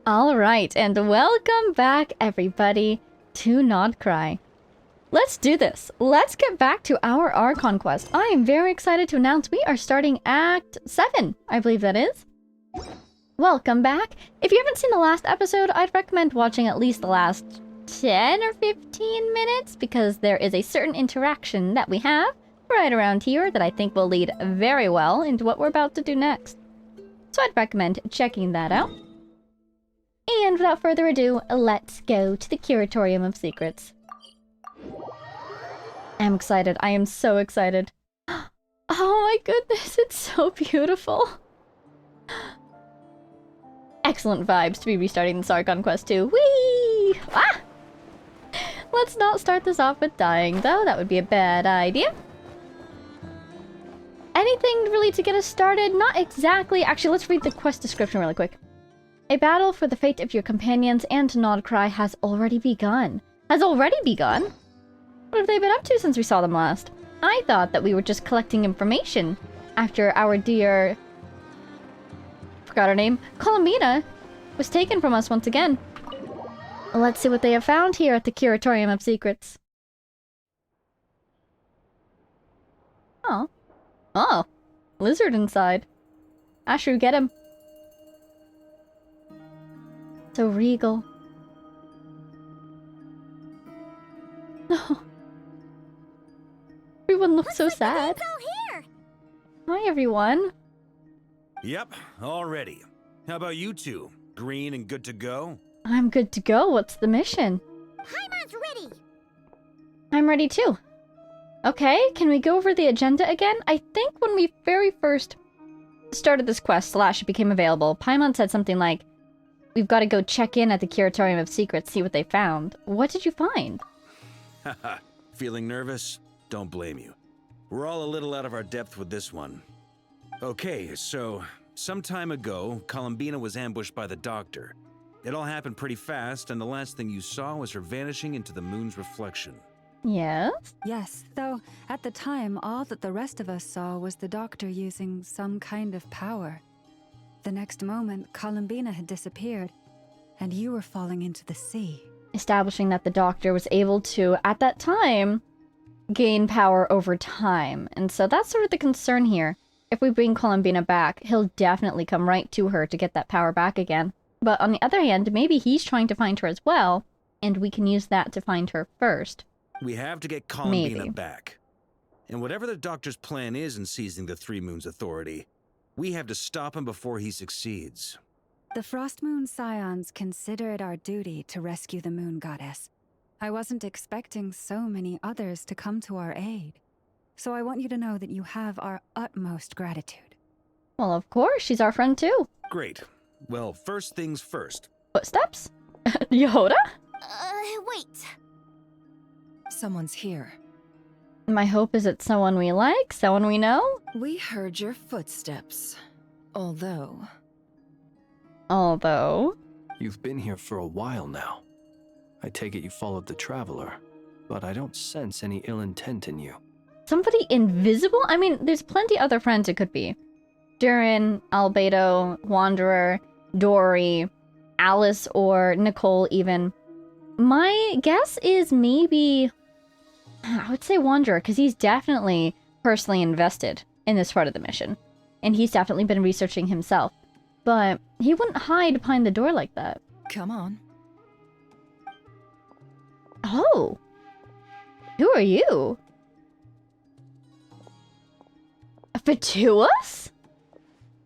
Alright, and welcome back, everybody, to Nod-Krai. Let's do this. Let's get back to our Archon quest. I am very excited to announce we are starting Act 7, I believe that is. Welcome back. If you haven't seen the last episode, I'd recommend watching at least the last 10 or 15 minutes, because there is a certain interaction that we have right around here that I think will lead very well into what we're about to do next. So I'd recommend checking that out. And without further ado, let's go to the Curatorium of Secrets. I'm excited. I am so excited. Oh my goodness, it's so beautiful. Excellent vibes to be restarting this Archon quest too. Whee! Ah! Let's not start this off with dying, though. That would be a bad idea. Anything really to get us started? Not exactly. Actually, let's read the quest description really quick. A battle for the fate of your companions and Nod-Krai has already begun. Has already begun? What have they been up to since we saw them last? I thought that we were just collecting information after our dear... forgot her name. Columbina was taken from us once again. Let's see what they have found here at the Curatorium of Secrets. Oh. Oh. Lizard inside. Ashru, get him. So regal. No. Everyone looks so sad. Hi, everyone. Yep, all ready. How about you two? Green and good to go? I'm good to go. What's the mission? Paimon's ready. I'm ready too. Okay, can we go over the agenda again? I think when we very first started this quest, / it became available, Paimon said something like, we've got to go check in at the Curatorium of Secrets, see what they found. What did you find? Haha, feeling nervous? Don't blame you. We're all a little out of our depth with this one. Okay, so, some time ago, Columbina was ambushed by the Doctor. It all happened pretty fast, and the last thing you saw was her vanishing into the moon's reflection. Yes? Yes, though at the time, all that the rest of us saw was the Doctor using some kind of power. The next moment, Columbina had disappeared, and you were falling into the sea. Establishing that the Doctor was able to, at that time, gain power over time. And so that's sort of the concern here. If we bring Columbina back, he'll definitely come right to her to get that power back again. But on the other hand, maybe he's trying to find her as well, and we can use that to find her first. We have to get Columbina back. And whatever the Doctor's plan is in seizing the Three Moons Authority, we have to stop him before he succeeds. The Frost Moon Scions consider it our duty to rescue the Moon Goddess. I wasn't expecting so many others to come to our aid. So I want you to know that you have our utmost gratitude. Well, of course, she's our friend too. Great. Well, first things first. Footsteps? Yoda? Wait. Someone's here. My hope is it's someone we like, someone we know? We heard your footsteps. Although... You've been here for a while now. I take it you followed the Traveler, but I don't sense any ill intent in you. Somebody invisible? I mean, there's plenty other friends it could be. Durin, Albedo, Wanderer, Dory, Alice, or Nicole even. My guess is maybe... I would say Wanderer, because he's definitely personally invested in this part of the mission. And he's definitely been researching himself. But he wouldn't hide behind the door like that. Come on. Oh! Who are you? Fatuous?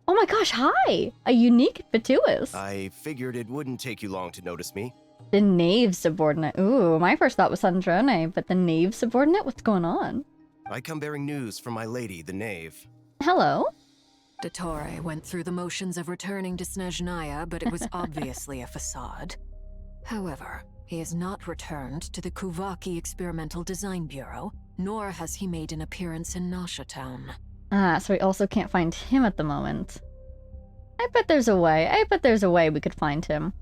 Oh my gosh, hi! A unique Fatuous. I figured it wouldn't take you long to notice me. The knave subordinate. Ooh, my first thought was Sandrone, but the knave subordinate? What's going on? I come bearing news from my lady, the knave. Hello? Dottore went through the motions of returning to Snezhnaya, but it was obviously a facade. However, he has not returned to the Kuvaki Experimental Design Bureau, nor has he made an appearance in Nasha Town. Ah, so we also can't find him at the moment. I bet there's a way. I bet there's a way we could find him.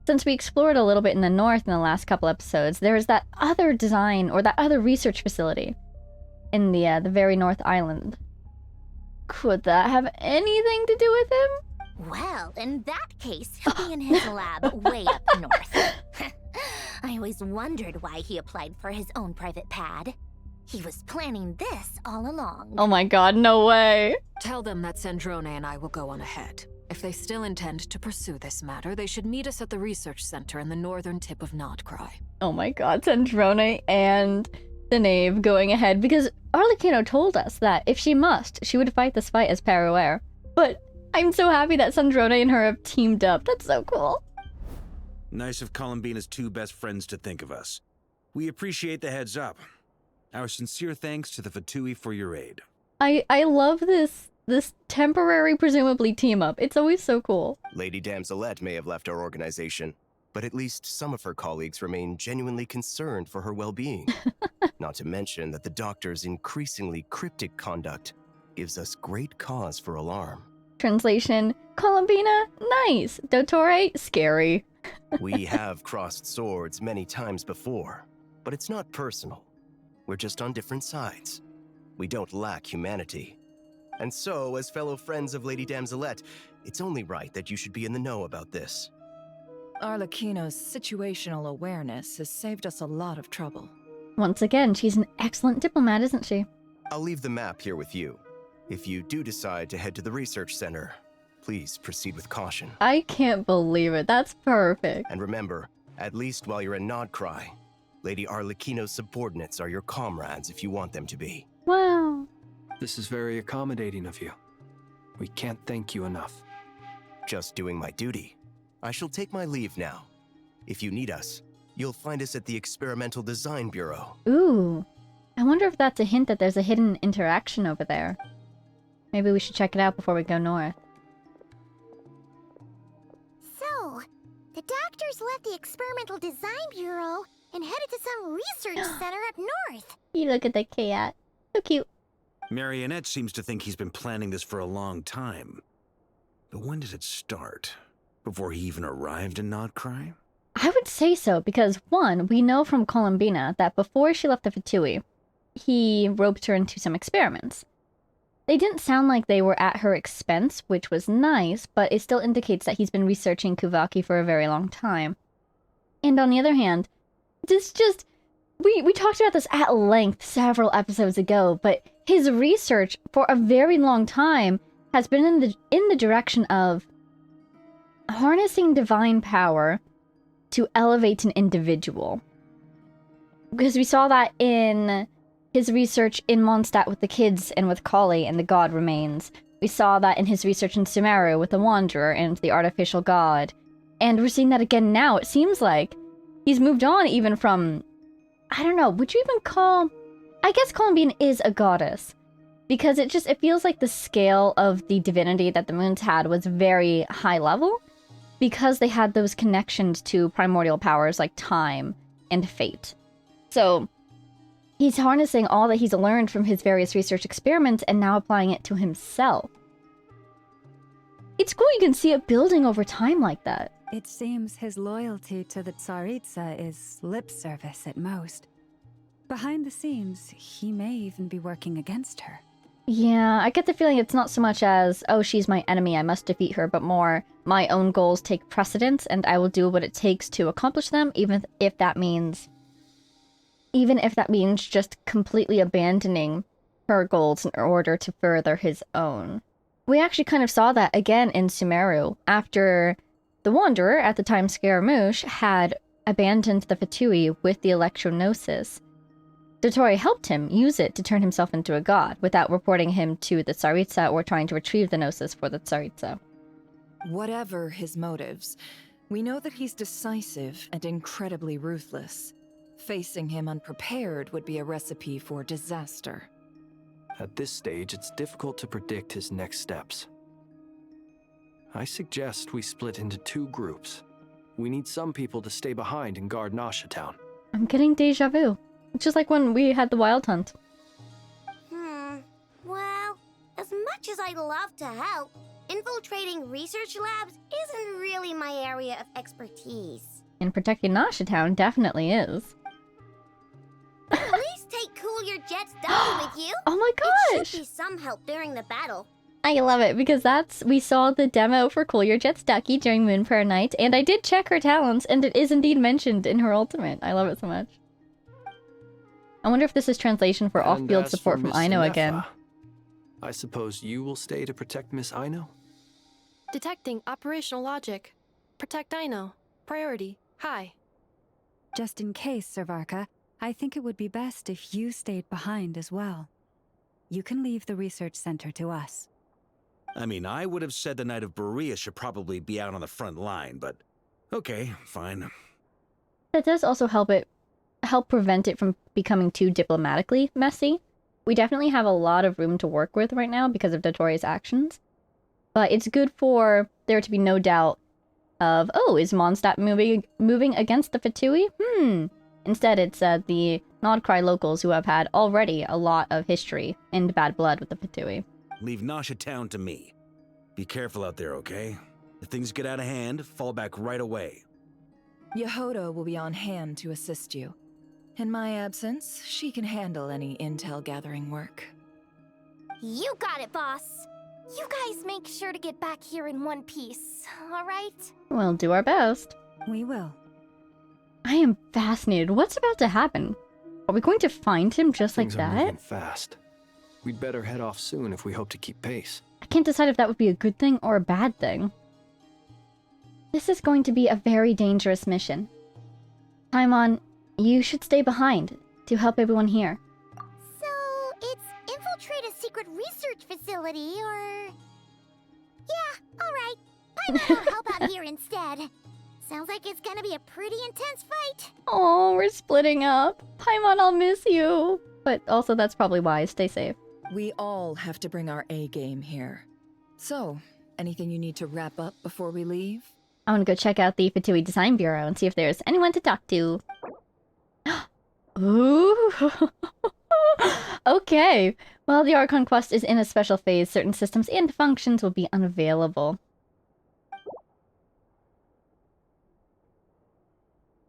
Since we explored a little bit in the north in the last couple episodes, there is that other design, or that other research facility in the very north island. Could that have anything to do with him? Well, in that case, he'll be in his lab way up north. I always wondered why he applied for his own private pad. He was planning this all along. Oh my god, no way. Tell them that Sandrone and I will go on ahead. If they still intend to pursue this matter, they should meet us at the research center in the northern tip of Nod-Krai. Oh my god, Sandrone and the Knave going ahead, because Arlecchino told us that if she must, she would fight this fight as Parawear. But I'm so happy that Sandrone and her have teamed up. That's so cool. Nice of Columbina's two best friends to think of us. We appreciate the heads up. Our sincere thanks to the Fatui for your aid. I love this temporary, presumably, team up. It's always so cool. Lady Damselette may have left our organization, but at least some of her colleagues remain genuinely concerned for her well-being. Not to mention that the Doctor's increasingly cryptic conduct gives us great cause for alarm. Translation, Columbina, nice. Dottore, scary. We have crossed swords many times before, but it's not personal. We're just on different sides. We don't lack humanity. And so, as fellow friends of Lady Damselette, it's only right that you should be in the know about this. Arlecchino's situational awareness has saved us a lot of trouble. Once again, she's an excellent diplomat, isn't she? I'll leave the map here with you. If you do decide to head to the research center, please proceed with caution. I can't believe it. That's perfect. And remember, at least while you're in Nod-Krai, Lady Arlecchino's subordinates are your comrades if you want them to be. Wow. This is very accommodating of you. We can't thank you enough. Just doing my duty. I shall take my leave now. If you need us, you'll find us at the Experimental Design Bureau. Ooh. I wonder if that's a hint that there's a hidden interaction over there. Maybe we should check it out before we go north. So, the doctors left the Experimental Design Bureau and headed to some research center up north. You look at the cat. So cute. Marionette seems to think he's been planning this for a long time. But when did it start? Before he even arrived in Nod-Krai? I would say so, because one, we know from Columbina that before she left the Fatui, he roped her into some experiments. They didn't sound like they were at her expense, which was nice, but it still indicates that he's been researching Kuvaki for a very long time. And on the other hand, this just... We talked about this at length several episodes ago, but his research for a very long time has been in the direction of harnessing divine power to elevate an individual. Because we saw that in his research in Mondstadt with the kids and with Kali and the god remains. We saw that in his research in Sumeru with the Wanderer and the artificial god. And we're seeing that again now. It seems like he's moved on even from... I don't know, would you even call... I guess Columbine is a goddess. Because it feels like the scale of the divinity that the moons had was very high level. Because they had those connections to primordial powers like time and fate. So, he's harnessing all that he's learned from his various research experiments and now applying it to himself. It's cool you can see it building over time like that. It seems his loyalty to the Tsaritsa is lip service at most. Behind the scenes, he may even be working against her. Yeah, I get the feeling it's not so much as, oh, she's my enemy, I must defeat her, but more, my own goals take precedence, and I will do what it takes to accomplish them, even if that means just completely abandoning her goals in order to further his own. We actually kind of saw that again in Sumeru, after the Wanderer, at the time Scaramouche, had abandoned the Fatui with the Electro-Gnosis. Dottore helped him use it to turn himself into a god, without reporting him to the Tsaritsa or trying to retrieve the Gnosis for the Tsaritsa. Whatever his motives, we know that he's decisive and incredibly ruthless. Facing him unprepared would be a recipe for disaster. At this stage, it's difficult to predict his next steps. I suggest we split into two groups. We need some people to stay behind and guard Nasha Town. I'm getting deja vu. Just like when we had the Wild Hunt. Well, as much as I'd love to help, infiltrating research labs isn't really my area of expertise. And protecting Nasha Town definitely is. At least take Cool Your Jet's dummy with you. Oh my It gosh! should be some help during the battle. I love it because we saw the demo for Cool Your Jets Ducky during Moonfire Night, and I did check her talents, and it is indeed mentioned in her ultimate. I love it so much. I wonder if this is translation for off-field support from Miss Aino Inefa, again. I suppose you will stay to protect Miss Aino? Detecting operational logic. Protect Aino. Priority. High. Just in case, Servarka, I think it would be best if you stayed behind as well. You can leave the research center to us. I mean, I would have said the Knight of Berea should probably be out on the front line, but okay, fine. That does also help prevent it from becoming too diplomatically messy. We definitely have a lot of room to work with right now because of Dottore's actions. But it's good for there to be no doubt of, oh, is Mondstadt moving against the Fatui? Instead, it's the Nod-Krai locals who have had already a lot of history and bad blood with the Fatui. Leave Nasha Town to me. Be careful out there, okay? If things get out of hand, fall back right away. Yehoda will be on hand to assist you. In my absence, she can handle any intel gathering work. You got it, boss. You guys make sure to get back here in one piece, all right? We'll do our best. We will. I am fascinated. What's about to happen? Are we going to find him just Things like are that? moving fast. We'd better head off soon if we hope to keep pace. I can't decide if that would be a good thing or a bad thing. This is going to be a very dangerous mission. Paimon, you should stay behind to help everyone here. So, it's infiltrate a secret research facility, or... Yeah, alright. Paimon will help out here instead. Sounds like it's gonna be a pretty intense fight. Oh, we're splitting up. Paimon, I'll miss you. But also, that's probably wise. Stay safe. We all have to bring our A game here. So, anything you need to wrap up before we leave? I want to go check out the Fatui Design Bureau and see if there's anyone to talk to. Ooh. Okay. While the Archon Quest is in a special phase, certain systems and functions will be unavailable.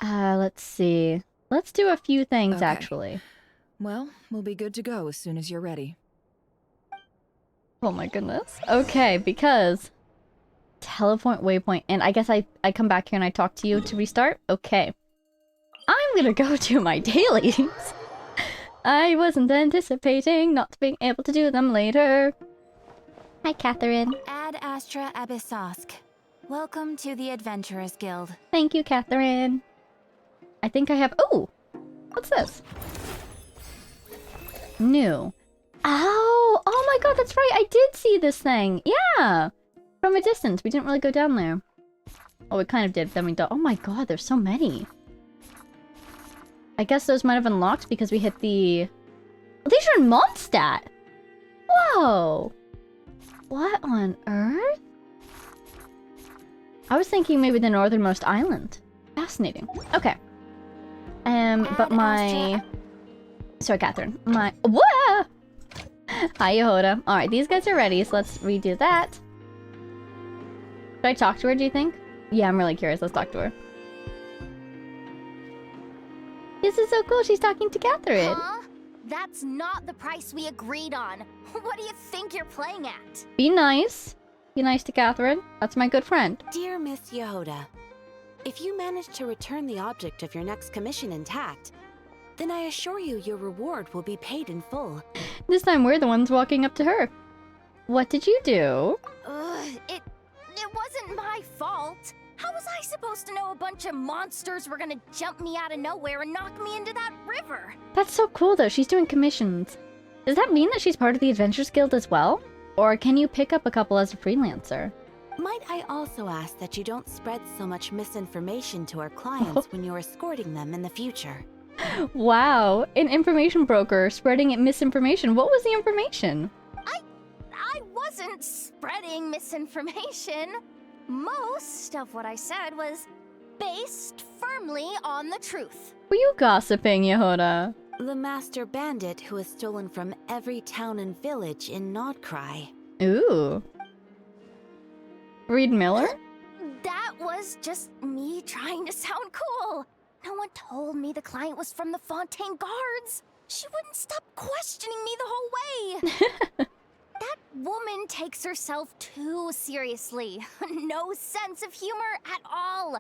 Let's see. Let's do a few things, Okay. actually. Well, we'll be good to go as soon as you're ready. Oh my goodness. Okay, because... Teleport waypoint. And I guess I come back here and I talk to you to restart? Okay. I'm gonna go do my dailies. I wasn't anticipating not being able to do them later. Hi, Catherine. Ad Astra Abyssosk. Welcome to the Adventurers Guild. Thank you, Catherine. I think I have... Oh! What's this? New. Oh! Oh my god, that's right! I did see this thing! Yeah! From a distance. We didn't really go down there. Oh, we kind of did, then we don't. Oh my god, there's so many. I guess those might have unlocked because we hit the... Oh, these are in Mondstadt! Whoa! What on earth? I was thinking maybe the northernmost island. Fascinating. Okay. But my... Sorry, Catherine. My... Whoa! Hi, Yehoda. Alright, these guys are ready, so let's redo that. Should I talk to her, do you think? Yeah, I'm really curious. Let's talk to her. This is so cool. She's talking to Catherine. Huh? That's not the price we agreed on. What do you think you're playing at? Be nice. Be nice to Catherine. That's my good friend. Dear Miss Yehoda, if you manage to return the object of your next commission intact, then I assure you your reward will be paid in full. This time we're the ones walking up to her. What did you do? It wasn't my fault. How was I supposed to know a bunch of monsters were gonna jump me out of nowhere and knock me into that river? That's so cool though. She's doing commissions. Does that mean that she's part of the Adventurers Guild as well? Or can you pick up a couple as a freelancer? Might I also ask that you don't spread so much misinformation to our clients when you're escorting them in the future? Wow, an information broker spreading misinformation. What was the information? I wasn't spreading misinformation. Most of what I said was based firmly on the truth. Were you gossiping, Yehoda? The master bandit who has stolen from every town and village in Nod-Krai. Ooh. Reed Miller? That was just me trying to sound cool. No one told me the client was from the Fontaine Guards. She wouldn't stop questioning me the whole way. That woman takes herself too seriously. No sense of humor at all.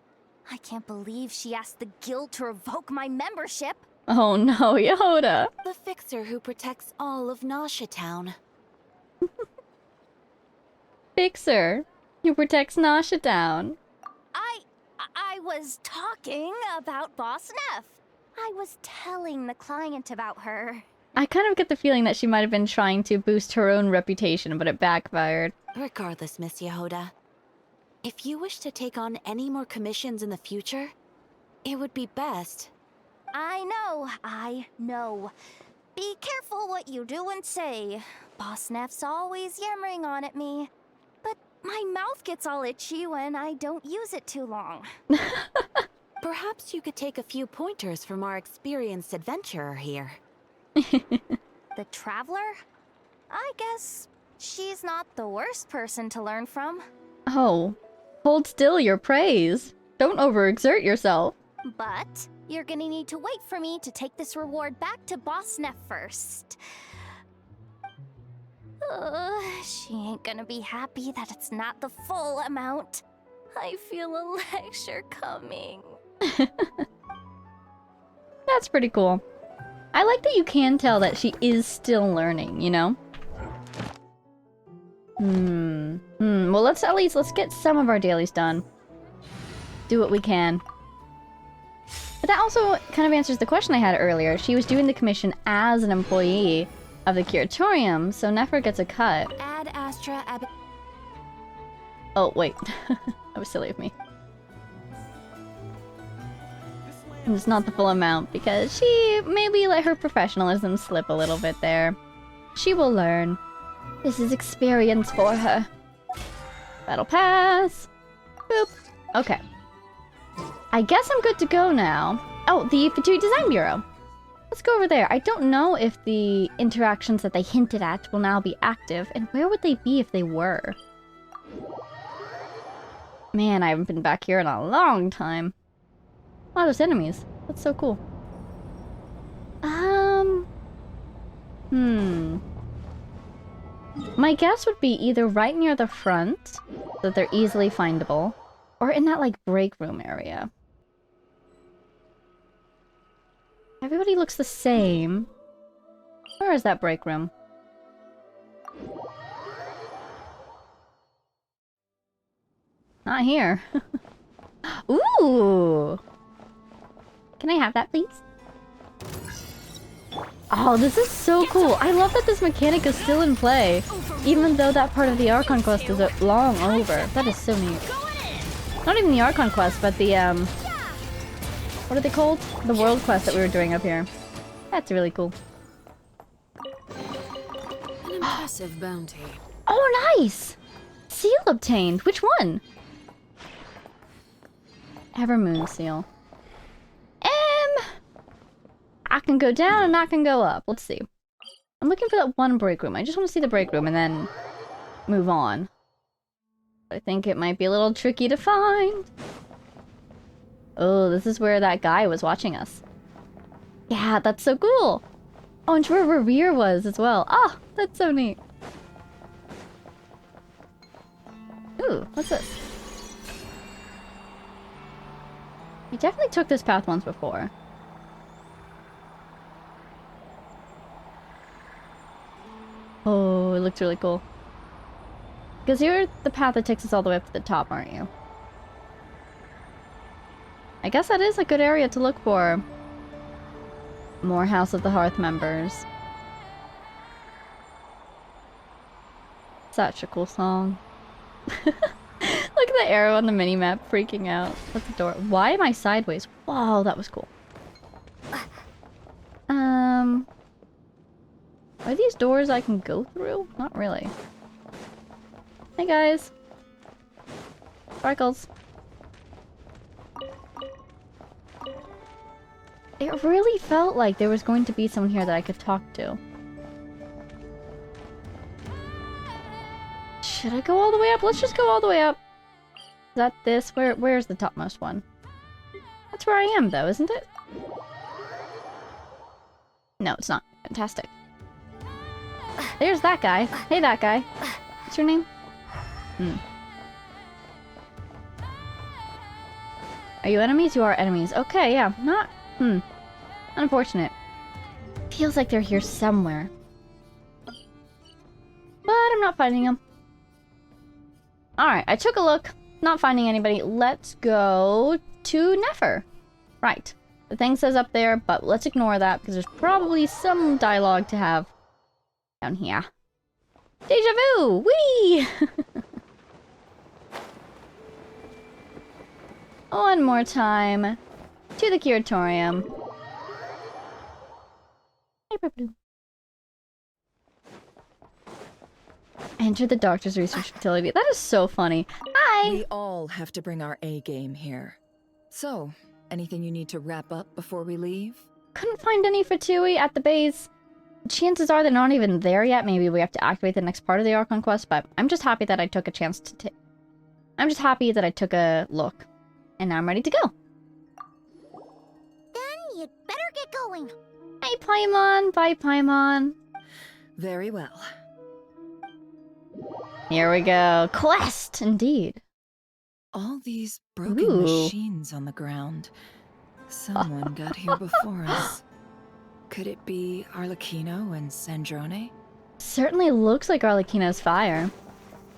I can't believe she asked the guild to revoke my membership. Oh no, Yoda. The fixer who protects all of Nasha Town. Fixer, who protects Nasha Town. I was talking about Boss Neff. I was telling the client about her. I kind of get the feeling that she might have been trying to boost her own reputation, but it backfired. Regardless, Miss Yehoda, if you wish to take on any more commissions in the future, it would be best. I know. Be careful what you do and say. Boss Neff's always yammering on at me. But my mouth gets all itchy when I don't use it too long. Perhaps you could take a few pointers from our experienced adventurer here. The Traveler? I guess she's not the worst person to learn from. Oh, hold still your praise. Don't overexert yourself. But you're gonna need to wait for me to take this reward back to Boss Neff first. She ain't gonna be happy that it's not the full amount. I feel a lecture coming. That's pretty cool. I like that you can tell that she is still learning, you know? Well, let's get some of our dailies done. Do what we can. But that also kind of answers the question I had earlier. She was doing the commission as an employee of the curatorium, so Nefer gets a cut. Ad Astra Ab... Oh, wait. That was silly of me. And it's not the full amount, because she maybe let her professionalism slip a little bit there. She will learn. This is experience for her. Battle pass. Boop. Okay. I guess I'm good to go now. Oh, the Fatui Design Bureau. Let's go over there. I don't know if the interactions that they hinted at will now be active, and where would they be if they were? Man, I haven't been back here in a long time. Wow, there's enemies. That's so cool. My guess would be either right near the front, so that they're easily findable, or in that, like, break room area. Everybody looks the same. Where is that break room? Not here. Ooh! Can I have that, please? Oh, this is so cool. I love that this mechanic is still in play, even though that part of the Archon quest is long over. That is so neat. Not even the Archon quest, but the, what are they called? The world quest that we were doing up here. That's really cool. An impressive bounty. Oh, nice! Seal obtained. Which one? Evermoon seal. I can go down and I can go up. Let's see. I'm looking for that one break room. I just want to see the break room and then move on. I think it might be a little tricky to find. Oh, this is where that guy was watching us. Yeah, that's so cool. Oh, and where Revere was as well. Oh, that's so neat. Ooh, what's this? We definitely took this path once before. Oh, it looks really cool. Because you're the path that takes us all the way up to the top, aren't you? I guess that is a good area to look for. More House of the Hearth members. Such a cool song. Look at the arrow on the minimap freaking out. What's the door? Why am I sideways? Whoa, that was cool. Are these doors I can go through? Not really. Hey guys. Sparkles. It really felt like there was going to be someone here that I could talk to. Should I go all the way up? Let's just go all the way up. Is that this? Where's the topmost one? That's where I am though, isn't it? No, it's not. Fantastic. There's that guy. Hey, that guy. What's your name? Are you enemies? You are enemies. Okay, yeah. Not... Unfortunate. Feels like they're here somewhere. But I'm not finding them. Alright, I took a look. Not finding anybody. Let's go to Nefer. Right. The thing says up there, but let's ignore that because there's probably some dialogue to have down here. Deja vu! Whee! One more time. To the curatorium. Enter the doctor's research facility. That is so funny. Hi! We all have to bring our A game here. So, anything you need to wrap up before we leave? Couldn't find any Fatui at the base. Chances are they're not even there yet. Maybe we have to activate the next part of the Archon quest, but I'm just happy that I took a chance to I'm just happy that I took a look. And now I'm ready to go. Then you'd better get going. Hey, Paimon. Bye, Paimon. Very well. Here we go. Quest, indeed. All these broken Ooh. machines on the ground. Someone got here before us. Could it be Arlecchino and Sandrone? Certainly looks like Arlecchino's fire.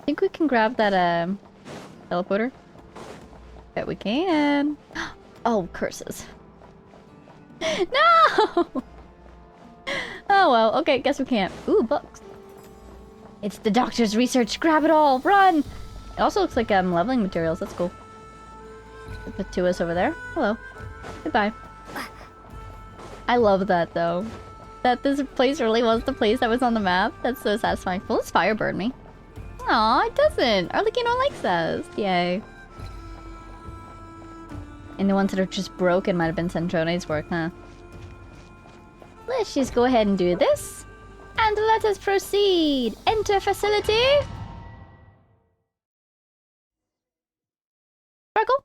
Think we can grab that, teleporter? Bet we can. Oh, curses. No! Oh well, okay, guess we can't. Ooh, books. It's the doctor's research. Grab it all. Run! It also looks like leveling materials. That's cool. Put to us over there. Hello. Goodbye. I love that though. That this place really was the place that was on the map. That's so satisfying. Will this fire burn me? Aw, it doesn't. Arlecchino likes us. Yay. And the ones that are just broken might have been Sandrone's work, huh? Let's just go ahead and do this. And let us proceed. Enter facility. Sparkle?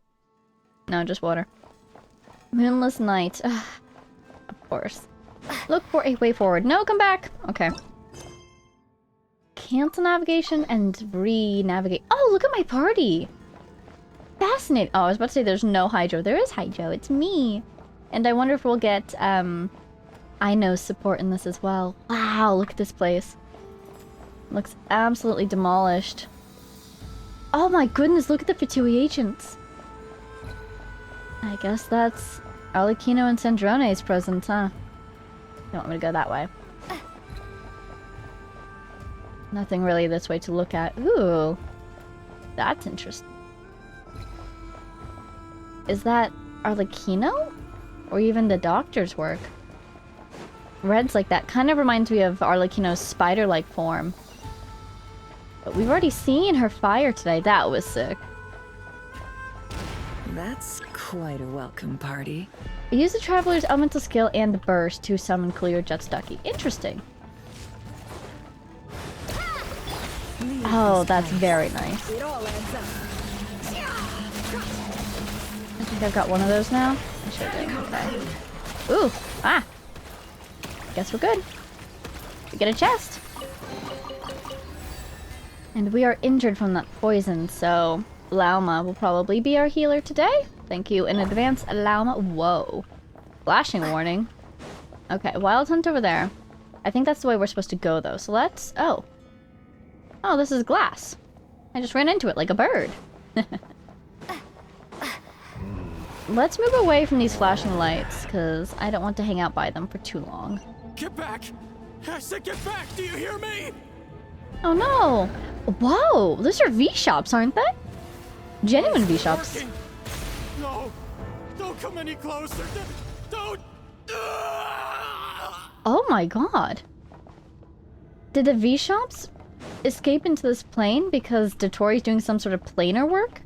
No, just water. Moonless night. Ugh. Of course. Look for a way forward. No, come back. Okay. Cancel navigation and re-navigate. Oh, look at my party. Fascinating. Oh, I was about to say there's no Hydro. There is Hydro. It's me. And I wonder if we'll get, Ino's support in this as well. Wow, look at this place. Looks absolutely demolished. Oh my goodness, look at the Fatui agents. I guess that's Arlecchino and Sandrone's presence, huh? You want me to go that way? Nothing really this way to look at. Ooh. That's interesting. Is that Arlecchino? Or even the doctor's work? Red's like that. Kind of reminds me of Arlecchino's spider-like form. But we've already seen her fire today. That was sick. That's quite a welcome party. Use the Traveler's Elemental Skill and the Burst to summon Clear Jetstucky. Interesting. Oh, that's very nice. I think I've got one of those now. I sure do. Okay. Ooh! Ah! Guess we're good. We get a chest. And we are injured from that poison, so Lauma will probably be our healer today. Thank you in advance, Lauma. Whoa. Flashing warning. Okay, Wild Hunt over there. I think that's the way we're supposed to go, though. So let's... Oh. Oh, this is glass. I just ran into it like a bird. Let's move away from these flashing lights, because I don't want to hang out by them for too long. Get back! I said get back! Do you hear me? Oh no! Whoa! Those are V-shops, aren't they? Genuine V-shops. No! Don't come any closer! Don't! Oh my god. Did the V-shops escape into this plane because Dottore's doing some sort of planar work?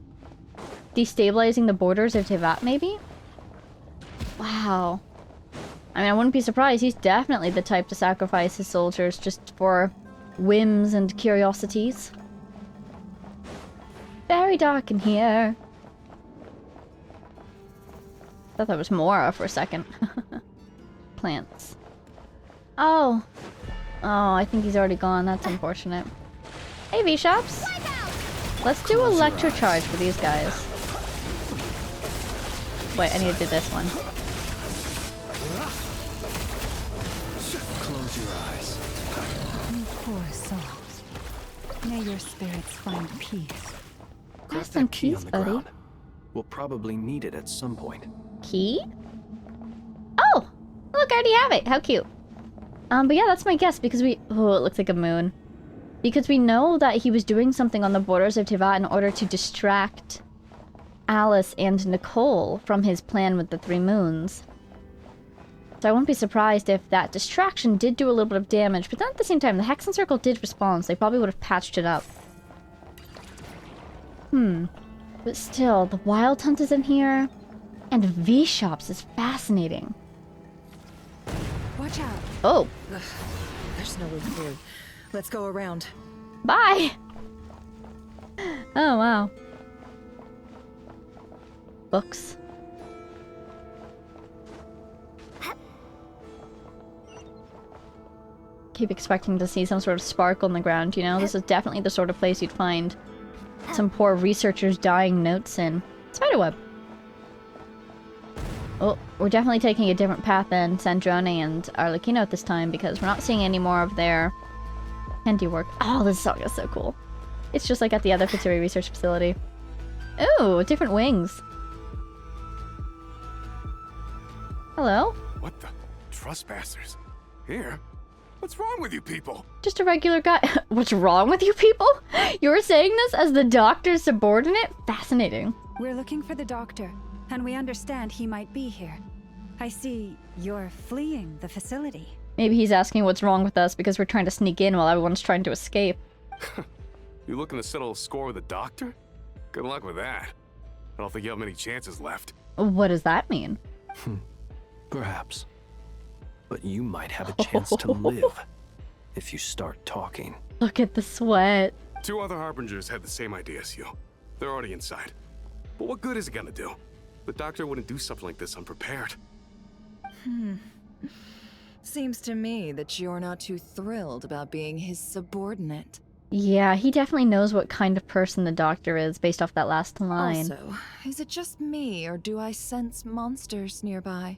Destabilizing the borders of Tevat, maybe? Wow. I mean, I wouldn't be surprised. He's definitely the type to sacrifice his soldiers just for whims and curiosities. Very dark in here. Thought that was Mora for a second. Plants. Oh. Oh, I think he's already gone. That's unfortunate. Hey, V-Shops. Let's do electrocharge for these guys. Wait, I need to do this one. Close your eyes. You poor souls. May your spirits find peace. Grab Have some that key keys, on the buddy. ground. We'll probably need it at some point. Key? Oh! Look, I already have it. How cute. But yeah, that's my guess because we... Oh, it looks like a moon. Because we know that he was doing something on the borders of Tivat in order to distract Alice and Nicole from his plan with the 3 moons. So I won't be surprised if that distraction did do a little bit of damage, but then at the same time, the Hexen Circle did respond, so they probably would have patched it up. But still, the Wild Hunt is in here, and V-Shops is fascinating. Watch out. Oh, Ugh, there's no way through. Let's go around. bye! Oh, wow. Books. Keep expecting to see some sort of sparkle in the ground, you know? This is definitely the sort of place you'd find some poor researcher's dying notes in. Spiderweb. Oh, we're definitely taking a different path than Sandrone and Arlecchino at this time because we're not seeing any more of their handiwork. Oh, this song is so cool. It's just like at the other Fatui research facility. Ooh, different wings. Hello? What the? Trespassers? Here? What's wrong with you people? Just a regular guy. What's wrong with you people? You're saying this as the doctor's subordinate? Fascinating. We're looking for the doctor, and we understand he might be here. I see you're fleeing the facility. Maybe he's asking what's wrong with us because we're trying to sneak in while everyone's trying to escape. You looking to settle a score with the doctor? Good luck with that. I don't think you have many chances left. What does that mean? Perhaps. But you might have a chance to live if you start talking. Look at the sweat. 2 other harbingers had the same idea as you. They're already inside. But what good is it gonna do? The doctor wouldn't do something like this unprepared. Seems to me that you're not too thrilled about being his subordinate. Yeah, he definitely knows what kind of person the doctor is based off that last line. Also, is it just me, or do I sense monsters nearby?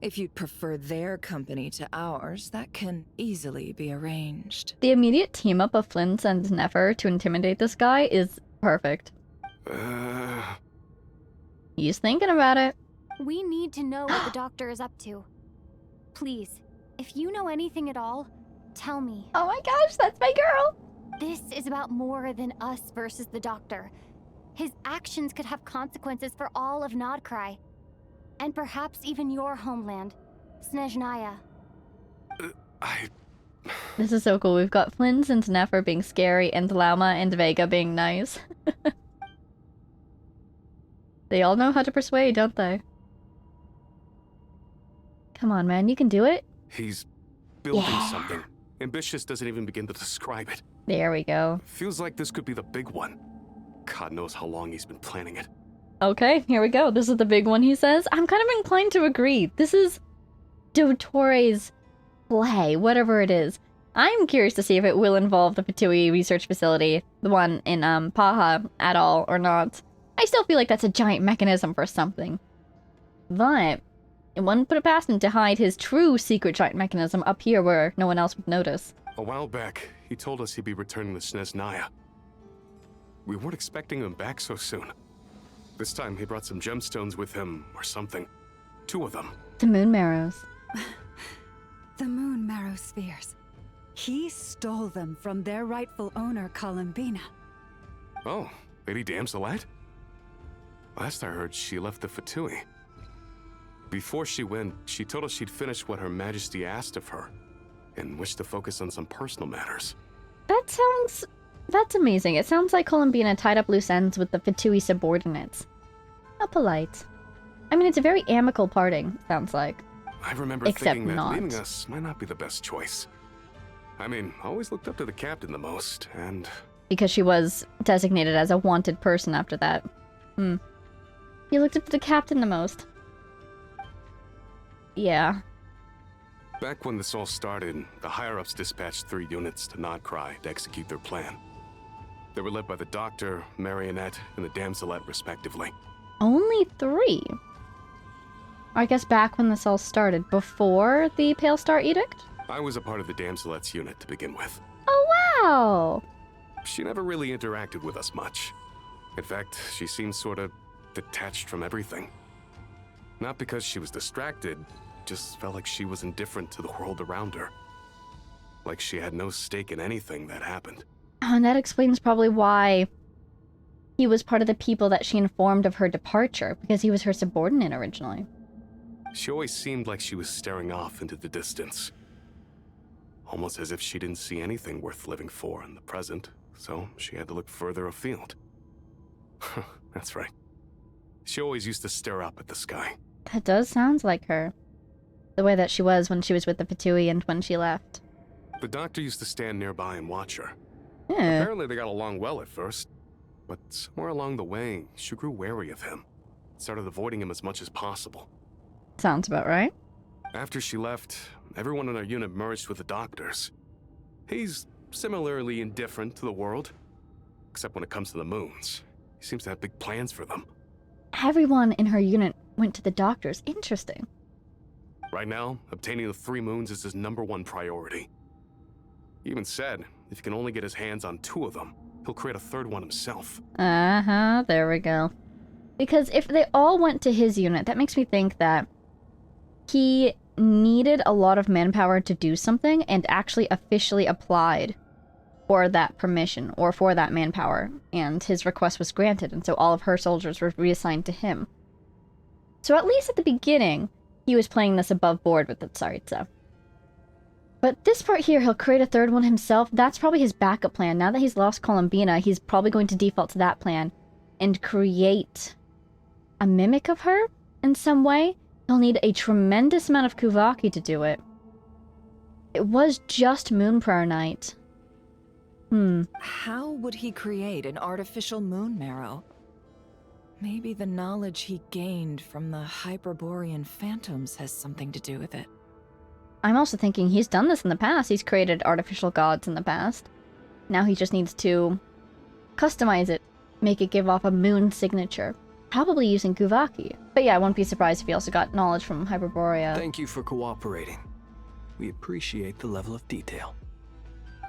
If you'd prefer their company to ours, that can easily be arranged. The immediate team up of Flint and Nefer to intimidate this guy is perfect. He's thinking about it. We need to know what the doctor is up to. Please, if you know anything at all, tell me. Oh my gosh, that's my girl! This is about more than us versus the doctor. His actions could have consequences for all of Nod-Krai. And perhaps even your homeland, Snezhnaya. This is so cool. We've got Flint and Nefer being scary, and Lauma and Vega being nice. They all know how to persuade, don't they? Come on, man, you can do it. He's building something. Ambitious doesn't even begin to describe it. There we go. Feels like this could be the big one. God knows how long he's been planning it. Okay, here we go. This is the big one, he says. I'm kind of inclined to agree. This is Dottore's play, whatever it is. I'm curious to see if it will involve the Fatui research facility, the one in Paha, at all, or not. I still feel like that's a giant mechanism for something. But it wouldn't put it past him to hide his true secret giant mechanism up here where no one else would notice. A while back, he told us he'd be returning to Snezhnaya. We weren't expecting him back so soon. This time he brought some gemstones with him, or something. 2 of them. The moon marrows. The moon marrow spheres. He stole them from their rightful owner, Columbina. Oh, Lady Damselite? Last I heard, she left the Fatui. Before she went, she told us she'd finished what Her Majesty asked of her, and wished to focus on some personal matters. That's amazing. It sounds like Columbina tied up loose ends with the Fatui subordinates. How polite. I mean, it's a very amicable parting, sounds like. I remember Except thinking that not. leaving us might not be the best choice. I mean, I always looked up to the captain the most, and... Because she was designated as a wanted person after that. You looked up to the captain the most. Yeah. Back when this all started, the higher-ups dispatched 3 units to Nod-Krai to execute their plan. They were led by the Doctor, Marionette, and the Damselette, respectively. Only 3? I guess back when this all started, before the Pale Star Edict? I was a part of the Damselette's unit to begin with. Oh, wow! She never really interacted with us much. In fact, she seemed sort of detached from everything. Not because she was distracted, just felt like she was indifferent to the world around her. Like she had no stake in anything that happened. Oh, and that explains probably why he was part of the people that she informed of her departure, because he was her subordinate originally. She always seemed like she was staring off into the distance. Almost as if she didn't see anything worth living for in the present, so she had to look further afield. That's right. She always used to stare up at the sky. That does sound like her. The way that she was when she was with the Fatui and when she left. The Doctor used to stand nearby and watch her. Yeah. Apparently they got along well at first, but somewhere along the way, she grew wary of him. Started avoiding him as much as possible. Sounds about right. After she left, everyone in our unit merged with the Doctor's. He's similarly indifferent to the world, except when it comes to the moons. He seems to have big plans for them. Everyone in her unit went to the Doctor's. Interesting. Right now, obtaining the 3 moons is his #1 priority. He even said, if he can only get his hands on 2 of them, he'll create a 3rd one himself. Uh-huh, there we go. Because if they all went to his unit, that makes me think that he needed a lot of manpower to do something and actually officially applied for that permission or for that manpower, and his request was granted, and so all of her soldiers were reassigned to him. So at least at the beginning, he was playing this above board with the Tsaritsa. But this part here, he'll create a 3rd one himself. That's probably his backup plan. Now that he's lost Columbina, he's probably going to default to that plan and create a mimic of her in some way. He'll need a tremendous amount of Kuvaki to do it. It was just Moon Prayer Night. How would he create an artificial moon marrow? Maybe the knowledge he gained from the Hyperborean phantoms has something to do with it. I'm also thinking he's done this in the past. He's created artificial gods in the past. Now he just needs to customize it, make it give off a moon signature. Probably using Kuvaki. But yeah, I wouldn't be surprised if he also got knowledge from Hyperborea. Thank you for cooperating. We appreciate the level of detail.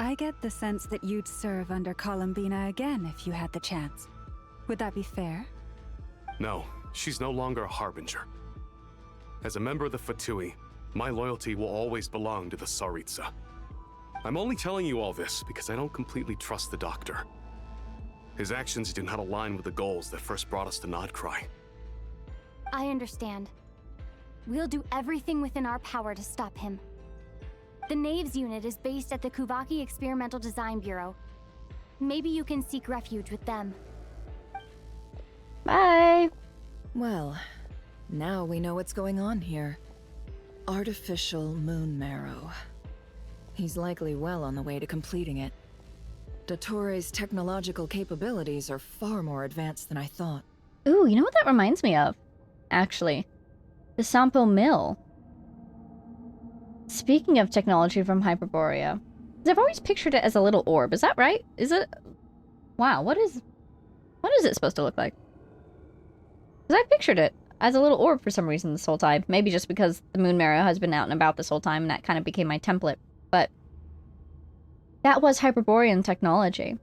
I get the sense that you'd serve under Columbina again if you had the chance. Would that be fair? No, she's no longer a Harbinger. As a member of the Fatui, my loyalty will always belong to the Tsaritsa. I'm only telling you all this because I don't completely trust the Doctor. His actions do not align with the goals that first brought us to Nod-Krai. I understand. We'll do everything within our power to stop him. The Knaves unit is based at the Kuvaki Experimental Design Bureau. Maybe you can seek refuge with them. Bye! Well, now we know what's going on here. Artificial moon marrow. He's likely well on the way to completing it. Dottore's technological capabilities are far more advanced than I thought. Ooh, you know what that reminds me of? Actually. The Sampo Mill. Speaking of technology from Hyperborea, I've always pictured it as a little orb. Is that right? Is it? Wow, what is it supposed to look like? Because I pictured it as a little orb for some reason this whole time. Maybe just because the Moon Marrow has been out and about this whole time and that kind of became my template. But that was Hyperborean technology.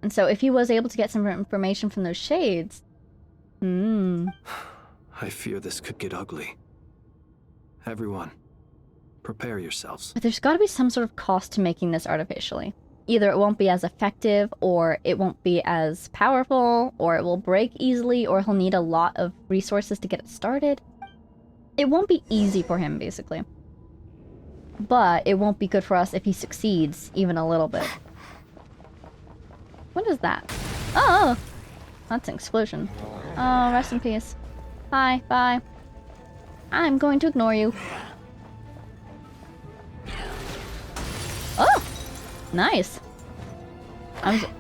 And so if he was able to get some information from those shades... I fear this could get ugly. Everyone, prepare yourselves. But there's got to be some sort of cost to making this artificially. Either it won't be as effective, or it won't be as powerful, or it will break easily, or he'll need a lot of resources to get it started. It won't be easy for him, basically. But it won't be good for us if he succeeds even a little bit. What is that? Oh! That's an explosion. Oh, rest in peace. Hi, bye. I'm going to ignore you. Oh! Nice.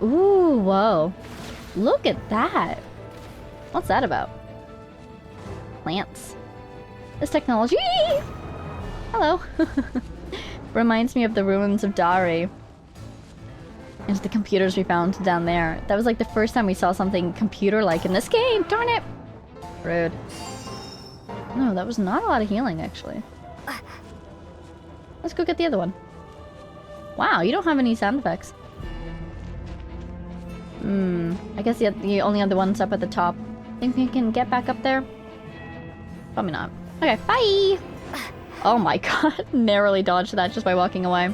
Ooh, whoa. Look at that. What's that about? Plants. This technology. Hello. Reminds me of the ruins of Dari. And the computers we found down there. That was like the first time we saw something computer-like in this game. Darn it! Rude. No, that was not a lot of healing, actually. Let's go get the other one. Wow, you don't have any sound effects. I guess you only have the ones up at the top. Think we can get back up there? Probably not. Okay, bye! Oh my god, narrowly dodged that just by walking away.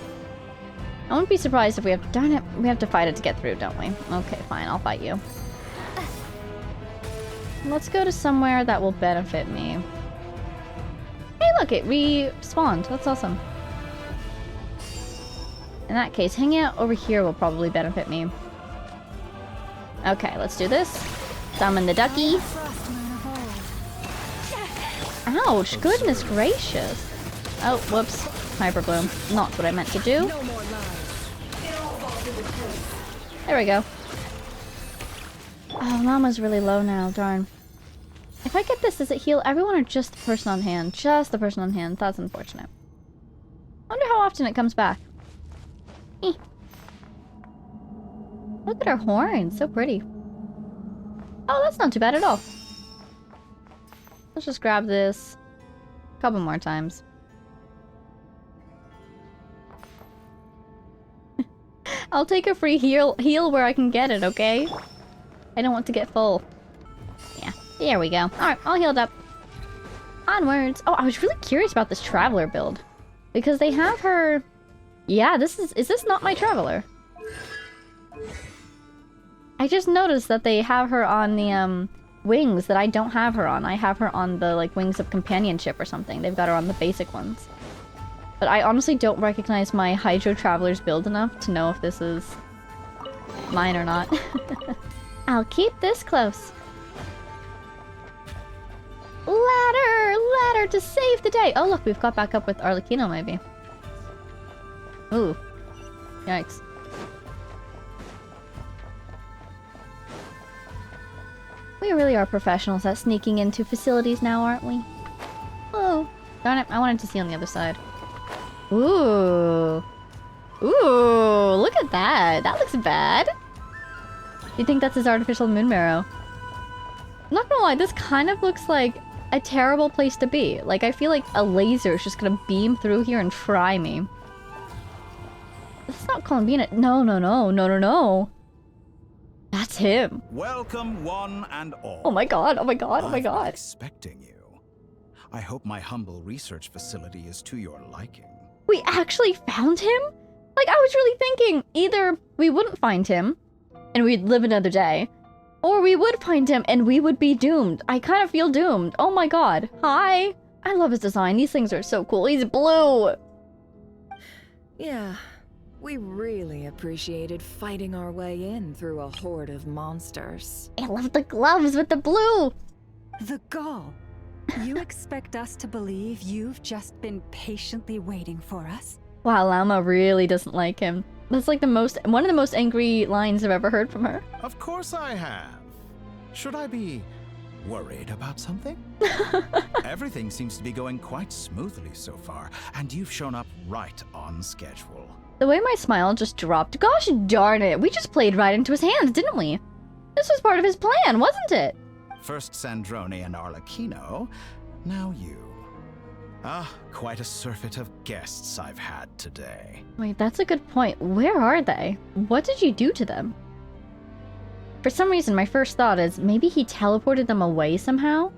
I wouldn't be surprised if we have... Darn it, we have to fight it to get through, don't we? Okay, fine, I'll fight you. Let's go to somewhere that will benefit me. Hey, look, it respawned. That's awesome. In that case, hanging out over here will probably benefit me. Okay, let's do this. Summon the ducky. Ouch, goodness gracious. Oh, whoops. Hyper Bloom. Not what I meant to do. There we go. Oh, Llama's really low now, darn. If I get this, does it heal everyone or just the person on hand? Just the person on hand. That's unfortunate. Wonder how often it comes back. Look at her horns. So pretty. Oh, that's not too bad at all. Let's just grab this a couple more times. I'll take a free heal where I can get it, okay? I don't want to get full. Yeah, there we go. Alright, all healed up. Onwards. Oh, I was really curious about this Traveler build. Because they have her... Yeah, is this not my Traveler? I just noticed that they have her on the, wings that I don't have her on. I have her on the, like, wings of companionship or something. They've got her on the basic ones. But I honestly don't recognize my Hydro Traveler's build enough to know if this is mine or not. I'll keep this close. Ladder to save the day. Oh, look, we've got back up with Arlecchino, maybe. Ooh. Yikes. We really are professionals at sneaking into facilities now, aren't we? Oh, darn it. I wanted to see on the other side. Ooh. Ooh, look at that. That looks bad. You think that's his artificial moon marrow? I'm not gonna lie, this kind of looks like a terrible place to be. Like, I feel like a laser is just gonna beam through here and fry me. That's not Columbina. No. That's him. Welcome, one and all. Oh my god, oh my god, oh my god. I've been expecting you. I hope my humble research facility is to your liking. We actually found him? Like, I was really thinking either we wouldn't find him and we'd live another day, or we would find him and we would be doomed. I kind of feel doomed. Oh my god. Hi. I love his design. These things are so cool. He's blue. Yeah. We really appreciated fighting our way in through a horde of monsters. I love the gloves with the blue. The gall. You expect us to believe you've just been patiently waiting for us? Wow, Llama really doesn't like him. That's like one of the most angry lines I've ever heard from her. Of course I have. Should I be worried about something? Everything seems to be going quite smoothly so far, and you've shown up right on schedule. The way my smile just dropped. Gosh darn it, we just played right into his hands, didn't we? This was part of his plan, wasn't it? First Sandrone and Arlecchino, now you. Ah, quite a surfeit of guests I've had today. Wait, that's a good point. Where are they? What did you do to them? For some reason, my first thought is maybe he teleported them away somehow?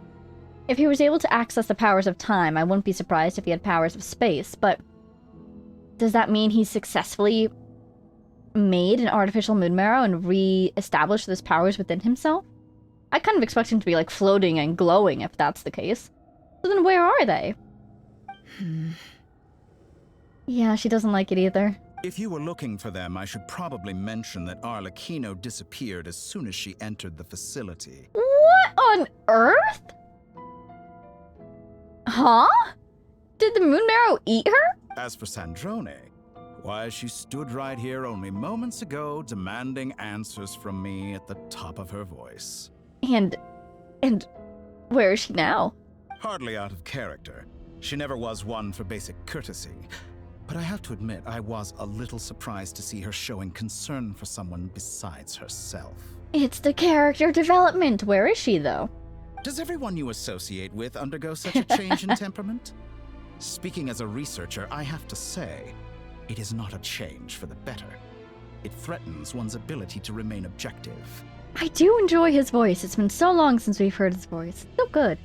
If he was able to access the powers of time, I wouldn't be surprised if he had powers of space, but... does that mean he successfully made an artificial moon marrow and re-established those powers within himself? I kind of expect him to be like floating and glowing if that's the case. So then where are they? Yeah, she doesn't like it either. If you were looking for them, I should probably mention that Arlecchino disappeared as soon as she entered the facility. What on earth? Huh? Did the moon marrow eat her? As for Sandrone, why, she stood right here only moments ago demanding answers from me at the top of her voice. And where is she now? Hardly out of character. She never was one for basic courtesy. But I have to admit, I was a little surprised to see her showing concern for someone besides herself. It's the character development. Where is she, though? Does everyone you associate with undergo such a change in temperament? Speaking as a researcher, I have to say, it is not a change for the better. It threatens one's ability to remain objective. I do enjoy his voice. It's been so long since we've heard his voice. So good.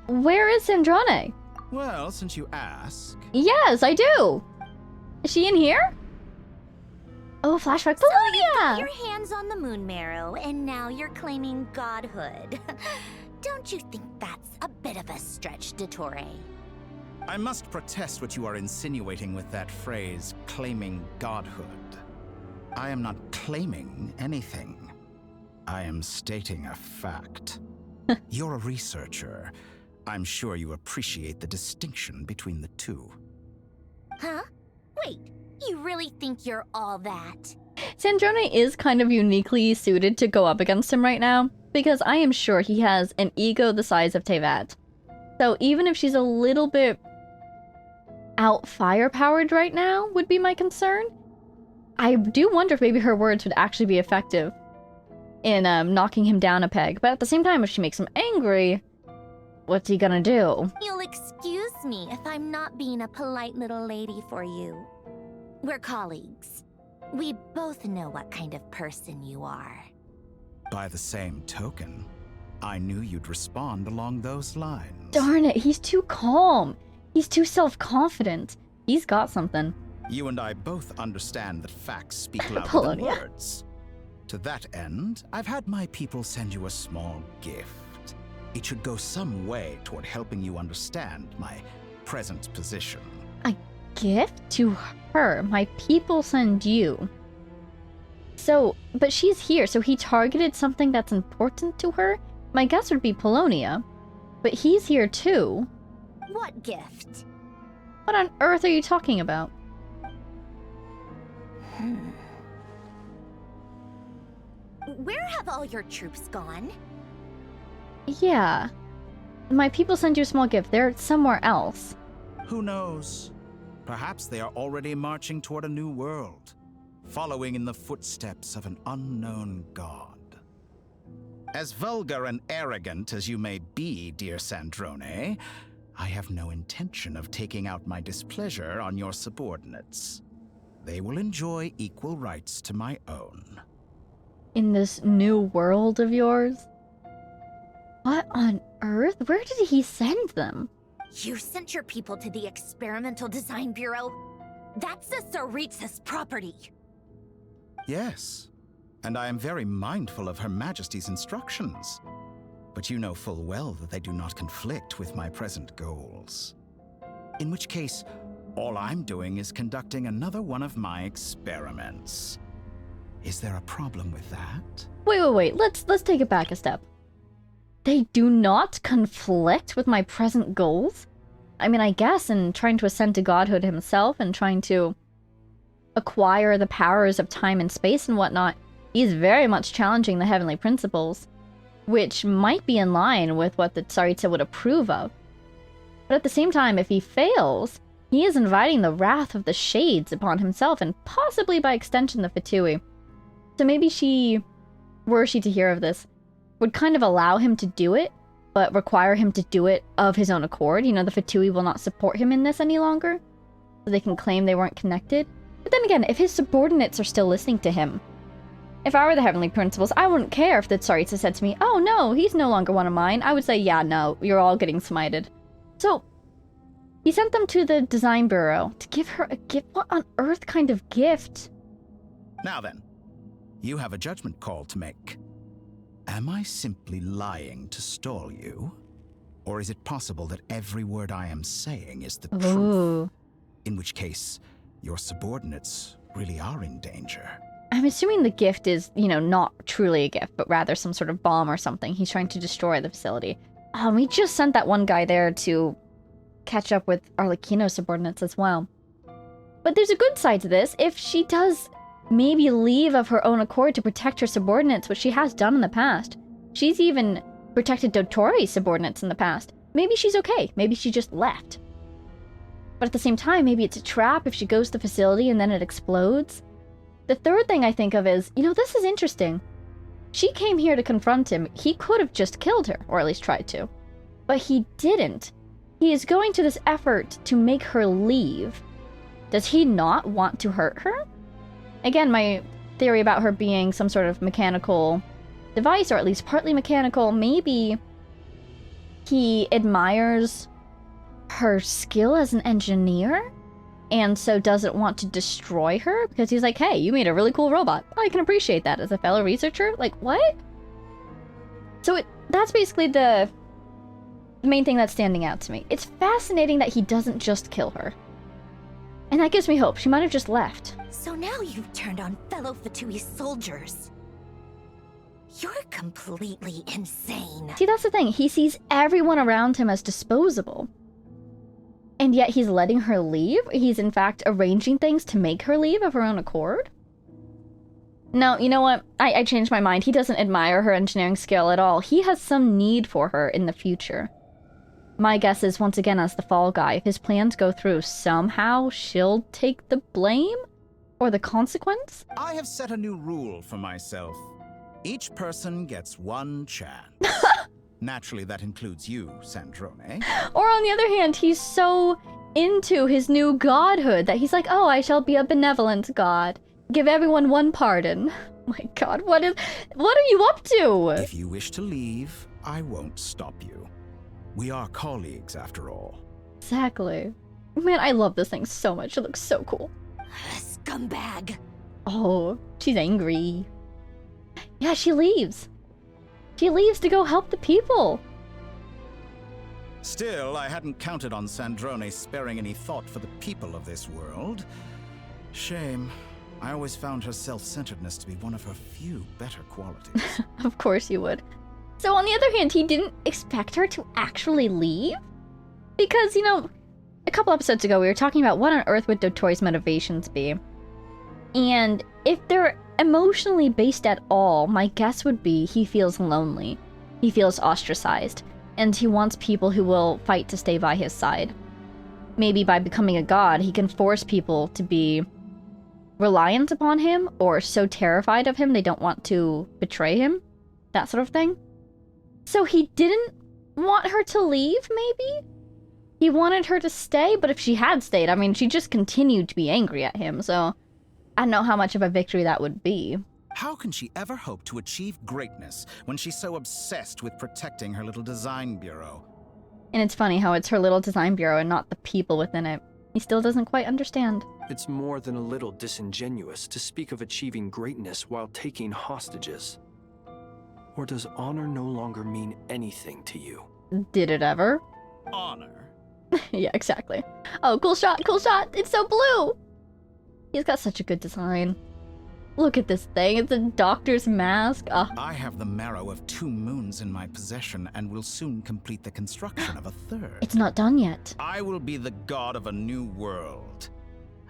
Where is Sandrane? Well, since you ask... Yes, I do! Is she in here? Oh, flashback. So you got Polonia! your hands on the moon marrow, and now you're claiming godhood. Don't you think that's a bit of a stretch, Dottore? I must protest what you are insinuating with that phrase, claiming godhood. I am not claiming anything. I am stating a fact. You're a researcher. I'm sure you appreciate the distinction between the two. Huh? Wait, you really think you're all that? Sandrane is kind of uniquely suited to go up against him right now, because I am sure he has an ego the size of Teyvat. So even if she's a little bit out firepowered right now, would be my concern. I do wonder if maybe her words would actually be effective in knocking him down a peg. But at the same time, if she makes him angry, what's he gonna do? You'll excuse me if I'm not being a polite little lady for you. We're colleagues. We both know what kind of person you are. By the same token, I knew you'd respond along those lines. Darn it, he's too calm. He's too self-confident. He's got something. You and I both understand that facts speak louder than Polonia. words. To that end, I've had my people send you a small gift. It should go some way toward helping you understand my present position. A gift to her. My people send you. So, but she's here, so he targeted something that's important to her? My guess would be Polonia. But he's here too. What gift? What on earth are you talking about? Where have all your troops gone? Yeah. My people send you a small gift. They're somewhere else. Who knows? Perhaps they are already marching toward a new world, following in the footsteps of an unknown god. As vulgar and arrogant as you may be, dear Sandrone, I have no intention of taking out my displeasure on your subordinates. They will enjoy equal rights to my own. In this new world of yours? What on earth? Where did he send them? You sent your people to the Experimental Design Bureau? That's the Tsaritsa's property. Yes, and I am very mindful of Her Majesty's instructions. But you know full well that they do not conflict with my present goals. In which case, all I'm doing is conducting another one of my experiments. Is there a problem with that? Wait. Let's take it back a step. They do not conflict with my present goals? I mean, I guess in trying to ascend to godhood himself and trying to acquire the powers of time and space and whatnot, he's very much challenging the heavenly principles, which might be in line with what the Tsaritsa would approve of. But at the same time, if he fails, he is inviting the wrath of the Shades upon himself and possibly by extension the Fatui. So maybe she, were she to hear of this, would kind of allow him to do it, but require him to do it of his own accord. You know, the Fatui will not support him in this any longer, so they can claim they weren't connected. But then again, if his subordinates are still listening to him, if I were the Heavenly Principles, I wouldn't care if the Tsaritsa said to me, oh no, he's no longer one of mine. I would say, yeah, no, you're all getting smited. So, he sent them to the Design Bureau to give her a gift. What on earth kind of gift? Now then, you have a judgment call to make. Am I simply lying to stall you? Or is it possible that every word I am saying is the truth? Ooh. In which case, your subordinates really are in danger. I'm assuming the gift is, you know, not truly a gift, but rather some sort of bomb or something. He's trying to destroy the facility. We just sent that one guy there to catch up with Arlecchino's subordinates as well. But there's a good side to this. If she does maybe leave of her own accord to protect her subordinates, which she has done in the past. She's even protected Dottore's subordinates in the past. maybe she's okay. Maybe she just left. But at the same time, maybe it's a trap if she goes to the facility and then it explodes. The third thing I think of is, you know, this is interesting. She came here to confront him. He could have just killed her, or at least tried to. But he didn't. He is going to this effort to make her leave. Does he not want to hurt her? Again, my theory about her being some sort of mechanical device, or at least partly mechanical, maybe he admires her skill as an engineer and so doesn't want to destroy her because he's like, hey, you made a really cool robot. I can appreciate that as a fellow researcher. Like, what? So that's basically the main thing that's standing out to me. It's fascinating that he doesn't just kill her. And that gives me hope. She might have just left. So now you've turned on fellow Fatui soldiers. You're completely insane. See, that's the thing. He sees everyone around him as disposable. And yet he's letting her leave? He's in fact arranging things to make her leave of her own accord? No, you know what? I changed my mind. He doesn't admire her engineering skill at all. He has some need for her in the future. My guess is, once again, as the fall guy, if his plans go through, somehow she'll take the blame? Or the consequence? I have set a new rule for myself. Each person gets one chance. Naturally, that includes you, Sandrone. Or on the other hand, he's so into his new godhood that he's like, oh, I shall be a benevolent god. Give everyone one pardon. My god, what are you up to? If you wish to leave, I won't stop you. We are colleagues, after all. Exactly. Man, I love this thing so much. It looks so cool. Scumbag. Oh, she's angry. Yeah, she leaves. She leaves to go help the people. Still, I hadn't counted on Sandrone sparing any thought for the people of this world. Shame. I always found her self-centeredness to be one of her few better qualities. Of course you would. So on the other hand, he didn't expect her to actually leave? Because, you know, a couple episodes ago we were talking about what on earth would Dottore's motivations be. And if they're emotionally based at all, my guess would be he feels lonely. He feels ostracized. And he wants people who will fight to stay by his side. Maybe by becoming a god, he can force people to be reliant upon him or so terrified of him they don't want to betray him. That sort of thing. So he didn't want her to leave, maybe? He wanted her to stay, but if she had stayed, I mean, she just continued to be angry at him, so I don't know how much of a victory that would be. How can she ever hope to achieve greatness when she's so obsessed with protecting her little design bureau? And it's funny how it's her little design bureau and not the people within it. He still doesn't quite understand. It's more than a little disingenuous to speak of achieving greatness while taking hostages. Or does honor no longer mean anything to you? Did it ever? Honor? Yeah, exactly. Oh, cool shot, cool shot! It's so blue! He's got such a good design. Look at this thing, it's a doctor's mask. I have the marrow of 2 moons in my possession and will soon complete the construction of a 3rd. It's not done yet. I will be the god of a new world.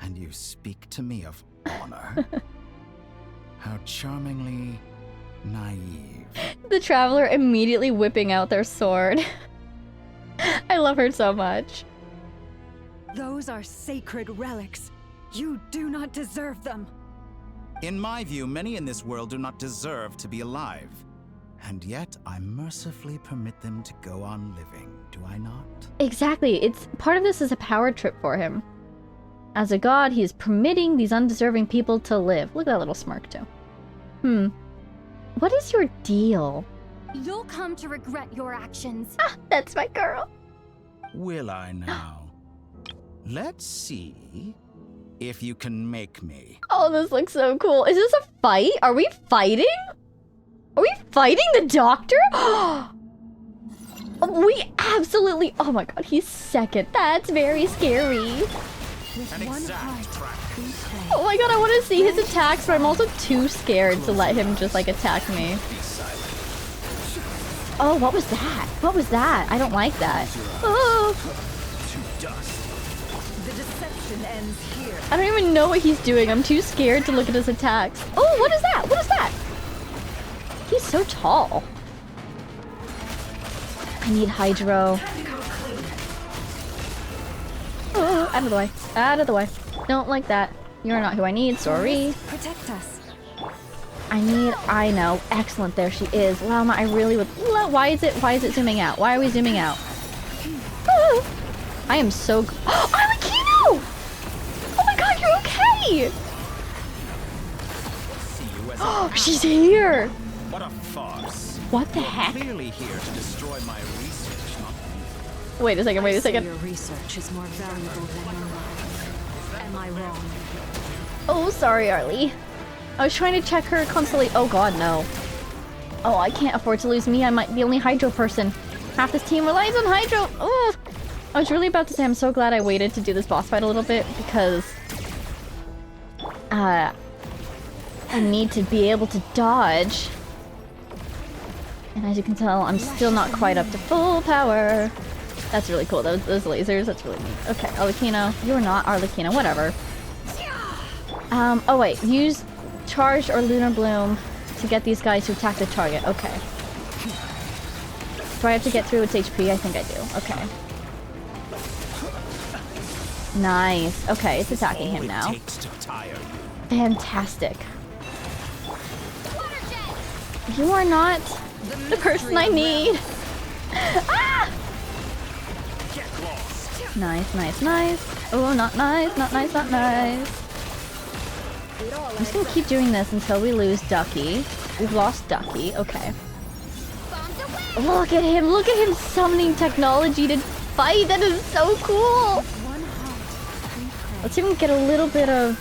And you speak to me of honor? How charmingly naive. The Traveler immediately whipping out their sword. I love her so much. Those are sacred relics. You do not deserve them. In my view, many in this world do not deserve to be alive. And yet, I mercifully permit them to go on living, do I not? Exactly. It's part of this is a power trip for him. As a god, he is permitting these undeserving people to live. Look at that little smirk, too. What is your deal? You'll come to regret your actions. Ah, that's my girl. Will I now? Let's see if you can make me. Oh, this looks so cool. Is this a fight? Are we fighting? Are we fighting the doctor? We absolutely... Oh my god, he's second. That's very scary. An exact track. Oh my god, I want to see his attacks, but I'm also too scared to let him just, like, attack me. Oh, what was that? What was that? I don't like that. Oh. The deception ends here. I don't even know what he's doing. I'm too scared to look at his attacks. Oh, what is that? What is that? He's so tall. I need Hydro. Out of the way. Out of the way. Don't like that. You're not who I need. Sorry. Protect us. I know. Excellent. There she is. Wow, I really would. Why is it zooming out? Why are we zooming out? Oh, I am so. Oh, Arlecchino! Oh my god, you're okay! Oh, she's here! What a farce. What the heck? Clearly here to destroy my research, not Wait a second, wait a second. Your research is more valuable than your life. Am I wrong? Oh, sorry, Arlie. I was trying to check her constantly. Oh god, no. Oh, I can't afford to lose me. I might be the only Hydro person. Half this team relies on Hydro. Oh, I was really about to say I'm so glad I waited to do this boss fight a little bit because I need to be able to dodge. And as you can tell, I'm still not quite up to full power. That's really cool. Those lasers, that's really neat. Okay, Arlecchino. You're not Arlecchino, whatever. Oh wait, use Charge or Lunar Bloom to get these guys to attack the target. Okay. Do I have to get through its HP? I think I do. Okay. Nice. Okay, it's attacking him now. Fantastic. You are not the person I need. Ah! Nice, nice, nice. Oh, not nice, not nice, not nice. I'm just gonna keep doing this until we lose Ducky. We've lost Ducky. Okay. Look at him summoning technology to fight. That is so cool. Let's even get a little bit of...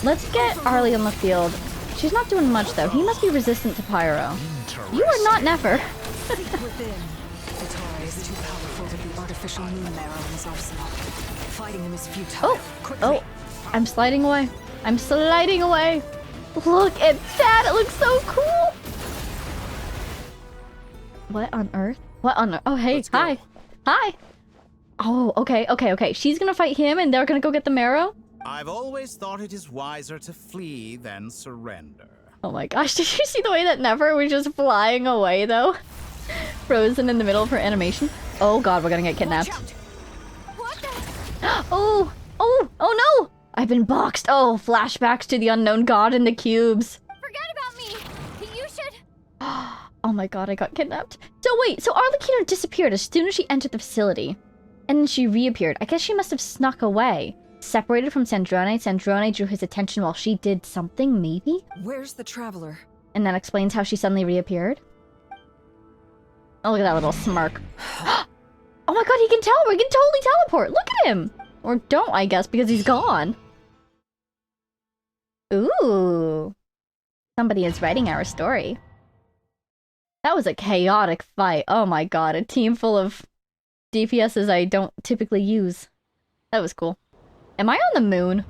Let's get Arlie on the field. She's not doing much though. He must be resistant to Pyro. You are not Nefer. Dottore is too powerful with the artificial moon marrow in his arsenal. Fighting him is futile. Oh, I'm sliding away. I'm sliding away. Look at that. It looks so cool. What on earth? What on earth? Oh, hey. Hi. Hi. Oh, okay. She's gonna fight him and they're gonna go get the marrow? I've always thought it is wiser to flee than surrender. Oh my gosh, did you see the way that Nefer was just flying away though? Frozen in the middle of her animation. Oh god, we're gonna get kidnapped. Oh no! I've been boxed. Oh, flashbacks to the unknown god in the cubes. Forget about me. You should. Oh my god, I got kidnapped. So wait, so Arlecchino disappeared as soon as she entered the facility. And then she reappeared. I guess she must have snuck away. Separated from Sandrone, Sandrone drew his attention while she did something, maybe? Where's the traveler? And that explains how she suddenly reappeared. Oh, look at that little smirk. Oh my god, he can teleport! He can totally teleport! Look at him! Or don't, I guess, because he's gone. Ooh. Somebody is writing our story. That was a chaotic fight. Oh my god, a team full of DPSs I don't typically use. That was cool. Am I on the moon?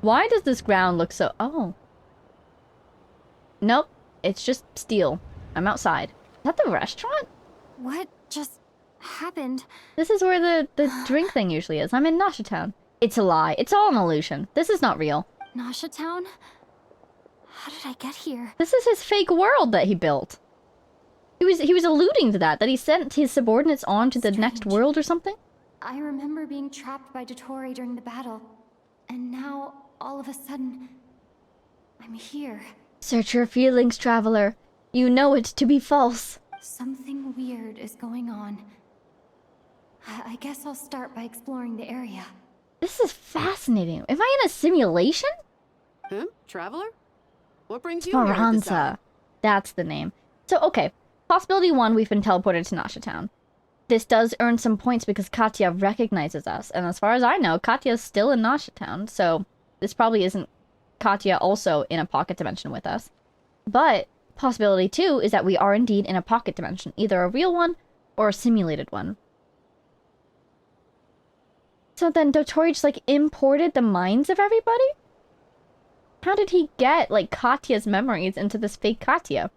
Why does this ground look so... Oh. Nope. It's just steel. I'm outside. Is that the restaurant? What just happened? This is where the drink thing usually is. I'm in Nasha Town. It's a lie. It's all an illusion. This is not real. Nasha Town? How did I get here? This is his fake world that he built. He was alluding to that he sent his subordinates on to the next world or something? I remember being trapped by Dottore during the battle. And now, all of a sudden, I'm here. Search your feelings, traveler. You know it to be false. Something weird is going on. I guess I'll start by exploring the area. This is fascinating. Am I in a simulation? Traveler? What brings you here at this Speranza. hour? That's the name. So, okay. Possibility 1, we've been teleported to Nasha Town. This does earn some points because Katya recognizes us. And as far as I know, Katya's still in Nasha Town. So, this probably isn't Katya also in a pocket dimension with us. But, possibility 2 is that we are indeed in a pocket dimension. Either a real one or a simulated one. So then Dottore just, like, imported the minds of everybody? How did he get, like, Katya's memories into this fake Katya?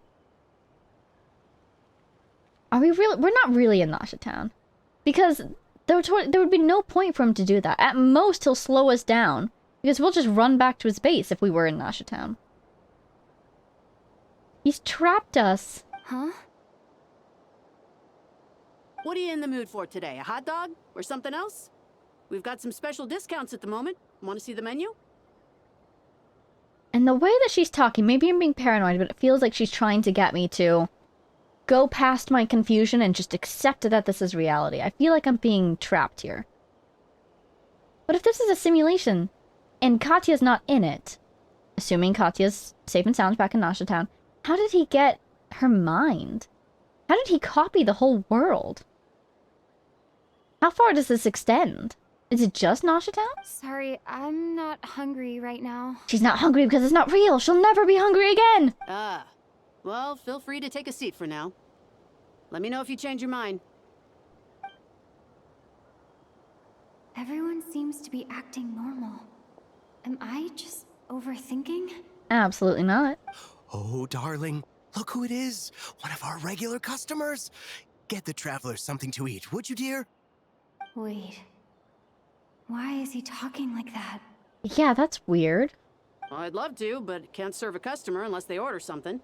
Are we really? We're not really in Nasha Town. Because there would be no point for him to do that. At most, he'll slow us down. Because we'll just run back to his base if we were in Nasha Town. He's trapped us. Huh? What are you in the mood for today? A hot dog? Or something else? We've got some special discounts at the moment. Want to see the menu? And the way that she's talking, maybe I'm being paranoid, but it feels like she's trying to get me to go past my confusion and just accept that this is reality. I feel like I'm being trapped here. But if this is a simulation, and Katya's not in it, assuming Katya's safe and sound back in Nasha Town, how did he get her mind? How did he copy the whole world? How far does this extend? Is it just Nasha Town? Sorry, I'm not hungry right now. She's not hungry because it's not real. She'll never be hungry again. Ah. Well, feel free to take a seat for now. Let me know if you change your mind. Everyone seems to be acting normal. Am I just overthinking? Absolutely not. Oh, darling, look who it is. One of our regular customers. Get the travelers something to eat, would you, dear? Wait. Why is he talking like that? Yeah, that's weird. Well, I'd love to, but can't serve a customer unless they order something.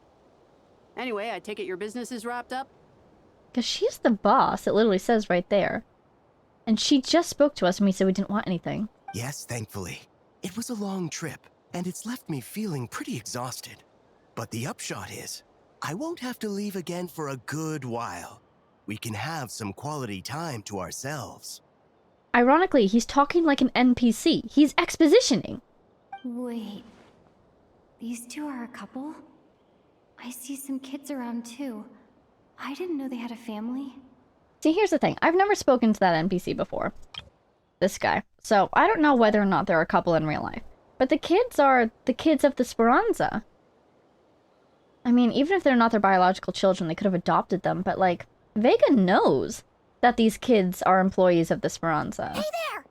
Anyway, I take it your business is wrapped up? Because she's the boss, it literally says right there. And she just spoke to us when we said we didn't want anything. Yes, thankfully. It was a long trip, and it's left me feeling pretty exhausted. But the upshot is, I won't have to leave again for a good while. We can have some quality time to ourselves. Ironically, he's talking like an NPC. He's expositioning. Wait. These two are a couple? I see some kids around too. I didn't know they had a family. See, here's the thing. I've never spoken to that NPC before. This guy. So, I don't know whether or not they're a couple in real life. But the kids are the kids of the Speranza. I mean, even if they're not their biological children, they could have adopted them. But, like, Vega knows that these kids are employees of the Speranza. Hey there!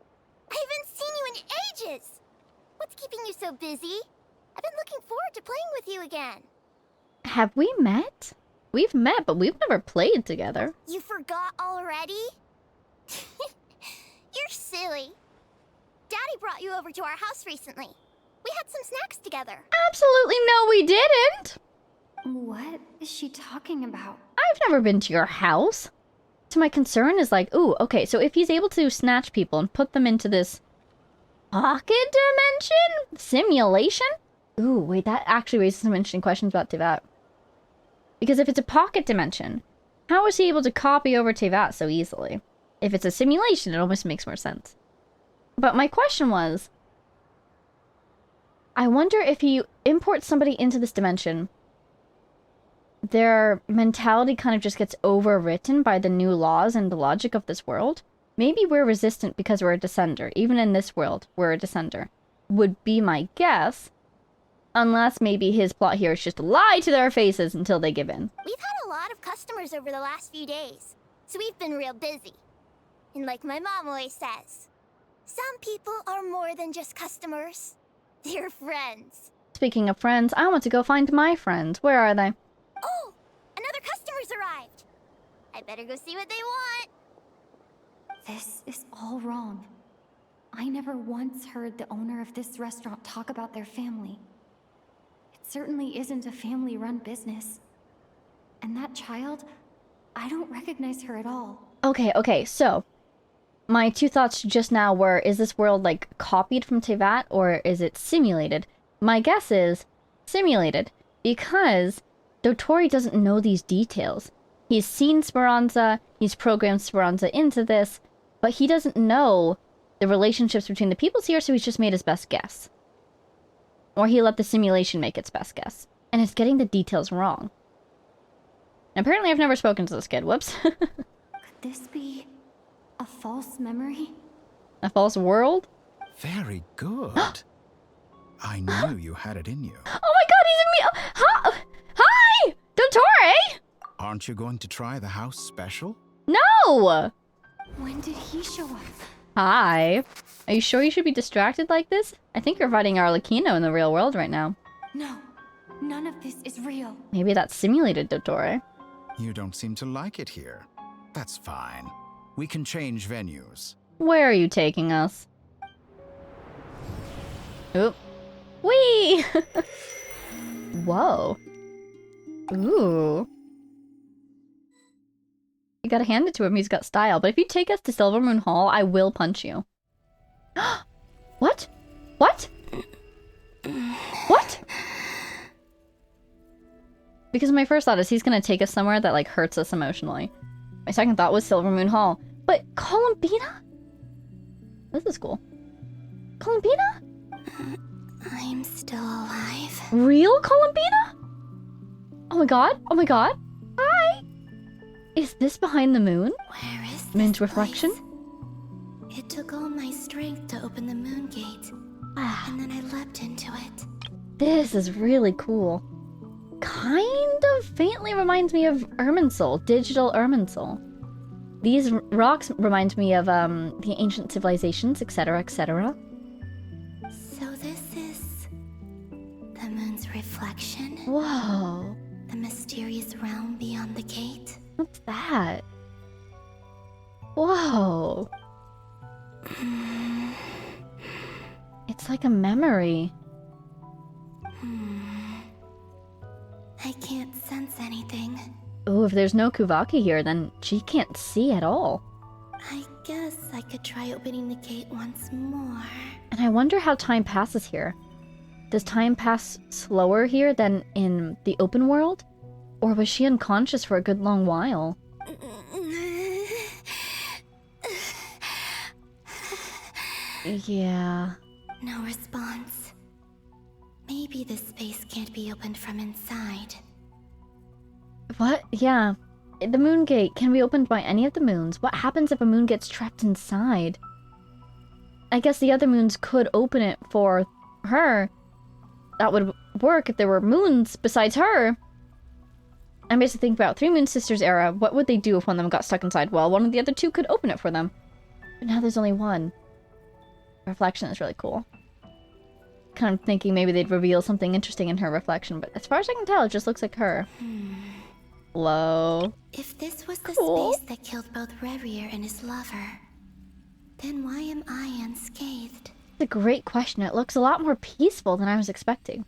I haven't seen you in ages! What's keeping you so busy? I've been looking forward to playing with you again. Have we met? We've met, but we've never played together. You forgot already? You're silly. Daddy brought you over to our house recently. We had some snacks together. Absolutely no, we didn't! What is she talking about? I've never been to your house. So my concern is like, ooh, okay, so if he's able to snatch people and put them into this pocket dimension? Simulation? Ooh, wait, that actually raises some interesting questions about Teyvat. Because if it's a pocket dimension, how is he able to copy over Teyvat so easily? If it's a simulation, it almost makes more sense. But my question was, I wonder if he imports somebody into this dimension, their mentality kind of just gets overwritten by the new laws and the logic of this world. Maybe we're resistant because we're a descender. Even in this world, we're a descender. Would be my guess. Unless maybe his plot here is just to lie to their faces until they give in. We've had a lot of customers over the last few days, so we've been real busy. And like my mom always says, some people are more than just customers. They're friends. Speaking of friends, I want to go find my friends. Where are they? Oh, another customer's arrived. I better go see what they want. This is all wrong. I never once heard the owner of this restaurant talk about their family. It certainly isn't a family-run business. And that child, I don't recognize her at all. Okay, so my two thoughts just now were, is this world like copied from Teyvat or is it simulated? My guess is simulated because Dottore doesn't know these details. He's seen Speranza, he's programmed Speranza into this, but he doesn't know the relationships between the peoples here, so he's just made his best guess. Or he let the simulation make its best guess. And it's getting the details wrong. And apparently I've never spoken to this kid. Whoops. Could this be a false memory? A false world? Very good. I knew you had it in you. Oh my god, he's in me! Hi! Dottore! Aren't you going to try the house special? No! When did he show up? Hi. Are you sure you should be distracted like this? I think you're fighting Arlecchino in the real world right now. No, none of this is real. Maybe that's simulated, Dottore. You don't seem to like it here. That's fine. We can change venues. Where are you taking us? Oop. Whee! Whoa. Ooh. You gotta hand it to him, he's got style. But if you take us to Silvermoon Hall, I will punch you. What? What? What? Because my first thought is he's gonna take us somewhere that, like, hurts us emotionally. My second thought was Silver Moon Hall. But Columbina? This is cool. Columbina? I'm still alive. Real Columbina? Oh my god. Oh my god. Hi. Is this behind the moon? Where is this Moon's reflection? place? It took all my strength to open the moon gate. And then I leapt into it. This is really cool. Kind of faintly reminds me of Irminsul, digital Irminsul. These rocks remind me of the ancient civilizations, etc., etc. So this is the moon's reflection? Whoa. The mysterious realm beyond the gate? What's that? Whoa. It's like a memory. I can't sense anything. Ooh, if there's no Kuvaki here, then she can't see at all. I guess I could try opening the gate once more. And I wonder how time passes here. Does time pass slower here than in the open world? Or was she unconscious for a good long while? Yeah. No response. Maybe this space can't be opened from inside. What? Yeah. The moon gate can be opened by any of the moons. What happens if a moon gets trapped inside? I guess the other moons could open it for her. That would work if there were moons besides her. I'm basically thinking about Three Moon Sisters era. What would they do if one of them got stuck inside? Well, one of the other two could open it for them. But now there's only one. Reflection is really cool. Kind of thinking maybe they'd reveal something interesting in her reflection, but as far as I can tell, it just looks like her. Hello. If this was the Cool. space that killed both Revier and his lover, then why am I unscathed? It's a great question. It looks a lot more peaceful than I was expecting.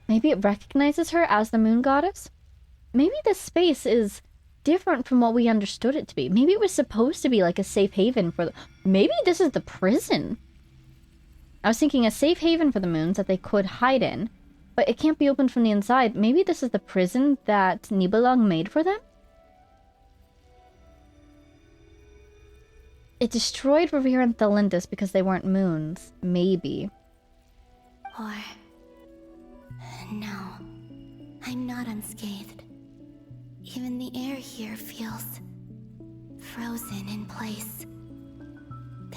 Maybe it recognizes her as the moon goddess? Maybe this space is different from what we understood it to be. Maybe it was supposed to be like a safe haven for the... Maybe this is the prison. I was thinking a safe haven for the moons that they could hide in, but it can't be opened from the inside. Maybe this is the prison that Nibelung made for them? It destroyed Revere and Thalindus because they weren't moons. Maybe. Or... no. I'm not unscathed. Even the air here feels... frozen in place.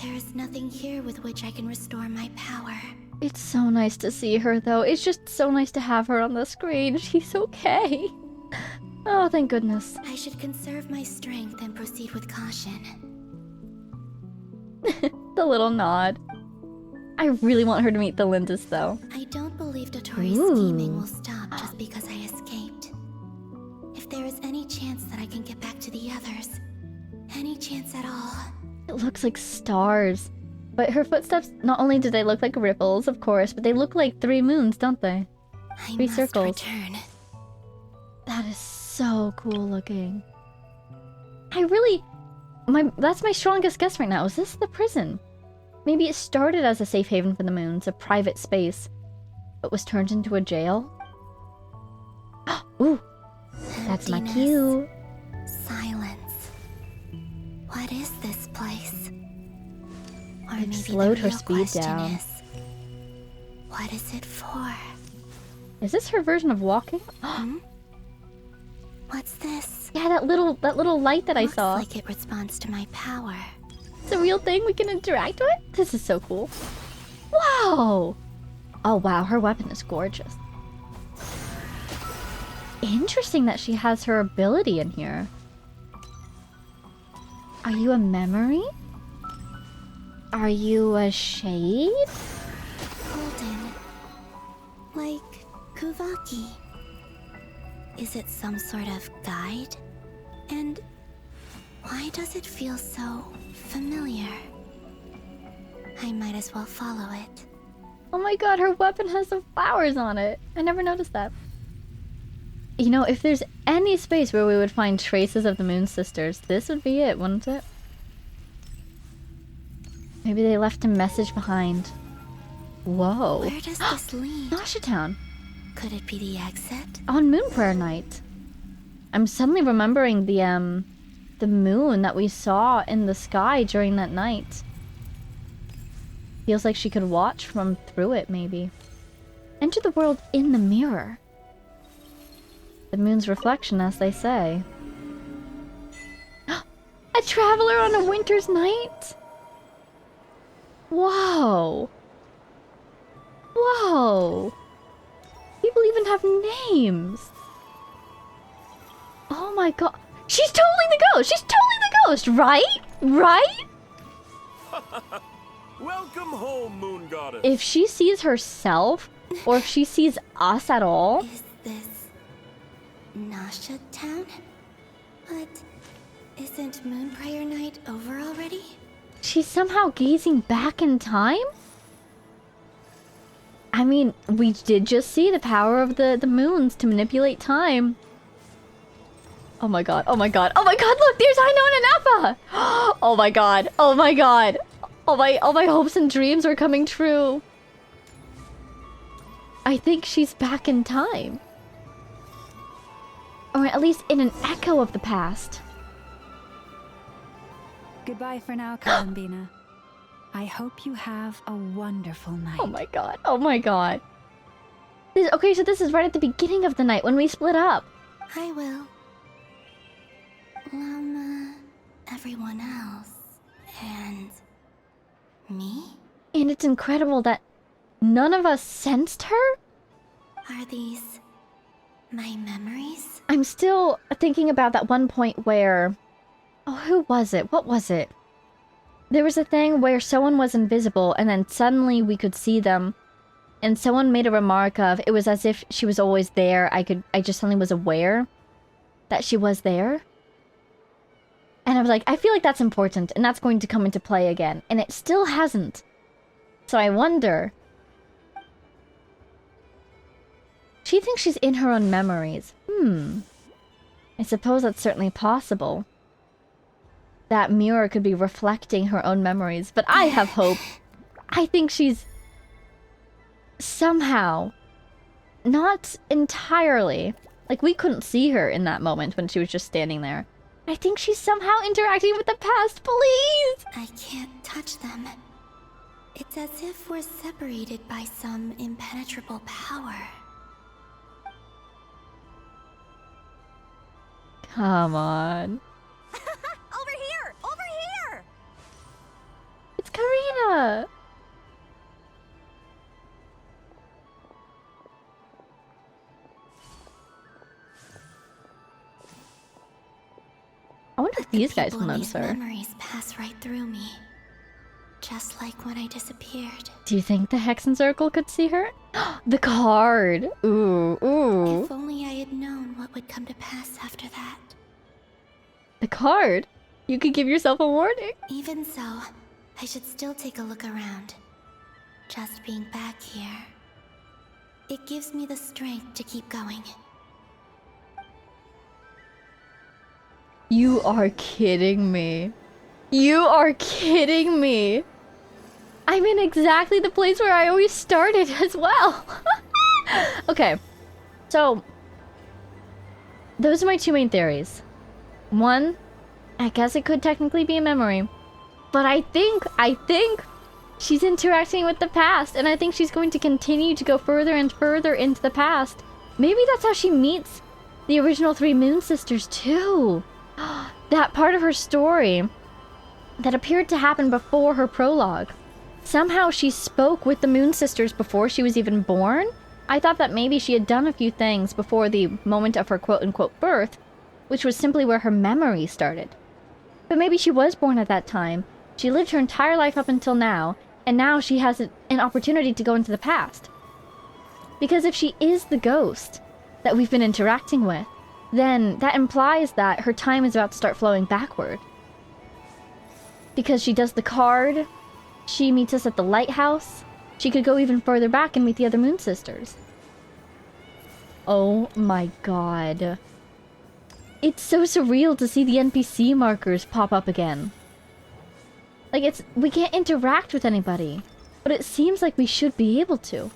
There is nothing here with which I can restore my power. It's so nice to see her, though. It's just so nice to have her on the screen. She's okay. Oh, thank goodness. I should conserve my strength and proceed with caution. The little nod. I really want her to meet the Lindis, though. I don't believe Dottore's scheming will stop just because I escaped. If there is any chance that I can get back to the others, any chance at all... It looks like stars. But her footsteps, not only do they look like ripples, of course, but they look like three moons, don't they? Three circles. Return. That is so cool looking. That's my strongest guess right now. Is this the prison? Maybe it started as a safe haven for the moons, a private space, but was turned into a jail? Ooh, that's my cue. Silence. What is this place? Or It maybe slowed the her real speed question down. is, what is it for? Is this her version of walking? What's this? Yeah, that little light that I saw. Looks like it responds to my power. It's a real thing we can interact with? This is so cool. Wow! Oh wow, her weapon is gorgeous. Interesting that she has her ability in here. Are you a memory? Are you a shade? Golden. Like Kuvaki. Is it some sort of guide? And why does it feel so familiar? I might as well follow it. Oh my god, her weapon has some flowers on it. I never noticed that. You know, if there's any space where we would find traces of the Moon Sisters, this would be it, wouldn't it? Maybe they left a message behind. Whoa. Where does this lead? Nasha Town. Could it be the exit? On Moon Prayer Night. I'm suddenly remembering the moon that we saw in the sky during that night. Feels like she could watch from through it, maybe. Enter the world in the mirror. The moon's reflection, as they say. A traveler on a winter's night? Whoa. Whoa. People even have names. Oh my god. She's totally the ghost. She's totally the ghost, right? Right? Welcome home, Moon Goddess. If she sees herself, or if she sees us at all. Is this Nasha Town? But isn't Moon Prayer Night over already? She's somehow gazing back in time? I mean, we did just see the power of the moons to manipulate time. Oh my god, oh my god, oh my god, look, there's Aino and Anappa! Oh my god, oh my god. All my hopes and dreams are coming true. I think she's back in time. Or at least in an echo of the past. Goodbye for now, Columbina. I hope you have a wonderful night. Oh my god, oh my god. Okay, so this is right at the beginning of the night when we split up. I will. Everyone else. And me? And it's incredible that none of us sensed her? Are these my memories? I'm still thinking about that one point where... Oh, who was it? What was it? There was a thing where someone was invisible and then suddenly we could see them. And someone made a remark of, it was as if she was always there. I just suddenly was aware that she was there. And I was like, I feel like that's important and that's going to come into play again. And it still hasn't. So I wonder... She thinks she's in her own memories. I suppose that's certainly possible. That mirror could be reflecting her own memories. But I have hope. I think she's... somehow... not entirely... Like, we couldn't see her in that moment when she was just standing there. I think she's somehow interacting with the past, please! I can't touch them. It's as if we're separated by some impenetrable power. Come on. Over here! Over here! It's Karina! I wonder if these guys will notice her. Memories pass right through me. Just like when I disappeared. Do you think the Hexen Circle could see her? The card! Ooh, ooh. If only I had known what would come to pass after that. The card? You could give yourself a warning. Even so, I should still take a look around. Just being back here. It gives me the strength to keep going. You are kidding me. You are kidding me. I'm in exactly the place where I always started as well. Okay, so those are my two main theories. One, I guess it could technically be a memory, but I think she's interacting with the past, and I think she's going to continue to go further and further into the past. Maybe that's how she meets the original three Moon Sisters too. That part of her story that appeared to happen before her prologue. Somehow she spoke with the Moon Sisters before she was even born. I thought that maybe she had done a few things before the moment of her quote-unquote birth, which was simply where her memory started. But maybe she was born at that time, she lived her entire life up until now, and now she has an opportunity to go into the past. Because if she is the ghost that we've been interacting with, then that implies that her time is about to start flowing backward. Because she does the card, she meets us at the lighthouse, she could go even further back and meet the other Moon Sisters. Oh my god. It's so surreal to see the NPC markers pop up again. Like, we can't interact with anybody. But it seems like we should be able to.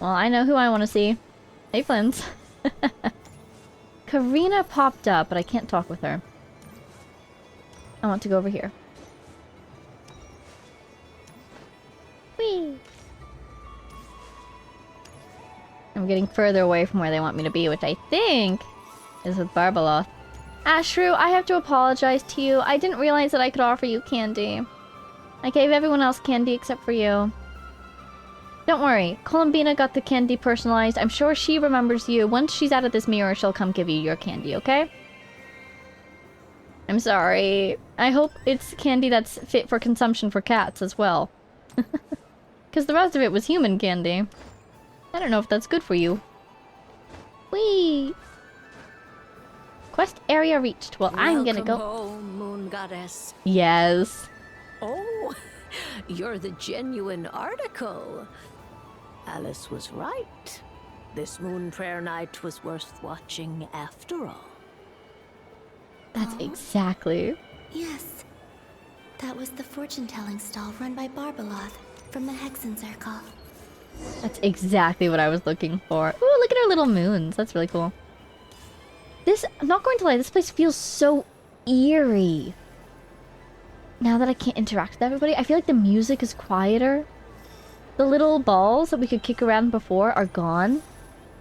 Well, I know who I want to see. Hey, Flins. Karina popped up, but I can't talk with her. I want to go over here. Whee! I'm getting further away from where they want me to be, which I think is with Barbaloth. Ashru, I have to apologize to you. I didn't realize that I could offer you candy. I gave everyone else candy except for you. Don't worry, Columbina got the candy personalized. I'm sure she remembers you. Once she's out of this mirror, she'll come give you your candy, okay? I'm sorry. I hope it's candy that's fit for consumption for cats as well. Because the rest of it was human candy. I don't know if that's good for you. Whee! Quest area reached. Well, I'm gonna go... Welcome home, Moon Goddess. Yes. Oh, you're the genuine article. Alice was right. This Moon Prayer Night was worth watching after all. That's exactly. Yes. That was the fortune-telling stall run by Barbaloth from the Hexen Circle. That's exactly what I was looking for. Ooh, look at our little moons. That's really cool. This, I'm not going to lie, this place feels so eerie. Now that I can't interact with everybody, I feel like the music is quieter. The little balls that we could kick around before are gone.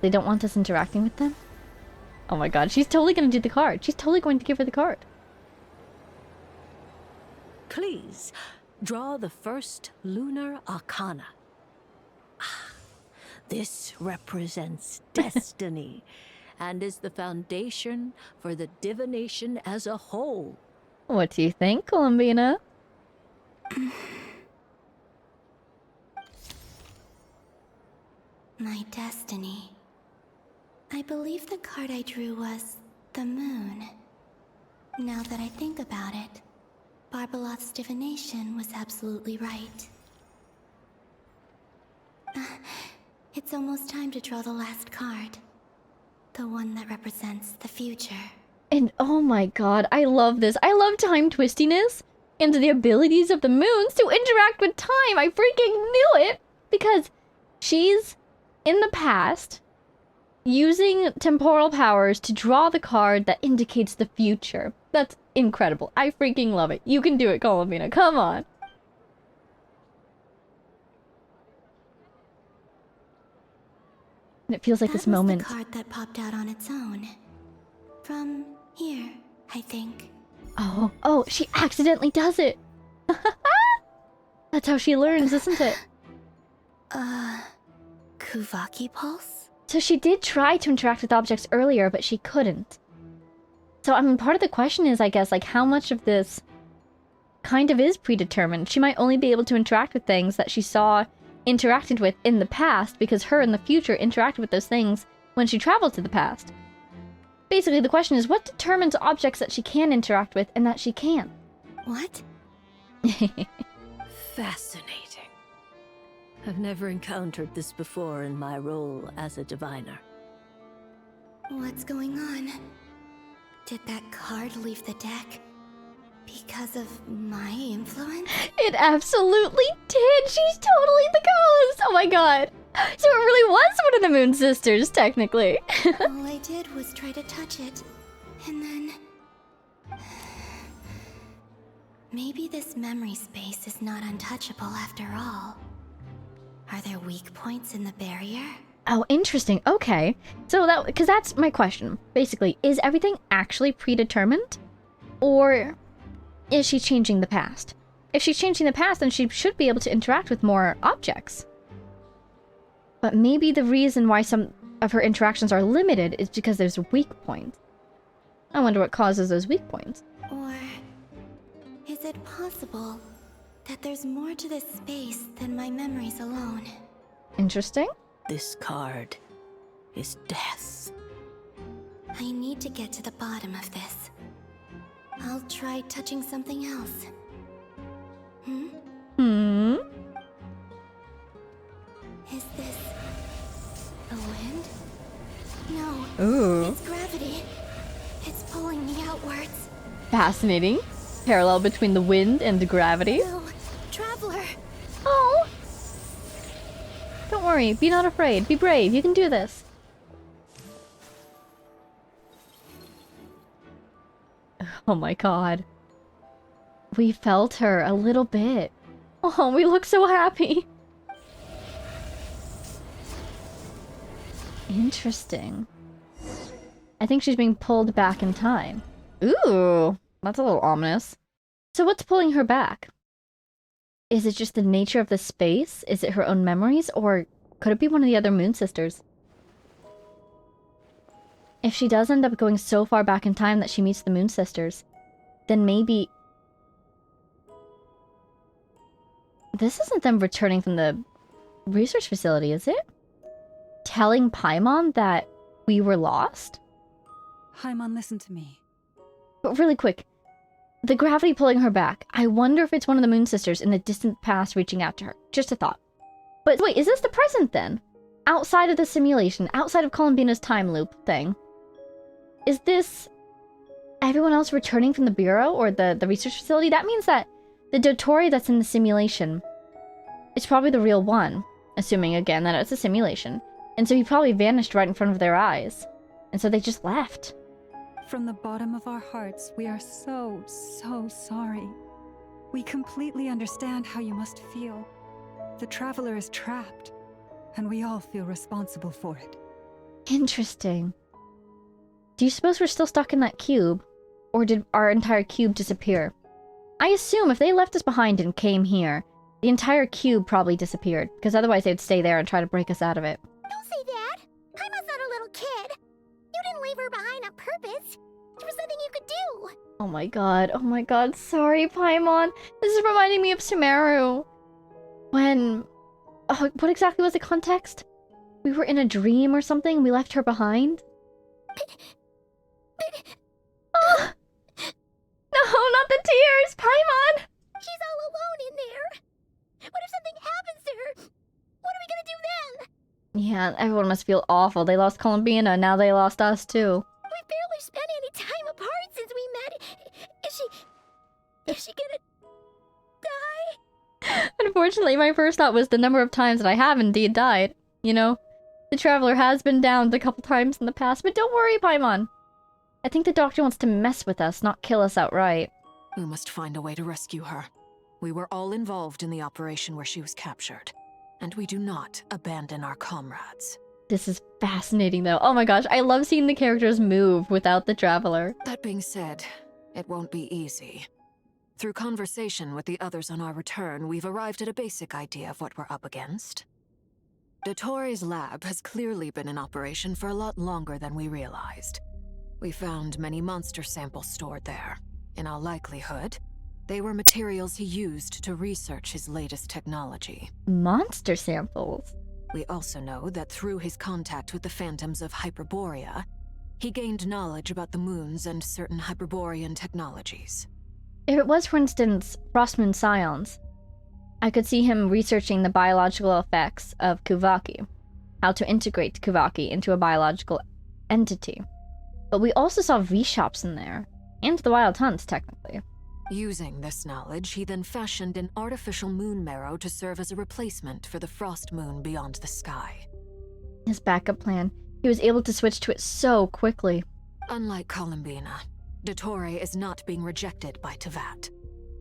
They don't want us interacting with them. Oh my god, she's totally going to do the card. She's totally going to give her the card. Please, draw the first lunar arcana. This represents destiny and is the foundation for the divination as a whole. What do you think, Columbina? My destiny. I believe the card I drew was the moon. Now that I think about it, Barbaloth's divination was absolutely right. It's almost time to draw the last card. The one that represents the future. And oh my god, I love this. I love time twistiness and the abilities of the moons to interact with time. I freaking knew it! Because she's in the past using temporal powers to draw the card that indicates the future. That's incredible. I freaking love it. You can do it, Columbina. Come on. And it feels like this moment. That was the card that popped out on its own. From here, I think. Oh, she accidentally does it. That's how she learns, isn't it? Kuvaki Pulse? So she did try to interact with objects earlier, but she couldn't. So, I mean, part of the question is, I guess, like, how much of this kind of is predetermined? She might only be able to interact with things that she saw interacted with in the past, because her in the future interacted with those things when she traveled to the past. Basically, the question is, what determines objects that she can interact with and that she can't? What? Fascinating. I've never encountered this before in my role as a diviner. What's going on? Did that card leave the deck because of my influence? It absolutely did! She's totally the ghost! Oh my god! So it really was one of the Moon Sisters, technically. All I did was try to touch it, and then... Maybe this memory space is not untouchable after all. Are there weak points in the barrier? Oh, interesting. Okay. So because that's my question. Basically, is everything actually predetermined? Or is she changing the past? If she's changing the past, then she should be able to interact with more objects. But maybe the reason why some of her interactions are limited is because there's weak points. I wonder what causes those weak points. Or is it possible that there's more to this space than my memories alone? Interesting. This card is death. I need to get to the bottom of this. I'll try touching something else. Is this the wind? No. Ooh. It's gravity. It's pulling me outwards. Fascinating. parallel between the wind and the gravity. No, Traveler. Oh! Don't worry, be not afraid. Be brave, you can do this. Oh my god. We felt her a little bit. Oh, we look so happy. Interesting. I think she's being pulled back in time. Ooh, that's a little ominous. So what's pulling her back? Is it just the nature of the space? Is it her own memories? Or could it be one of the other Moon Sisters? If she does end up going so far back in time that she meets the Moon Sisters, then maybe... This isn't them returning from the research facility, is it? Telling Paimon that we were lost? Paimon, listen to me. But really quick, the gravity pulling her back. I wonder if it's one of the Moon Sisters in the distant past reaching out to her. Just a thought. But wait, is this the present then? Outside of the simulation, outside of Columbina's time loop thing. Is this everyone else returning from the Bureau or the research facility? That means that the Dottore that's in the simulation is probably the real one. Assuming, again, that it's a simulation. And so he probably vanished right in front of their eyes. And so they just left. From the bottom of our hearts, we are so sorry. We completely understand how you must feel. The Traveler is trapped, and we all feel responsible for it. Interesting. Do you suppose we're still stuck in that cube? Or did our entire cube disappear? I assume if they left us behind and came here, the entire cube probably disappeared, because otherwise they'd stay there and try to break us out of it. Don't say that. Paimon's not a little kid. You didn't leave her behind on purpose. There was nothing you could do. Oh my god, sorry Paimon. This is reminding me of Sumeru. When... Oh, what exactly was the context? We were in a dream or something? We left her behind? Oh. No, not the tears! Paimon! She's all alone in there. What if something happens to her? What are we gonna do then? Yeah, everyone must feel awful. They lost Columbina, now they lost us too. We've barely spent any time apart since we met. Is she gonna die? Unfortunately, my first thought was the number of times that I have indeed died. You know? The Traveler has been downed a couple times in the past, but don't worry, Paimon. I think the Doctor wants to mess with us, not kill us outright. We must find a way to rescue her. We were all involved in the operation where she was captured, and we do not abandon our comrades. This is fascinating, though. Oh my gosh, I love seeing the characters move without the Traveler. That being said, it won't be easy. Through conversation with the others on our return, we've arrived at a basic idea of what we're up against. Dottore's lab has clearly been in operation for a lot longer than we realized. We found many monster samples stored there. In all likelihood, they were materials he used to research his latest technology. Monster samples? We also know that through his contact with the phantoms of Hyperborea, he gained knowledge about the moons and certain Hyperborean technologies. If it was, for instance, Frostmoon Scions, I could see him researching the biological effects of Kuvaki, how to integrate Kuvaki into a biological entity. But we also saw V-shops in there, and the Wild Hunts, technically. Using this knowledge, he then fashioned an artificial moon marrow to serve as a replacement for the frost moon beyond the sky. His backup plan, he was able to switch to it so quickly. Unlike Columbina, Dottore is not being rejected by Tevat.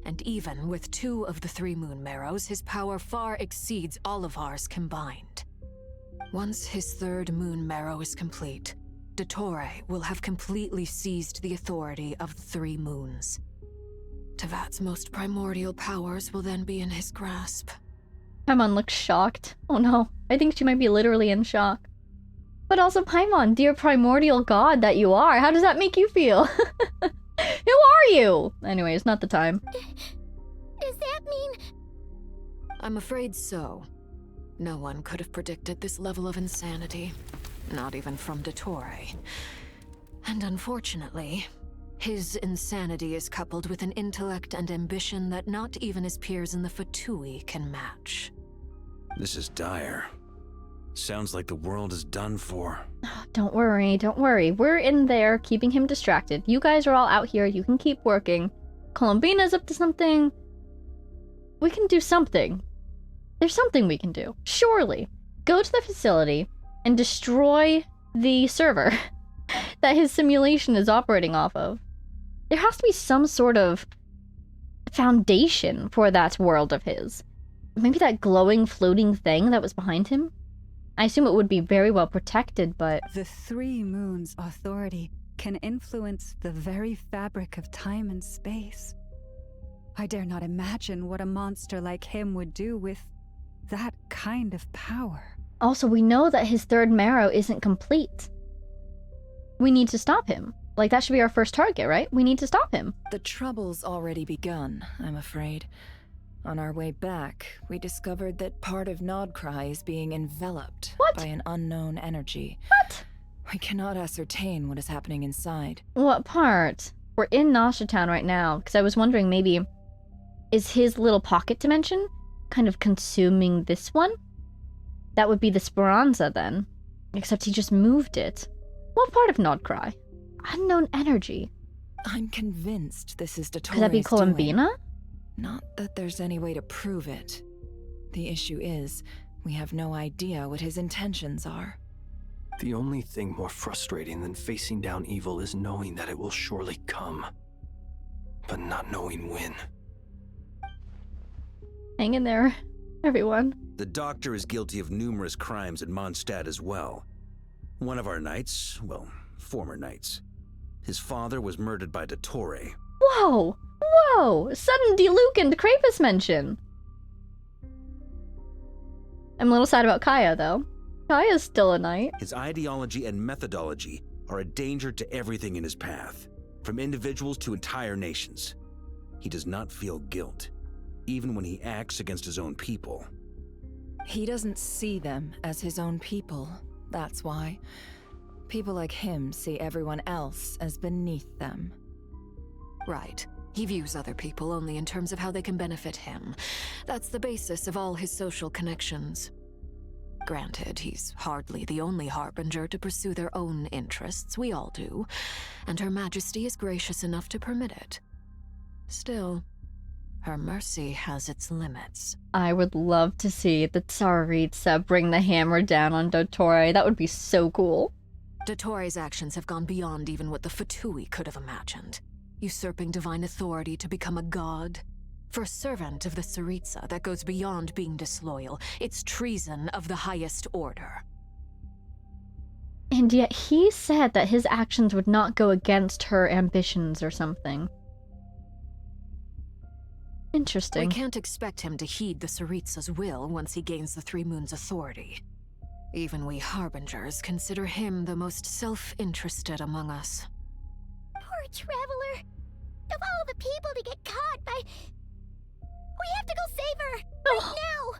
And even with 2 of the 3 moon marrows, his power far exceeds all of ours combined. Once his 3rd moon marrow is complete, Dottore will have completely seized the authority of the 3 moons. Tevat's most primordial powers will then be in his grasp. Paimon looks shocked. Oh no, I think she might be literally in shock. But also, Paimon, dear primordial god that you are, how does that make you feel? Who are you? Anyway, it's not the time. Does that mean... I'm afraid so. No one could have predicted this level of insanity. Not even from Dottore. And unfortunately, his insanity is coupled with an intellect and ambition that not even his peers in the Fatui can match. This is dire. Sounds like the world is done for. Don't worry, don't worry. We're in there keeping him distracted. You guys are all out here, you can keep working. Columbina's up to something. We can do something. There's something we can do. Surely. Go to the facility and destroy the server that his simulation is operating off of. There has to be some sort of foundation for that world of his. Maybe that glowing, floating thing that was behind him? I assume it would be very well protected, but... The Three Moons Authority can influence the very fabric of time and space. I dare not imagine what a monster like him would do with that kind of power. Also, we know that his third marrow isn't complete. We need to stop him. Like, that should be our first target, right? We need to stop him. The trouble's already begun, I'm afraid. On our way back, we discovered that part of Nod-Krai is being enveloped by an unknown energy. What? We cannot ascertain what is happening inside. What part? We're in Nasha Town right now, because I was wondering maybe... Is his little pocket dimension kind of consuming this one? That would be the Speranza, then. Except he just moved it. What part of Nod-Krai? Unknown energy. I'm convinced this is Dottore's Could that be Columbina? Not that there's any way to prove it. The issue is, we have no idea what his intentions are. The only thing more frustrating than facing down evil is knowing that it will surely come, but not knowing when. Hang in there, everyone. The Doctor is guilty of numerous crimes in Mondstadt as well. One of our knights, well, former knights. His father was murdered by Dottore. Whoa! Whoa! Sudden DeLucan Krapus mention! I'm a little sad about Kaya, though. Kaya's still a knight. His ideology and methodology are a danger to everything in his path, from individuals to entire nations. He does not feel guilt, even when he acts against his own people. He doesn't see them as his own people, that's why. People like him see everyone else as beneath them. Right. He views other people only in terms of how they can benefit him. That's the basis of all his social connections. Granted, he's hardly the only harbinger to pursue their own interests. We all do. And Her Majesty is gracious enough to permit it. Still, her mercy has its limits. I would love to see the Tsaritsa bring the hammer down on Dottore. That would be so cool. Dottore's actions have gone beyond even what the Fatui could have imagined. Usurping divine authority to become a god. For a servant of the Tsaritsa, that goes beyond being disloyal. It's treason of the highest order. And yet he said that his actions would not go against her ambitions or something. Interesting. We can't expect him to heed the Tsaritsa's will once he gains the Three Moons' authority. Even we Harbingers consider him the most self-interested among us. Poor Traveler. Of all the people to get caught by... We have to go save her! Right now!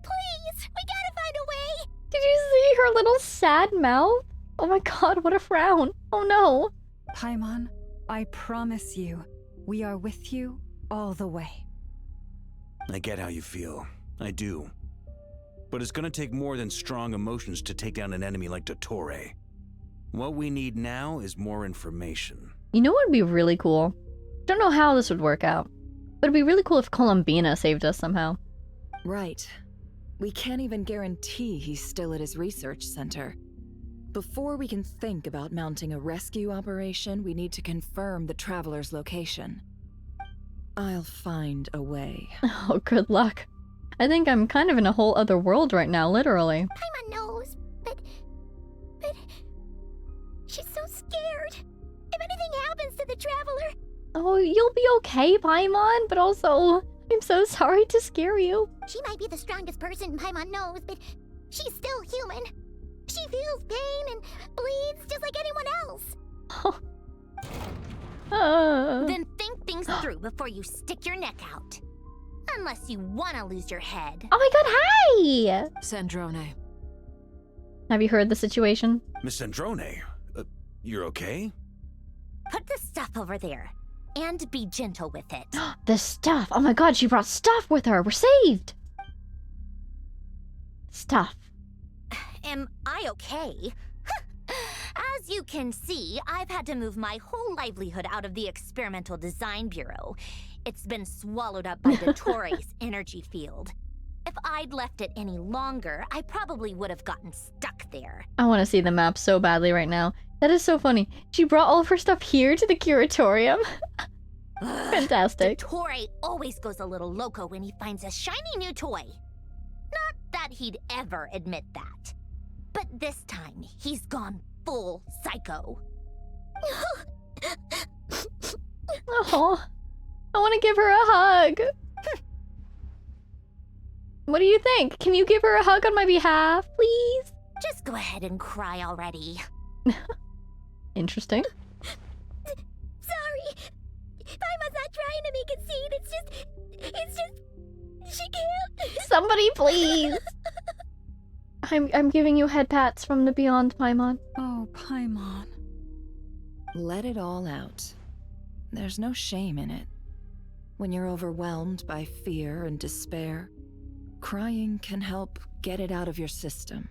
Please! We gotta find a way! Did you see her little sad mouth? Oh my god, what a frown. Oh no. Paimon, I promise you, we are with you all the way. I get how you feel. I do. But it's gonna take more than strong emotions to take down an enemy like Dottore. What we need now is more information. You know what would be really cool? Don't know how this would work out, but it'd be really cool if Columbina saved us somehow. Right. We can't even guarantee he's still at his research center. Before we can think about mounting a rescue operation, we need to confirm the Traveler's location. I'll find a way. Oh, good luck. I think I'm kind of in a whole other world right now, literally. Paimon knows, but... She's so scared. If anything happens to the Traveler... Oh, you'll be okay, Paimon, but also, I'm so sorry to scare you. She might be the strongest person Paimon knows, but she's still human. She feels pain and bleeds just like anyone else. Then think things through before you stick your neck out. Unless you want to lose your head. Oh my god, hi! Sandrone. Have you heard the situation? Miss Sandrone, you're okay? Put the stuff over there. And be gentle with it. The stuff! Oh my god, she brought stuff with her! We're saved! Stuff. Am I okay? As As you can see, I've had to move my whole livelihood out of the Experimental Design Bureau. It's been swallowed up by Dottore's energy field. If I'd left it any longer, I probably would have gotten stuck there. I want to see the map so badly right now. That is so funny. She brought all of her stuff here to the curatorium. Fantastic. Dottore always goes a little loco when he finds a shiny new toy. Not that he'd ever admit that. But this time, he's gone full psycho. Oh, I want to give her a hug. What do you think? Can you give her a hug on my behalf, please? Just go ahead and cry already. Interesting. Sorry. Paimon's not trying to make a scene. It's just, she can't. Somebody please. I'm giving you head pats from the beyond, Paimon. Oh, Paimon. Let it all out. There's no shame in it. When you're overwhelmed by fear and despair, crying can help get it out of your system.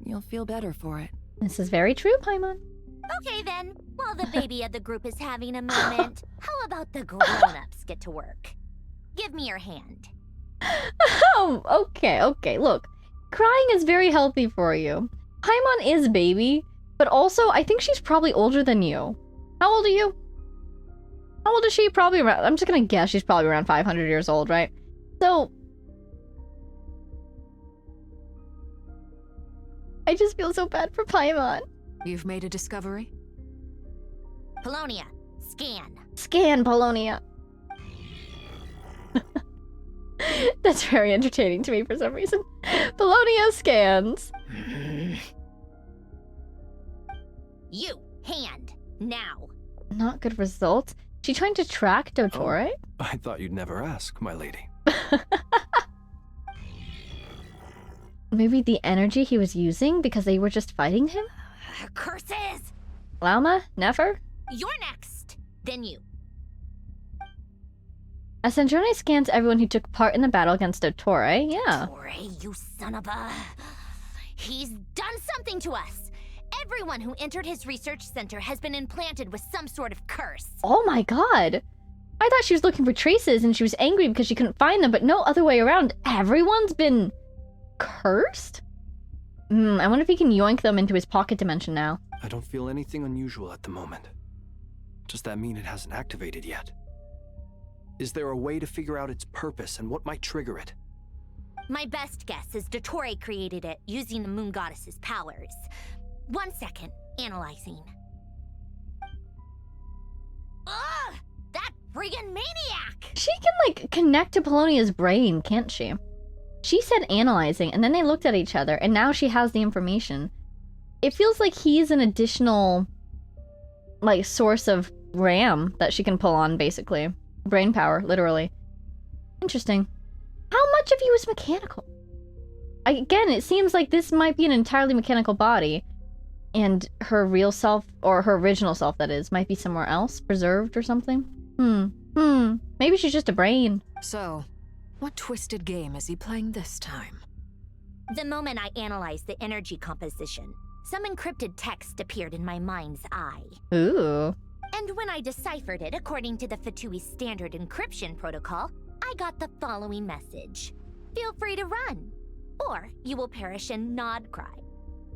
You'll feel better for it. This is very true, Paimon. Okay then, while the baby of the group is having a moment, how about the grown-ups get to work? Give me your hand. Oh, okay, look. Crying is very healthy for you. Paimon is baby, but also I think she's probably older than you. How old are you? How old is she? Probably around, I'm just gonna guess she's probably around 500 years old, right? So, I just feel so bad for Paimon. You've made a discovery? Polonia, scan. Scan, Polonia. That's very entertaining to me for some reason. Polonia scans. You, hand, now. Not good results. She trying to track Dottore? Oh, I thought you'd never ask, my lady. Maybe the energy he was using because they were just fighting him? Curses! Lauma? Nefer? You're next. Then you. Ascendrone scans everyone who took part in the battle against Dottore. Yeah. Dottore, you son of a... He's done something to us. Everyone who entered his research center has been implanted with some sort of curse. Oh my god. I thought she was looking for traces and she was angry because she couldn't find them, but no other way around. Everyone's been cursed? I wonder if he can yoink them into his pocket dimension now. I don't feel anything unusual at the moment. Does that mean it hasn't activated yet? Is there a way to figure out its purpose and what might trigger it? My best guess is Dottore created it using the Moon Goddess's powers. 1 second, analyzing. Ugh! That friggin' maniac! She can, like, connect to Polonia's brain, can't she? She said analyzing, and then they looked at each other, and now she has the information. It feels like he's an additional, like, source of RAM that she can pull on, basically. Brain power, literally. Interesting. How much of you is mechanical? Again, it seems like this might be an entirely mechanical body, and her real self, or her original self, that is, might be somewhere else, preserved or something. Maybe she's just a brain. So, what twisted game is he playing this time? The moment I analyzed the energy composition, some encrypted text appeared in my mind's eye. Ooh. And when I deciphered it according to the Fatui standard encryption protocol, I got the following message. Feel free to run, or you will perish in Nod-Krai.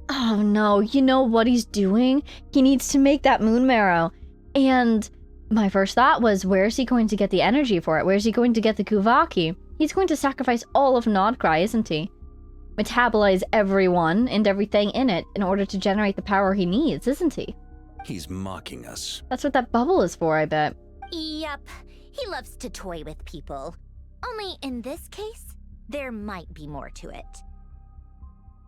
Oh no, you know what he's doing? He needs to make that moon marrow. And my first thought was, where's he going to get the energy for it? Where's he going to get the Kuvaki? He's going to sacrifice all of Nod-Krai, isn't he? Metabolize everyone and everything in it in order to generate the power he needs, isn't he? He's mocking us. That's what that bubble is for, I bet. Yep, he loves to toy with people. Only in this case, there might be more to it.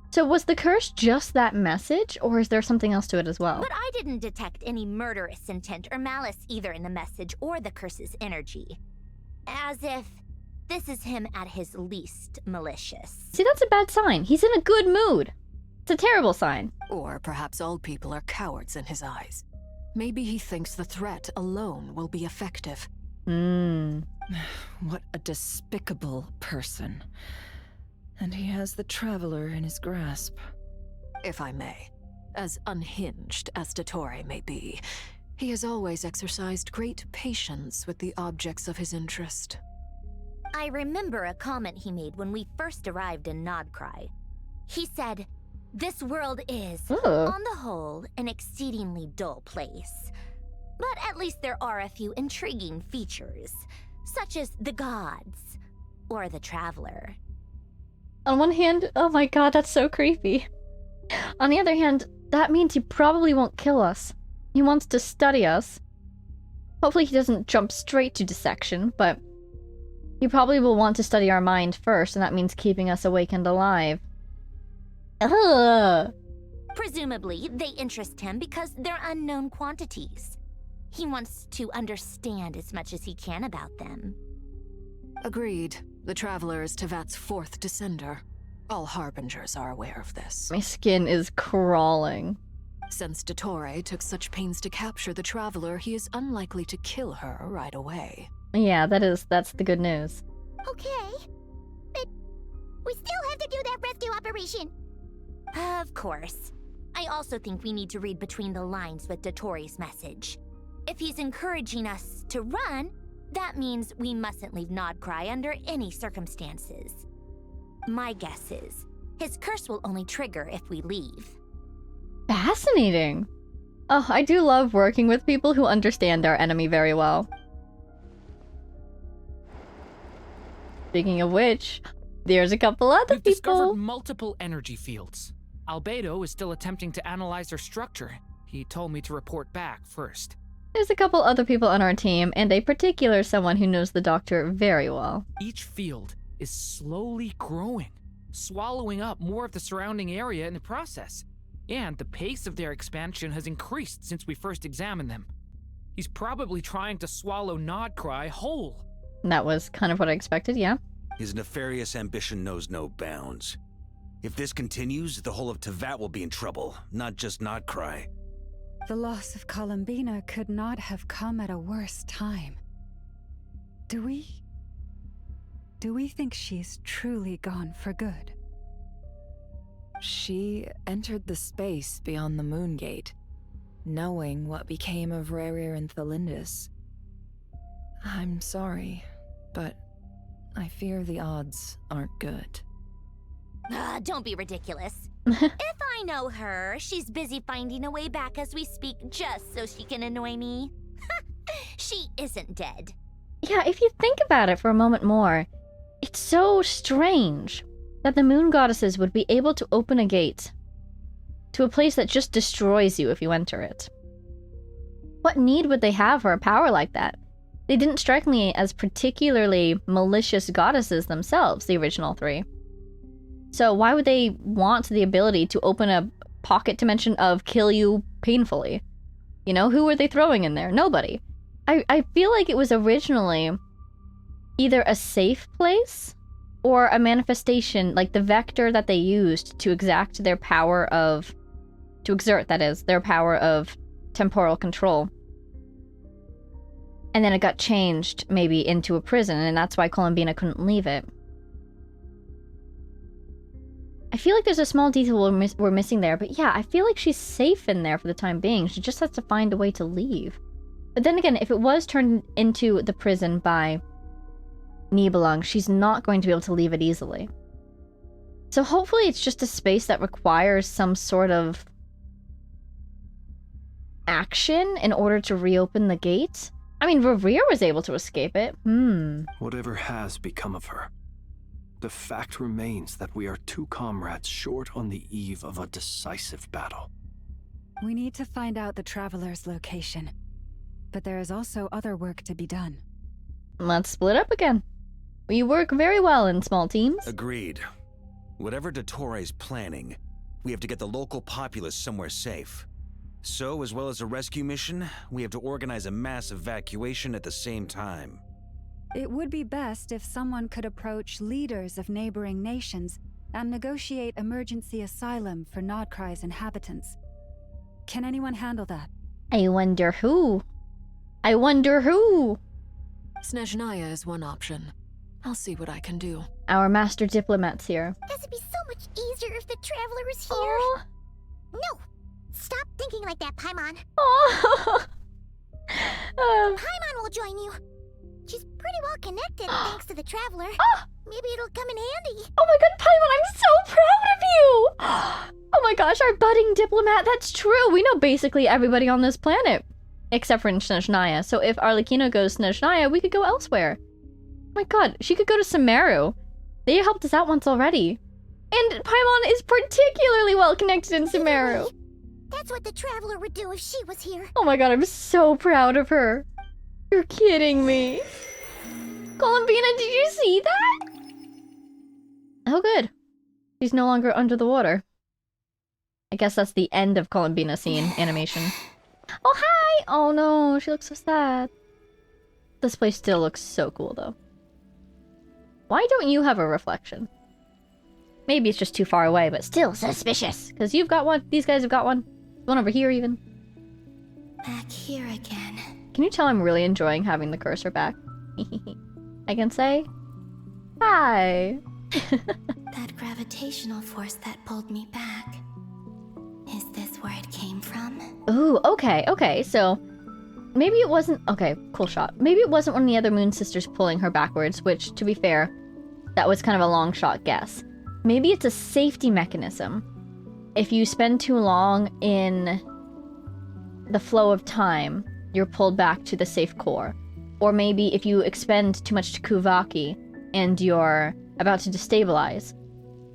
So was the curse just that message, or is there something else to it as well? But I didn't detect any murderous intent or malice either in the message or the curse's energy. As if this is him at his least malicious. See, that's a bad sign. He's in a good mood. It's a terrible sign. Or perhaps all people are cowards in his eyes. Maybe he thinks the threat alone will be effective. What a despicable person. And he has the Traveler in his grasp. If I may, As unhinged as Dottore may be, he has always exercised great patience with the objects of his interest. I remember a comment he made when we first arrived in Nod-Krai. He said, "This world is, on the whole, an exceedingly dull place. But at least there are a few intriguing features, such as the gods, or the traveler." On one hand, oh my god, that's so creepy. On the other hand, that means he probably won't kill us. He wants to study us. Hopefully he doesn't jump straight to dissection, but he probably will want to study our mind first, and that means keeping us awake and alive. Ugh. Presumably, they interest him because they're unknown quantities. He wants to understand as much as he can about them. Agreed. The Traveler is Tevat's fourth descender. All Harbingers are aware of this. My skin is crawling. Since Dottore took such pains to capture the Traveler, he is unlikely to kill her right away. Yeah, that's the good news. Okay, but we still have to do that rescue operation. Of course. I also think we need to read between the lines with Dottore's message. If he's encouraging us to run, that means we mustn't leave Nod-Krai under any circumstances. My guess is, his curse will only trigger if we leave. Fascinating. Oh, I do love working with people who understand our enemy very well. Speaking of which, there's a couple other We've people. discovered multiple energy fields. Albedo is still attempting to analyze their structure. He told me to report back first. There's a couple other people on our team, and a particular someone who knows the Doctor very well. Each field is slowly growing, swallowing up more of the surrounding area in the process. And the pace of their expansion has increased since we first examined them. He's probably trying to swallow Nod-Krai whole. That was kind of what I expected, yeah. His nefarious ambition knows no bounds. If this continues, the whole of Tevat will be in trouble, not just Nod-Krai. The loss of Columbina could not have come at a worse time. Do we think she's truly gone for good? She entered the space beyond the Moon Gate, knowing what became of Rerir and Thalindus. I'm sorry, but I fear the odds aren't good. Don't be ridiculous. If I know her, she's busy finding a way back as we speak just so she can annoy me. She isn't dead. Yeah, if you think about it for a moment more, it's so strange that the moon goddesses would be able to open a gate to a place that just destroys you if you enter it. What need would they have for a power like that? They didn't strike me as particularly malicious goddesses themselves, the original three. So why would they want the ability to open a pocket dimension of kill you painfully? You know, who were they throwing in there? Nobody. I feel like it was originally either a safe place or a manifestation, like the vector that they used to exert their power of temporal control. And then it got changed maybe into a prison, and that's why Columbina couldn't leave it. I feel like there's a small detail we're missing there, but yeah, I feel like she's safe in there for the time being. She just has to find a way to leave. But then again, if it was turned into the prison by Nibelung, she's not going to be able to leave it easily. So hopefully it's just a space that requires some sort of action in order to reopen the gate. I mean, Rerir was able to escape it. Whatever has become of her, the fact remains that we are two comrades short on the eve of a decisive battle. We need to find out the Traveler's location. But there is also other work to be done. Let's split up again. We work very well in small teams. Agreed. Whatever Dottore's planning, we have to get the local populace somewhere safe. So, as well as a rescue mission, we have to organize a mass evacuation at the same time. It would be best if someone could approach leaders of neighboring nations and negotiate emergency asylum for Nod-Krai's inhabitants. Can anyone handle that? I wonder who? I wonder who? Snezhnaya is one option. I'll see what I can do. Our master diplomat's here. This would be so much easier if the Traveler was here. No! Stop thinking like that, Paimon. Oh. Paimon will join you. She's pretty well connected thanks to the Traveler. Maybe it'll come in handy. Oh my god, Paimon, I'm so proud of you! Oh my gosh, our budding diplomat, that's true. We know basically everybody on this planet. Except for in Snezhnaya. So if Arlecchino goes to Snezhnaya, we could go elsewhere. Oh my god, she could go to Sumeru. They helped us out once already. And Paimon is particularly well connected in Sumeru. That's what the Traveler would do if she was here. Oh my god, I'm so proud of her. You're kidding me. Columbina, did you see that? Oh good. She's no longer under the water. I guess that's the end of Columbina scene animation. Oh hi! Oh no, she looks so sad. This place still looks so cool though. Why don't you have a reflection? Maybe it's just too far away, but still suspicious. Because you've got one, these guys have got one. One over here even. Back here again. Can you tell I'm really enjoying having the cursor back? I can say, hi. That gravitational force that pulled me back. Is this where it came from? Ooh, okay, so maybe it wasn't, okay, cool shot. Maybe it wasn't one of the other Moon Sisters pulling her backwards, which, to be fair, that was kind of a long shot guess. Maybe it's a safety mechanism. If you spend too long in the flow of time, you're pulled back to the safe core. Or maybe if you expend too much Kuvaki and you're about to destabilize,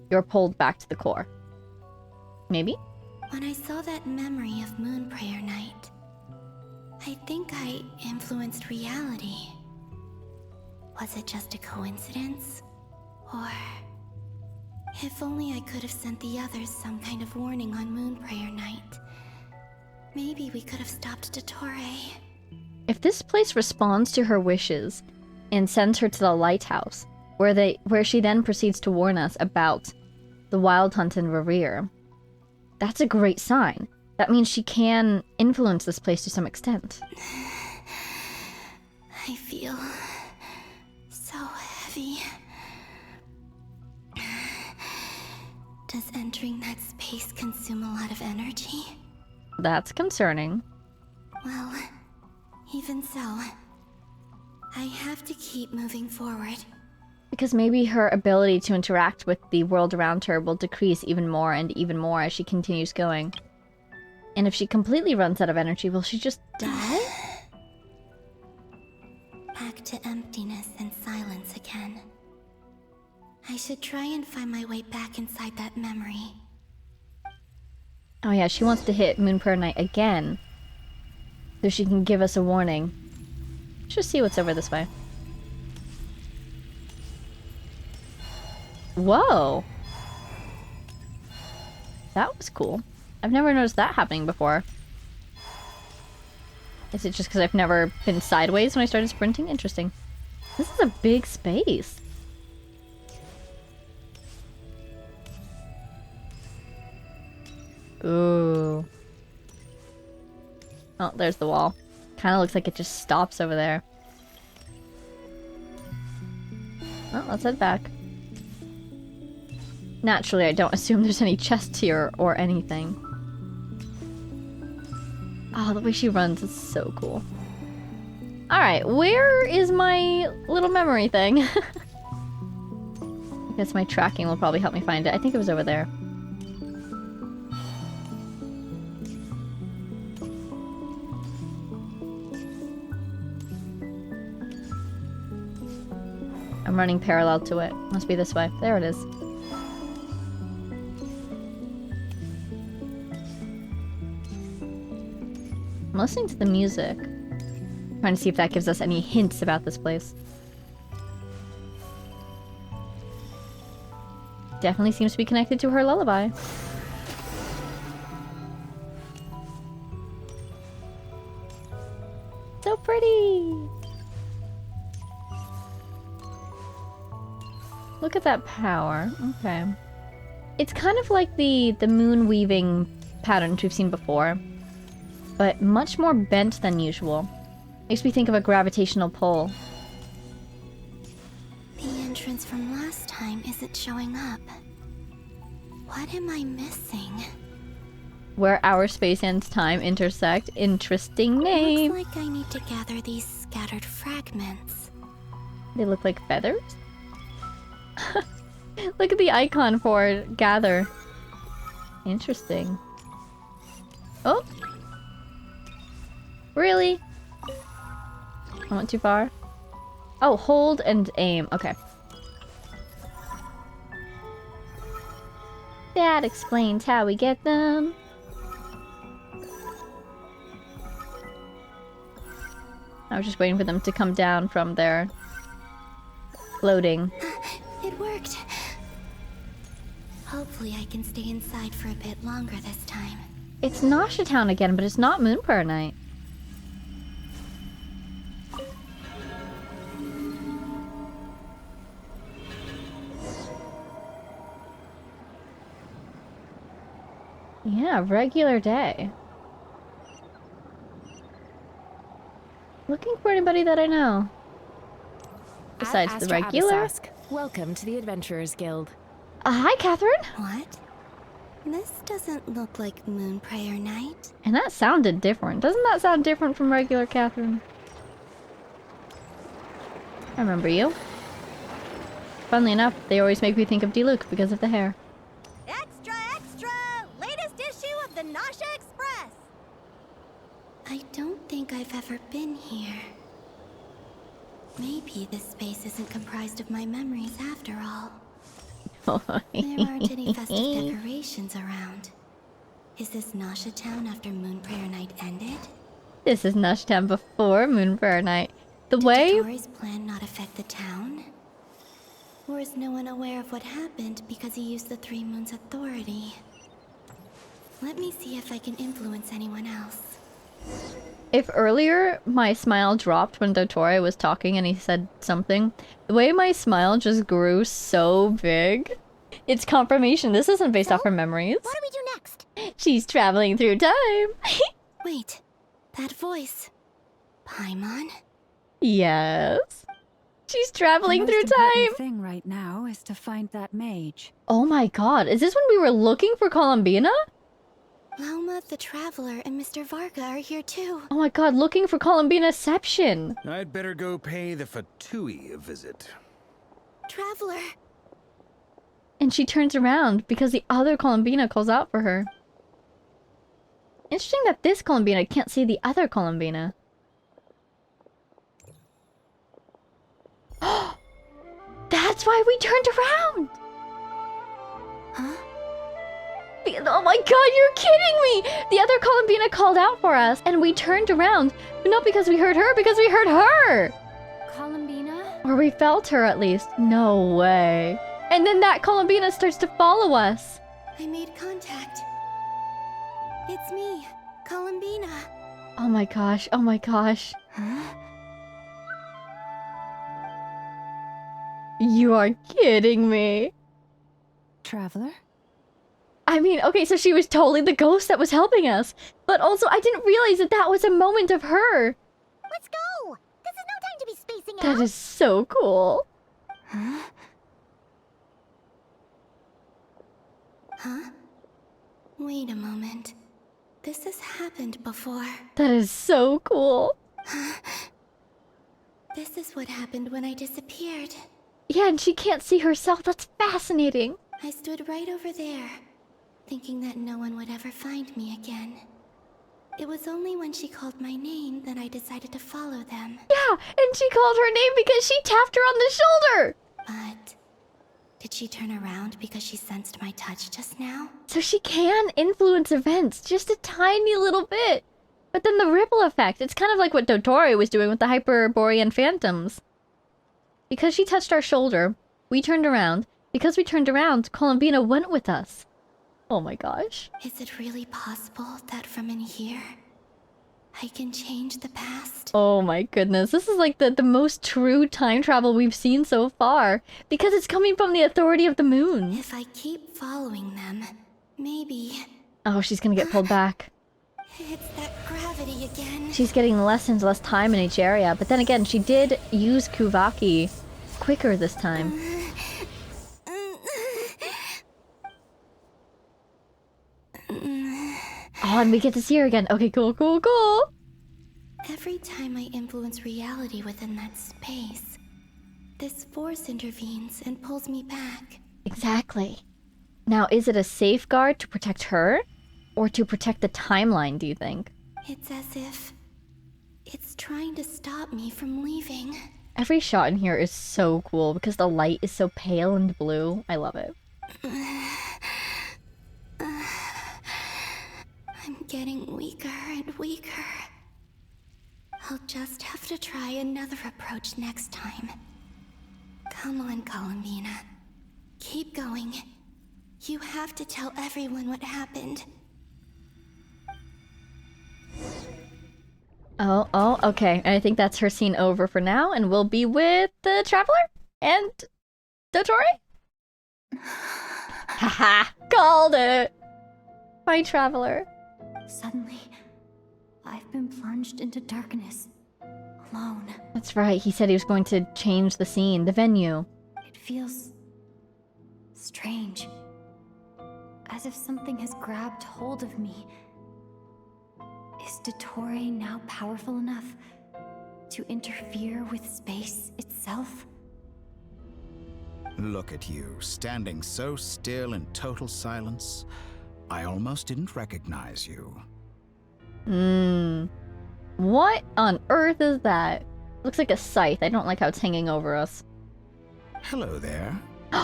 you're pulled back to the core. Maybe? When I saw that memory of Moon Prayer Night, I think I influenced reality. Was it just a coincidence? Or... if only I could have sent the others some kind of warning on Moon Prayer Night. Maybe we could have stopped Dottore. If this place responds to her wishes and sends her to the lighthouse, where she then proceeds to warn us about the Wild Hunt and Reverie, that's a great sign. That means she can influence this place to some extent. I feel so heavy. Does entering that space consume a lot of energy? That's concerning. Well, even so, I have to keep moving forward. Because maybe her ability to interact with the world around her will decrease even more and even more as she continues going. And if she completely runs out of energy, will she just die? Back to emptiness and silence again. I should try and find my way back inside that memory. Oh yeah, she wants to hit Moon Prayer Night again. So she can give us a warning. Let's just see what's over this way. Whoa! That was cool. I've never noticed that happening before. Is it just because I've never been sideways when I started sprinting? Interesting. This is a big space. Ooh. Oh, there's the wall. Kind of looks like it just stops over there. Well, let's head back. Naturally, I don't assume there's any chests here or anything. Oh, the way she runs is so cool. Alright, where is my little memory thing? I guess my tracking will probably help me find it. I think it was over there. I'm running parallel to it. Must be this way. There it is. I'm listening to the music. Trying to see if that gives us any hints about this place. Definitely seems to be connected to her lullaby. So pretty! Look at that power. Okay. It's kind of like the moon weaving patterns we've seen before, but much more bent than usual. Makes me think of a gravitational pull. The entrance from last time isn't showing up. What am I missing? Where our space and time intersect. Interesting name. Looks like I need to gather these scattered fragments. They look like feathers? Look at the icon for gather. Interesting. Oh! Really? I went too far? Oh, hold and aim. Okay. That explains how we get them. I was just waiting for them to come down from their floating. It worked. Hopefully I can stay inside for a bit longer this time. It's Nasha Town again, but it's not Moonprayer Night. Yeah, regular day. Looking for anybody that I know. Besides the regular. Welcome to the Adventurers Guild. Hi, Catherine. What? This doesn't look like Moonprayer Night. And that sounded different. Doesn't that sound different from regular Catherine? I remember you. Funnily enough, they always make me think of D-Luke because of the hair. Extra, extra! Latest issue of the Nasha Express! I don't think I've ever been here. Maybe this space isn't comprised of my memories after all. There aren't any festive decorations around. Is this Nasha Town after Moonprayer Night ended? This is Nasha Town before Moonprayer Night. The way... Did Dottore plan not affect the town? Or is no one aware of what happened because he used the Three Moons' authority? Let me see if I can influence anyone else. If earlier my smile dropped when Dottore was talking and he said something, the way my smile just grew so big. It's confirmation. This isn't based off her memories. What do we do next? She's traveling through time. Wait, that voice. Paimon? Yes. She's traveling through The time. thing right now is to find that mage. Oh my god, is this when we were looking for Columbina? Lauma the Traveler and Mr. Varga are here too. Oh my god, looking for Columbinaception. I'd better go pay the Fatui a visit. Traveler! And she turns around because the other Columbina calls out for her. Interesting that this Columbina can't see the other Columbina. That's why we turned around! Huh? Oh my god, you're kidding me! The other Columbina called out for us, and we turned around. But not because we heard her, because we heard her! Columbina? Or we felt her at least. No way. And then that Columbina starts to follow us. I made contact. It's me, Columbina. Oh my gosh, oh my gosh. Huh? You are kidding me. Traveler? I mean, okay, so she was totally the ghost that was helping us. But also, I didn't realize that that was a moment of her. Let's go! This is no time to be spacing out! That is so cool. Huh? Huh? Wait a moment. This has happened before. That is so cool. This is what happened when I disappeared. Yeah, and she can't see herself. That's fascinating. I stood right over there, thinking that no one would ever find me again. It was only when she called my name that I decided to follow them. Yeah, and she called her name because she tapped her on the shoulder. But did she turn around because she sensed my touch just now? So she can influence events just a tiny little bit. But then the ripple effect, it's kind of like what Dottore was doing with the Hyperborean phantoms. Because she touched our shoulder, we turned around. Because we turned around, Columbina went with us. Oh my gosh. Is it really possible that from in here, I can change the past? Oh my goodness, this is like the most true time travel we've seen so far. Because it's coming from the authority of the moon. If I keep following them, maybe... Oh, she's gonna get pulled back. It's that gravity again. She's getting less and less time in each area. But then again, she did use Kuvaki quicker this time. Oh, and we get to see her again. Okay, cool, cool, cool. Every time I influence reality within that space, this force intervenes and pulls me back. Exactly. Now, is it a safeguard to protect her? Or to protect the timeline, do you think? It's as if it's trying to stop me from leaving. Every shot in here is so cool because the light is so pale and blue. I love it. I'm getting weaker and weaker. I'll just have to try another approach next time. Come on, Columbina. Keep going. You have to tell everyone what happened. Oh, okay. I think that's her scene over for now, and we'll be with the Traveler and Dottore? Haha, called it! My Traveler. Suddenly, I've been plunged into darkness. Alone. That's right, he said he was going to change the scene, the venue. It feels strange. As if something has grabbed hold of me. Is Dottore now powerful enough to interfere with space itself? Look at you, standing so still in total silence. I almost didn't recognize you. What on earth is that? Looks like a scythe. I don't like how it's hanging over us. Hello there,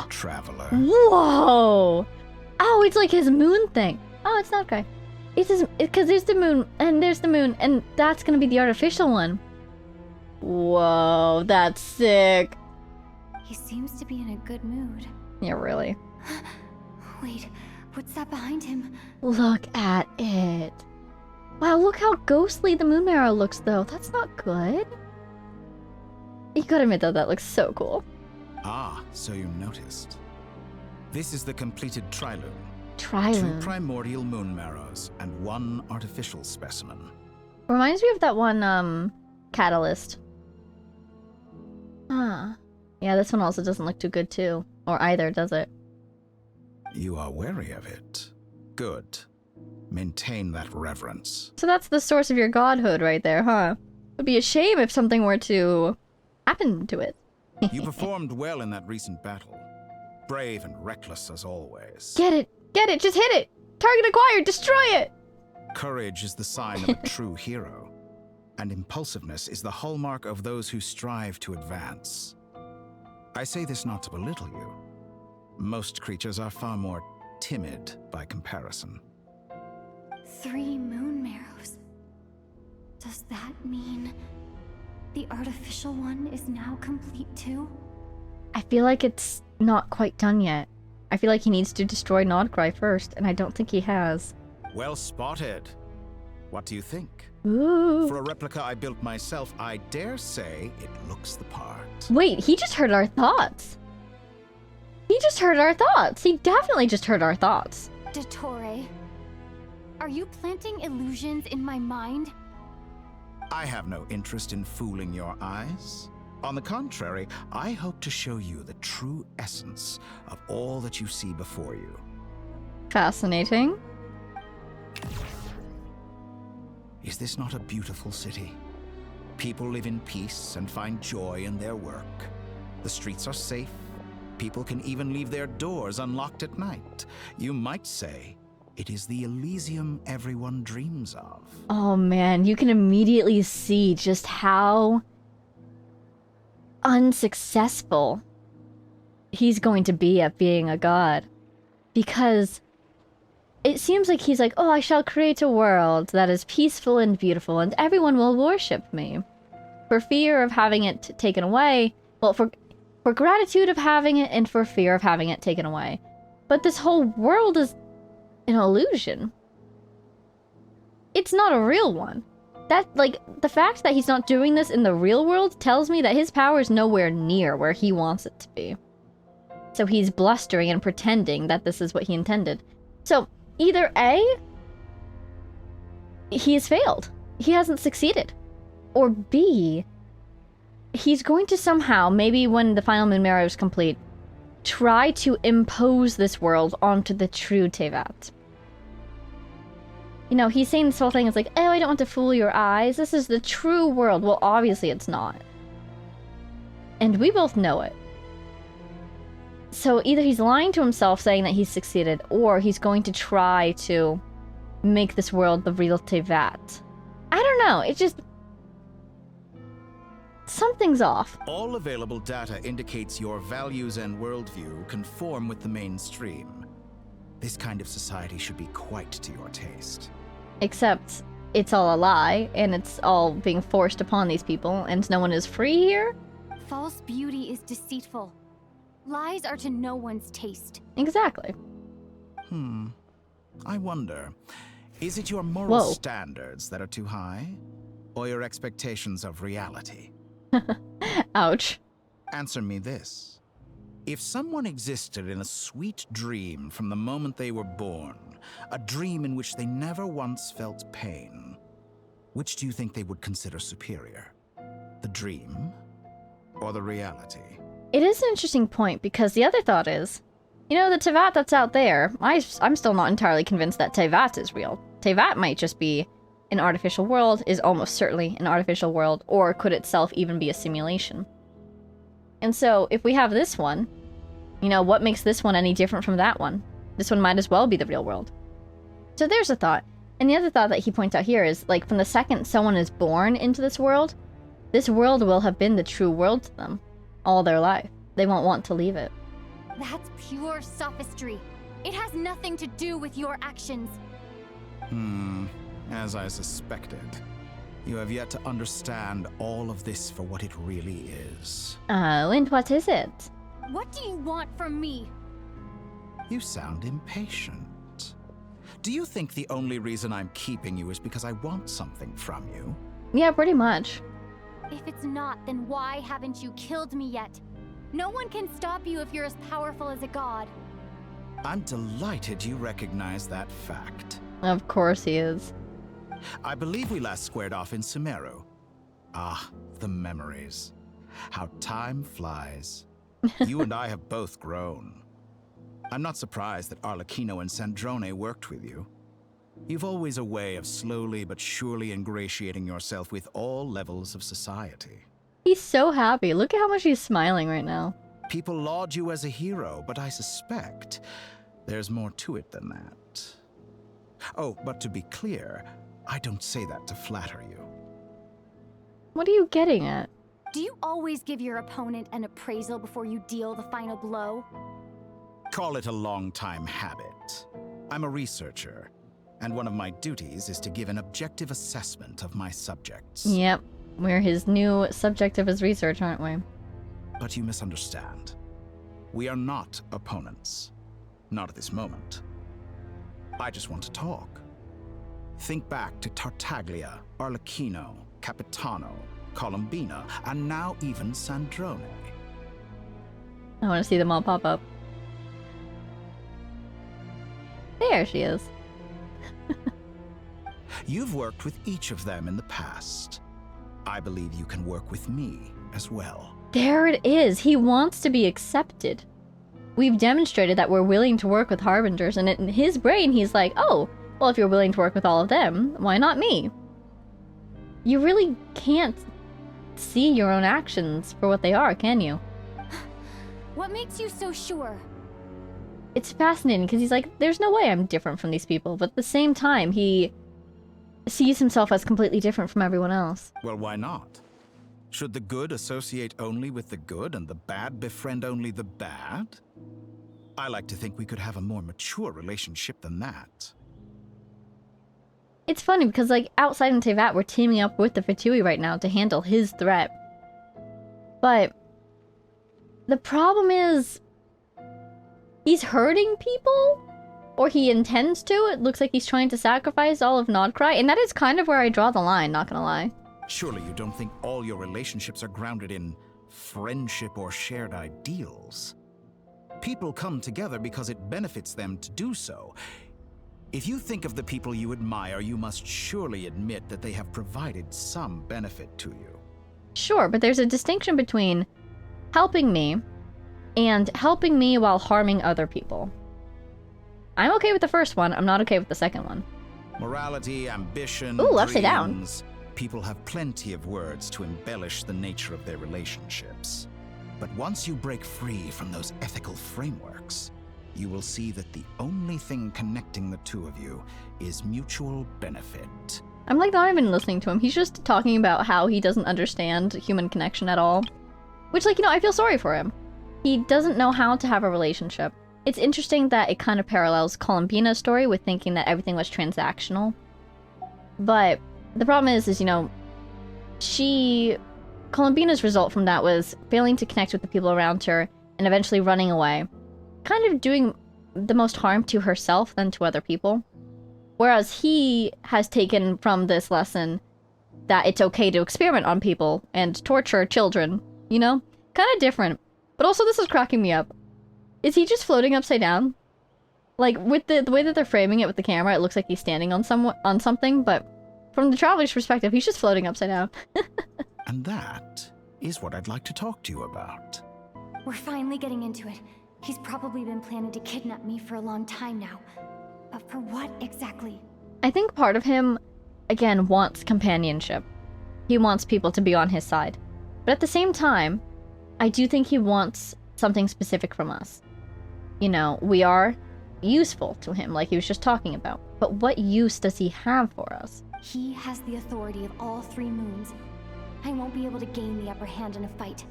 Traveler. Whoa! Oh, it's like his moon thing. Oh, it's not okay. It's just because there's the moon, and that's gonna be the artificial one. Whoa, that's sick. He seems to be in a good mood. Yeah, really. Wait, what's that behind him? Look at it. Wow, look how ghostly the moon marrow looks, though. That's not good. You gotta admit, though, that looks so cool. Ah, so you noticed. This is the completed Trilune. Trilune. 2 primordial moon marrows and 1 artificial specimen. Reminds me of that one, catalyst. Ah. Yeah, this one also doesn't look too good, too. Or either, does it? You are wary of it. Good. Maintain that reverence. So that's the source of your godhood right there, huh? It would be a shame if something were to happen to it. You performed well in that recent battle. Brave and reckless as always. Get it! Get it! Just hit it! Target acquired! Destroy it! Courage is the sign of a true hero. And impulsiveness is the hallmark of those who strive to advance. I say this not to belittle you. Most creatures are far more timid by comparison. 3 moon marrows. Does that mean the artificial one is now complete too? I feel like it's not quite done yet. I feel like he needs to destroy Nod-Krai first, and I don't think he has. Well spotted. What do you think? Ooh. For a replica I built myself, I dare say it looks the part. Wait, he just heard our thoughts. He just heard our thoughts. He definitely just heard our thoughts. Dottore, are you planting illusions in my mind? I have no interest in fooling your eyes. On the contrary, I hope to show you the true essence of all that you see before you. Fascinating. Is this not a beautiful city? People live in peace and find joy in their work. The streets are safe. People can even leave their doors unlocked at night. You might say it is the Elysium everyone dreams of. Oh man, you can immediately see just how unsuccessful he's going to be at being a god. Because it seems like he's like, oh, I shall create a world that is peaceful and beautiful, and everyone will worship me. For fear of having it taken away, well, for gratitude of having it, and for fear of having it taken away. But this whole world is an illusion. It's not a real one. That, like, the fact that he's not doing this in the real world tells me that his power is nowhere near where he wants it to be. So he's blustering and pretending that this is what he intended. So, either A, he has failed. He hasn't succeeded. Or B, he's going to somehow, maybe when the final moon marrow is complete, try to impose this world onto the true Tevat. You know, he's saying this whole thing is like, oh, I don't want to fool your eyes. This is the true world. Well, obviously it's not. And we both know it. So either he's lying to himself saying that he's succeeded, or he's going to try to make this world the real Tevat. I don't know, it just... something's off. All available data indicates your values and worldview conform with the mainstream. This kind of society should be quite to your taste. Except it's all a lie, and it's all being forced upon these people, and no one is free here? False beauty is deceitful. Lies are to no one's taste. Exactly. I wonder, is it your moral standards that are too high? Or your expectations of reality? Ouch. Answer me this. If someone existed in a sweet dream from the moment they were born, a dream in which they never once felt pain, which do you think they would consider superior? The dream or the reality? It is an interesting point, because the other thought is, you know, the Tevat that's out there, I'm still not entirely convinced that Tevat is real. Tevat might just be an artificial world, is almost certainly an artificial world, or could itself even be a simulation. And so, if we have this one, you know, what makes this one any different from that one? This one might as well be the real world. So there's a thought. And the other thought that he points out here is, like, from the second someone is born into this world will have been the true world to them all their life. They won't want to leave it. That's pure sophistry. It has nothing to do with your actions. As I suspected. You have yet to understand all of this for what it really is. Oh, and what is it? What do you want from me? You sound impatient. Do you think the only reason I'm keeping you is because I want something from you? Yeah, pretty much. If it's not, then why haven't you killed me yet? No one can stop you if you're as powerful as a god. I'm delighted you recognize that fact. Of course he is. I believe we last squared off in Sumeru. Ah, the memories. How time flies. You and I have both grown. I'm not surprised that Arlecchino and Sandrone worked with you. You've always a way of slowly but surely ingratiating yourself with all levels of society. He's so happy. Look at how much he's smiling right now. People laud you as a hero, but I suspect there's more to it than that. Oh, but to be clear, I don't say that to flatter you. What are you getting at? Do you always give your opponent an appraisal before you deal the final blow? Call it a long-time habit. I'm a researcher, and one of my duties is to give an objective assessment of my subjects. Yep, we're his new subject of his research, aren't we? But you misunderstand. We are not opponents. Not at this moment. I just want to talk. Think back to Tartaglia, Arlecchino, Capitano, Colombina, and now even Sandrone. I want to see them all pop up. There she is. You've worked with each of them in the past. I believe you can work with me as well. There it is. He wants to be accepted. We've demonstrated that we're willing to work with Harbingers, and in his brain he's like, oh, well, if you're willing to work with all of them, why not me? You really can't see your own actions for what they are, can you? What makes you so sure? It's fascinating because he's like, there's no way I'm different from these people, but at the same time, he sees himself as completely different from everyone else. Well, why not? Should the good associate only with the good and the bad befriend only the bad? I like to think we could have a more mature relationship than that. It's funny because, like, outside in Tevat, we're teaming up with the Fatui right now to handle his threat. But the problem is, he's hurting people? Or he intends to? It looks like he's trying to sacrifice all of Nod-Krai, and that is kind of where I draw the line, not gonna lie. Surely you don't think all your relationships are grounded in friendship or shared ideals? People come together because it benefits them to do so. If you think of the people you admire, you must surely admit that they have provided some benefit to you. Sure, but there's a distinction between helping me and helping me while harming other people. I'm okay with the first one, I'm not okay with the second one. Morality, ambition, Ooh, upside down. dreams. People have plenty of words to embellish the nature of their relationships. But once you break free from those ethical frameworks, you will see that the only thing connecting the two of you is mutual benefit. I'm like not even listening to him. He's just talking about how he doesn't understand human connection at all. Which, like, you know, I feel sorry for him. He doesn't know how to have a relationship. It's interesting that it kind of parallels Columbina's story with thinking that everything was transactional. But the problem is, you know, Columbina's result from that was failing to connect with the people around her and eventually running away. Kind of doing the most harm to herself than to other people. Whereas he has taken from this lesson that it's okay to experiment on people and torture children, you know? Kind of different. But also this is cracking me up. Is he just floating upside down? Like, with the way that they're framing it with the camera, it looks like he's standing on something, but from the traveler's perspective, he's just floating upside down. And that is what I'd like to talk to you about. We're finally getting into it. He's probably been planning to kidnap me for a long time now. But for what exactly? I think part of him, again, wants companionship. He wants people to be on his side. But at the same time, I do think he wants something specific from us. You know, we are useful to him, like he was just talking about. But what use does he have for us? He has the authority of all 3 moons. I won't be able to gain the upper hand in a fight.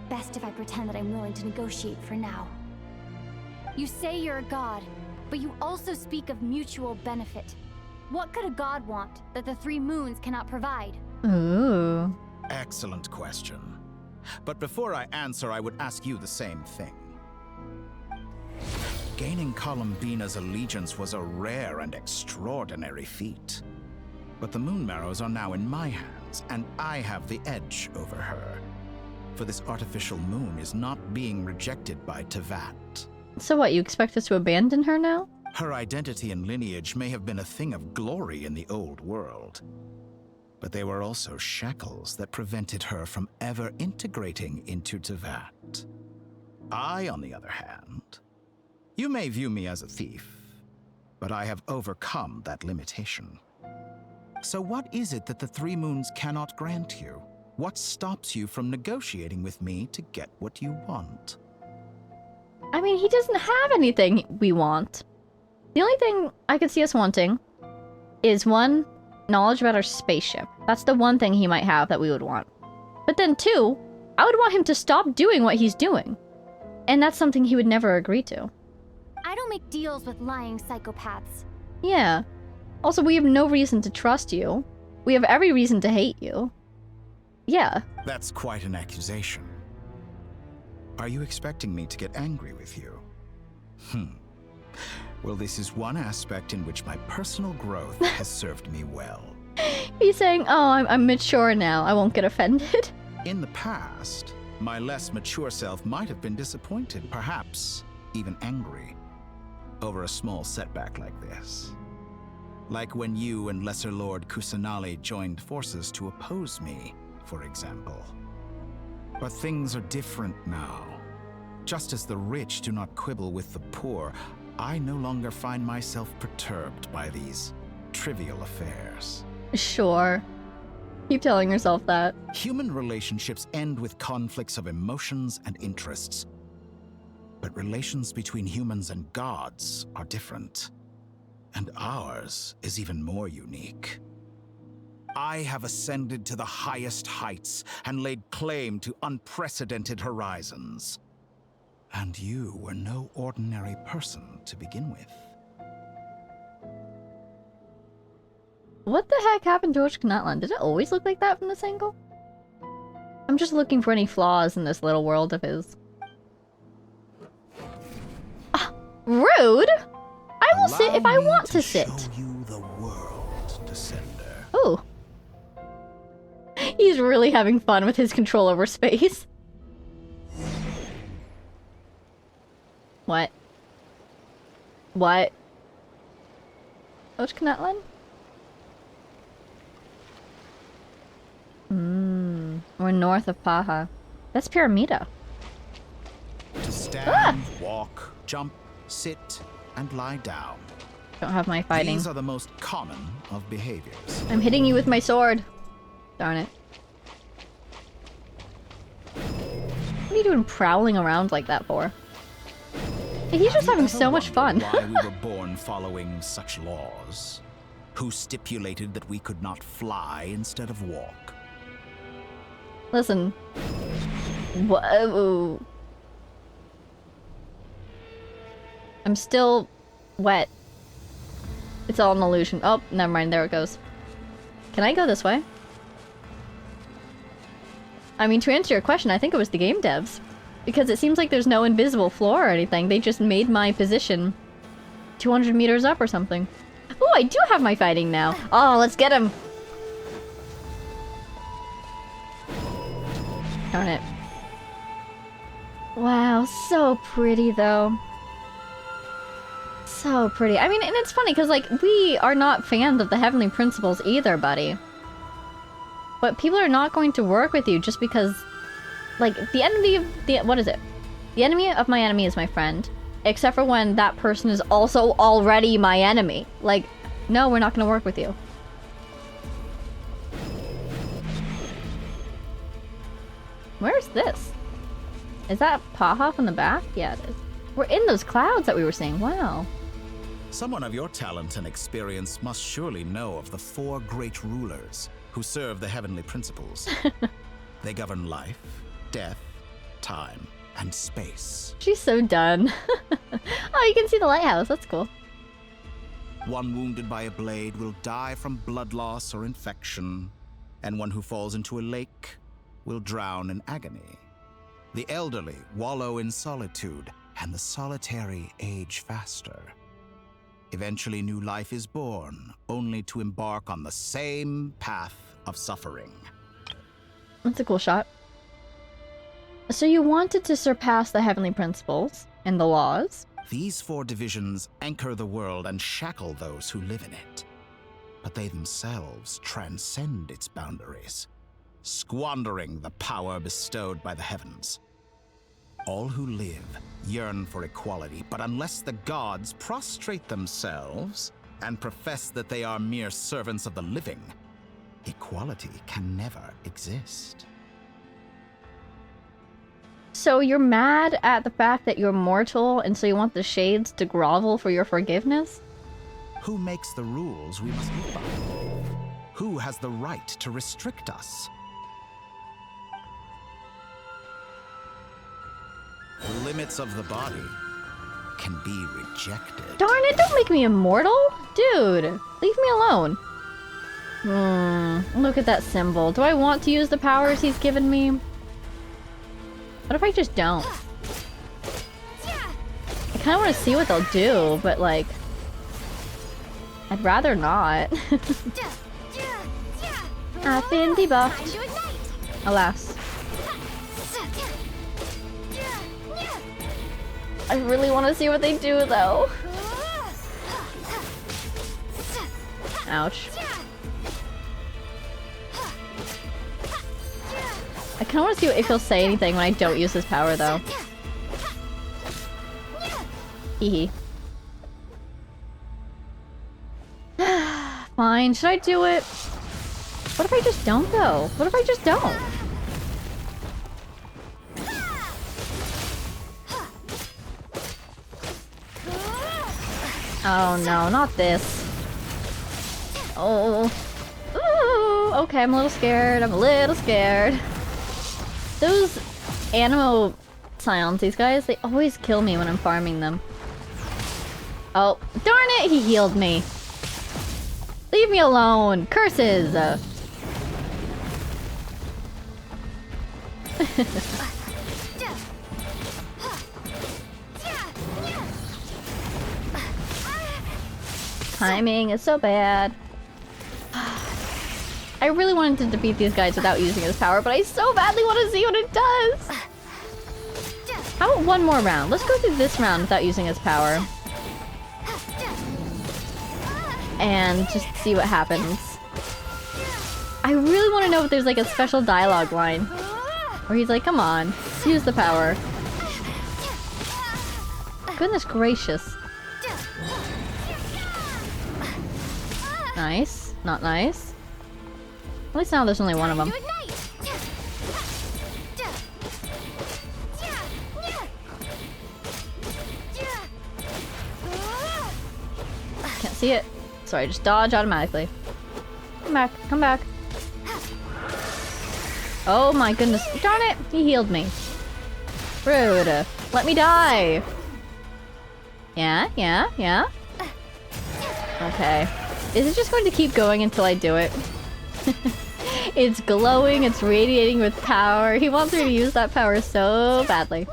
Best if I pretend that I'm willing to negotiate for now. You say you're a god, but you also speak of mutual benefit. What could a god want that the 3 moons cannot provide? Ooh. Excellent question. But before I answer, I would ask you the same thing. Gaining Columbina's allegiance was a rare and extraordinary feat. But the Moon Marrows are now in my hands, and I have the edge over her. For this artificial moon is not being rejected by Tevat. So what, you expect us to abandon her now? Her identity and lineage may have been a thing of glory in the old world. But they were also shackles that prevented her from ever integrating into Tevat. I, on the other hand, you may view me as a thief, but I have overcome that limitation. So what is it that the 3 moons cannot grant you? What stops you from negotiating with me to get what you want? I mean, he doesn't have anything we want. The only thing I could see us wanting is 1, knowledge about our spaceship. That's the one thing he might have that we would want. But then 2, I would want him to stop doing what he's doing. And that's something he would never agree to. I don't make deals with lying psychopaths. Yeah. Also, we have no reason to trust you. We have every reason to hate you. Yeah. That's quite an accusation. Are you expecting me to get angry with you? Well, this is one aspect in which my personal growth has served me well. He's saying, oh, I'm mature now. I won't get offended. In the past, my less mature self might have been disappointed, perhaps even angry, over a small setback like this. Like when you and Lesser Lord Kusanali joined forces to oppose me, for example. But things are different now. Just as the rich do not quibble with the poor, I no longer find myself perturbed by these trivial affairs. Sure. Keep telling yourself that. Human relationships end with conflicts of emotions and interests. But relations between humans and gods are different. And ours is even more unique. I have ascended to the highest heights and laid claim to unprecedented horizons. And you were no ordinary person to begin with. What the heck happened to Oshkanatlan? Did it always look like that from this angle? I'm just looking for any flaws in this little world of his. Ah, rude! I will sit if I want to sit. Show you the world, Descender. Ooh. He's really having fun with his control over space. What? What? Oshkanatlan? We're north of Paha. That's Pyramida. To stand, walk, jump, sit, and lie down. Don't have my fighting. These are the most common of behaviors. I'm hitting you with my sword. Darn it. What are you doing prowling around like that for? He's just having so much fun. Why we were born following such laws? Who stipulated that we could not fly instead of walk? Listen. Whoa. I'm still wet. It's all an illusion. Oh, never mind. There it goes. Can I go this way? I mean, to answer your question, I think it was the game devs. Because it seems like there's no invisible floor or anything. They just made my position 200 meters up or something. Oh, I do have my fighting now. Oh, let's get him. Darn it. Wow, so pretty though. So pretty. I mean, and it's funny because, like, we are not fans of the Heavenly Principles either, buddy. But people are not going to work with you just because, like, the enemy of the... What is it? The enemy of my enemy is my friend. Except for when that person is also already my enemy. Like, no, we're not going to work with you. Where's this? Is that Paha from the back? Yeah, it is. We're in those clouds that we were seeing. Wow. Someone of your talent and experience must surely know of the 4 great rulers who serve the heavenly principles. They govern life, death, time, and space. She's so done. Oh, you can see the lighthouse. That's cool. One wounded by a blade will die from blood loss or infection, and one who falls into a lake will drown in agony. The elderly wallow in solitude, and the solitary age faster. Eventually, new life is born, only to embark on the same path of suffering. That's a cool shot. So you wanted to surpass the heavenly principles and the laws. These 4 divisions anchor the world and shackle those who live in it. But they themselves transcend its boundaries, squandering the power bestowed by the heavens. All who live yearn for equality, but unless the gods prostrate themselves and profess that they are mere servants of the living, equality can never exist. So you're mad at the fact that you're mortal, and so you want the shades to grovel for your forgiveness? Who makes the rules we must live by? Who has the right to restrict us? The limits of the body can be rejected. Darn it, don't make me immortal! Dude, leave me alone. Look at that symbol. Do I want to use the powers he's given me? What if I just don't? I kind of want to see what they'll do, but like... I'd rather not. I've been debuffed. Alas. I really want to see what they do, though. Ouch. I kind of want to see if he'll say anything when I don't use his power, though. Hehe. Fine, should I do it? What if I just don't, though? What if I just don't? Oh no, not this. Oh. Ooh, okay, I'm a little scared. I'm a little scared. Those Animo Scions, these guys, they always kill me when I'm farming them. Oh, darn it, he healed me. Leave me alone. Curses. Timing is so bad. I really wanted to defeat these guys without using his power, but I so badly want to see what it does. How about one more round? Let's go through this round without using his power. And just see what happens. I really want to know if there's like a special dialogue line where he's like, come on, use the power. Goodness gracious. Nice. Not nice. At least now there's only one of them. Can't see it. Sorry, just dodge automatically. Come back. Come back. Oh my goodness. Darn it! He healed me. Rude. Let me die. Yeah, yeah, yeah. Okay. Is it just going to keep going until I do it? It's glowing, it's radiating with power. He wants me to use that power so badly.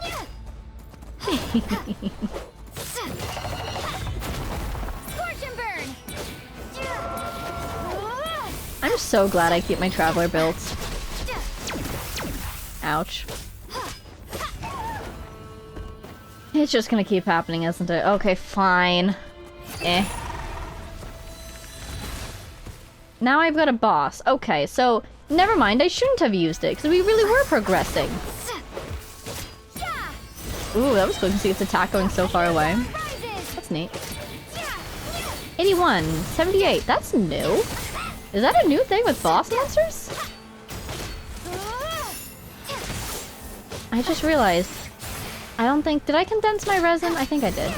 I'm so glad I keep my traveler builds. Ouch. It's just gonna keep happening, isn't it? Okay, fine. Eh. Now I've got a boss. Okay, so never mind. I shouldn't have used it because we really were progressing. Ooh, that was cool to see its attack going so far away. That's neat. 81, 78. That's new. Is that a new thing with boss monsters? I just realized. I don't think... Did I condense my resin? I think I did.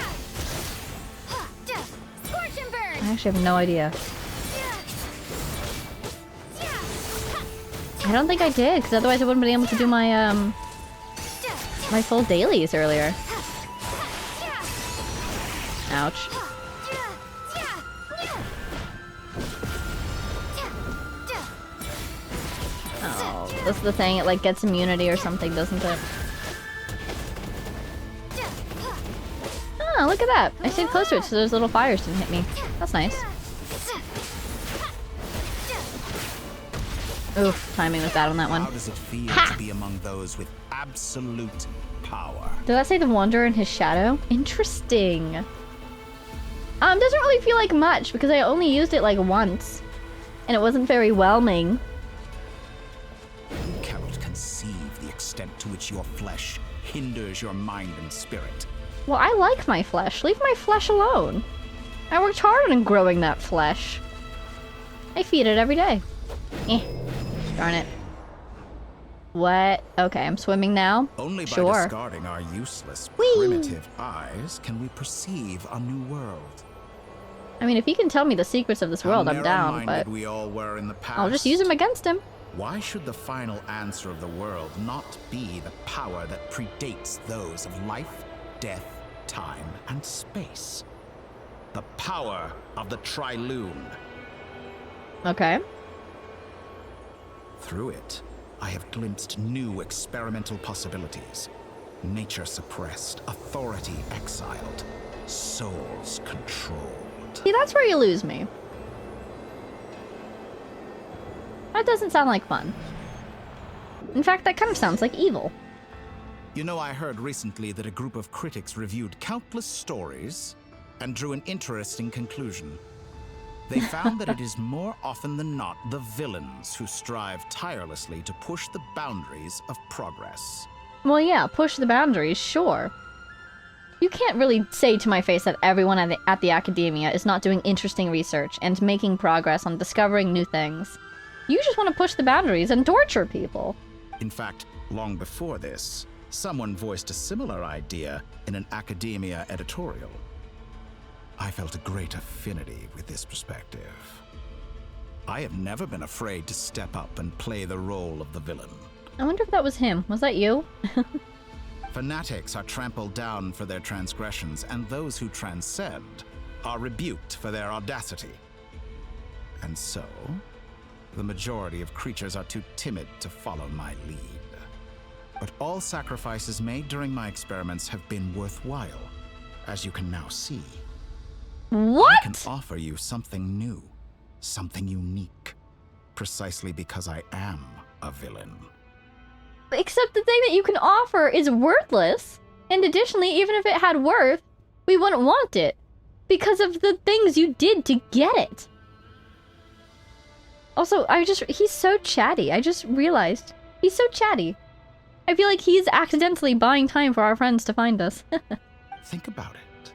I actually have no idea. I don't think I did, because otherwise I wouldn't have been able to do my, my full dailies earlier. Ouch. Oh, that's the thing, it like gets immunity or something, doesn't it? Oh, look at that! I stayed close to it so those little fires didn't hit me. That's nice. Oof, timing was bad on that one. How does it feel to be among those with absolute power? Did that say the Wanderer in his shadow? Interesting. Doesn't really feel like much because I only used it like once. And it wasn't very whelming. You cannot conceive the extent to which your flesh hinders your mind and spirit. Well, I like my flesh. Leave my flesh alone. I worked hard on growing that flesh. I feed it every day. Eh. Darn it. What? Okay, I'm swimming now? Only by sure. discarding our useless, Whee! primitive eyes can we perceive a new world. I mean, if he can tell me the secrets of this world, I'm down, but we all were in the past. I'll just use him against him. Why should the final answer of the world not be the power that predates those of life, death, time, and space? The power of the Triloon. Okay. Through it, I have glimpsed new experimental possibilities. Nature suppressed, authority exiled, souls controlled. See, that's where you lose me. That doesn't sound like fun. In fact, that kind of sounds like evil. You know, I heard recently that a group of critics reviewed countless stories and drew an interesting conclusion. They found that it is more often than not the villains who strive tirelessly to push the boundaries of progress. Well, yeah, push the boundaries, sure. You can't really say to my face that everyone at the academia is not doing interesting research and making progress on discovering new things. You just want to push the boundaries and torture people. In fact, long before this, someone voiced a similar idea in an academia editorial. I felt a great affinity with this perspective. I have never been afraid to step up and play the role of the villain. I wonder if that was him. Was that you? Fanatics are trampled down for their transgressions, and those who transcend are rebuked for their audacity. And so, the majority of creatures are too timid to follow my lead. But all sacrifices made during my experiments have been worthwhile, as you can now see. What? I can offer you something new, something unique, precisely because I am a villain. Except the thing that you can offer is worthless. And additionally, even if it had worth, we wouldn't want it. Because of the things you did to get it. Also, he's so chatty. I just realized. He's so chatty. I feel like he's accidentally buying time for our friends to find us. Think about it.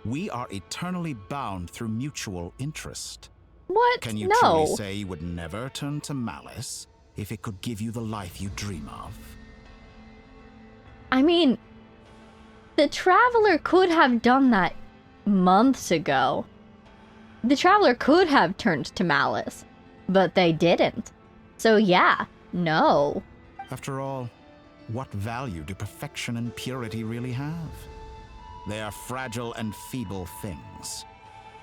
We are eternally bound through mutual interest. What? Can you No. truly say you would never turn to malice if it could give you the life you dream of? I mean, the Traveler could have done that months ago. The Traveler could have turned to malice, but they didn't. So yeah, no. After all, what value do perfection and purity really have? They are fragile and feeble things,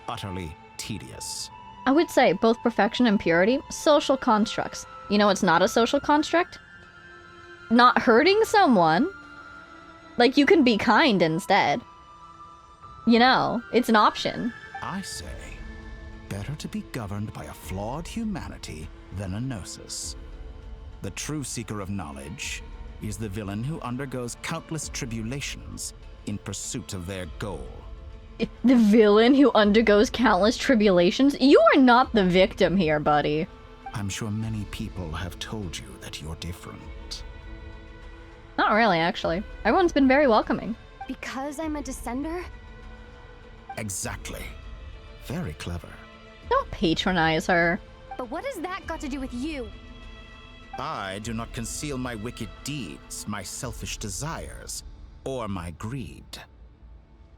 utterly tedious. I would say both perfection and purity, social constructs. You know what's not a social construct? Not hurting someone. Like, you can be kind instead. You know, it's an option. I say, better to be governed by a flawed humanity than a gnosis. The true seeker of knowledge is the villain who undergoes countless tribulations in pursuit of their goal. The villain who undergoes countless tribulations? You are not the victim here, buddy. I'm sure many people have told you that you're different. Not really, actually. Everyone's been very welcoming. Because I'm a descender? Exactly. Very clever. Don't patronize her. But what has that got to do with you? I do not conceal my wicked deeds, my selfish desires, or my greed.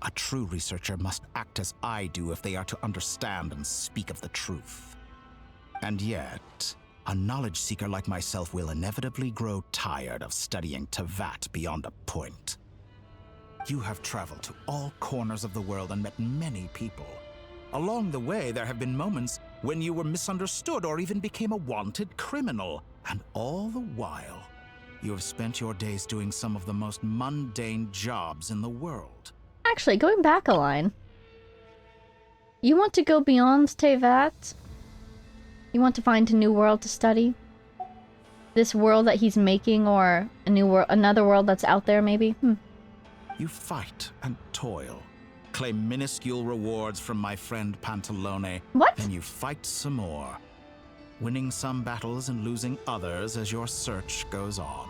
A true researcher must act as I do if they are to understand and speak of the truth. And yet, a knowledge seeker like myself will inevitably grow tired of studying Tevat beyond a point. You have traveled to all corners of the world and met many people. Along the way, there have been moments when you were misunderstood or even became a wanted criminal. And all the while, you have spent your days doing some of the most mundane jobs in the world. Actually, going back a line. You want to go beyond Tevat? You want to find a new world to study? This world that he's making, or a new world, another world that's out there, maybe? You fight and toil, claim minuscule rewards from my friend Pantalone. What? Then you fight some more, winning some battles and losing others as your search goes on.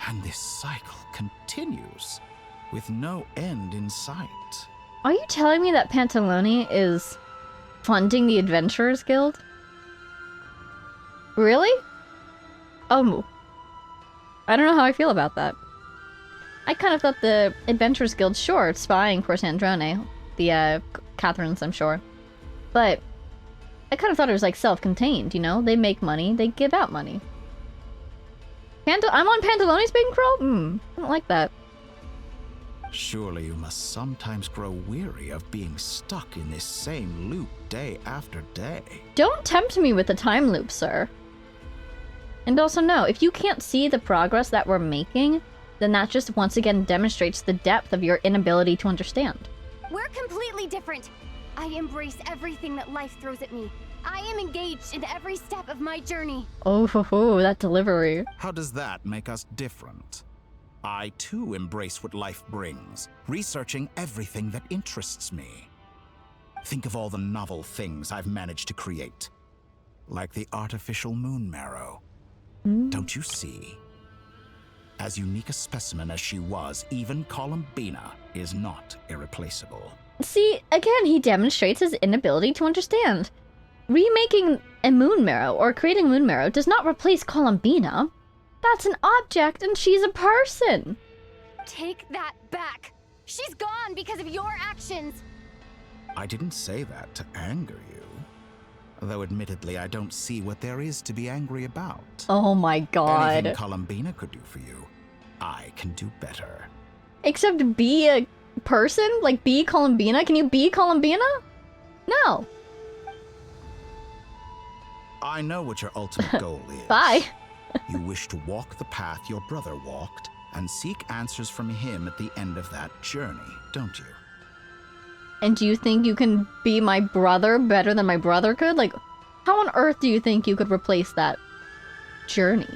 And this cycle continues, with no end in sight. Are you telling me that Pantalone is funding the Adventurers Guild? Really? Oh. I don't know how I feel about that. I kind of thought the Adventurers Guild, sure, spying for Sandrone, the Catherines, I'm sure. But I kind of thought it was like self-contained, you know? They make money, they give out money. I'm on Pantalone's bankroll? I don't like that. Surely you must sometimes grow weary of being stuck in this same loop day after day. Don't tempt me with the time loop, sir. And also, no, if you can't see the progress that we're making, then that just once again demonstrates the depth of your inability to understand. We're completely different. I embrace everything that life throws at me. I am engaged in every step of my journey. Oh, that delivery. How does that make us different? I too embrace what life brings, researching everything that interests me. Think of all the novel things I've managed to create, like the artificial moon marrow. Don't you see? As unique a specimen as she was, even Columbina is not irreplaceable. See, again, he demonstrates his inability to understand. Remaking a moon marrow or creating moon marrow does not replace Columbina. That's an object and she's a person. Take that back. She's gone because of your actions. I didn't say that to anger you. Though admittedly, I don't see what there is to be angry about. Oh my god. Anything Columbina could do for you, I can do better. Except be a person? Like be Columbina? Can you be Columbina? No. I know what your ultimate goal is. Bye. You wish to walk the path your brother walked and seek answers from him at the end of that journey, don't you? And do you think you can be my brother better than my brother could? Like, how on earth do you think you could replace that journey?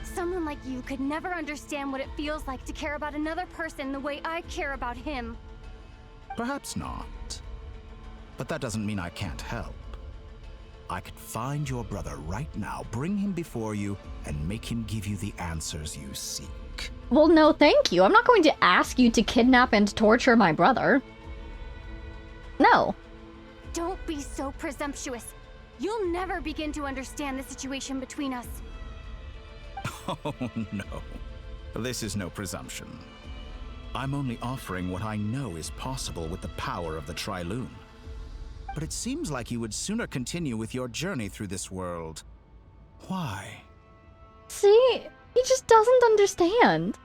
Someone like you could never understand what it feels like to care about another person the way I care about him. Perhaps not. But that doesn't mean I can't help. I could find your brother right now, bring him before you, and make him give you the answers you seek. Well, no, thank you. I'm not going to ask you to kidnap and torture my brother. No. Don't be so presumptuous. You'll never begin to understand the situation between us. Oh, no. This is no presumption. I'm only offering what I know is possible with the power of the Tri-Lune. But it seems like you would sooner continue with your journey through this world. Why? See? He just doesn't understand.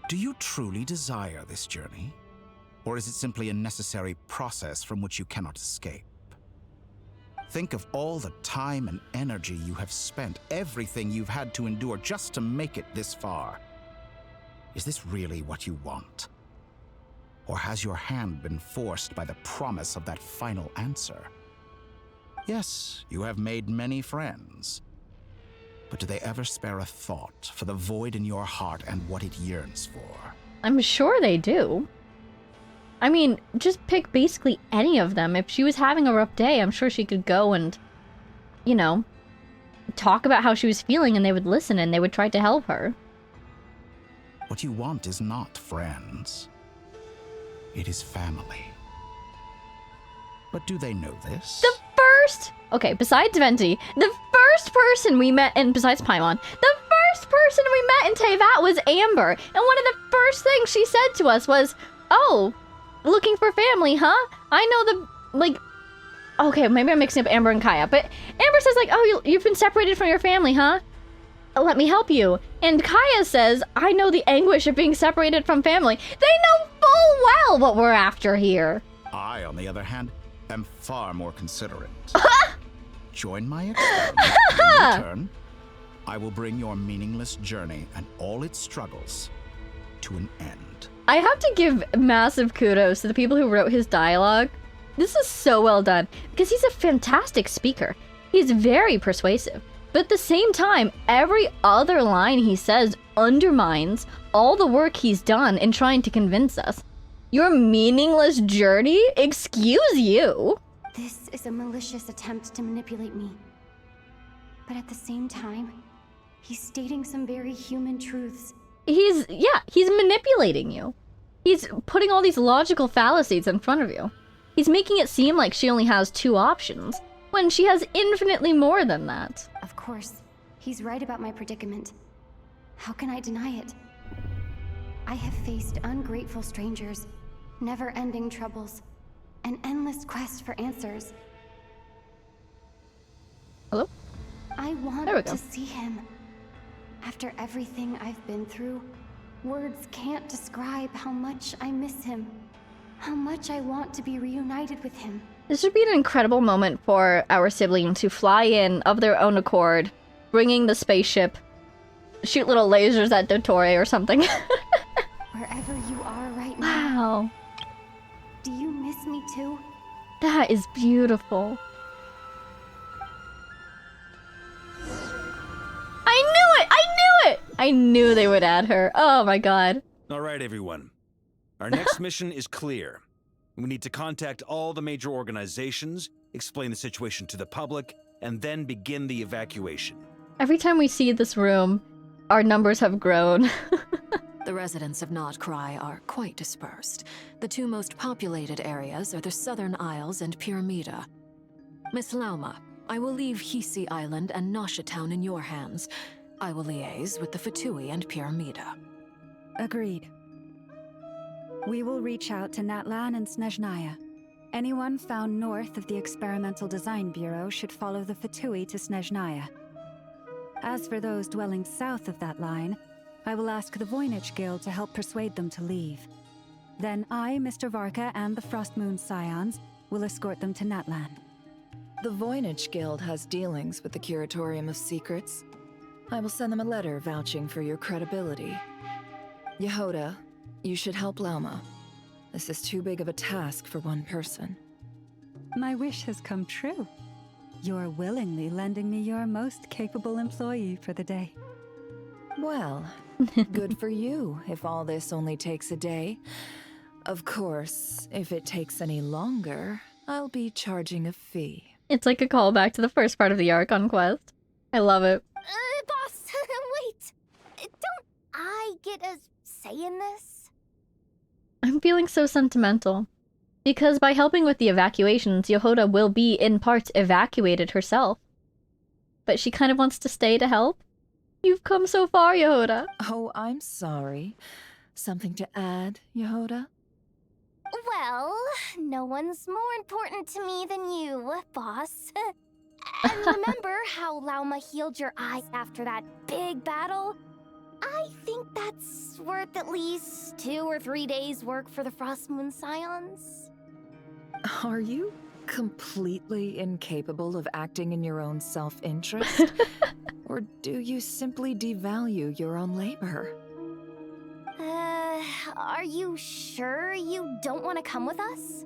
Do you truly desire this journey? Or is it simply a necessary process from which you cannot escape? Think of all the time and energy you have spent, everything you've had to endure just to make it this far. Is this really what you want? Or has your hand been forced by the promise of that final answer? Yes, you have made many friends. But do they ever spare a thought for the void in your heart and what it yearns for? I'm sure they do. I mean, just pick basically any of them. If she was having a rough day, I'm sure she could go and, you know, talk about how she was feeling and they would listen and they would try to help her. What you want is not friends. It is family. But do they know this? The first... Okay, besides Venti, the first person we met, and besides Paimon, the first person we met in Teyvat was Amber. And one of the first things she said to us was, oh, looking for family, huh? I know the, like... Okay, maybe I'm mixing up Amber and Kaya, but Amber says, like, oh, you've been separated from your family, huh? Let me help you. And Kaya says, I know the anguish of being separated from family. They know full well what we're after here. I, on the other hand, am far more considerate. Join my experiment. In return, I will bring your meaningless journey and all its struggles to an end. I have to give massive kudos to the people who wrote his dialogue. This is so well done, because he's a fantastic speaker. He's very persuasive. But at the same time, every other line he says undermines all the work he's done in trying to convince us. Your meaningless journey? Excuse you. This is a malicious attempt to manipulate me. But at the same time, he's stating some very human truths. He's manipulating you. He's putting all these logical fallacies in front of you. He's making it seem like she only has two options, when she has infinitely more than that. Of course, he's right about my predicament. How can I deny it? I have faced ungrateful strangers, never-ending troubles, an endless quest for answers. Hello? I There we want go. to see him. After everything I've been through, words can't describe how much I miss him. How much I want to be reunited with him. This would be an incredible moment for our sibling to fly in of their own accord, bringing the spaceship, shoot little lasers at Dottore or something. Wherever you are right now. Wow. Do you miss me too? That is beautiful. I knew it! I knew it! I knew they would add her. Oh my god. All right, everyone. Our next mission is clear. We need to contact all the major organizations, explain the situation to the public, and then begin the evacuation. Every time we see this room, our numbers have grown. The residents of Nod-Krai are quite dispersed. The two most populated areas are the Southern Isles and Pyramida. Miss Lauma, I will leave Hisi Island and Nasha Town in your hands. I will liaise with the Fatui and Pyramida. Agreed. We will reach out to Natlan and Snezhnaya. Anyone found north of the Experimental Design Bureau should follow the Fatui to Snezhnaya. As for those dwelling south of that line, I will ask the Voynich Guild to help persuade them to leave. Then I, Mr. Varka, and the Frostmoon Scions will escort them to Natlan. The Voynich Guild has dealings with the Curatorium of Secrets. I will send them a letter vouching for your credibility. Yehoda, you should help Lauma. This is too big of a task for one person. My wish has come true. You're willingly lending me your most capable employee for the day. Well, good for you if all this only takes a day. Of course, if it takes any longer, I'll be charging a fee. It's like a callback to the first part of the Archon quest. I love it. Boss, wait. Don't I get a say in this? I'm feeling so sentimental. Because by helping with the evacuations, Yehoda will be, in part, evacuated herself. But she kind of wants to stay to help. You've come so far, Yehoda. Oh, I'm sorry. Something to add, Yehoda? Well, no one's more important to me than you, boss. And remember how Lauma healed your eyes after that big battle? I think that's worth at least 2 or 3 days' work for the Frost Moon Scions. Are you completely incapable of acting in your own self-interest? Or do you simply devalue your own labor? Are you sure you don't want to come with us?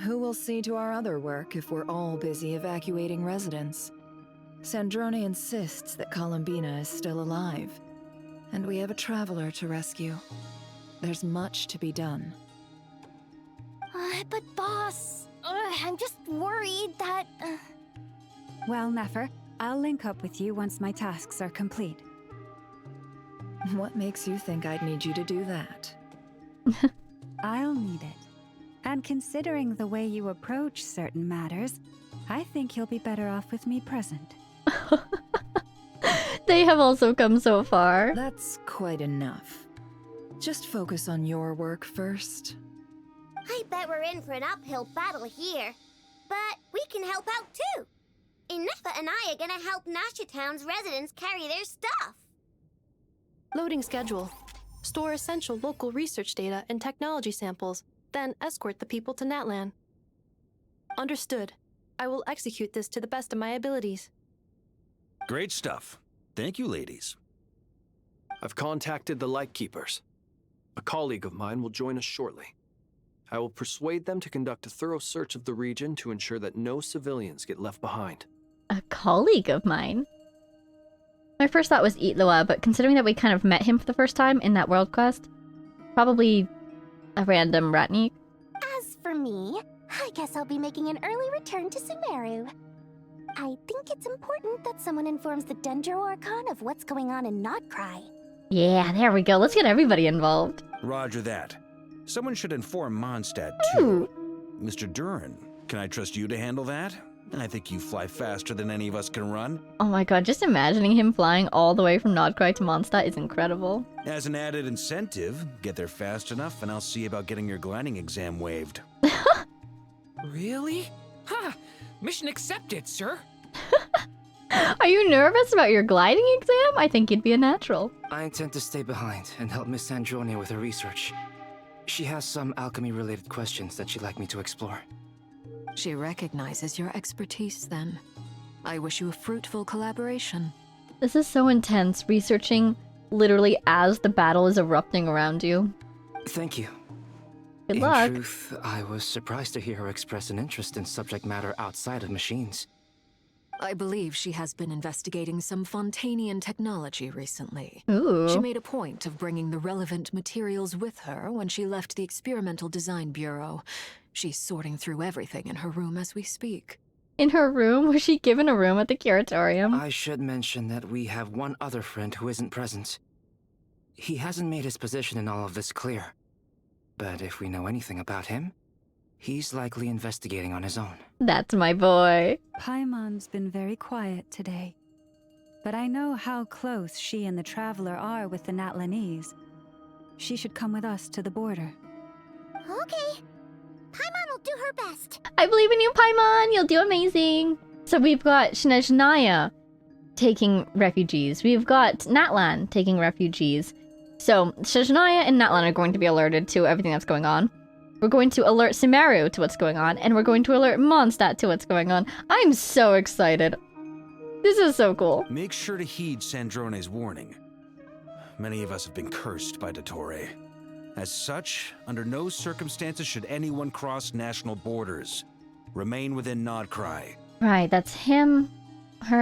Who will see to our other work if we're all busy evacuating residents? Sandrone insists that Columbina is still alive, and we have a traveler to rescue. There's much to be done. But boss, I'm just worried that... Well, Nefer, I'll link up with you once my tasks are complete. What makes you think I'd need you to do that? I'll need it. And considering the way you approach certain matters, I think you'll be better off with me present. They have also come so far. That's quite enough. Just focus on your work first. I bet we're in for an uphill battle here. But we can help out too. Inefa and I are gonna help Nasha Town's residents carry their stuff. Loading schedule. Store essential local research data and technology samples, then escort the people to Natlan. Understood. I will execute this to the best of my abilities. Great stuff. Thank you, ladies. I've contacted the Lightkeepers. A colleague of mine will join us shortly. I will persuade them to conduct a thorough search of the region to ensure that no civilians get left behind. A colleague of mine? My first thought was Itloa, but considering that we kind of met him for the first time in that world quest, probably a random Ratnik. As for me, I guess I'll be making an early return to Sumeru. I think it's important that someone informs the Dendro Archon of what's going on in Nod-Krai. Yeah, there we go. Let's get everybody involved. Roger that. Someone should inform Mondstadt, too. Mr. Duran, can I trust you to handle that? I think you fly faster than any of us can run. Oh my god, just imagining him flying all the way from Nod-Krai to Mondstadt is incredible. As an added incentive, get there fast enough and I'll see about getting your gliding exam waived. Really? Ha! Mission accepted, sir. Are you nervous about your gliding exam? I think you'd be a natural. I intend to stay behind and help Miss Sandrone with her research. She has some alchemy-related questions that she'd like me to explore. She recognizes your expertise, then. I wish you a fruitful collaboration. This is so intense, researching literally as the battle is erupting around you. Thank you. Good luck. In truth, I was surprised to hear her express an interest in subject matter outside of machines. I believe she has been investigating some Fontanian technology recently. Ooh. She made a point of bringing the relevant materials with her when she left the Experimental Design Bureau. She's sorting through everything in her room as we speak. In her room? Was she given a room at the curatorium? I should mention that we have one other friend who isn't present. He hasn't made his position in all of this clear. But if we know anything about him, he's likely investigating on his own. That's my boy. Paimon's been very quiet today. But I know how close she and the Traveler are with the Natlanese. She should come with us to the border. Okay. Paimon will do her best. I believe in you, Paimon! You'll do amazing! So we've got Snezhnaya taking refugees. We've got Natlan taking refugees. So Snezhnaya and Natlan are going to be alerted to everything that's going on. We're going to alert Sumeru to what's going on, and we're going to alert Mondstadt to what's going on. I'm so excited. This is so cool. Make sure to heed Sandrone's warning. Many of us have been cursed by Dottore. As such, under no circumstances should anyone cross national borders. Remain within Nod-Krai. Right, that's him, her.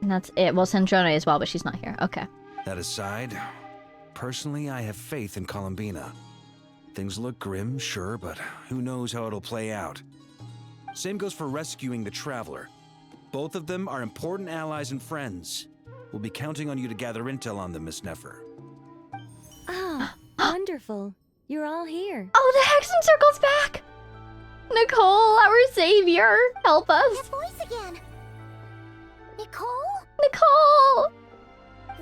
And that's it. Well, Sandrone as well, but she's not here. Okay. That aside, personally, I have faith in Columbina. Things look grim, sure, but who knows how it'll play out. Same goes for rescuing the Traveler. Both of them are important allies and friends. We'll be counting on you to gather intel on them, Miss Nefer. Wonderful. You're all here. Oh, the Hexen Circle's back! Nicole, our savior, help us. That voice again. Nicole? Nicole!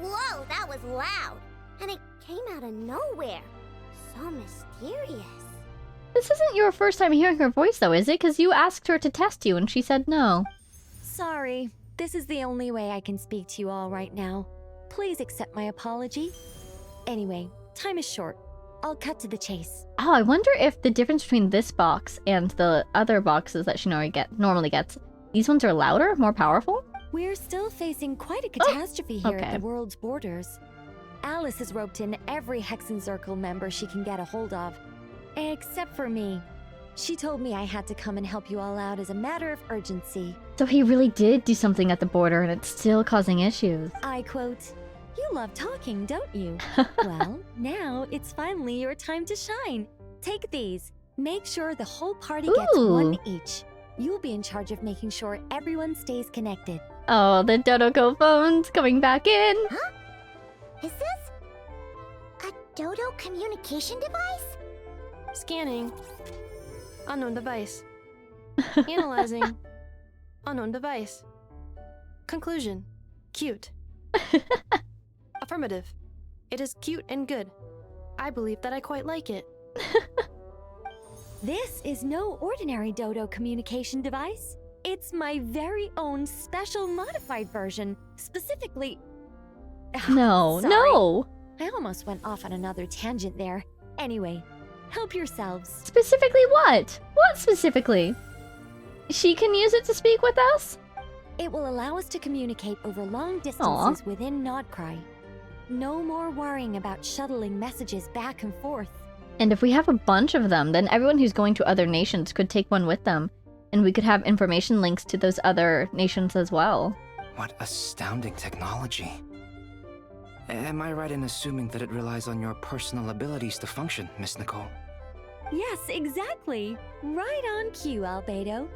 Whoa, that was loud. And it came out of nowhere. So mysterious. This isn't your first time hearing her voice, though, is it? Because you asked her to test you and she said no. Sorry. This is the only way I can speak to you all right now. Please accept my apology. Anyway, time is short. I'll cut to the chase. Oh, I wonder if the difference between this box and the other boxes that she normally gets, these ones are louder, more powerful? We're still facing quite a catastrophe here okay. at the world's borders. Alice has roped in every Hexen Circle member she can get a hold of. Except for me. She told me I had to come and help you all out as a matter of urgency. So he really did do something at the border and it's still causing issues. I quote, "You love talking, don't you?" Well, now it's finally your time to shine. Take these. Make sure the whole party gets one each. You'll be in charge of making sure everyone stays connected. Oh, the Dodo phone's coming back in. Huh? Is this a Dodo communication device? Scanning. Unknown device. Analyzing. Unknown device. Conclusion. Cute. Affirmative. It is cute and good. I believe that I quite like it. This is no ordinary Dodo communication device. It's my very own special modified version, specifically... No, Sorry. no! I almost went off on another tangent there. Anyway, help yourselves. Specifically what? What specifically? She can use it to speak with us? It will allow us to communicate over long distances within Nod-Krai. No more worrying about shuttling messages back and forth. And if we have a bunch of them, then everyone who's going to other nations could take one with them. And we could have information links to those other nations as well. What astounding technology. Am I right in assuming that it relies on your personal abilities to function, Miss Nicole? Yes, exactly. Right on cue, Albedo.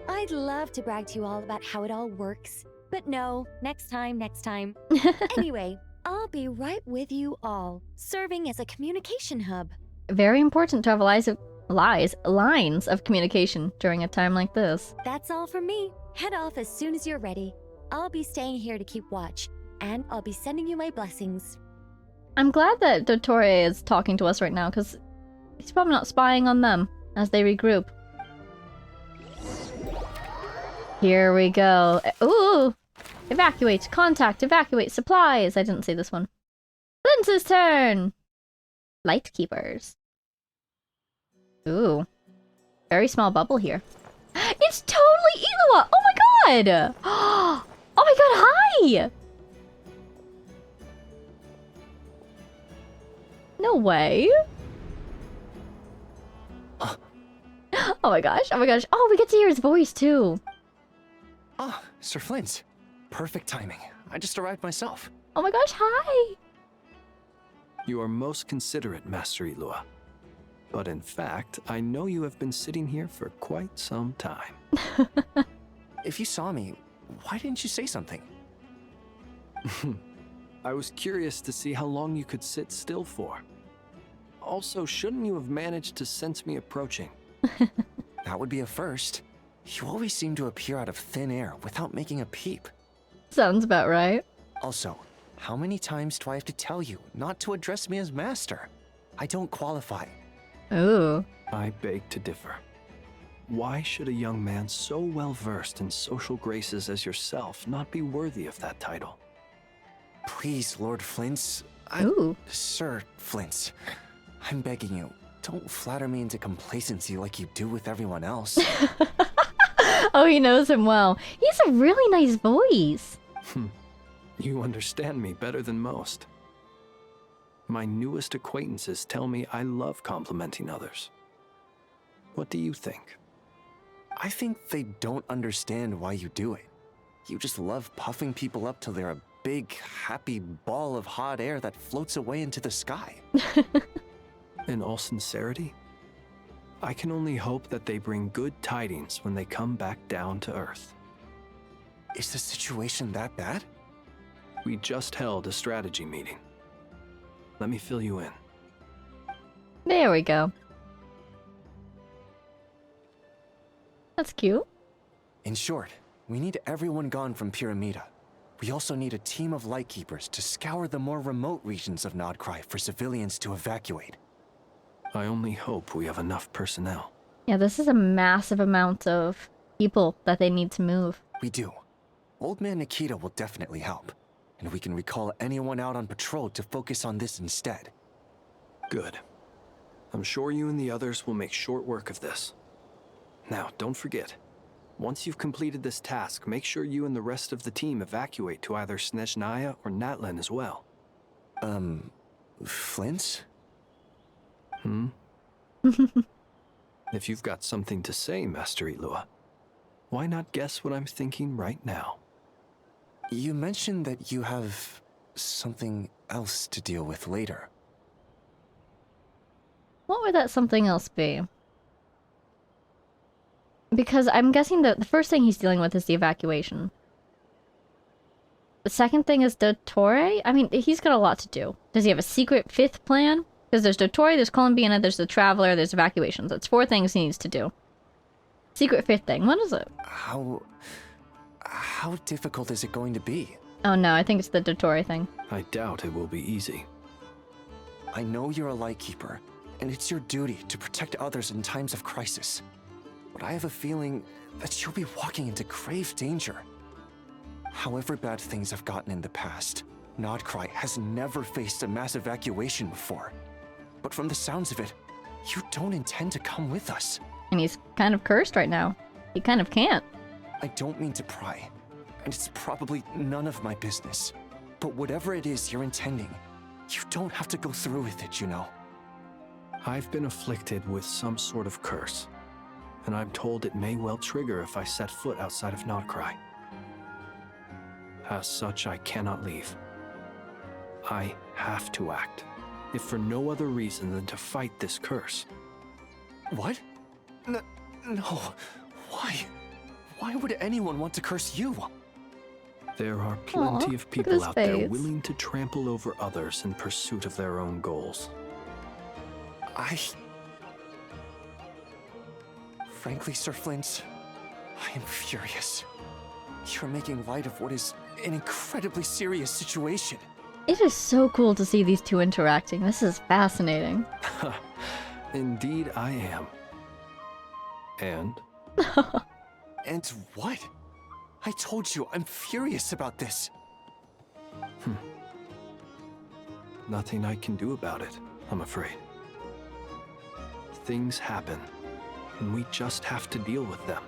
I'd love to brag to you all about how it all works. But no, next time. Anyway, I'll be right with you all, serving as a communication hub. Very important to have lines of communication during a time like this. That's all from me. Head off as soon as you're ready. I'll be staying here to keep watch, and I'll be sending you my blessings. I'm glad that Dottore is talking to us right now, because he's probably not spying on them as they regroup. Here we go. Ooh! Evacuate, contact, evacuate, supplies! I didn't see this one. Linz's turn! Lightkeepers. Ooh. Very small bubble here. It's totally Elua! Oh my god! Oh my god, hi! No way. Oh my gosh, oh my gosh. Oh, we get to hear his voice too. Ah, Sir Flint. Perfect timing. I just arrived myself. Oh my gosh, hi! You are most considerate, Master Elua. But in fact, I know you have been sitting here for quite some time. If you saw me, why didn't you say something? I was curious to see how long you could sit still for. Also, shouldn't you have managed to sense me approaching? That would be a first. You always seem to appear out of thin air without making a peep. Sounds about right. Also, how many times do I have to tell you not to address me as master? I don't qualify. Ooh. I beg to differ. Why should a young man so well versed in social graces as yourself not be worthy of that title? Please, Lord Flint's... Ooh. Sir Flint's. I'm begging you, don't flatter me into complacency like you do with everyone else. Oh, he knows him well. He has a really nice voice. You understand me better than most. My newest acquaintances tell me I love complimenting others. What do you think? I think they don't understand why you do it. You just love puffing people up till they're a big, happy ball of hot air that floats away into the sky. In all sincerity, I can only hope that they bring good tidings when they come back down to Earth. Is the situation that bad? We just held a strategy meeting. Let me fill you in. There we go. That's cute. In short, we need everyone gone from Pyramida. We also need a team of Lightkeepers to scour the more remote regions of Nod-Krai for civilians to evacuate. I only hope we have enough personnel. Yeah, this is a massive amount of people that they need to move. We do. Old Man Nikita will definitely help. And we can recall anyone out on patrol to focus on this instead. Good. I'm sure you and the others will make short work of this. Now, don't forget. Once you've completed this task, make sure you and the rest of the team evacuate to either Snezhnaya or Natlan as well. Flint? Hmm? If you've got something to say, Master Ilua, why not guess what I'm thinking right now? You mentioned that you have something else to deal with later. What would that something else be? Because I'm guessing that the first thing he's dealing with is the evacuation. The second thing is Dottore? I mean, he's got a lot to do. Does he have a secret fifth plan? Because there's Dottore, there's Columbina, there's the Traveler, there's evacuations. That's 4 things he needs to do. Secret fifth thing, what is it? How difficult is it going to be? Oh no, I think it's the Dottore thing. I doubt it will be easy. I know you're a Lightkeeper, and it's your duty to protect others in times of crisis. But I have a feeling that you'll be walking into grave danger. However bad things have gotten in the past, Nod-Krai has never faced a mass evacuation before. But from the sounds of it, you don't intend to come with us. And he's kind of cursed right now. He kind of can't. I don't mean to pry, and it's probably none of my business. But whatever it is you're intending, you don't have to go through with it, you know. I've been afflicted with some sort of curse, and I'm told it may well trigger if I set foot outside of Nod-Krai. As such, I cannot leave. I have to act, if for no other reason than to fight this curse. What? No. Why? Why would anyone want to curse you? There are plenty of people out there willing to trample over others in pursuit of their own goals. Frankly, Sir Flint, I am furious. You're making light of what is an incredibly serious situation. It is so cool to see these two interacting. This is fascinating. Indeed I am. And? And what? I told you, I'm furious about this. Nothing I can do about it, I'm afraid. Things happen, and we just have to deal with them.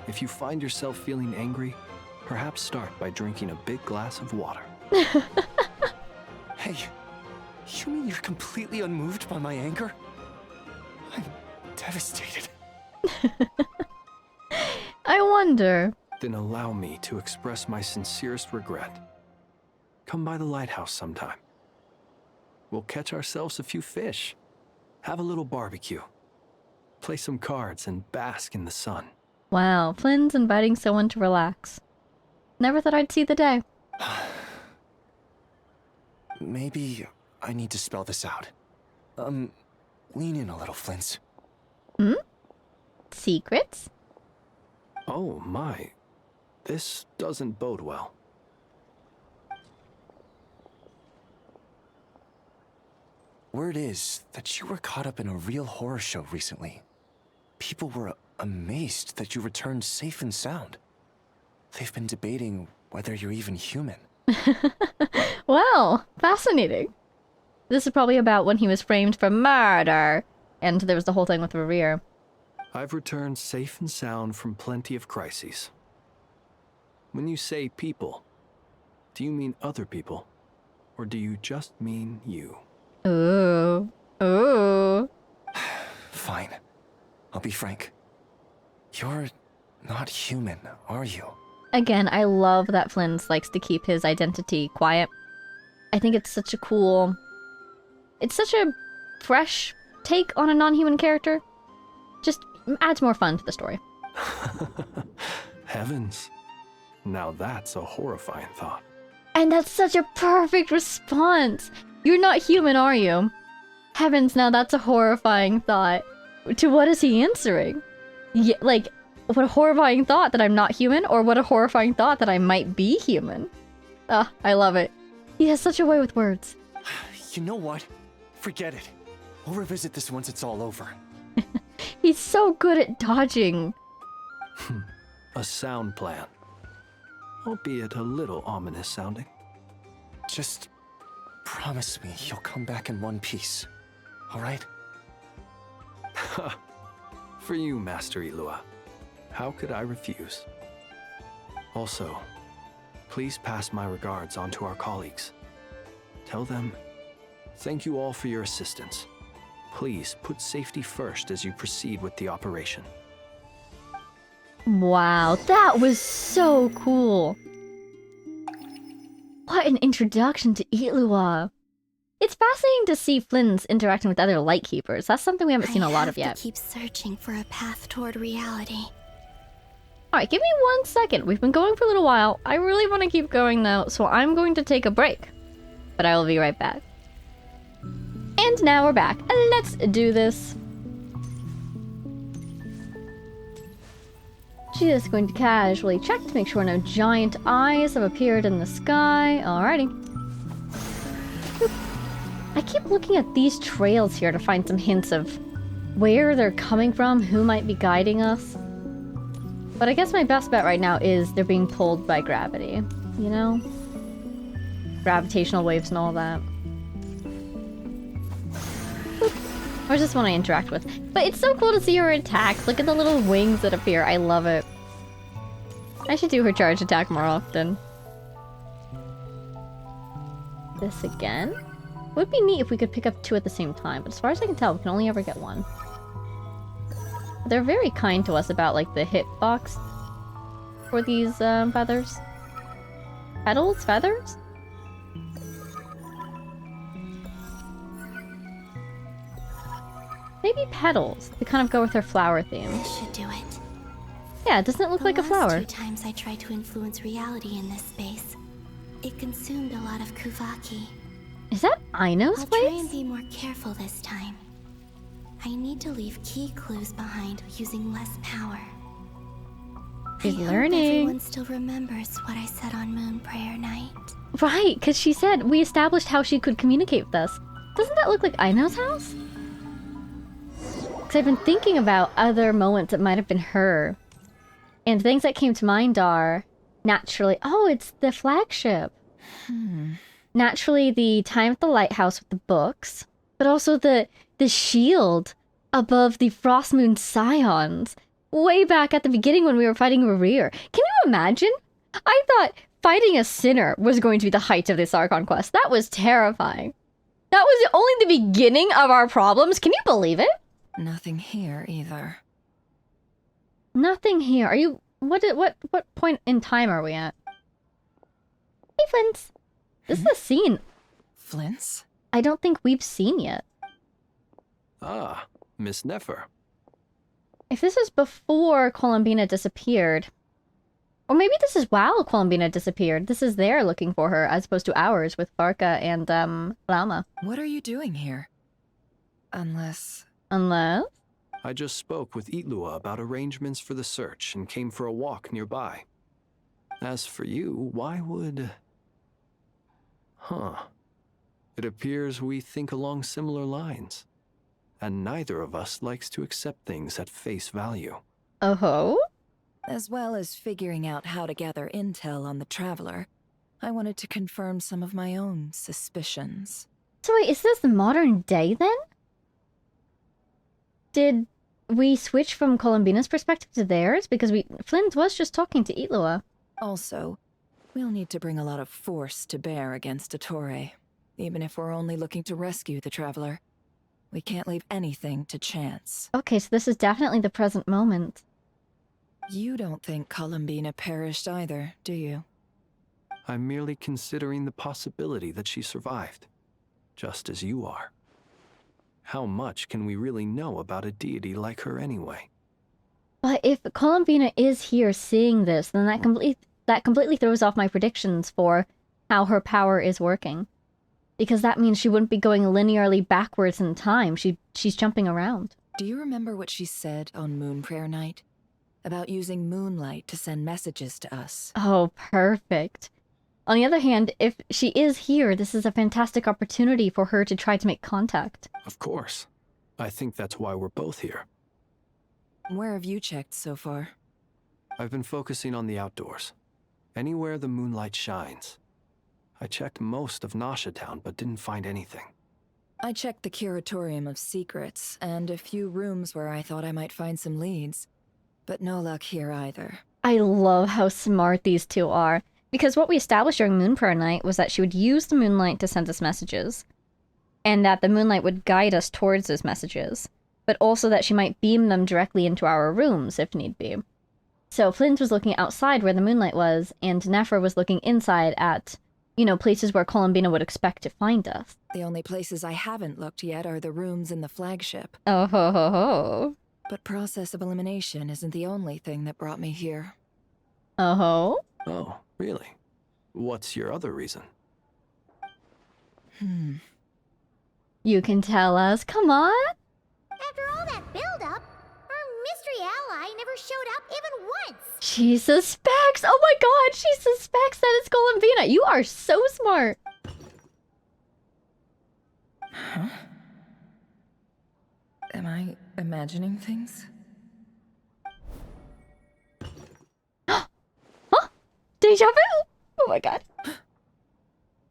If you find yourself feeling angry, perhaps start by drinking a big glass of water. Hey, you mean you're completely unmoved by my anger? I'm devastated. I wonder. Then allow me to express my sincerest regret. Come by the lighthouse sometime. We'll catch ourselves a few fish, have a little barbecue, play some cards, and bask in the sun. Wow, Flynn's inviting someone to relax. Never thought I'd see the day. Maybe I need to spell this out. Lean in a little, Flint. Hmm? Secrets? Oh my, this doesn't bode well. Word is that you were caught up in a real horror show recently. People were amazed that you returned safe and sound. They've been debating whether you're even human. Wow, fascinating. This is probably about when he was framed for murder, and there was the whole thing with Reverie. I've returned safe and sound from plenty of crises. When you say people, do you mean other people, or do you just mean you? Ooh. Ooh. Fine. I'll be frank. You're not human, are you? Again, I love that Flynn likes to keep his identity quiet. I think it's such a cool... It's such a fresh take on a non-human character. Just adds more fun to the story. Heavens. Now that's a horrifying thought. And that's such a perfect response! You're not human, are you? Heavens, now that's a horrifying thought. To what is he answering? Yeah, like, what a horrifying thought that I'm not human, or what a horrifying thought that I might be human. Ah, I love it. He has such a way with words. You know what? Forget it. We'll revisit this once it's all over. He's so good at dodging. A sound plan. Albeit a little ominous sounding. Just promise me you'll come back in one piece, all right? For you, Master Ilua. How could I refuse? Also, please pass my regards on to our colleagues. Tell them, thank you all for your assistance. Please put safety first as you proceed with the operation. Wow, that was so cool. What an introduction to Ilua. It's fascinating to see Flynn's interacting with other Lightkeepers. That's something we haven't seen a lot of yet. I have to keep searching for a path toward reality. Alright, give me 1 second. We've been going for a little while. I really want to keep going though, so I'm going to take a break. But I will be right back. And now we're back. Let's do this. Just going to casually check to make sure no giant eyes have appeared in the sky. Alrighty. Boop. I keep looking at these trails here to find some hints of where they're coming from, who might be guiding us. But I guess my best bet right now is they're being pulled by gravity, you know? Gravitational waves and all that. Or just one I interact with. But it's so cool to see her attacks. Look at the little wings that appear. I love it. I should do her charge attack more often. This again. Would be neat if we could pick up 2 at the same time. But as far as I can tell, we can only ever get 1. They're very kind to us about, like, the hitbox for these feathers. Petals? Feathers? Maybe petals. They kind of go with her flower theme. This should do it. Yeah, doesn't it look like a flower? The last 2 times I tried to influence reality in this space, it consumed a lot of Kuvaki. Is that Aino's place? I'll try and be more careful this time. I need to leave key clues behind using less power. She's I learning. Hope everyone still remembers what I said on Moon Prayer Night. Right, because she said we established how she could communicate with us. Doesn't that look like Aino's house? Because I've been thinking about other moments that might have been her. And things that came to mind are, naturally, oh, it's the flagship. Naturally, the time at the lighthouse with the books, but also the shield above the Frost Moon Scions, way back at the beginning when we were fighting Rerir. Can you imagine? I thought fighting a sinner was going to be the height of this Archon quest. That was terrifying. That was only the beginning of our problems. Can you believe it? Nothing here either. Nothing here. Are you... What point in time are we at? Hey, Flint's. This is a scene. Flint's? I don't think we've seen yet. Ah, Miss Nefer. If this is before Columbina disappeared... Or maybe this is while Columbina disappeared. This is their looking for her, as opposed to ours with Farka and, Lauma. What are you doing here? Unless... Unless? I just spoke with Ilua about arrangements for the search and came for a walk nearby. As for you, why would... Huh. It appears we think along similar lines. And neither of us likes to accept things at face value. Oh-ho? As well as figuring out how to gather intel on the Traveler, I wanted to confirm some of my own suspicions. So wait, is this modern day then? Did we switch from Columbina's perspective to theirs? Because Flint was just talking to Ilua. Also, we'll need to bring a lot of force to bear against Dottore, even if we're only looking to rescue the Traveler. We can't leave anything to chance. Okay, so this is definitely the present moment. You don't think Columbina perished either, do you? I'm merely considering the possibility that she survived, just as you are. How much can we really know about a deity like her anyway? But if Columbina is here seeing this, then that completely throws off my predictions for how her power is working. Because that means she wouldn't be going linearly backwards in time. She's jumping around. Do you remember what she said on Moon Prayer Night? About using moonlight to send messages to us. Oh, perfect. On the other hand, if she is here, this is a fantastic opportunity for her to try to make contact. Of course. I think that's why we're both here. Where have you checked so far? I've been focusing on the outdoors. Anywhere the moonlight shines. I checked most of Nasha Town, but didn't find anything. I checked the Curatorium of Secrets, and a few rooms where I thought I might find some leads. But no luck here either. I love how smart these two are. Because what we established during Moon Prayer Night was that she would use the moonlight to send us messages. And that the moonlight would guide us towards those messages. But also that she might beam them directly into our rooms, if need be. So Flint was looking outside where the moonlight was, and Nephra was looking inside at, you know, places where Columbina would expect to find us. The only places I haven't looked yet are the rooms in the flagship. Oh ho ho ho. But process of elimination isn't the only thing that brought me here. Oh ho? Oh, really? What's your other reason? You can tell us. Come on. After all that build-up, our mystery ally never showed up even once. She suspects. Oh my god, she suspects that it's Columbina. You are so smart. Huh? Am I imagining things? Huh? Deja vu? Oh my god.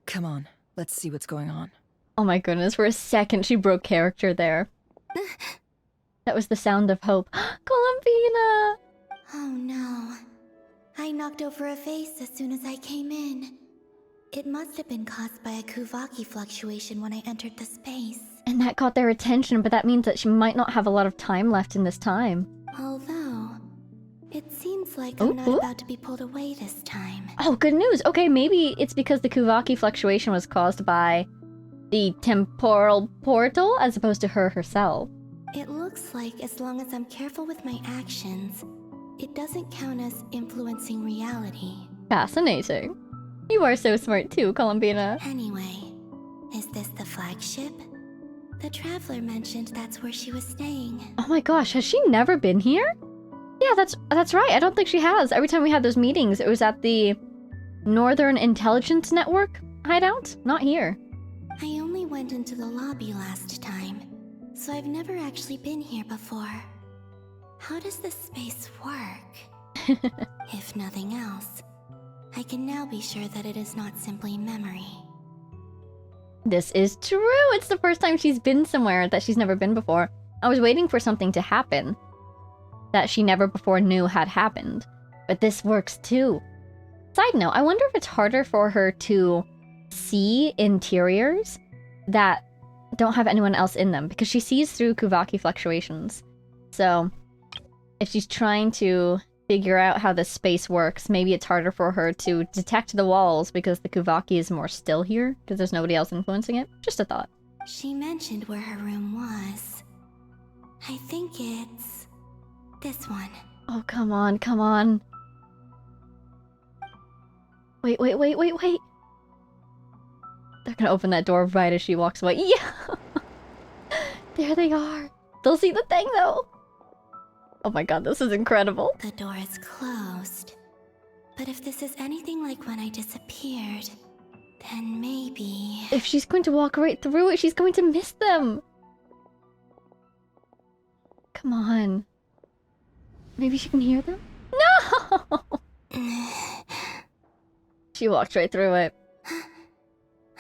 Come on, let's see what's going on. Oh my goodness, for a second she broke character there. That was the sound of hope. Columbina! Oh no. I knocked over a vase as soon as I came in. It must have been caused by a Kuvaki fluctuation when I entered the space. And that caught their attention, but that means that she might not have a lot of time left in this time. Although, it seems like I'm not about to be pulled away this time. Oh, good news! Okay, maybe it's because the Kuvaki fluctuation was caused by the temporal portal as opposed to her herself. It looks like as long as I'm careful with my actions, it doesn't count as influencing reality. Fascinating. You are so smart too, Columbina. Anyway, is this the flagship? The Traveler mentioned that's where she was staying. Oh my gosh, has she never been here? Yeah, that's right. I don't think she has. Every time we had those meetings, it was at the Northern Intelligence Network hideout. Not here. I only went into the lobby last time, so I've never actually been here before. How does this space work? If nothing else, I can now be sure that it is not simply memory. This is true. It's the first time she's been somewhere that she's never been before. I was waiting for something to happen that she never before knew had happened. But this works too. Side note, I wonder if it's harder for her to see interiors that don't have anyone else in them, because she sees through Kuvaki fluctuations. So if she's trying to figure out how this space works, maybe it's harder for her to detect the walls because the Kuvaki is more still here, because there's nobody else influencing it. Just a thought. She mentioned where her room was. I think it's this one. Oh, come on, come on. Wait. They're gonna open that door right as she walks away. Yeah! There they are. They'll see the thing, though. Oh my god, this is incredible. The door is closed. But if this is anything like when I disappeared, then maybe... If she's going to walk right through it, she's going to miss them. Come on. Maybe she can hear them? No! She walked right through it.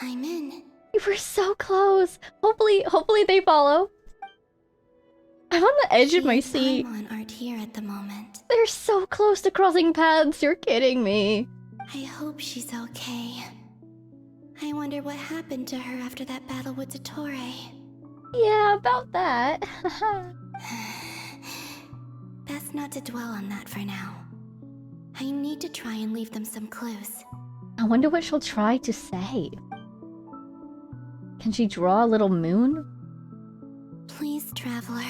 I'm in. You were so close. Hopefully they follow. I'm on the edge of my seat. Aren't here at the moment. They're so close to crossing paths. You're kidding me. I hope she's okay. I wonder what happened to her after that battle with Dottore. Yeah, about that. Best not to dwell on that for now. I need to try and leave them some clues. I wonder what she'll try to say. Can she draw a little moon? Please, Traveler.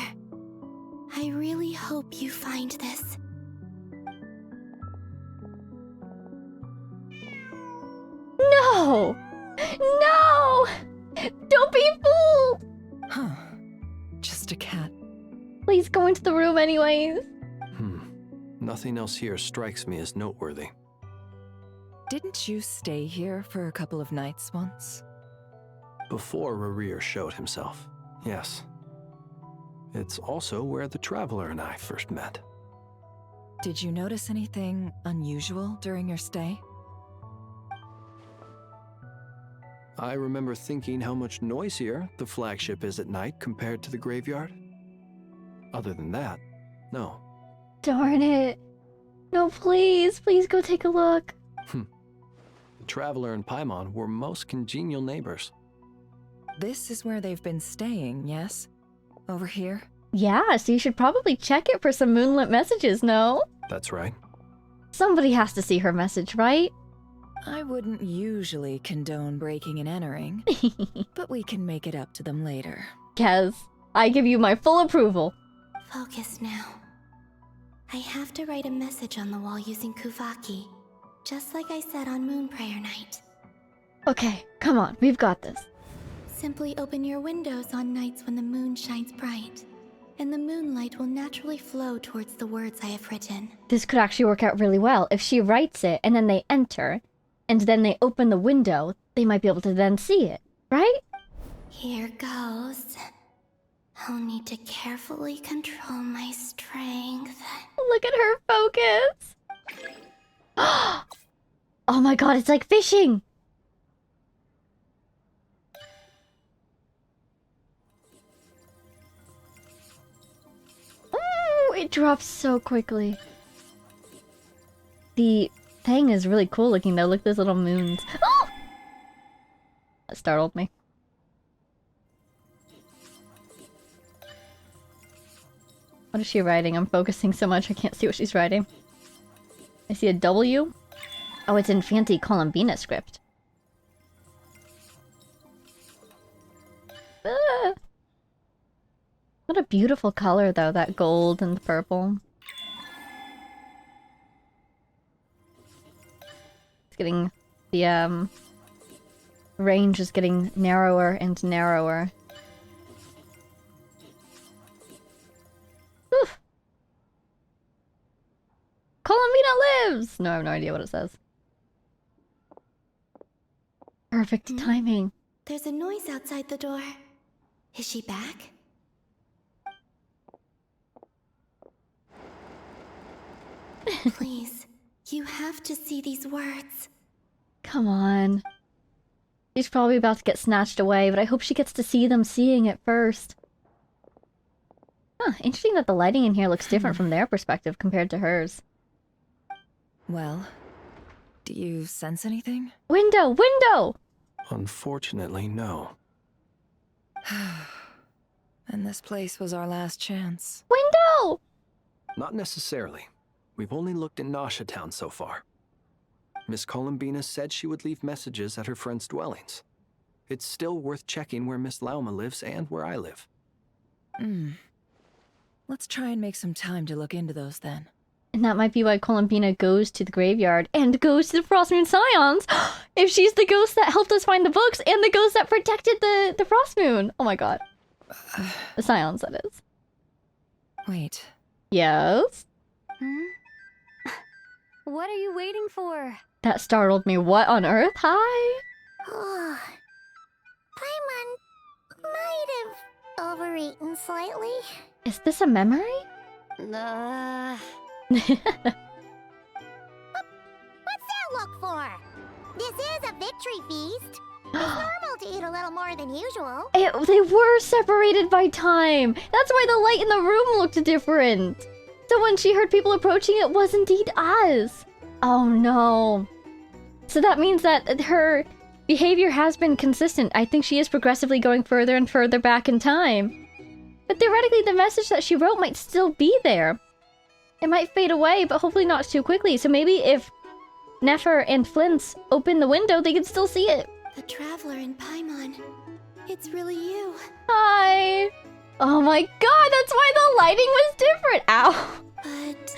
I really hope you find this. No! No! Huh. Just a cat. Please go into the room anyways. Nothing else here strikes me as noteworthy. Didn't you stay here for a couple of nights once? Before Rerir showed himself, yes. It's also where the Traveler and I first met. Did you notice anything unusual during your stay? I remember thinking how much noisier the flagship is at night compared to the graveyard. Other than that, no. Darn it. No, please. Please go take a look. The Traveler and Paimon were most congenial neighbors. This is where they've been staying, yes? Over here? Yeah, so you should probably check it for some moonlit messages, no? That's right. Somebody has to see her message, right? I wouldn't usually condone breaking and entering, but we can make it up to them later. Kez, I give you my full approval. Focus now. I have to write a message on the wall using Kuvaki, just like I said on Moon Prayer Night. Okay, come on, we've got this. Simply open your windows on nights when the moon shines bright, and the moonlight will naturally flow towards the words I have written. This could actually work out really well. If she writes it, and then they enter, and then they open the window, they might be able to then see it, right? Here goes. I'll need to carefully control my strength. Look at her focus! Oh my god, it's like fishing! Ooh, it drops so quickly. The thing is really cool looking though. Look at those little moons. Oh! That startled me. What is she writing? I'm focusing so much I can't see what she's writing. I see a W. Oh, it's in fancy Columbina script. Ah. What a beautiful color though, that gold and the purple. It's getting... the range is getting narrower and narrower. Oof. Columbina lives! No, I have no idea what it says. Perfect timing. There's a noise outside the door. Is she back? Please, you have to see these words. Come on. She's probably about to get snatched away, but I hope she gets to see them seeing it first. Huh, interesting that the lighting in here looks different from their perspective compared to hers. Well, do you sense anything? Window! Window! Unfortunately, no. And this place was our last chance. Window! Not necessarily. We've only looked in Nasha Town so far. Miss Columbina said she would leave messages at her friends' dwellings. It's still worth checking where Miss Lauma lives and where I live. Let's try and make some time to look into those then. And that might be why Columbina goes to the graveyard and goes to the Frost Moon Scions! If she's the ghost that helped us find the books and the ghost that protected the Frost Moon! Oh my god. The Scions, that is. Wait. Yes? What are you waiting for? That startled me. What on earth? Hi? Paimon might have overeaten slightly. Is this a memory? What's that look for? This is a victory feast. It's normal to eat a little more than usual. They were separated by time. That's why the light in the room looked different. So when she heard people approaching, it was indeed us. Oh no. So that means that her behavior has been consistent. I think she is progressively going further and further back in time. But theoretically, the message that she wrote might still be there. It might fade away, but hopefully not too quickly. So maybe if Nefer and Flint's open the window, they can still see it. The Traveler in Paimon. It's really you. Hi. Oh my god, that's why the lighting was different. Ow. But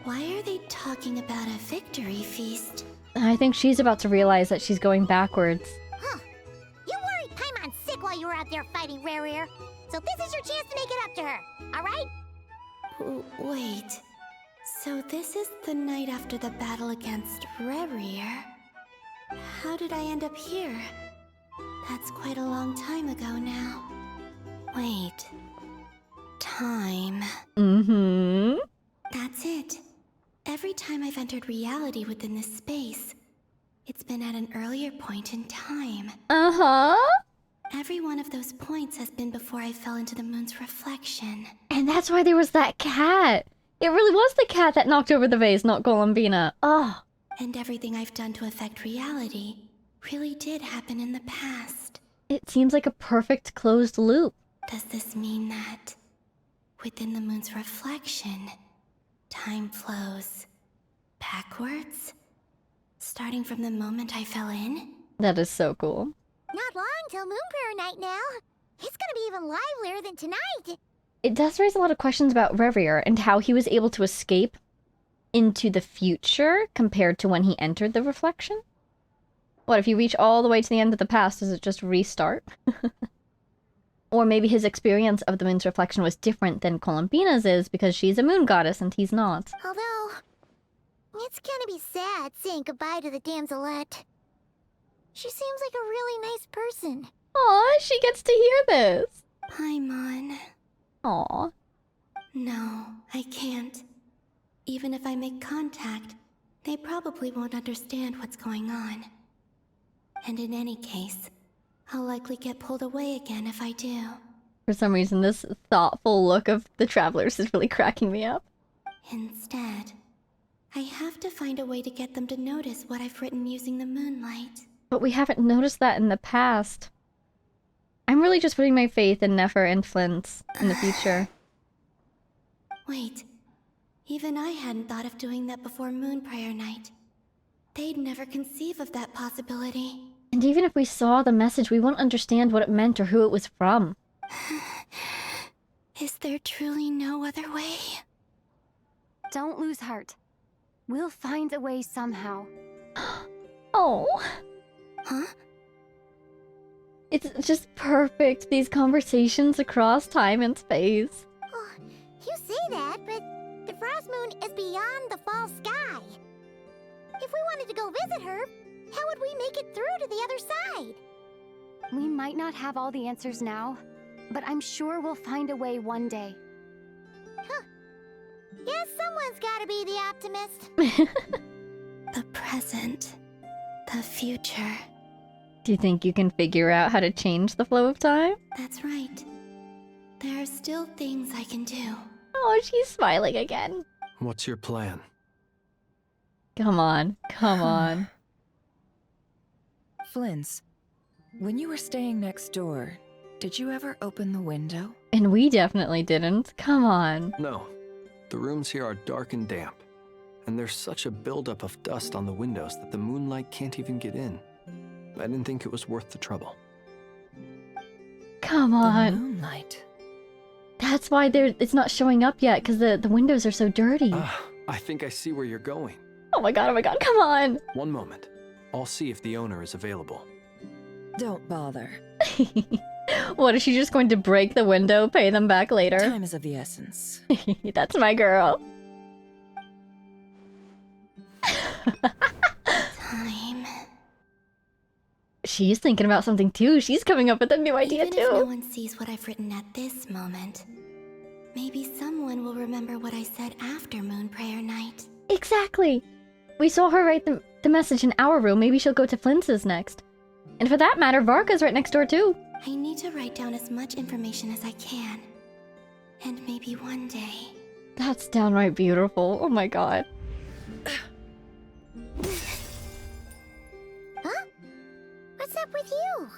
why are they talking about a victory feast? I think she's about to realize that she's going backwards. Huh. You worried Paimon's sick while you were out there fighting Rare. So this is your chance to make it up to her, alright? Wait. So this is the night after the battle against Rare. How did I end up here? That's quite a long time ago now. Wait. Time. Mm-hmm. That's it. Every time I've entered reality within this space, it's been at an earlier point in time. Uh-huh. Every one of those points has been before I fell into the moon's reflection. And that's why there was that cat. It really was the cat that knocked over the vase, not Columbina. Oh. And everything I've done to affect reality really did happen in the past. It seems like a perfect closed loop. Does this mean that within the moon's reflection, time flows backwards? Starting from the moment I fell in? That is so cool. Not long till Moon Prayer Night now. It's gonna be even livelier than tonight. It does raise a lot of questions about Revere and how he was able to escape into the future compared to when he entered the reflection. What, if you reach all the way to the end of the past, does it just restart? Or maybe his experience of the moon's reflection was different than Columbina's is because she's a moon goddess and he's not. Although, it's gonna be sad saying goodbye to the damselette. She seems like a really nice person. Aw, she gets to hear this. Paimon. Aw. No, I can't. Even if I make contact, they probably won't understand what's going on. And in any case, I'll likely get pulled away again if I do. For some reason, this thoughtful look of the travelers is really cracking me up. Instead, I have to find a way to get them to notice what I've written using the moonlight. But we haven't noticed that in the past. I'm really just putting my faith in Nefer and Flint in the future. Wait. Even I hadn't thought of doing that before Moon Prayer Night. They'd never conceive of that possibility. And even if we saw the message, we won't understand what it meant or who it was from. Is there truly no other way? Don't lose heart. We'll find a way somehow. Oh. Huh? It's just perfect, these conversations across time and space. Oh, you say that, but the Frost Moon is beyond the fall sky. If we wanted to go visit her, how would we make it through to the other side? We might not have all the answers now, but I'm sure we'll find a way one day. Huh. Guess someone's gotta be the optimist. The present. The future. Do you think you can figure out how to change the flow of time? That's right. There are still things I can do. Oh, she's smiling again. What's your plan? Come on, come on. Flint's, when you were staying next door, did you ever open the window? And we definitely didn't. Come on. No. The rooms here are dark and damp. And there's such a buildup of dust on the windows that the moonlight can't even get in. I didn't think it was worth the trouble. Come on. The moonlight. That's why it's not showing up yet, because the windows are so dirty. I think I see where you're going. Oh my god, come on. One moment. I'll see if the owner is available. Don't bother. What, is she just going to break the window, pay them back later? Time is of the essence. That's my girl. Time. She's thinking about something too. She's coming up with a new idea Even too. If no one sees what I've written at this moment, maybe someone will remember what I said after Moon Prayer Night. Exactly. We saw her write the message in our room. Maybe she'll go to Flintz's next. And for that matter, Varka's right next door too. I need to write down as much information as I can. And maybe one day... That's downright beautiful. Oh my god. Huh? What's up with you?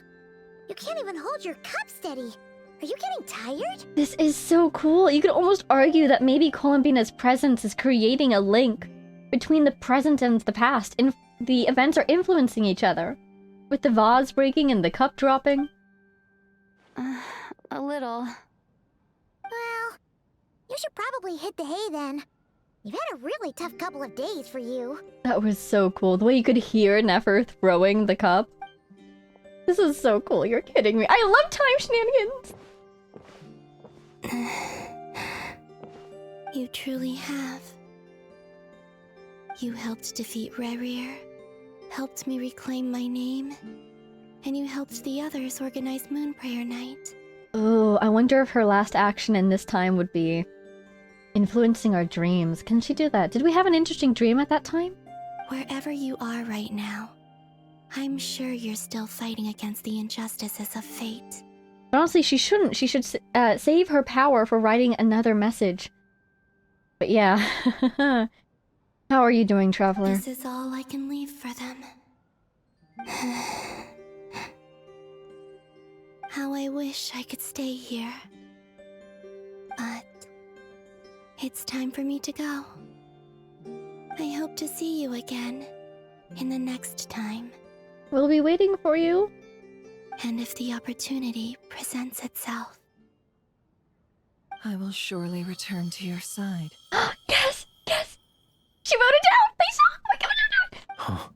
You can't even hold your cup steady. Are you getting tired? This is so cool. You could almost argue that maybe Columbina's presence is creating a link between the present and the past, and the events are influencing each other. With the vase breaking and the cup dropping. A little. Well, you should probably hit the hay then. You've had a really tough couple of days for you. That was so cool. The way you could hear Nefer throwing the cup. This is so cool. You're kidding me. I love time shenanigans. You truly have. You helped defeat Rerir, helped me reclaim my name, and you helped the others organize Moon Prayer Night. Oh, I wonder if her last action in this time would be influencing our dreams. Can she do that? Did we have an interesting dream at that time? Wherever you are right now, I'm sure you're still fighting against the injustices of fate. But honestly, she shouldn't. She should save her power for writing another message. But yeah. How are you doing, Traveler? This is all I can leave for them. How I wish I could stay here. But it's time for me to go. I hope to see you again in the next time. We'll be waiting for you. And if the opportunity presents itself. I will surely return to your side. Yes! Yes! She voted down! They saw! Oh my god,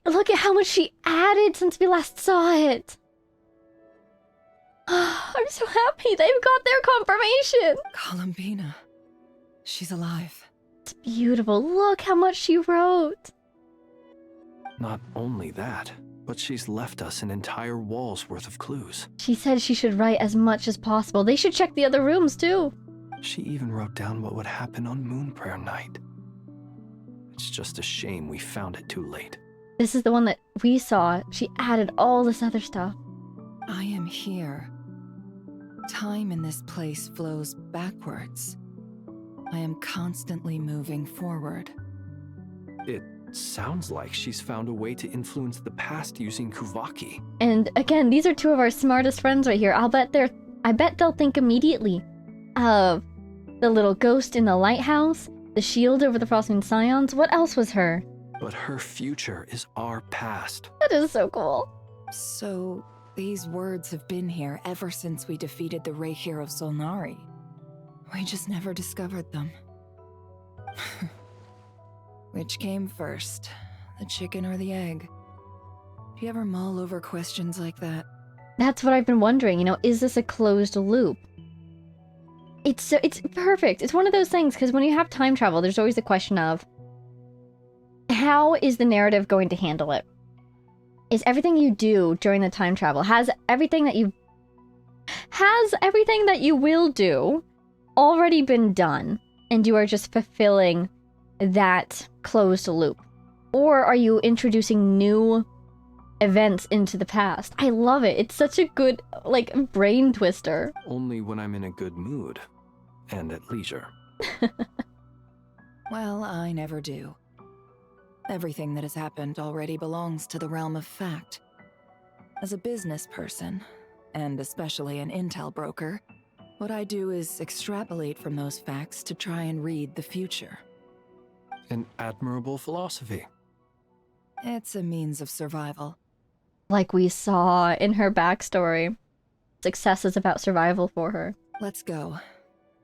no! Look at how much she added since we last saw it! I'm so happy they've got their confirmation! Columbina. She's alive. It's beautiful. Look how much she wrote! Not only that, but she's left us an entire wall's worth of clues. She said she should write as much as possible. They should check the other rooms too. She even wrote down what would happen on Moon Prayer Night. It's just a shame we found it too late. This is the one that we saw. She added all this other stuff. I am here. Time in this place flows backwards. I am constantly moving forward. It sounds like she's found a way to influence the past using Kuvaki. And again, these are two of our smartest friends right here. I bet they'll think immediately of the little ghost in the lighthouse, the shield over the Frostmoon Scions. What else was her? But her future is our past. That is so cool. So, these words have been here ever since we defeated the Reihir of Solnari. We just never discovered them. Which came first, the chicken or the egg? Do you ever mull over questions like that? That's what I've been wondering, you know, is this a closed loop? It's perfect. It's one of those things, because when you have time travel, there's always the question of, how is the narrative going to handle it? Is everything you do during the time travel, has everything that you will do already been done, and you are just fulfilling that closed loop? Or are you introducing new events into the past? I love it. It's such a good, like, brain twister. Only when I'm in a good mood. And at leisure. Well, I never do. Everything that has happened already belongs to the realm of fact. As a business person, and especially an intel broker, what I do is extrapolate from those facts to try and read the future. An admirable philosophy. It's a means of survival. Like we saw in her backstory. Success is about survival for her. Let's go.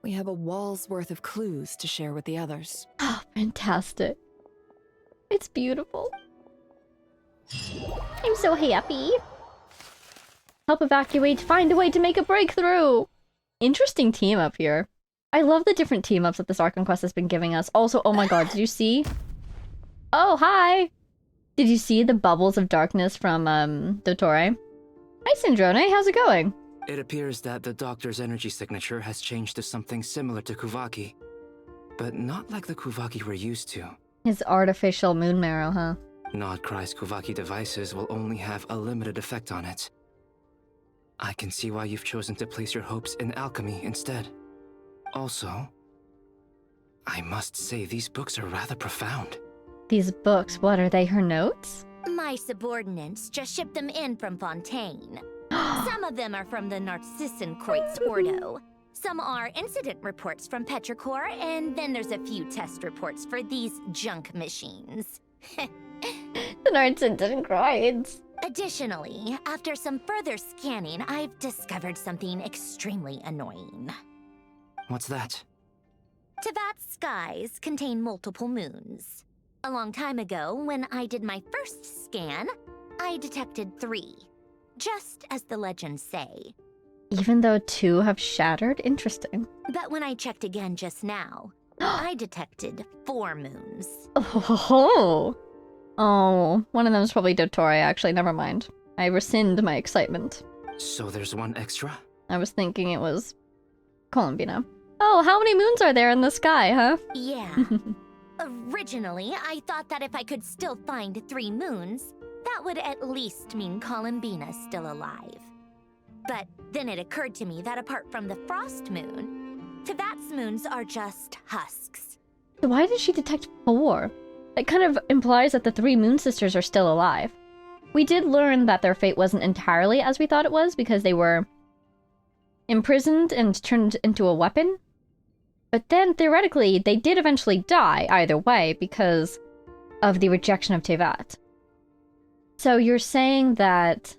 We have a wall's worth of clues to share with the others. Oh, fantastic. It's beautiful. I'm so happy. Help evacuate, find a way to make a breakthrough. Interesting team up here. I love the different team ups that this Archon Quest has been giving us. Also, oh my god, did you see? Oh, hi! Did you see the bubbles of darkness from, Dottore? Hi, Syndrone, how's it going? It appears that the Doctor's energy signature has changed to something similar to Kuvaki. But not like the Kuvaki we're used to. His artificial moon marrow, huh? Nod-Krai's Kuvaki devices will only have a limited effect on it. I can see why you've chosen to place your hopes in alchemy instead. Also, I must say these books are rather profound. These books, what are they, her notes? My subordinates just shipped them in from Fontaine. Some of them are from the Narcissenkreuz Ordo. Some are incident reports from Petrichor, and then there's a few test reports for these junk machines. The Narcissenkreuz. Additionally, after some further scanning, I've discovered something extremely annoying. What's that? Tevat's skies contain multiple moons. A long time ago, when I did my first scan, I detected 3. Just as the legends say. Even though 2 have shattered? Interesting. But when I checked again just now, I detected 4 moons. Oh, one of them is probably Dottore, actually. Never mind. I rescind my excitement. So there's one extra? I was thinking it was Colombina. Oh, how many moons are there in the sky, huh? Yeah. Originally, I thought that if I could still find 3 moons, that would at least mean Colombina's still alive. But then it occurred to me that apart from the frost moon, Tevat's moons are just husks. Why did she detect 4? That kind of implies that the 3 moon sisters are still alive. We did learn that their fate wasn't entirely as we thought it was because they were imprisoned and turned into a weapon. But then, theoretically, they did eventually die either way because of the rejection of Tevat. So you're saying that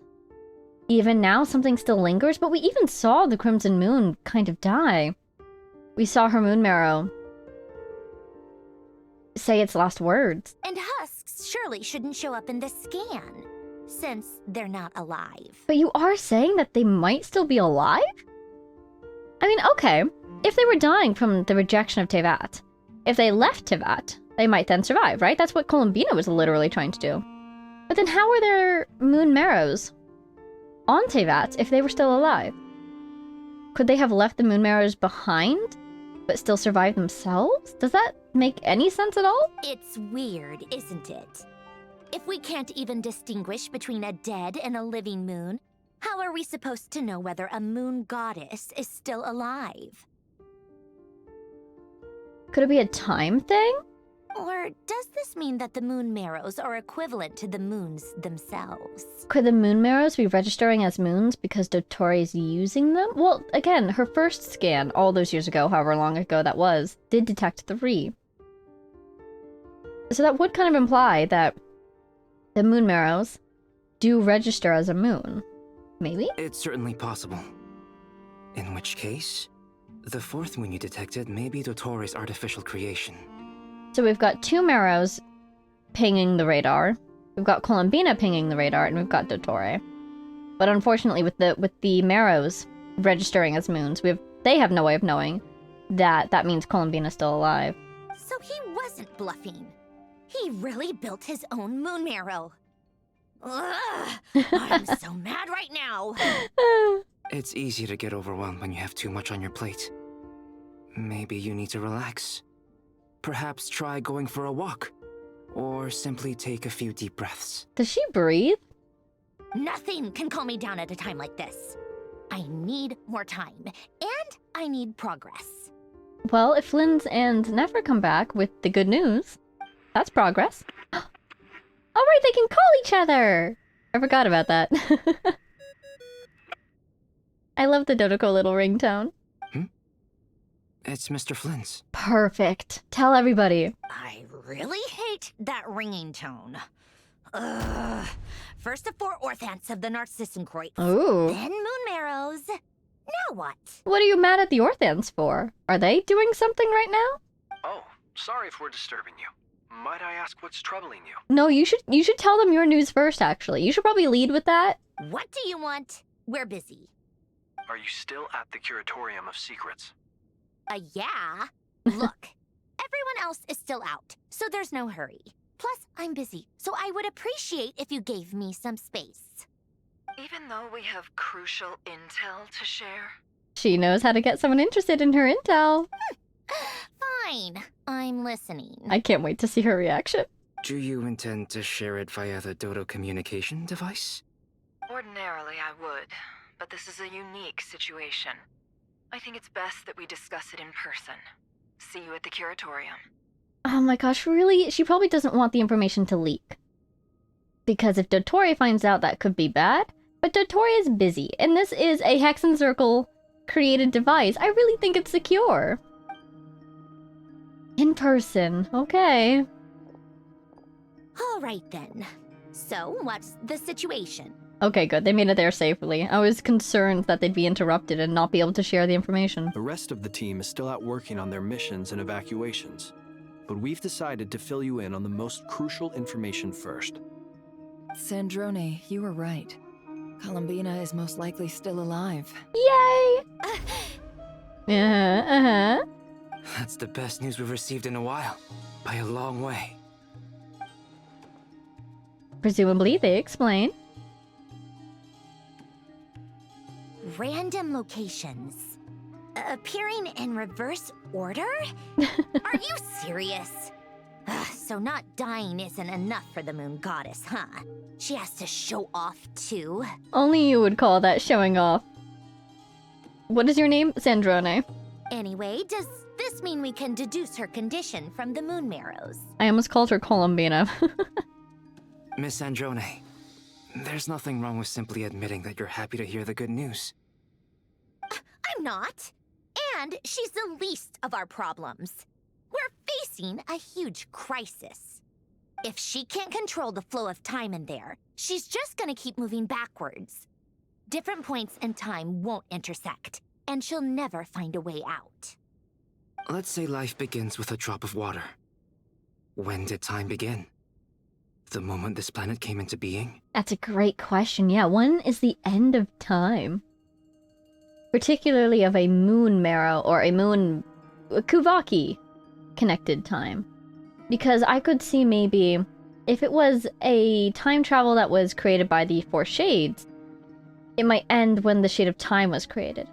even now something still lingers? But we even saw the Crimson Moon kind of die. We saw her moon marrow say its last words. And husks surely shouldn't show up in this scan, since they're not alive. But you are saying that they might still be alive? I mean, okay, if they were dying from the rejection of Tevat, if they left Tevat, they might then survive, right? That's what Colombina was literally trying to do. But then how were their moon marrows on Tevat if they were still alive? Could they have left the moon marrows behind, but still survive themselves? Does that make any sense at all? It's weird, isn't it? If we can't even distinguish between a dead and a living moon, how are we supposed to know whether a moon goddess is still alive? Could it be a time thing? Or does this mean that the moon marrows are equivalent to the moons themselves? Could the moon marrows be registering as moons because Dottore is using them? Well, again, her first scan, all those years ago, however long ago that was, did detect 3. So that would kind of imply that the moon marrows do register as a moon. Maybe? It's certainly possible. In which case, the 4th moon you detected may be Dottore's artificial creation. So we've got 2 marrows pinging the radar, we've got Colombina pinging the radar, and we've got Dottore. But unfortunately, with the marrows registering as moons, they have no way of knowing that that means Colombina's still alive. So he wasn't bluffing. He really built his own moon marrow. Ugh, I'm so mad right now. It's easy to get overwhelmed when you have too much on your plate. Maybe you need to relax. Perhaps try going for a walk, or simply take a few deep breaths. Does she breathe? Nothing can calm me down at a time like this. I need more time, and I need progress. Well, if Linz and Nefer come back with the good news, that's progress. Alright, they can call each other! I forgot about that. I love the Dodoko little ringtone. It's Mr. Flynn's. Perfect. Tell everybody. I really hate that ringing tone. Ugh. First the 4 orthants of the Narcissenkreuz. Ooh. Then moon marrows. Now what? What are you mad at the orthants for? Are they doing something right now? Oh, sorry if we're disturbing you. Might I ask what's troubling you? No, you should tell them your news first, actually. You should probably lead with that. What do you want? We're busy. Are you still at the Curatorium of Secrets? Yeah. Look, everyone else is still out, so there's no hurry. Plus, I'm busy, so I would appreciate if you gave me some space. Even though we have crucial intel to share? She knows how to get someone interested in her intel. Fine, I'm listening. I can't wait to see her reaction. Do you intend to share it via the Dodo communication device? Ordinarily, I would, but this is a unique situation. I think it's best that we discuss it in person. See you at the Curatorium. Oh my gosh, really? She probably doesn't want the information to leak. Because if Dottore finds out, that could be bad. But Dottore is busy, and this is a Hex and Circle created device. I really think it's secure. In person, okay. Alright then. So, what's the situation? Okay, good. They made it there safely. I was concerned that they'd be interrupted and not be able to share the information. The rest of the team is still out working on their missions and evacuations, but we've decided to fill you in on the most crucial information first. Sandrone, you were right. Columbina is most likely still alive. Yay! Uh-huh. That's the best news we've received in a while. By a long way. Presumably, they explain. Random locations. Appearing in reverse order? Are you serious? So not dying isn't enough for the moon goddess, huh? She has to show off too. Only you would call that showing off. What is your name? Sandrone. Anyway, does this mean we can deduce her condition from the moon marrows? I almost called her Columbina. Miss Sandrone, there's nothing wrong with simply admitting that you're happy to hear the good news. I'm not. And she's the least of our problems. We're facing a huge crisis. If she can't control the flow of time in there, she's just gonna keep moving backwards. Different points in time won't intersect, and she'll never find a way out. Let's say life begins with a drop of water. When did time begin? The moment this planet came into being? That's a great question. Yeah, when is the end of time? Particularly of a moon marrow or a moon Kuvaki connected time. Because I could see maybe if it was a time travel that was created by the Four Shades, it might end when the Shade of Time was created.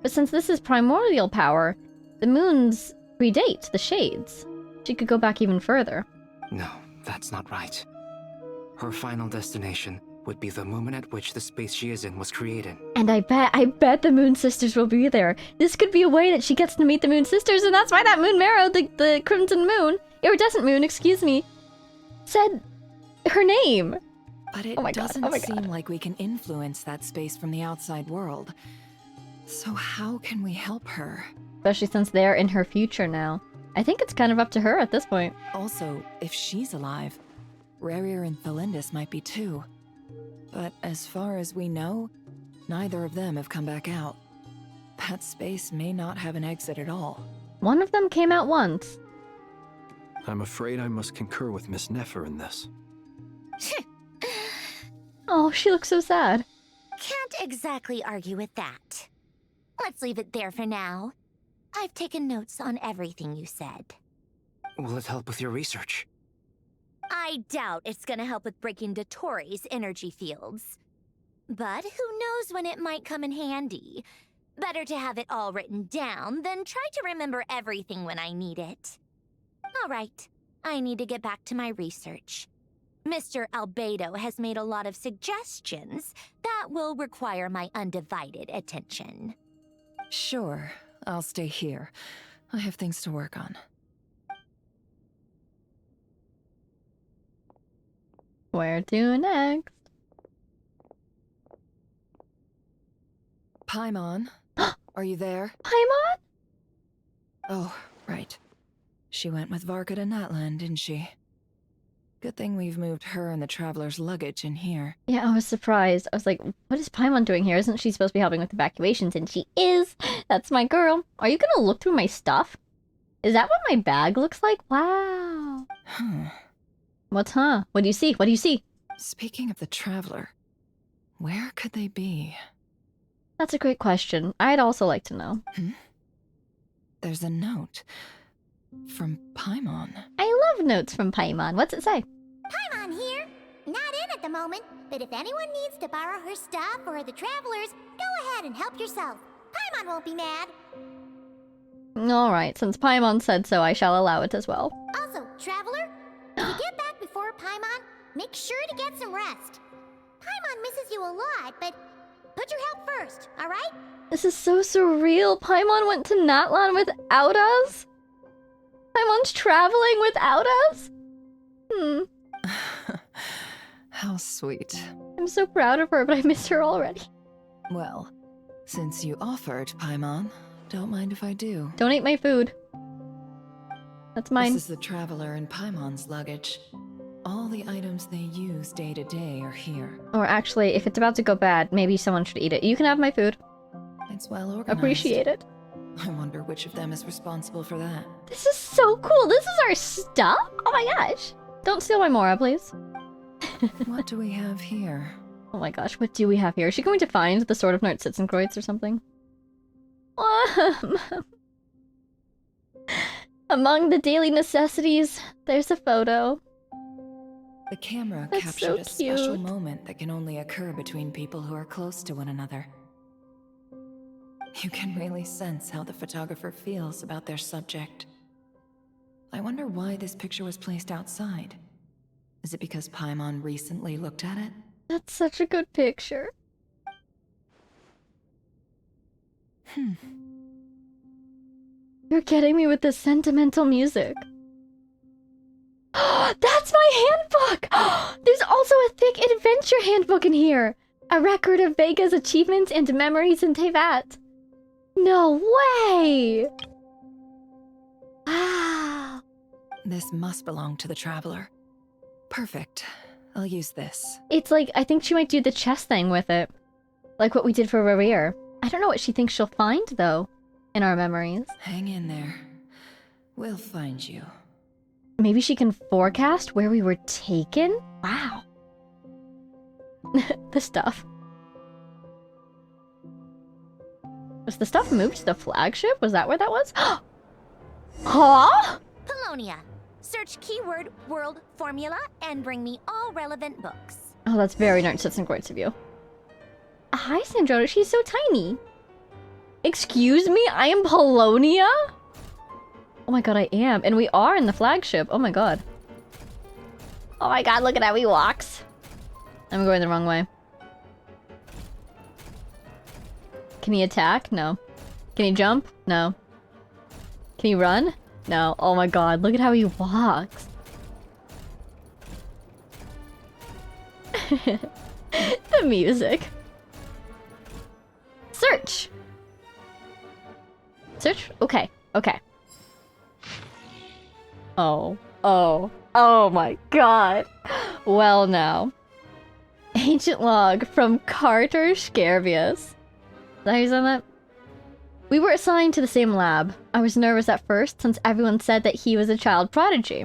But since this is primordial power, the moons predate the Shades. She could go back even further. No, that's not right. Her final destination would be the moment at which the space she is in was created. And I bet the Moon Sisters will be there. This could be a way that she gets to meet the Moon Sisters, and that's why that Moon Marrow, the Crimson Moon, Iridescent Moon, excuse me, said her name. But it doesn't seem like we can influence that space from the outside world. So how can we help her? Especially since they're in her future now. I think it's kind of up to her at this point. Also, if she's alive, Rarier and Thalindis might be too. But as far as we know, neither of them have come back out. That space may not have an exit at all. One of them came out once. I'm afraid I must concur with Miss Nefer in this. Oh, she looks so sad. Can't exactly argue with that. Let's leave it there for now. I've taken notes on everything you said. Will it help with your research? I doubt it's gonna help with breaking Dottore's energy fields. But who knows when it might come in handy. Better to have it all written down than try to remember everything when I need it. All right, I need to get back to my research. Mr. Albedo has made a lot of suggestions that will require my undivided attention. Sure, I'll stay here. I have things to work on. Where to next? Paimon, are you there? Paimon? Oh, right. She went with Varka to Natlan, didn't she? Good thing we've moved her and the Traveler's luggage in here. Yeah, I was surprised. I was like, what is Paimon doing here? Isn't she supposed to be helping with evacuations? And she is! That's my girl. Are you gonna look through my stuff? Is that what my bag looks like? Wow. What's huh? What do you see? What do you see? Speaking of the Traveler, where could they be? That's a great question. I'd also like to know. There's a note from Paimon. I love notes from Paimon. What's it say? Paimon here. Not in at the moment, but if anyone needs to borrow her stuff or the Travelers, go ahead and help yourself. Paimon won't be mad. Alright, since Paimon said so, I shall allow it as well. Also, Traveler, if you get back before Paimon, make sure to get some rest. Paimon misses you a lot, but put your health first, alright? This is so surreal. Paimon went to Natlan without us? Paimon's traveling without us? How sweet. I'm so proud of her, but I miss her already. Well, since you offered, Paimon, don't mind if I do. Don't eat my food. That's mine. This is the Traveler and Paimon's luggage. All the items they use day to day are here. Or actually, if it's about to go bad, maybe someone should eat it. You can have my food. It's well organized. Appreciate it. I wonder which of them is responsible for that. This is so cool. This is our stuff? Oh my gosh. Don't steal my Mora, please. What do we have here? Oh my gosh, what do we have here? Is she going to find the Sword of Nord-Sitzenkreuz or something? Among the daily necessities, there's a photo. The camera That's captured so a special cute. moment that can only occur between people who are close to one another. You can really sense how the photographer feels about their subject. I wonder why this picture was placed outside. Is it because Paimon recently looked at it? That's such a good picture. You're getting me with this sentimental music. That's my handbook! There's also a thick adventure handbook in here! A record of Vega's achievements and memories in Tevat. No way! Wow. This must belong to the Traveler. Perfect. I'll use this. It's like, I think she might do the chess thing with it. Like what we did for Rarir. I don't know what she thinks she'll find, though, in our memories. Hang in there. We'll find you. Maybe she can forecast where we were taken? Wow. The stuff. Was the stuff moved to the flagship? Was that where that was? Huh? Polonia. Search keyword world formula and bring me all relevant books. Oh, that's very Nord-Sitzenkreuz of you. Hi, Sandrona. She's so tiny. Excuse me? I am Polonia? Oh my god, I am. And we are in the flagship. Oh my god. Oh my god, look at how he walks. I'm going the wrong way. Can he attack? No. Can he jump? No. Can he run? No. Oh my god, look at how he walks. The music. Search! Search? Okay. Okay. Oh. Oh. Oh my god. Well now. Ancient log from Carter Scarvius. Is that how you said that? We were assigned to the same lab. I was nervous at first since everyone said that he was a child prodigy.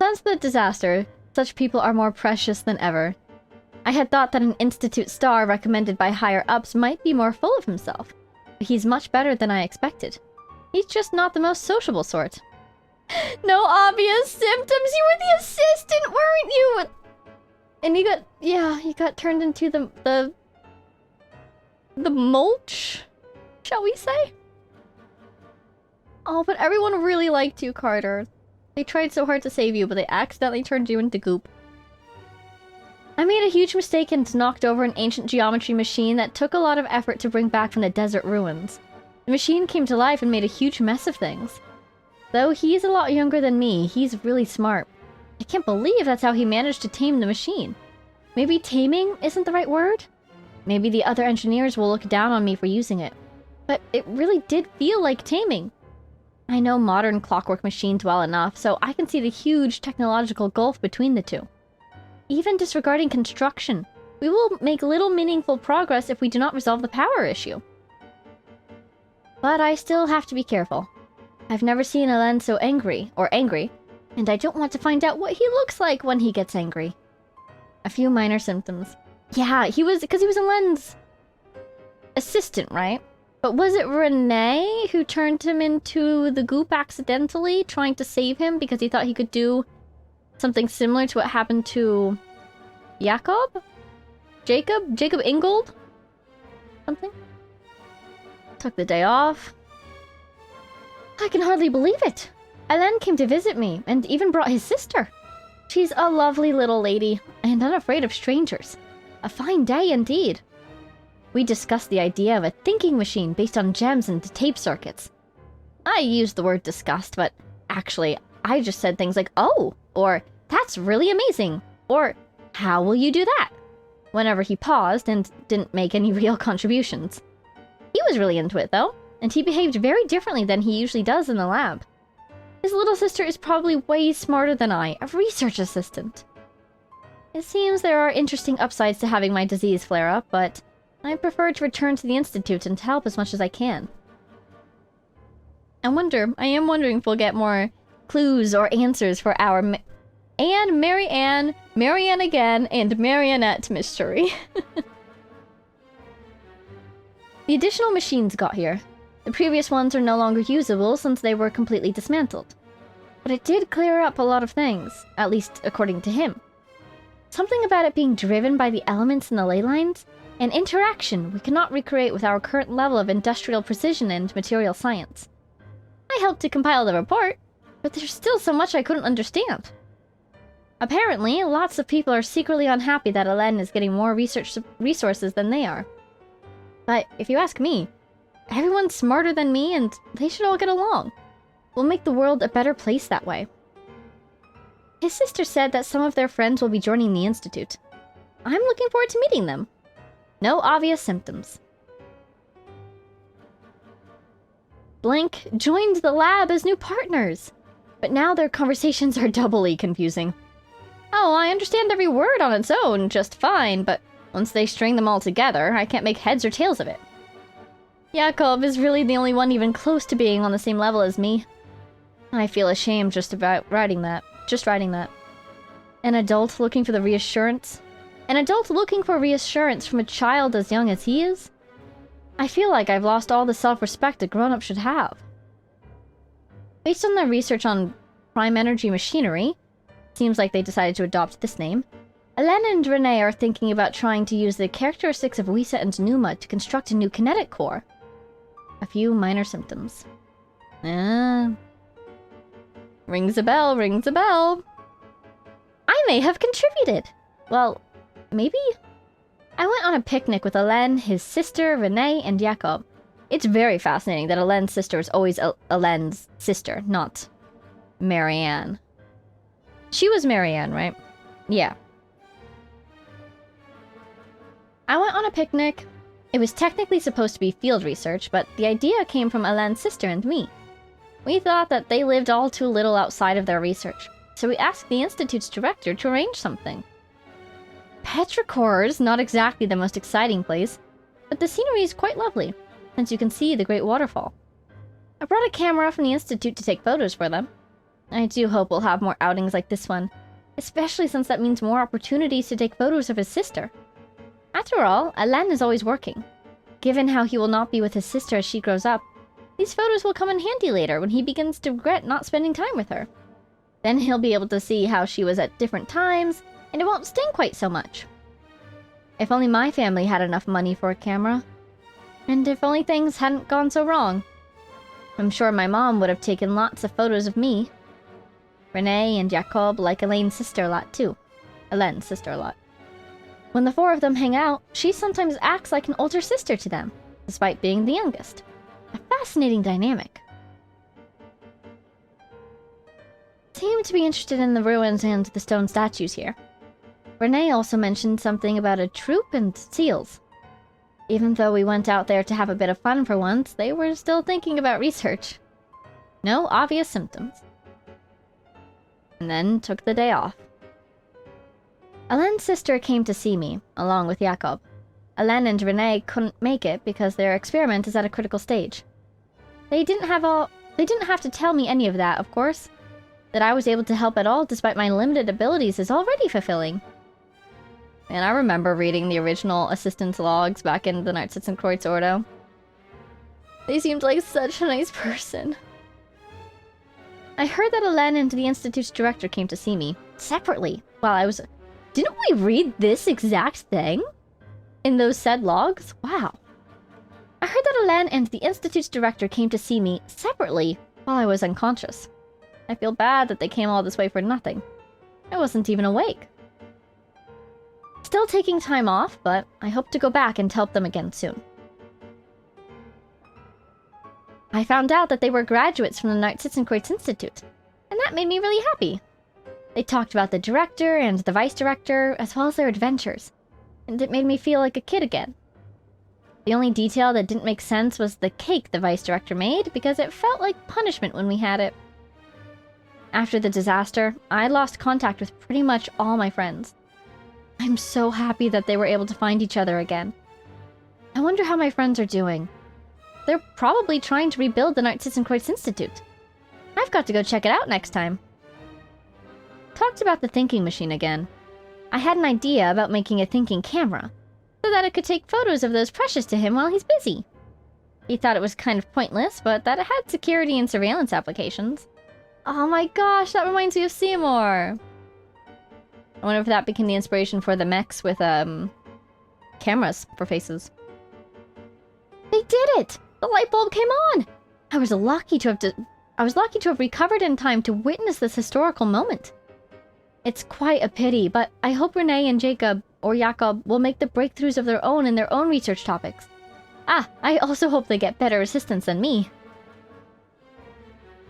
Since the disaster, such people are more precious than ever. I had thought that an institute star recommended by higher-ups might be more full of himself. But he's much better than I expected. He's just not the most sociable sort. No obvious symptoms! You were the assistant, weren't you? And you got... yeah, you got turned into the mulch? Shall we say? Oh, but everyone really liked you, Carter. They tried so hard to save you, but they accidentally turned you into goop. I made a huge mistake and knocked over an ancient geometry machine that took a lot of effort to bring back from the desert ruins. The machine came to life and made a huge mess of things. Though he's a lot younger than me, he's really smart. I can't believe that's how he managed to tame the machine. Maybe taming isn't the right word? Maybe the other engineers will look down on me for using it. But it really did feel like taming. I know modern clockwork machines well enough, so I can see the huge technological gulf between the two. Even disregarding construction, we will make little meaningful progress if we do not resolve the power issue. But I still have to be careful. I've never seen Alen so angry, and I don't want to find out what he looks like when he gets angry. A few minor symptoms. Yeah, because he was Alen's assistant, right? But was it Renee who turned him into the goop accidentally, trying to save him because he thought he could do something similar to what happened to Jacob? Jacob Ingold? Something? Took the day off. I can hardly believe it. Alen came to visit me and even brought his sister. She's a lovely little lady and unafraid of strangers. A fine day indeed. We discussed the idea of a thinking machine based on gems and tape circuits. I used the word discussed, but actually, I just said things like, oh, or that's really amazing, or how will you do that? Whenever he paused and didn't make any real contributions. He was really into it, though, and he behaved very differently than he usually does in the lab. His little sister is probably way smarter than I, a research assistant. It seems there are interesting upsides to having my disease flare up, but I prefer to return to the Institute and to help as much as I can. I am wondering if we'll get more clues or answers for our Mary Ann Marianne again, and Marionette mystery. The additional machines got here. The previous ones are no longer usable since they were completely dismantled. But it did clear up a lot of things, at least according to him. Something about it being driven by the elements in the ley lines, an interaction we cannot recreate with our current level of industrial precision and material science. I helped to compile the report, but there's still so much I couldn't understand. Apparently, lots of people are secretly unhappy that Elen is getting more research resources than they are. But if you ask me, everyone's smarter than me and they should all get along. We'll make the world a better place that way. His sister said that some of their friends will be joining the Institute. I'm looking forward to meeting them. No obvious symptoms. Blink joined the lab as new partners, but now their conversations are doubly confusing. Oh, I understand every word on its own just fine, but once they string them all together, I can't make heads or tails of it. Jakob is really the only one even close to being on the same level as me. I feel ashamed just writing that. An adult looking for reassurance from a child as young as he is? I feel like I've lost all the self-respect a grown-up should have. Based on their research on prime energy machinery, seems like they decided to adopt this name, Elen and Renee are thinking about trying to use the characteristics of Wisa and Numa to construct a new kinetic core. A few minor symptoms. Rings a bell, rings a bell. I may have contributed. Well, maybe? I went on a picnic with Elen, his sister, Renee, and Jakob. It's very fascinating that Elen's sister is always Elen's sister, not Marianne. She was Marianne, right? Yeah. I went on a picnic. It was technically supposed to be field research, but the idea came from Elen's sister and me. We thought that they lived all too little outside of their research, so we asked the Institute's director to arrange something. Petrichor is not exactly the most exciting place, but the scenery is quite lovely, since you can see the great waterfall. I brought a camera from the Institute to take photos for them. I do hope we'll have more outings like this one, especially since that means more opportunities to take photos of his sister. After all, Elen is always working. Given how he will not be with his sister as she grows up, these photos will come in handy later when he begins to regret not spending time with her. Then he'll be able to see how she was at different times, and it won't sting quite so much. If only my family had enough money for a camera. And if only things hadn't gone so wrong. I'm sure my mom would have taken lots of photos of me. Renee and Jakob like Elaine's sister a lot too. Elen's sister a lot. When the four of them hang out, she sometimes acts like an older sister to them, despite being the youngest. A fascinating dynamic. Seem to be interested in the ruins and the stone statues here. Renee also mentioned something about a troop and seals. Even though we went out there to have a bit of fun for once, they were still thinking about research. No obvious symptoms. And then took the day off. Elen's sister came to see me, along with Jakob. Elen and Renee couldn't make it because their experiment is at a critical stage. They didn't have to tell me any of that, of course. That I was able to help at all despite my limited abilities is already fulfilling. And I remember reading the original assistant's logs back in the Nord-Kreuz Ordo. They seemed like such a nice person. I heard that Elen and the Institute's director came to see me, separately, while I was... Didn't we read this exact thing? In those said logs? Wow. I heard that Elen and the Institute's director came to see me, separately, while I was unconscious. I feel bad that they came all this way for nothing. I wasn't even awake. Still taking time off, but I hope to go back and help them again soon. I found out that they were graduates from the Nord-Kreuz Institute, and that made me really happy. They talked about the director and the vice director, as well as their adventures, and it made me feel like a kid again. The only detail that didn't make sense was the cake the vice director made, because it felt like punishment when we had it. After the disaster, I lost contact with pretty much all my friends. I'm so happy that they were able to find each other again. I wonder how my friends are doing. They're probably trying to rebuild the Nord-Kreuz Institute. I've got to go check it out next time. Talked about the thinking machine again. I had an idea about making a thinking camera, so that it could take photos of those precious to him while he's busy. He thought it was kind of pointless, but that it had security and surveillance applications. Oh my gosh, that reminds me of Seymour! I wonder if that became the inspiration for the mechs with, cameras for faces. They did it! The light bulb came on! I was lucky to have recovered in time to witness this historical moment. It's quite a pity, but I hope Renee and Jacob, or Jakob, will make the breakthroughs of their own in their own research topics. Ah, I also hope they get better assistance than me.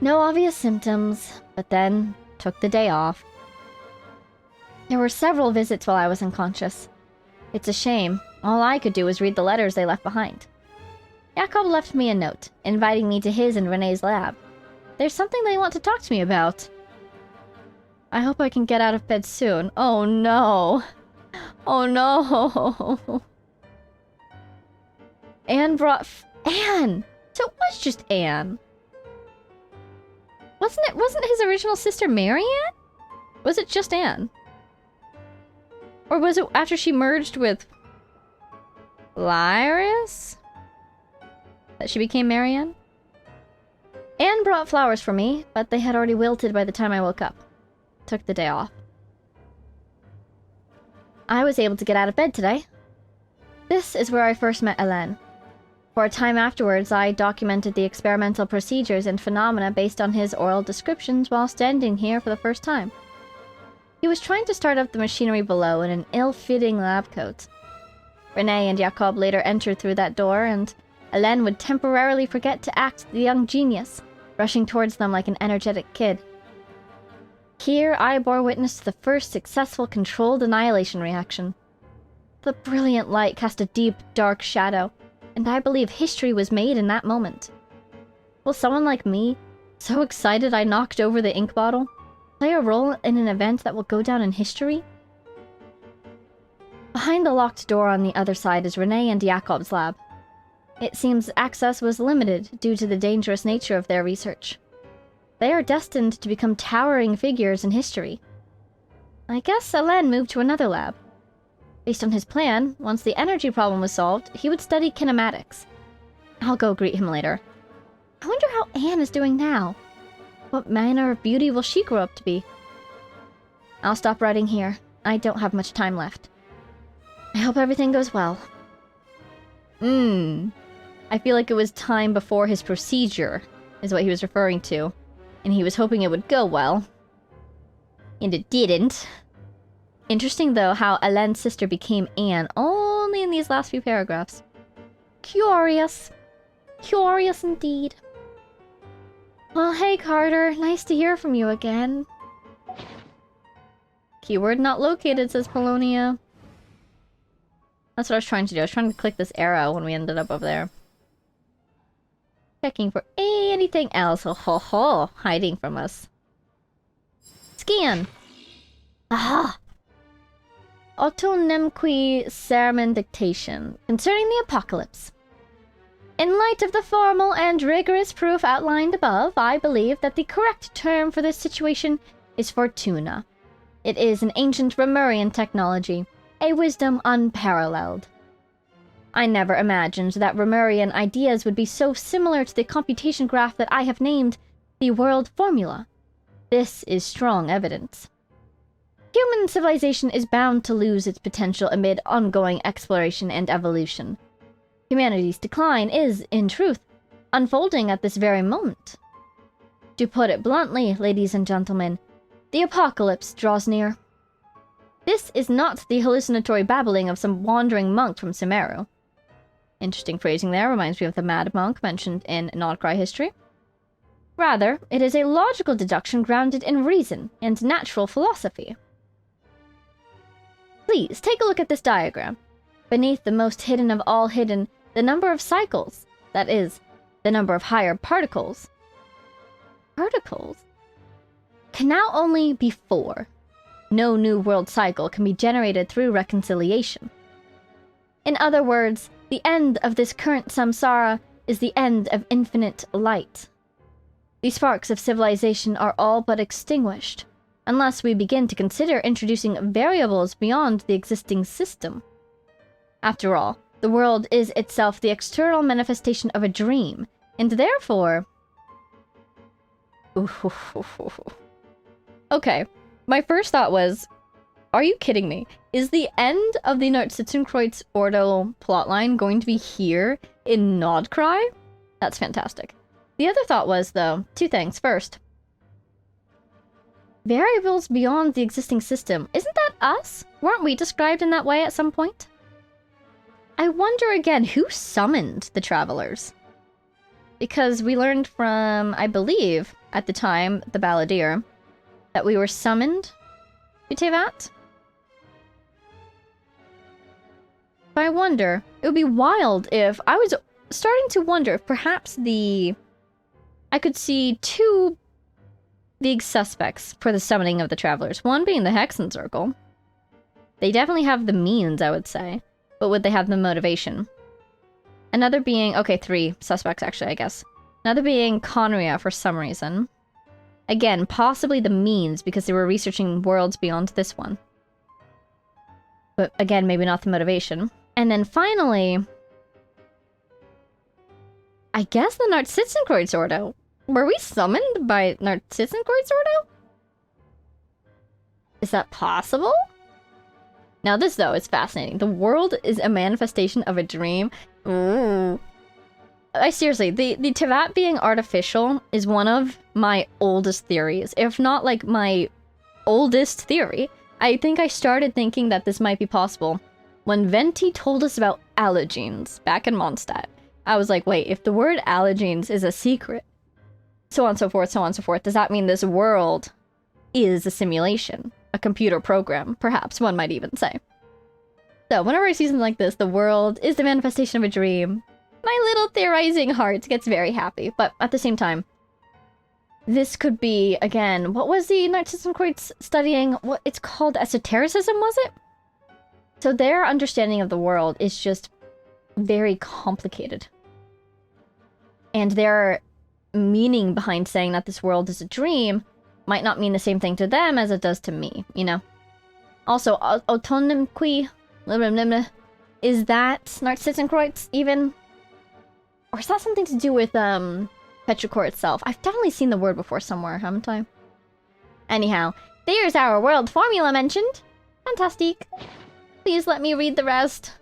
No obvious symptoms, but then took the day off. There were several visits while I was unconscious. It's a shame. All I could do was read the letters they left behind. Jakob left me a note, inviting me to his and Renee's lab. There's something they want to talk to me about. I hope I can get out of bed soon. Oh no. Oh no. Anne brought... Anne! So it was just Anne. Wasn't his original sister Marianne? Was it just Anne? Or was it after she merged with... Lyris? That she became Marianne? Anne brought flowers for me, but they had already wilted by the time I woke up. Took the day off. I was able to get out of bed today. This is where I first met Hélène. For a time afterwards, I documented the experimental procedures and phenomena based on his oral descriptions while standing here for the first time. He was trying to start up the machinery below in an ill-fitting lab coat. Renee and Jakob later entered through that door, and Hélène would temporarily forget to act the young genius, rushing towards them like an energetic kid. Here, I bore witness to the first successful controlled annihilation reaction. The brilliant light cast a deep, dark shadow, and I believe history was made in that moment. Will someone like me, so excited I knocked over the ink bottle, play a role in an event that will go down in history? Behind the locked door on the other side is Renee and Jakob's lab. It seems access was limited due to the dangerous nature of their research. They are destined to become towering figures in history. I guess Hélène moved to another lab. Based on his plan, once the energy problem was solved, he would study kinematics. I'll go greet him later. I wonder how Anne is doing now. What manner of beauty will she grow up to be? I'll stop writing here. I don't have much time left. I hope everything goes well. I feel like it was time before his procedure, is what he was referring to. And he was hoping it would go well. And it didn't. Interesting, though, how Hélène's sister became Anne only in these last few paragraphs. Curious. Curious indeed. Well, hey, Carter. Nice to hear from you again. Keyword not located, says Polonia. That's what I was trying to do. I was trying to click this arrow when we ended up over there. Checking for anything else. Ho ho ho. Hiding from us. Scan. Aha! Auto Nemqui Sermon Dictation concerning the apocalypse. In light of the formal and rigorous proof outlined above, I believe that the correct term for this situation is Fortuna. It is an ancient Remurian technology, a wisdom unparalleled. I never imagined that Remurian ideas would be so similar to the computation graph that I have named the World Formula. This is strong evidence. Human civilization is bound to lose its potential amid ongoing exploration and evolution. Humanity's decline is, in truth, unfolding at this very moment. To put it bluntly, ladies and gentlemen, the apocalypse draws near. This is not the hallucinatory babbling of some wandering monk from Sumeru. Interesting phrasing there, reminds me of the mad monk mentioned in Nod-Krai history. Rather, it is a logical deduction grounded in reason and natural philosophy. Please, take a look at this diagram. Beneath the most hidden of all hidden, the number of cycles, that is, the number of higher particles, can now only be 4. No new world cycle can be generated through reconciliation. In other words, the end of this current samsara is the end of infinite light. The sparks of civilization are all but extinguished. unless we begin to consider introducing variables beyond the existing system. After all, the world is itself the external manifestation of a dream, and therefore... Okay, my first thought was, are you kidding me? Is the end of the Nord-Sitzenkreuz Ordo plotline going to be here in Nod-Krai? That's fantastic. The other thought was, though, two things. First, variables beyond the existing system. Isn't that us? Weren't we described in that way at some point? I wonder again, who summoned the travelers? Because we learned from, I believe, at the time, the Balladeer, that we were summoned to Tevat. But I wonder, it would be wild if I was starting to wonder if perhaps I could see two big suspects for the summoning of the travelers. One being the Hexen Circle. They definitely have the means, I would say. But would they have the motivation? Another being... Okay, three suspects, actually, I guess. Another being Conria for some reason. Again, possibly the means, because they were researching worlds beyond this one. But again, maybe not the motivation. And then finally... I guess the Nord-Sitzenkreuz Ordo. Were we summoned by Nord-Sitzenkreuz Ordo? Is that possible? Now this, though, is fascinating. The world is a manifestation of a dream. Ooh. Seriously, the Tevat being artificial is one of my oldest theories. If not, like, my oldest theory. I think I started thinking that this might be possible when Venti told us about allogenes back in Mondstadt. I was like, wait, if the word allogenes is a secret, so on and so forth, so on and so forth, does that mean this world is a simulation? A computer program, perhaps one might even say. So, whenever I see something like this, the world is the manifestation of a dream, my little theorizing heart gets very happy. But at the same time, this could be, again, what was the Nord-Sitzenkreuz studying? What it's called esotericism, was it? So their understanding of the world is just very complicated. And their meaning behind saying that this world is a dream might not mean the same thing to them as it does to me, you know? Also, autonomquy, is that Nord-Sitzenkreuz even? Or is that something to do with, Petrichor itself? I've definitely seen the word before somewhere, haven't I? Anyhow, there's our world formula mentioned. Fantastic. Please let me read the rest.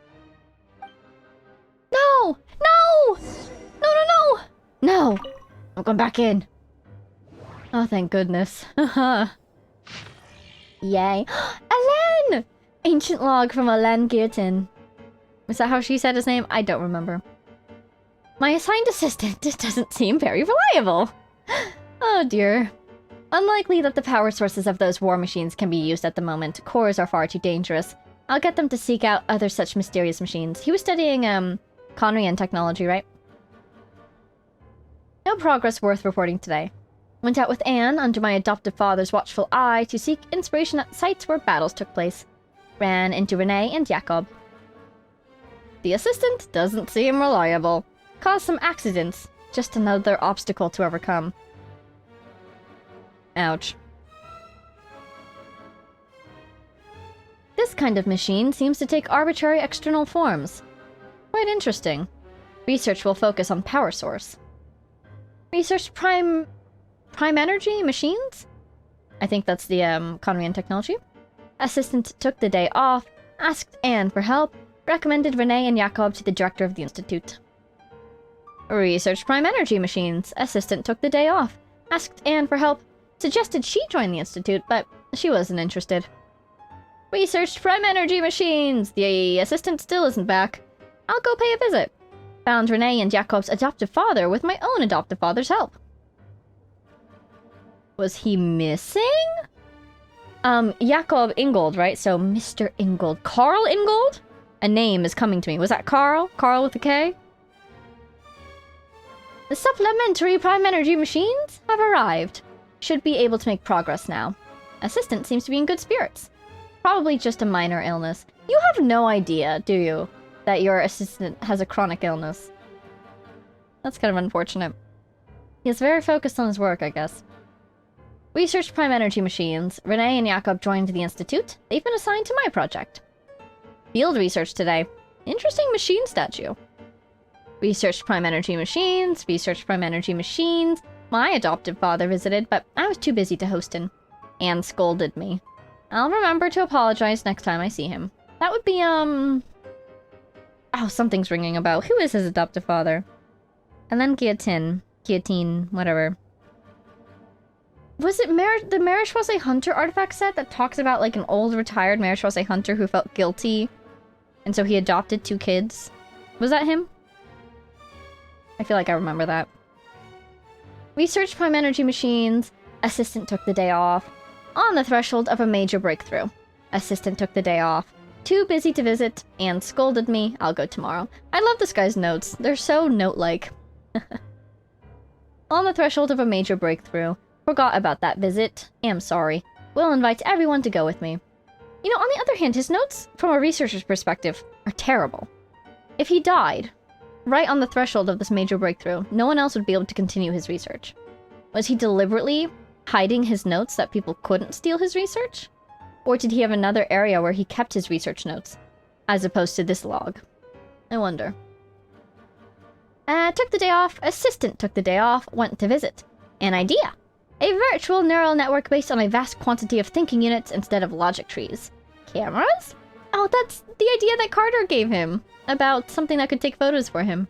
No! No! No, no, no! No! I'm going back in. Oh, thank goodness. Yay. Alen! Ancient log from Alen Geertin. Is that how she said his name? I don't remember. My assigned assistant doesn't seem very reliable. Oh dear. Unlikely that the power sources of those war machines can be used at the moment. Cores are far too dangerous. I'll get them to seek out other such mysterious machines. He was studying, Conrian technology, right? No progress worth reporting today. Went out with Anne, under my adoptive father's watchful eye, to seek inspiration at sites where battles took place. Ran into Renee and Jakob. The assistant doesn't seem reliable. Caused some accidents. Just another obstacle to overcome. Ouch. This kind of machine seems to take arbitrary external forms. Quite interesting. Research will focus on power source. Research prime energy machines? I think that's the Conrian technology. Assistant took the day off, asked Anne for help, recommended Renee and Jakob to the director of the institute. Research prime energy machines. Assistant took the day off, asked Anne for help, suggested she join the institute, but she wasn't interested. Researched prime energy machines. The assistant still isn't back. I'll go pay a visit. Found Renee and Jakob's adoptive father with my own adoptive father's help. Was he missing? Jakob Ingold, right? So Mr. Ingold. Carl Ingold? A name is coming to me. Was that Carl? Carl with a K? The supplementary prime energy machines have arrived. Should be able to make progress now. Assistant seems to be in good spirits. Probably just a minor illness. You have no idea, do you, that your assistant has a chronic illness? That's kind of unfortunate. He's very focused on his work, I guess. Researched prime energy machines. Renee and Jakob joined the Institute. They've been assigned to my project. Field research today. Interesting machine statue. Researched prime energy machines. Researched prime energy machines. My adoptive father visited, but I was too busy to host him. And scolded me. I'll remember to apologize next time I see him. That would be, Oh, something's ringing a bell. Who is his adoptive father? And then Guillotine, whatever. Was it the Marischwase Hunter artifact set that talks about, like, an old retired Marischwase Hunter who felt guilty? And so he adopted 2 kids? Was that him? I feel like I remember that. Research prime energy machines. Assistant took the day off. On the threshold of a major breakthrough. Assistant took the day off. Too busy to visit, and scolded me. I'll go tomorrow. I love this guy's notes. They're so note-like. On the threshold of a major breakthrough. Forgot about that visit. Am sorry. Will invite everyone to go with me. You know, on the other hand, his notes, from a researcher's perspective, are terrible. If he died, right on the threshold of this major breakthrough, no one else would be able to continue his research. Was he deliberately hiding his notes that people couldn't steal his research? Or did he have another area where he kept his research notes, as opposed to this log? I wonder. Took the day off. Assistant took the day off. Went to visit. An idea. A virtual neural network based on a vast quantity of thinking units instead of logic trees. Cameras? Oh, that's the idea that Carter gave him. About something that could take photos for him.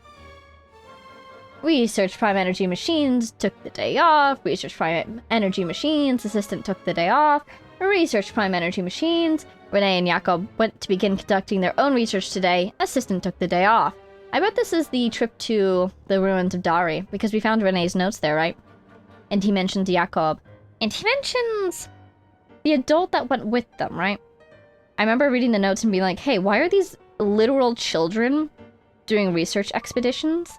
Research prime energy machines. Took the day off. Research prime energy machines. Assistant took the day off. Research prime energy machines. Renee and Jakob went to begin conducting their own research today. Assistant took the day off. I bet this is the trip to the ruins of Dari, because we found Renee's notes there, right? And he mentioned Jakob. And he mentions the adult that went with them, right? I remember reading the notes and being like, hey, why are these literal children doing research expeditions?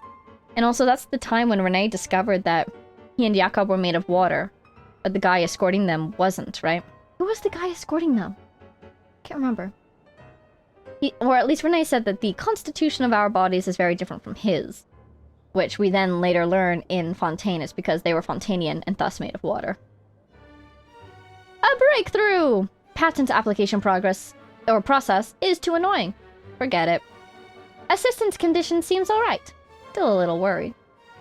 And also, that's the time when Renee discovered that he and Jakob were made of water, but the guy escorting them wasn't, right? Who was the guy escorting them? Can't remember. Or at least Renee said that the constitution of our bodies is very different from his, which we then later learn in Fontaine is because they were Fontanian and thus made of water. A breakthrough! Patent application process is too annoying. Forget it. Assistant's condition seems alright. Still a little worried.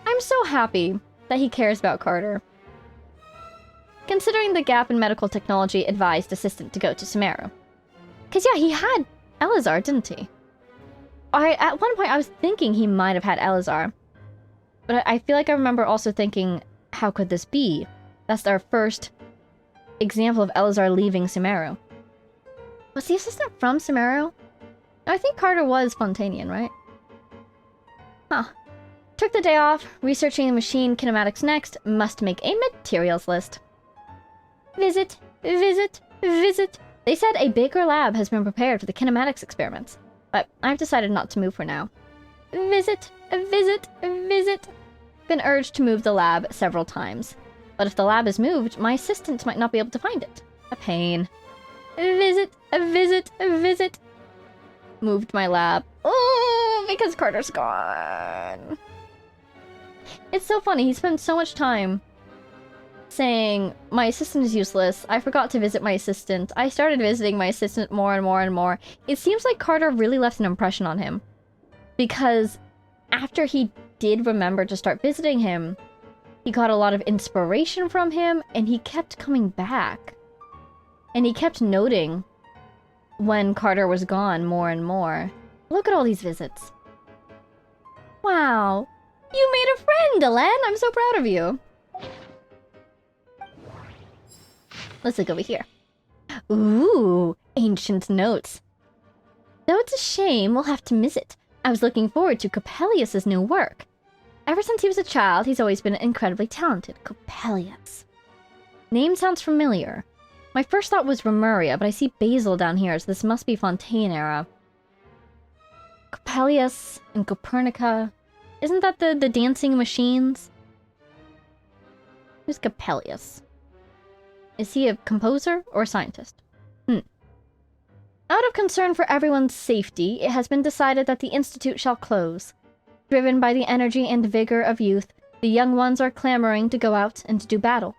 I'm so happy that he cares about Carter. Considering the gap in medical technology, advised Assistant to go to Sumeru. Cause yeah, he had Elazar, didn't he? At one point I was thinking he might have had Elazar. But I feel like I remember also thinking, how could this be? That's our first example of Elazar leaving Sumeru. Was the assistant from Sumeru? No, I think Carter was Fontanian, right? Huh. Took the day off, researching the machine kinematics next, must make a materials list. Visit, visit, visit. They said a bigger lab has been prepared for the kinematics experiments, but I've decided not to move for now. Visit, visit, visit. Been urged to move the lab several times, but if the lab is moved, my assistant might not be able to find it. A pain. Visit, visit, visit. Moved my lab. Oh, because Carter's gone. It's so funny, he spent so much time saying, my assistant is useless, I forgot to visit my assistant, I started visiting my assistant more and more and more. It seems like Carter really left an impression on him. Because after he did remember to start visiting him, he got a lot of inspiration from him, and he kept coming back. And he kept noting when Carter was gone more and more. Look at all these visits. Wow. You made a friend, Elen! I'm so proud of you. Let's look over here. Ooh, ancient notes. Though it's a shame, we'll have to miss it. I was looking forward to Coppelius's new work. Ever since he was a child, he's always been incredibly talented. Coppelius. Name sounds familiar. My first thought was Remuria, but I see Basil down here, so this must be Fontaine era. Coppelius and Copernica. Isn't that the dancing machines? Who's Coppelius? Is he a composer or a scientist? Out of concern for everyone's safety, it has been decided that the Institute shall close. Driven by the energy and vigor of youth, the young ones are clamoring to go out and to do battle.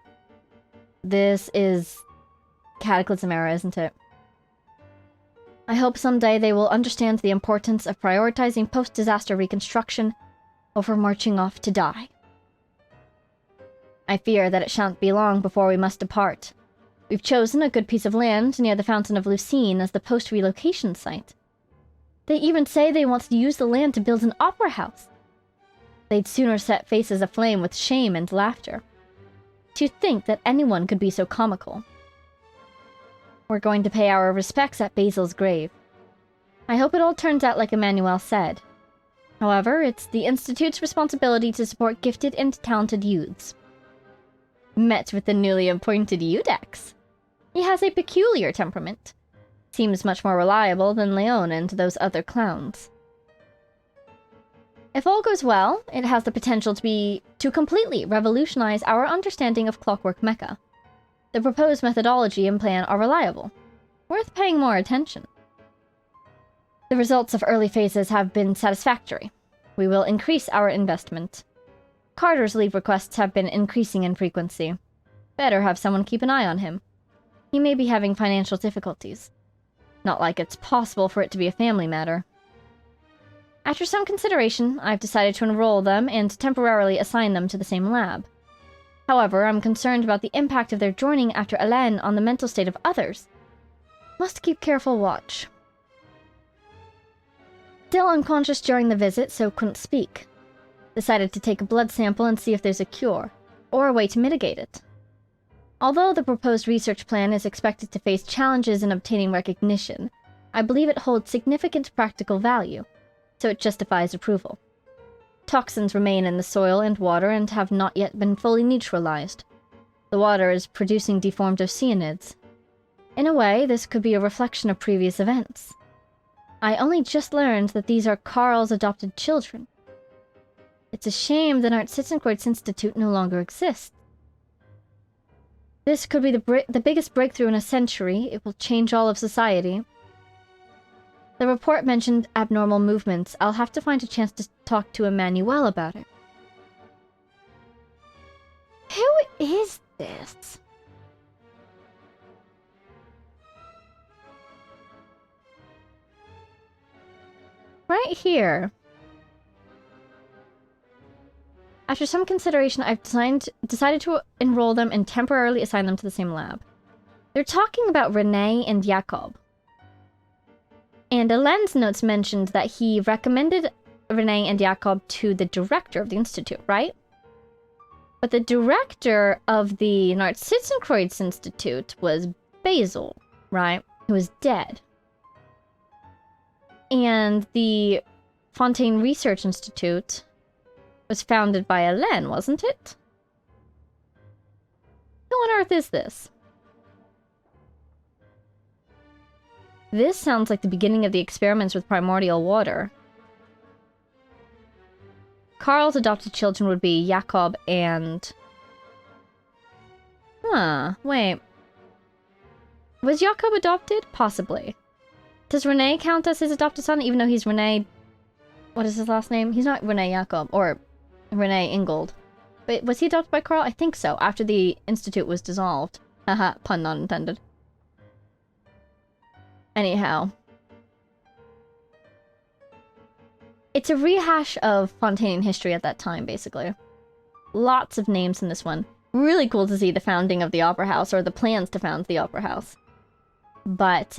This is Cataclysm era, isn't it? I hope someday they will understand the importance of prioritizing post-disaster reconstruction over marching off to die. I fear that it shan't be long before we must depart. We've chosen a good piece of land near the Fountain of Lucine as the post-relocation site. They even say they want to use the land to build an opera house. They'd sooner set faces aflame with shame and laughter. To think that anyone could be so comical. We're going to pay our respects at Basil's grave. I hope it all turns out like Emmanuel said. However, it's the Institute's responsibility to support gifted and talented youths. Met with the newly appointed Eudex. He has a peculiar temperament. Seems much more reliable than Leon and those other clowns. If all goes well, it has the potential to completely revolutionize our understanding of Clockwork Mecha. The proposed methodology and plan are reliable, worth paying more attention. The results of early phases have been satisfactory. We will increase our investment. Carter's leave requests have been increasing in frequency. Better have someone keep an eye on him. He may be having financial difficulties. Not like it's possible for it to be a family matter. After some consideration, I've decided to enroll them and temporarily assign them to the same lab. However, I'm concerned about the impact of their joining after Hélène on the mental state of others. Must keep careful watch. Still unconscious during the visit, so couldn't speak. Decided to take a blood sample and see if there's a cure, or a way to mitigate it. Although the proposed research plan is expected to face challenges in obtaining recognition, I believe it holds significant practical value, so it justifies approval. Toxins remain in the soil and water and have not yet been fully neutralized. The water is producing deformed oceanids. In a way, this could be a reflection of previous events. I only just learned that these are Carl's adopted children. It's a shame the Nord-Sitzenkreuz Institute no longer exists. This could be the biggest breakthrough in a century. It will change all of society. The report mentioned abnormal movements. I'll have to find a chance to talk to Emmanuel about it. Who is this? Right here. After some consideration, I've decided to enroll them and temporarily assign them to the same lab. They're talking about Renee and Jakob. And Hélène's notes mentioned that he recommended Renee and Jakob to the director of the Institute, right? But the director of the Nord-Sitzenkreuz Institute was Basil, right? Who was dead. And the Fontaine Research Institute was founded by Hélène, wasn't it? Who on earth is this? This sounds like the beginning of the experiments with primordial water. Carl's adopted children would be Jakob and... Huh, wait. Was Jakob adopted? Possibly. Does Renee count as his adopted son, even though he's Renee... What is his last name? He's not Renee Jakob, or Renee Ingold. But was he adopted by Carl? I think so, after the Institute was dissolved. Haha, pun not intended. Anyhow. It's a rehash of Fontaine history at that time, basically. Lots of names in this one. Really cool to see the founding of the Opera House, or the plans to found the Opera House. But,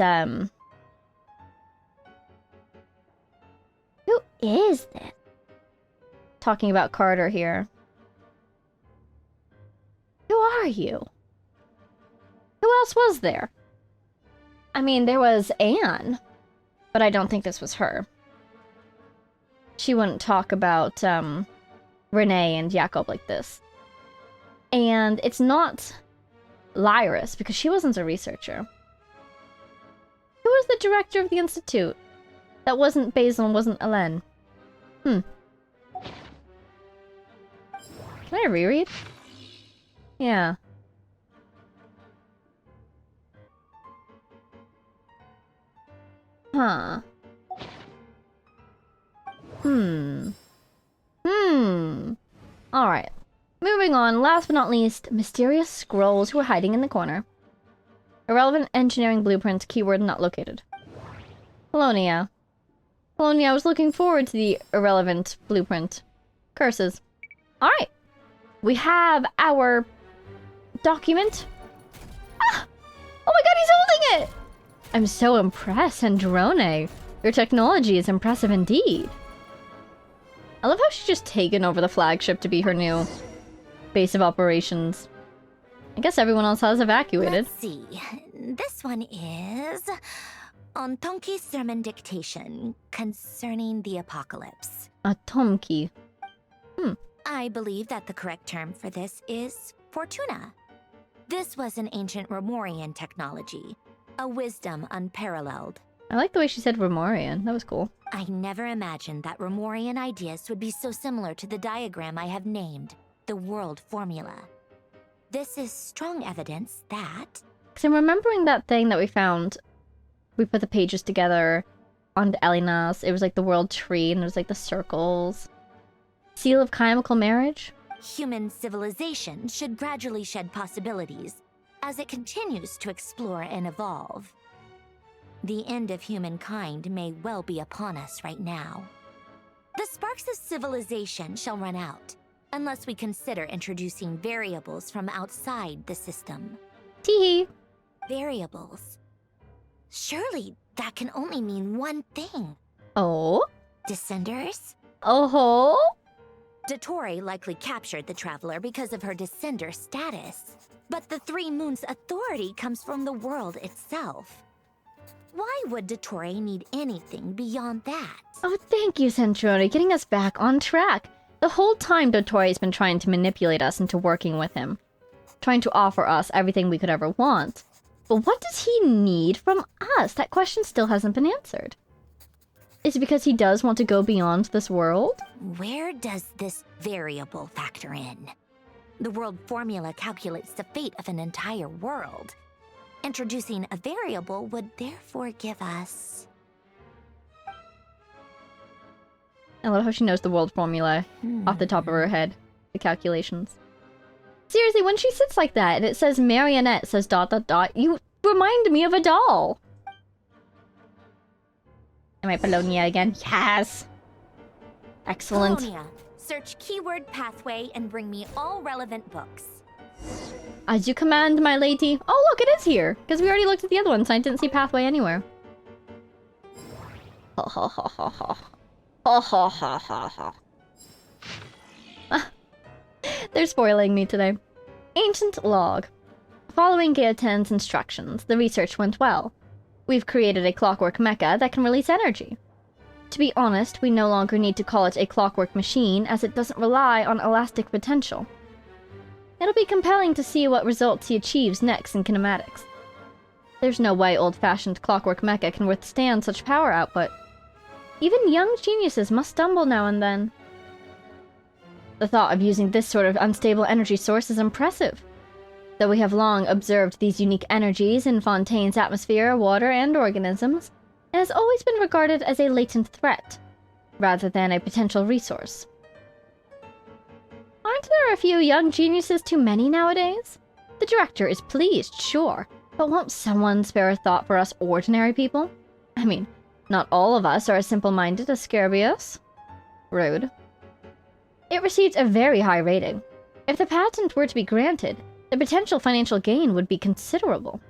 who is this? Talking about Carter here. Who are you? Who else was there? I mean, there was Anne, but I don't think this was her. She wouldn't talk about, Renee and Jakob like this. And it's not Lyris, because she wasn't a researcher. Who was the director of the Institute? That wasn't Basil and wasn't Hélène. Can I reread? Yeah. Huh. Alright. Moving on, last but not least, mysterious scrolls who are hiding in the corner. Irrelevant engineering blueprint, keyword not located. Colonia. Colonia, I was looking forward to the irrelevant blueprint. Curses. Alright. We have our document. Ah! Oh my god, he's holding it! I'm so impressed, Androne. Your technology is impressive indeed. I love how she's just taken over the flagship to be her new base of operations. I guess everyone else has evacuated. Let's see. This one is on Tonki sermon dictation concerning the apocalypse. A Tomki. I believe that the correct term for this is Fortuna. This was an ancient Romorian technology, a wisdom unparalleled. I like the way she said Romorian. That was cool. I never imagined that Romorian ideas would be so similar to the diagram I have named, the world formula. This is strong evidence that... Because I'm remembering that thing that we found. We put the pages together on Elinas. It was like the world tree, and it was like the circles. Seal of chemical marriage? Human civilization should gradually shed possibilities as it continues to explore and evolve. The end of humankind may well be upon us right now. The sparks of civilization shall run out, unless we consider introducing variables from outside the system. Tee. Variables. Surely that can only mean one thing. Oh? Descenders? Oh-ho? Dottore likely captured the traveler because of her descender status. But the Three Moons' authority comes from the world itself. Why would Dottore need anything beyond that? Oh, thank you, Centrone, getting us back on track. The whole time Dottore's been trying to manipulate us into working with him. Trying to offer us everything we could ever want. But what does he need from us? That question still hasn't been answered. Is it because he does want to go beyond this world? Where does this variable factor in? The world formula calculates the fate of an entire world. Introducing a variable would therefore give us... I love how she knows the world formula off the top of her head. The calculations. Seriously, when she sits like that and it says marionette, says ... you remind me of a doll. Am I Polonia again? Yes! Excellent. Polonia, search keyword pathway and bring me all relevant books. As you command, my lady. Oh, look, it is here. Because we already looked at the other ones and I didn't see pathway anywhere. Ha ha ha ha ha. Ha ha ha ha ha. They're spoiling me today. Ancient log. Following Gaetan's instructions, the research went well. We've created a clockwork mecha that can release energy. To be honest, we no longer need to call it a clockwork machine as it doesn't rely on elastic potential. It'll be compelling to see what results he achieves next in kinematics. There's no way old-fashioned clockwork mecha can withstand such power output. Even young geniuses must stumble now and then. The thought of using this sort of unstable energy source is impressive. Though we have long observed these unique energies in Fontaine's atmosphere, water, and organisms, it has always been regarded as a latent threat, rather than a potential resource. Aren't there a few young geniuses too many nowadays? The director is pleased, sure, but won't someone spare a thought for us ordinary people? I mean, not all of us are as simple-minded as Scarbius. Rude. It received a very high rating. If the patent were to be granted, the potential financial gain would be considerable.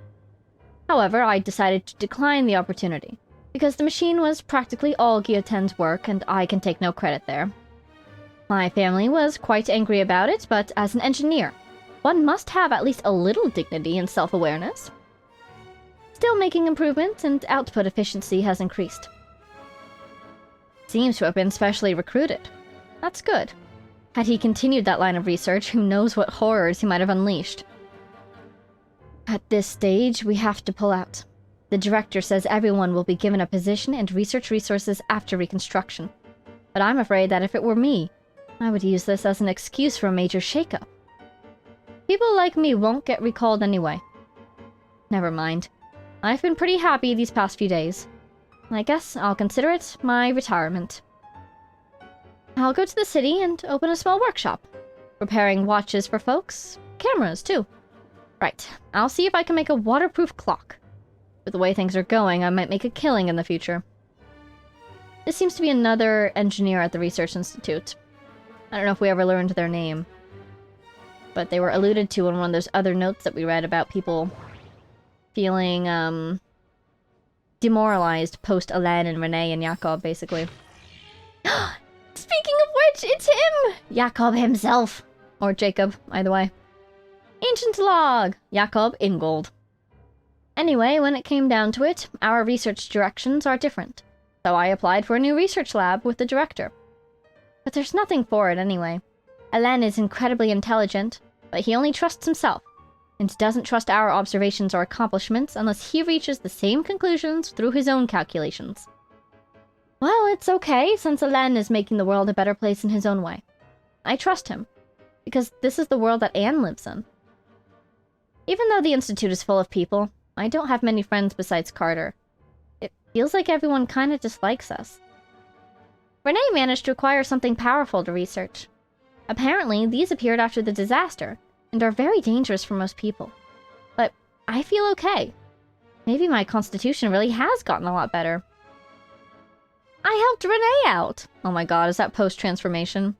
However, I decided to decline the opportunity, because the machine was practically all Guillotin's work and I can take no credit there. My family was quite angry about it, but as an engineer, one must have at least a little dignity and self-awareness. Still making improvements, and output efficiency has increased. Seems to have been specially recruited. That's good. Had he continued that line of research, who knows what horrors he might have unleashed. At this stage, we have to pull out. The director says everyone will be given a position and research resources after reconstruction. But I'm afraid that if it were me, I would use this as an excuse for a major shakeup. People like me won't get recalled anyway. Never mind. I've been pretty happy these past few days. I guess I'll consider it my retirement. I'll go to the city and open a small workshop. Repairing watches for folks. Cameras, too. Right. I'll see if I can make a waterproof clock. With the way things are going, I might make a killing in the future. This seems to be another engineer at the Research Institute. I don't know if we ever learned their name. But they were alluded to in one of those other notes that we read about people feeling, demoralized post-Alain and Renee and Jakob, basically. Speaking of which, it's him! Jakob himself. Or Jacob, either way. Ancient log! Jakob Ingold. Anyway, when it came down to it, our research directions are different. So I applied for a new research lab with the director. But there's nothing for it anyway. Alain is incredibly intelligent, but he only trusts himself, and doesn't trust our observations or accomplishments unless he reaches the same conclusions through his own calculations. Well, it's okay, since Alain is making the world a better place in his own way. I trust him, because this is the world that Anne lives in. Even though the Institute is full of people, I don't have many friends besides Carter. It feels like everyone kinda dislikes us. Renee managed to acquire something powerful to research. Apparently, these appeared after the disaster, and are very dangerous for most people. But I feel okay. Maybe my constitution really has gotten a lot better. I helped Renee out! Oh my god, is that post-transformation?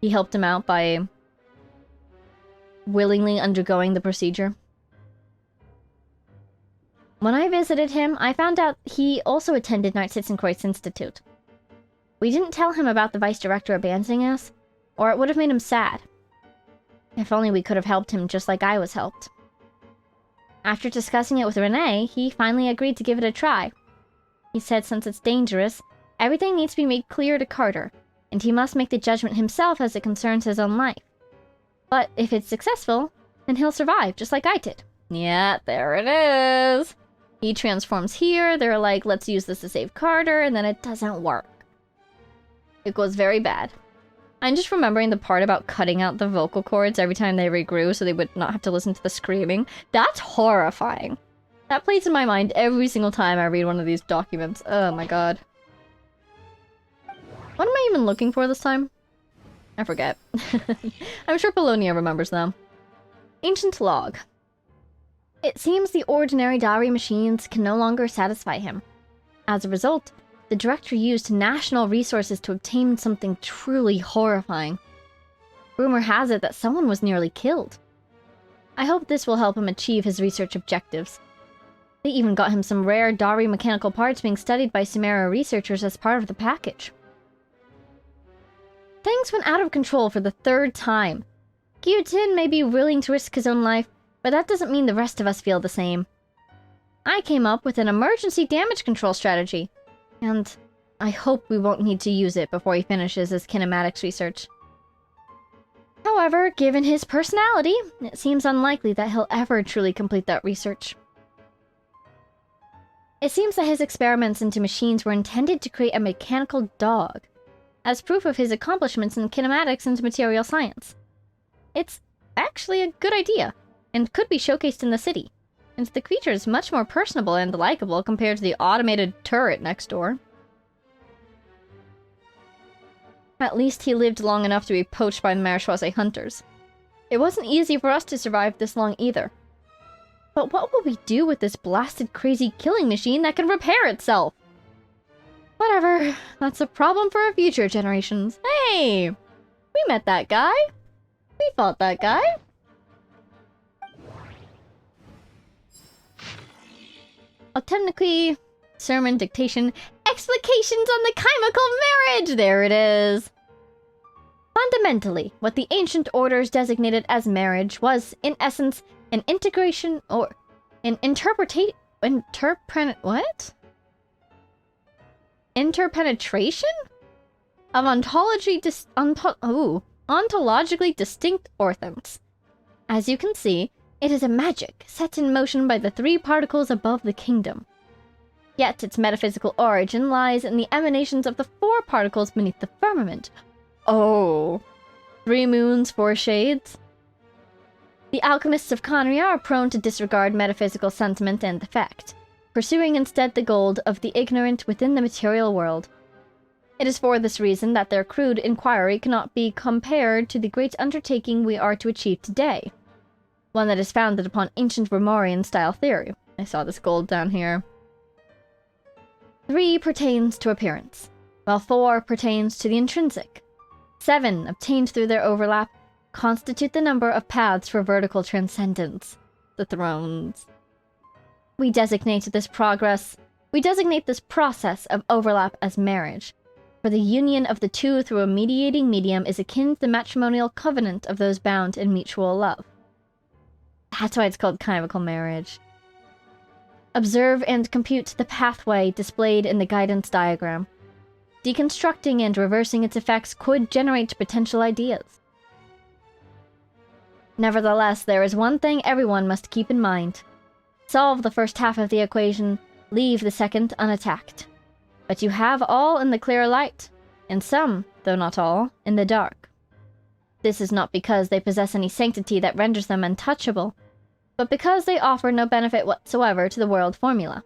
He helped him out by willingly undergoing the procedure. When I visited him, I found out he also attended Knight-Sitzenkreuz Institute. We didn't tell him about the vice director abandoning us, or it would have made him sad. If only we could have helped him just like I was helped. After discussing it with Renee, he finally agreed to give it a try. He said since it's dangerous, everything needs to be made clear to Carter, and he must make the judgment himself as it concerns his own life. But if it's successful, then he'll survive, just like I did. Yeah, there it is! He transforms here, they're like, let's use this to save Carter, and then it doesn't work. It goes very bad. I'm just remembering the part about cutting out the vocal cords every time they regrew so they would not have to listen to the screaming. That's horrifying. That plays in my mind every single time I read one of these documents. Oh my god. What am I even looking for this time? I forget. I'm sure Polonia remembers them. Ancient log. It seems the ordinary diary machines can no longer satisfy him. As a result, the director used national resources to obtain something truly horrifying. Rumor has it that someone was nearly killed. I hope this will help him achieve his research objectives. They even got him some rare Dari mechanical parts being studied by Sumeria researchers as part of the package. Things went out of control for the third time. Guillotine may be willing to risk his own life, but that doesn't mean the rest of us feel the same. I came up with an emergency damage control strategy, and I hope we won't need to use it before he finishes his kinematics research. However, given his personality, it seems unlikely that he'll ever truly complete that research. It seems that his experiments into machines were intended to create a mechanical dog, as proof of his accomplishments in kinematics and material science. It's actually a good idea, and could be showcased in the city, and the creature is much more personable and likable compared to the automated turret next door. At least he lived long enough to be poached by the Marechaussee hunters. It wasn't easy for us to survive this long either. But what will we do with this blasted crazy killing machine that can repair itself? Whatever, that's a problem for future generations. Hey! We met that guy. We fought that guy. Autemniquy, sermon, dictation, explications on the chemical marriage! There it is! Fundamentally, what the ancient orders designated as marriage was, in essence, an integration or an interpenetration of ontologically distinct orthants. As you can see, it is a magic set in motion by the 3 particles above the kingdom. Yet its metaphysical origin lies in the emanations of the 4 particles beneath the firmament. Oh, 3 moons, 4 shades? The alchemists of Khaenri'ah are prone to disregard metaphysical sentiment and effect, pursuing instead the gold of the ignorant within the material world. It is for this reason that their crude inquiry cannot be compared to the great undertaking we are to achieve today, one that is founded upon ancient Romarian-style theory. I saw this gold down here. 3 pertains to appearance, while 4 pertains to the intrinsic. 7, obtained through their overlap, constitute the number of paths for vertical transcendence, the thrones. We designate this process of overlap as marriage, for the union of the two through a mediating medium is akin to the matrimonial covenant of those bound in mutual love. That's why it's called chimical marriage. Observe and compute the pathway displayed in the guidance diagram. Deconstructing and reversing its effects could generate potential ideas. Nevertheless, there is one thing everyone must keep in mind. Solve the first half of the equation, leave the second unattacked. But you have all in the clear light, and some, though not all, in the dark. This is not because they possess any sanctity that renders them untouchable, but because they offer no benefit whatsoever to the world formula.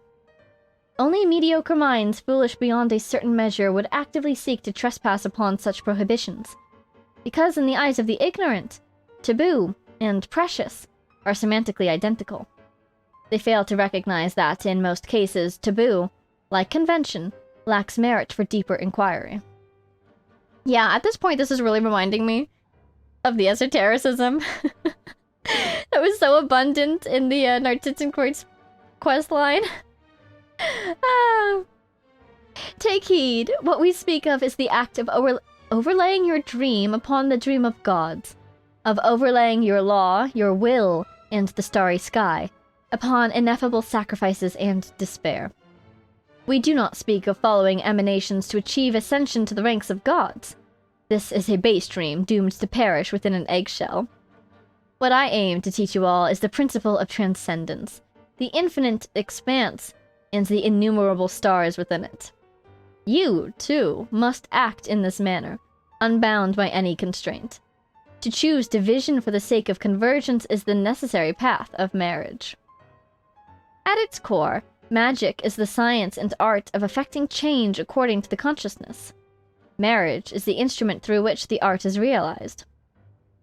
Only mediocre minds, foolish beyond a certain measure, would actively seek to trespass upon such prohibitions, because in the eyes of the ignorant, taboo and precious are semantically identical. They fail to recognize that, in most cases, taboo, like convention, lacks merit for deeper inquiry. Yeah, at this point this is really reminding me of the esotericism that was so abundant in the Nartitzenkreutz's questline. Take heed, what we speak of is the act of overlaying your dream upon the dream of gods, of overlaying your law, your will, and the starry sky, upon ineffable sacrifices and despair. We do not speak of following emanations to achieve ascension to the ranks of gods. This is a base dream doomed to perish within an eggshell. What I aim to teach you all is the principle of transcendence, the infinite expanse, and the innumerable stars within it. You, too, must act in this manner, unbound by any constraint. To choose division for the sake of convergence is the necessary path of marriage. At its core, magic is the science and art of effecting change according to the consciousness. Marriage is the instrument through which the art is realized.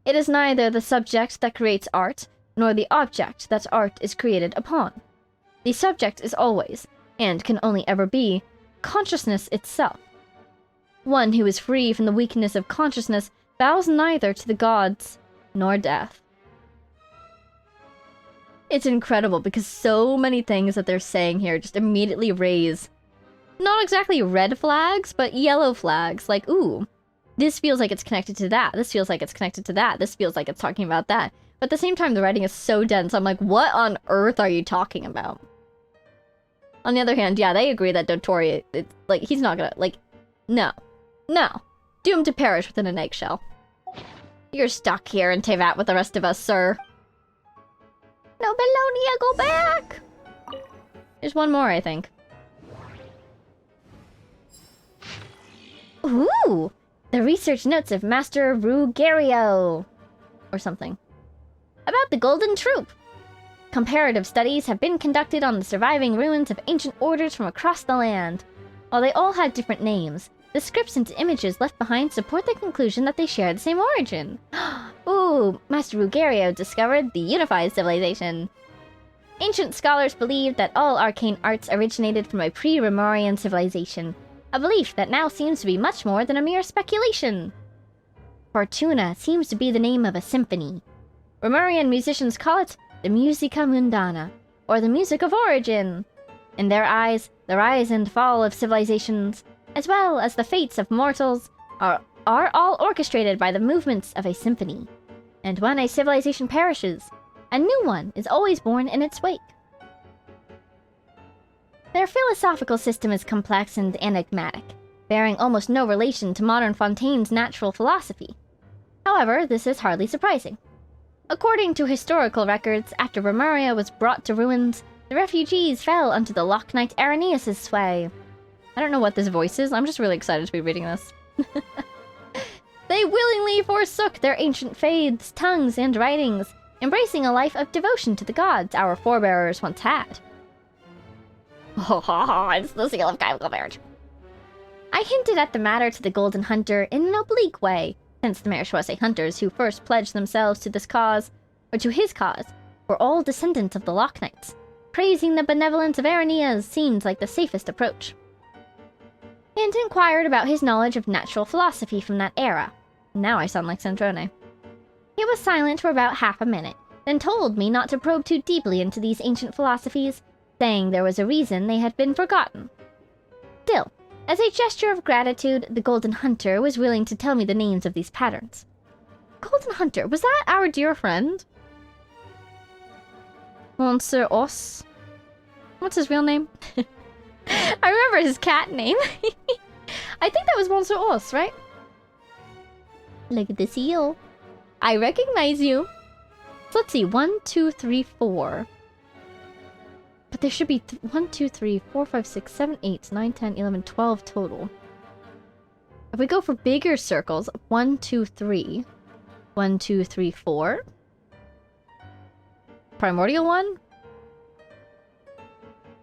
It is neither the subject that creates art, nor the object that art is created upon. The subject is always, and can only ever be, consciousness itself. One who is free from the weakness of consciousness bows neither to the gods nor death. It's incredible because so many things that they're saying here just immediately raise not exactly red flags, but yellow flags. Like, ooh, this feels like it's connected to that. This feels like it's connected to that. This feels like it's talking about that. But at the same time, the writing is so dense. I'm like, what on earth are you talking about? On the other hand, yeah, they agree that Dottore, it's like, he's not gonna, like, no. No. Doomed to perish within an eggshell. You're stuck here in Tevat with the rest of us, sir. No, Belonia, go back! There's one more, I think. Ooh! The research notes of Master Rugario! Or something. About the Golden Troop! Comparative studies have been conducted on the surviving ruins of ancient orders from across the land. While they all had different names, the scripts and images left behind support the conclusion that they share the same origin. Ooh, Master Rugario discovered the unified civilization. Ancient scholars believed that all arcane arts originated from a pre-Romarian civilization, a belief that now seems to be much more than a mere speculation. Fortuna seems to be the name of a symphony. Romarian musicians call it the Musica Mundana, or the music of origin. In their eyes, the rise and fall of civilizations, as well as the fates of mortals, are all orchestrated by the movements of a symphony. And when a civilization perishes, a new one is always born in its wake. Their philosophical system is complex and enigmatic, bearing almost no relation to modern Fontaine's natural philosophy. However, this is hardly surprising. According to historical records, after Romaria was brought to ruins, the refugees fell under the Loch Knight Irenaeus' sway. I don't know what this voice is, I'm just really excited to be reading this. They willingly forsook their ancient faiths, tongues, and writings, embracing a life of devotion to the gods our forebearers once had. It's the seal of chemical marriage. I hinted at the matter to the Golden Hunter in an oblique way, since the Marechaussee hunters who first pledged themselves to this cause, or to his cause, were all descendants of the Loch Knights. Praising the benevolence of Araneas seemed like the safest approach. And inquired about his knowledge of natural philosophy from that era. Now I sound like Centrone. He was silent for about half a minute, then told me not to probe too deeply into these ancient philosophies, saying there was a reason they had been forgotten. Still, as a gesture of gratitude, the Golden Hunter was willing to tell me the names of these patterns. Golden Hunter, was that our dear friend? Monsieur Os? What's his real name? I remember his cat name. I think that was Monsieur Os, right? Look at the seal. I recognize you. So let's see. 1, 2, 3, 4. But there should be 1, 2, 3, 4, 5, 6, 7, 8, 9, 10, 11, 12 total. If we go for bigger circles, 1, 2, 3. 1, 2, 3, 4. Primordial one?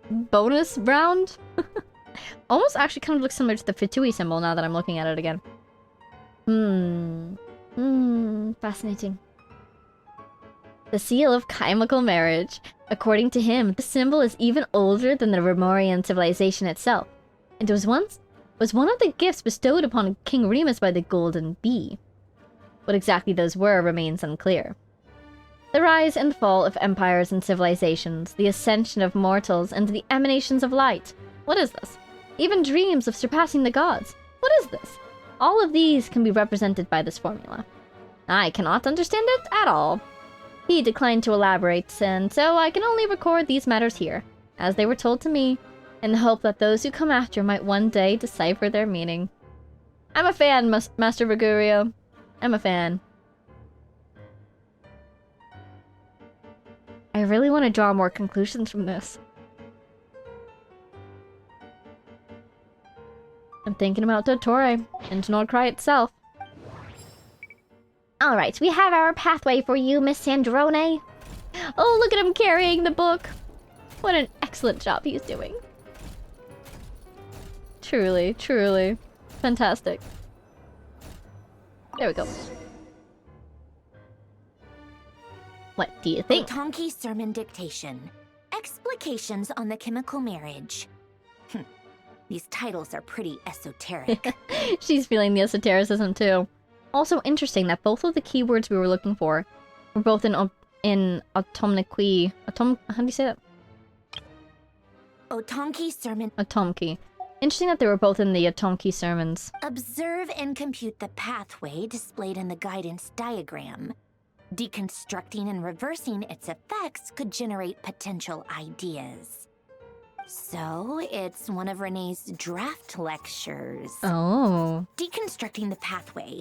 Bonus round? Almost actually kind of looks similar to the Fitui symbol now that I'm looking at it again. Fascinating. The seal of chemical marriage. According to him, the symbol is even older than the Remorian civilization itself, and was one of the gifts bestowed upon King Remus by the Golden Bee. What exactly those were remains unclear. The rise and fall of empires and civilizations, the ascension of mortals, and the emanations of light. What is this? Even dreams of surpassing the gods. What is this? All of these can be represented by this formula. I cannot understand it at all. He declined to elaborate, and so I can only record these matters here, as they were told to me, in the hope that those who come after might one day decipher their meaning. I'm a fan, Master Vigurio. I'm a fan. I really want to draw more conclusions from this. I'm thinking about Dottore and Nod-Krai itself. Alright, we have our pathway for you, Miss Sandrone. Oh, look at him carrying the book. What an excellent job he's doing. Truly, truly. Fantastic. There we go. What do you think? Otonki Sermon Dictation. Explications on the Chemical Marriage. These titles are pretty esoteric. She's feeling the esotericism too. Also interesting that both of the keywords we were looking for were both in Otomniqui. How do you say that? Otonki Sermon. Otomki. Interesting that they were both in the Otomki sermons. Observe and compute the pathway displayed in the guidance diagram. Deconstructing and reversing its effects could generate potential ideas. So, it's one of Renee's draft lectures. Oh. Deconstructing the pathway.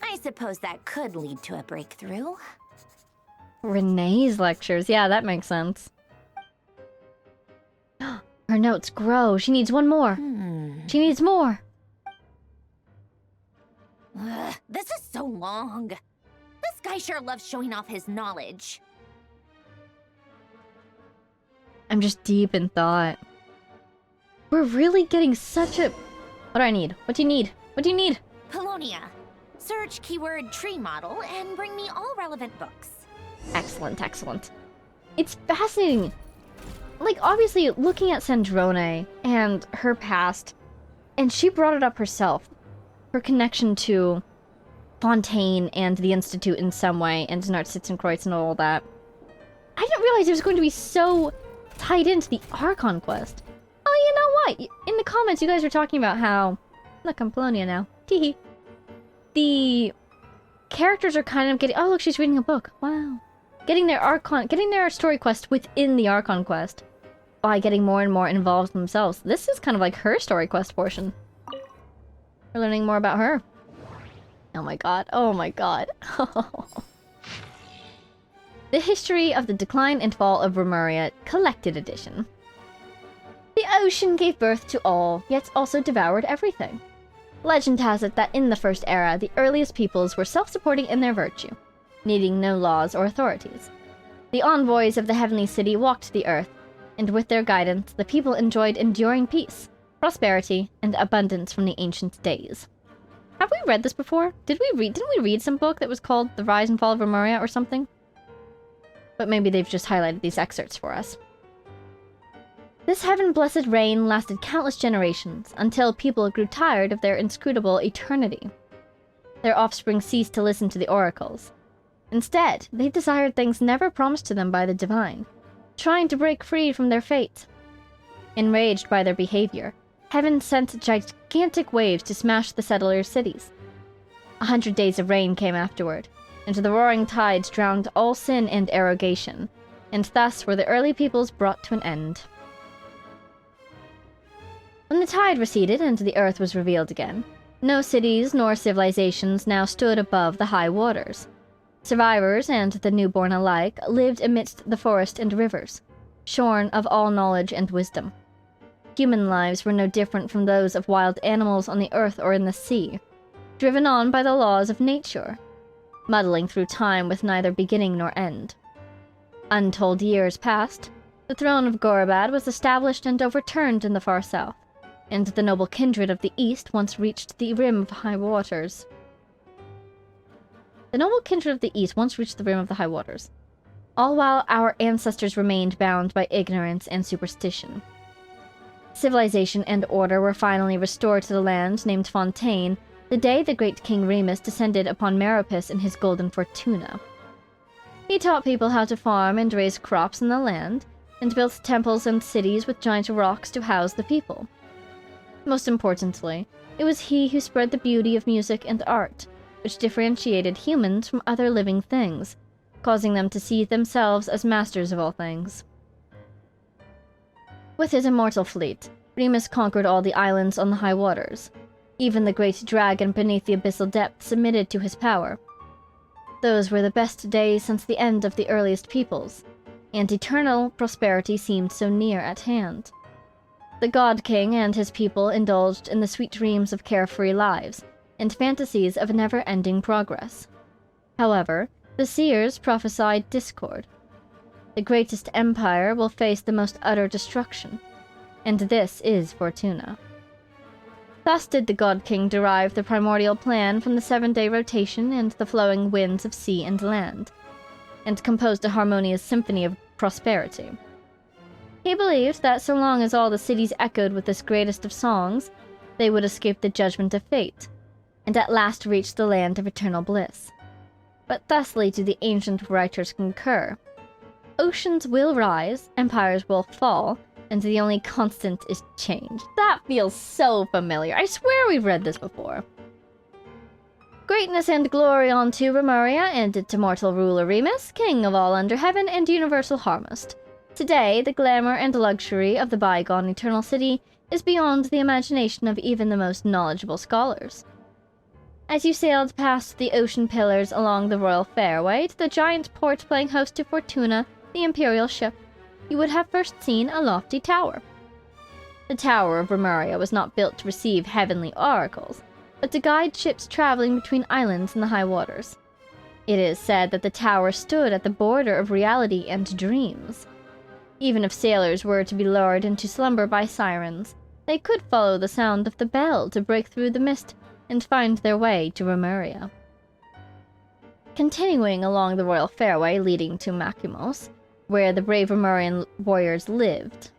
I suppose that could lead to a breakthrough. Renee's lectures. Yeah, that makes sense. Her notes grow. She needs one more. She needs more. This is so long. This guy sure loves showing off his knowledge. I'm just deep in thought. We're really getting such a... What do I need? What do you need? What do you need? Polonia. Search keyword tree model and bring me all relevant books. Excellent, excellent. It's fascinating. Like, obviously, looking at Sandrone and her past, and she brought it up herself. Her connection to Fontaine and the Institute in some way, and Narcitzenkreuz and all that. I didn't realize it was going to be so tied into the Archon quest. Oh, you know what? In the comments, you guys were talking about how... Look, I'm Polonia now. Teehee. The characters are kind of getting... Oh, look, she's reading a book. Wow. Getting their story quest within the Archon quest by getting more and more involved themselves. This is kind of like her story quest portion. We're learning more about her. Oh my god. Oh my god. The History of the Decline and Fall of Remuria, Collected Edition. The ocean gave birth to all, yet also devoured everything. Legend has it that in the First Era, the earliest peoples were self-supporting in their virtue, needing no laws or authorities. The envoys of the Heavenly City walked the earth, and with their guidance, the people enjoyed enduring peace, prosperity, and abundance from the ancient days. Have we read this before? Didn't we read some book that was called The Rise and Fall of Remuria or something? But maybe they've just highlighted these excerpts for us. This heaven-blessed reign lasted countless generations, until people grew tired of their inscrutable eternity. Their offspring ceased to listen to the oracles. Instead, they desired things never promised to them by the divine, trying to break free from their fate. Enraged by their behavior, heaven sent gigantic waves to smash the settlers' cities. 100 days of rain came afterward, and the roaring tides drowned all sin and arrogation, and thus were the early peoples brought to an end. When the tide receded and the earth was revealed again, no cities nor civilizations now stood above the high waters. Survivors and the newborn alike lived amidst the forest and rivers, shorn of all knowledge and wisdom. Human lives were no different from those of wild animals on the earth or in the sea, driven on by the laws of nature, muddling through time with neither beginning nor end. Untold years passed, the throne of Gorabad was established and overturned in the far south, and the noble kindred of the east once reached the rim of high waters. The noble kindred of the east once reached the rim of the high waters, all while our ancestors remained bound by ignorance and superstition. Civilization and order were finally restored to the land named Fontaine the day the great King Remus descended upon Meropis in his golden Fortuna. He taught people how to farm and raise crops in the land, and built temples and cities with giant rocks to house the people. Most importantly, it was he who spread the beauty of music and art, which differentiated humans from other living things, causing them to see themselves as masters of all things. With his immortal fleet, Remus conquered all the islands on the high waters. Even the great dragon beneath the abyssal depths submitted to his power. Those were the best days since the end of the earliest peoples, and eternal prosperity seemed so near at hand. The God King and his people indulged in the sweet dreams of carefree lives, and fantasies of never-ending progress. However, the seers prophesied discord. The greatest empire will face the most utter destruction, and this is Fortuna. Thus did the God King derive the primordial plan from the 7-day rotation and the flowing winds of sea and land, and composed a harmonious symphony of prosperity. He believed that so long as all the cities echoed with this greatest of songs, they would escape the judgment of fate, and at last reach the land of eternal bliss. But thusly do the ancient writers concur. Oceans will rise, empires will fall, and the only constant is change. That feels so familiar. I swear we've read this before. Greatness and glory unto Remuria and its immortal ruler Remus, king of all under heaven and universal harmist. Today, the glamour and luxury of the bygone eternal city is beyond the imagination of even the most knowledgeable scholars. As you sailed past the ocean pillars along the royal fairway to the giant port playing host to Fortuna, the imperial ship, you would have first seen a lofty tower. The Tower of Remuria was not built to receive heavenly oracles, but to guide ships traveling between islands in the high waters. It is said that the tower stood at the border of reality and dreams. Even if sailors were to be lured into slumber by sirens, they could follow the sound of the bell to break through the mist and find their way to Remuria. Continuing along the royal fairway leading to Makimos, where the brave Remurian warriors lived.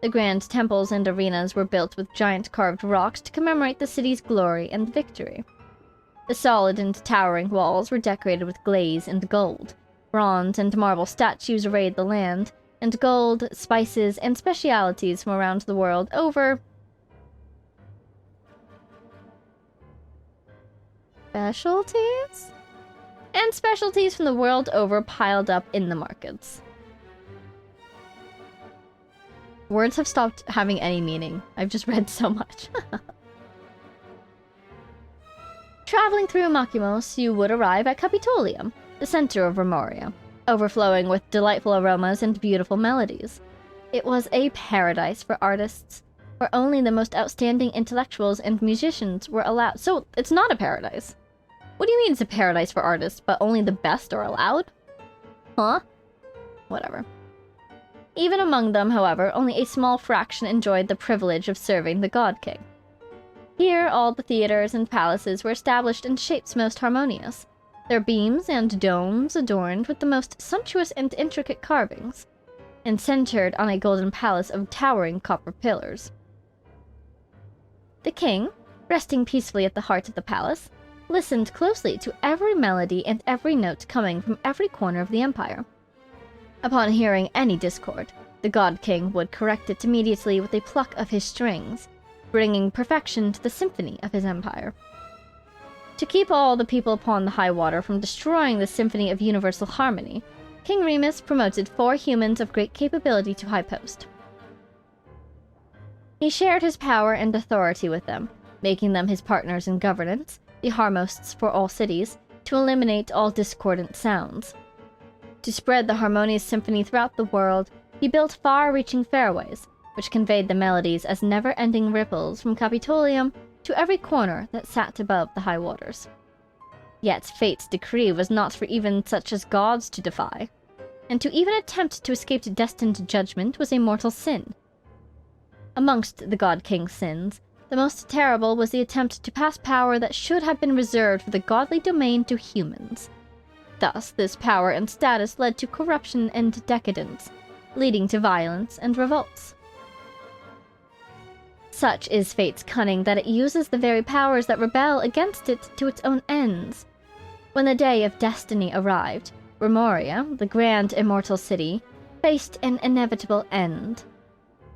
The grand temples and arenas were built with giant carved rocks to commemorate the city's glory and victory. The solid and towering walls were decorated with glaze and gold. Bronze and marble statues arrayed the land, and gold, spices, and specialities from around the world over. Specialties? And specialties from the world over piled up in the markets. Words have stopped having any meaning. I've just read so much. Traveling through Makimos, you would arrive at Capitolium, the center of Remuria, overflowing with delightful aromas and beautiful melodies. It was a paradise for artists, where only the most outstanding intellectuals and musicians were allowed. So, it's not a paradise. What do you mean it's a paradise for artists, but only the best are allowed? Huh? Whatever. Even among them, however, only a small fraction enjoyed the privilege of serving the God King. Here, all the theaters and palaces were established in shapes most harmonious, their beams and domes adorned with the most sumptuous and intricate carvings, and centered on a golden palace of towering copper pillars. The king, resting peacefully at the heart of the palace, listened closely to every melody and every note coming from every corner of the empire. Upon hearing any discord, the God King would correct it immediately with a pluck of his strings, bringing perfection to the symphony of his empire. To keep all the people upon the high water from destroying the symphony of universal harmony, King Remus promoted 4 humans of great capability to high post. He shared his power and authority with them, making them his partners in governance, the Harmosts for all cities, to eliminate all discordant sounds. To spread the harmonious symphony throughout the world, he built far-reaching fairways, which conveyed the melodies as never-ending ripples from Capitolium to every corner that sat above the high waters. Yet fate's decree was not for even such as gods to defy, and to even attempt to escape destined judgment was a mortal sin. Amongst the God King's sins, the most terrible was the attempt to pass power that should have been reserved for the godly domain to humans. Thus, this power and status led to corruption and decadence, leading to violence and revolts. Such is fate's cunning that it uses the very powers that rebel against it to its own ends. When the day of destiny arrived, Remoria, the grand immortal city, faced an inevitable end.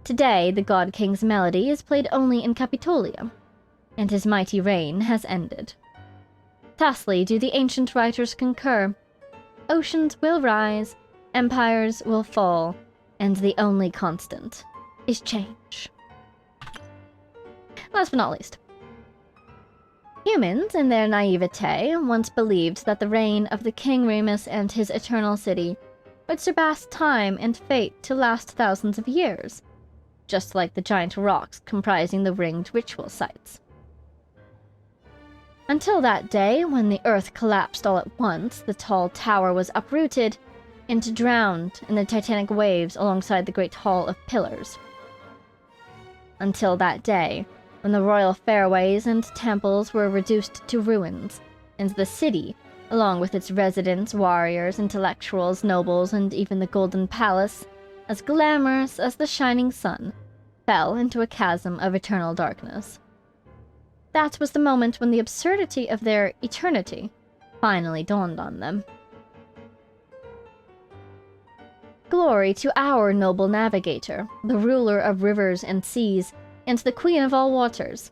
Today, the God King's melody is played only in Capitolium, and his mighty reign has ended. Thusly do the ancient writers concur. Oceans will rise, empires will fall, and the only constant is change. Last but not least, humans, in their naivete, once believed that the reign of the King Remus and his eternal city would surpass time and fate to last thousands of years, just like the giant rocks comprising the ringed ritual sites. Until that day, when the earth collapsed all at once, the tall tower was uprooted and drowned in the titanic waves alongside the great hall of pillars. Until that day, when the royal fairways and temples were reduced to ruins, and the city, along with its residents, warriors, intellectuals, nobles, and even the Golden Palace, as glamorous as the shining sun, fell into a chasm of eternal darkness. That was the moment when the absurdity of their eternity finally dawned on them. Glory to our noble navigator, the ruler of rivers and seas, and the queen of all waters.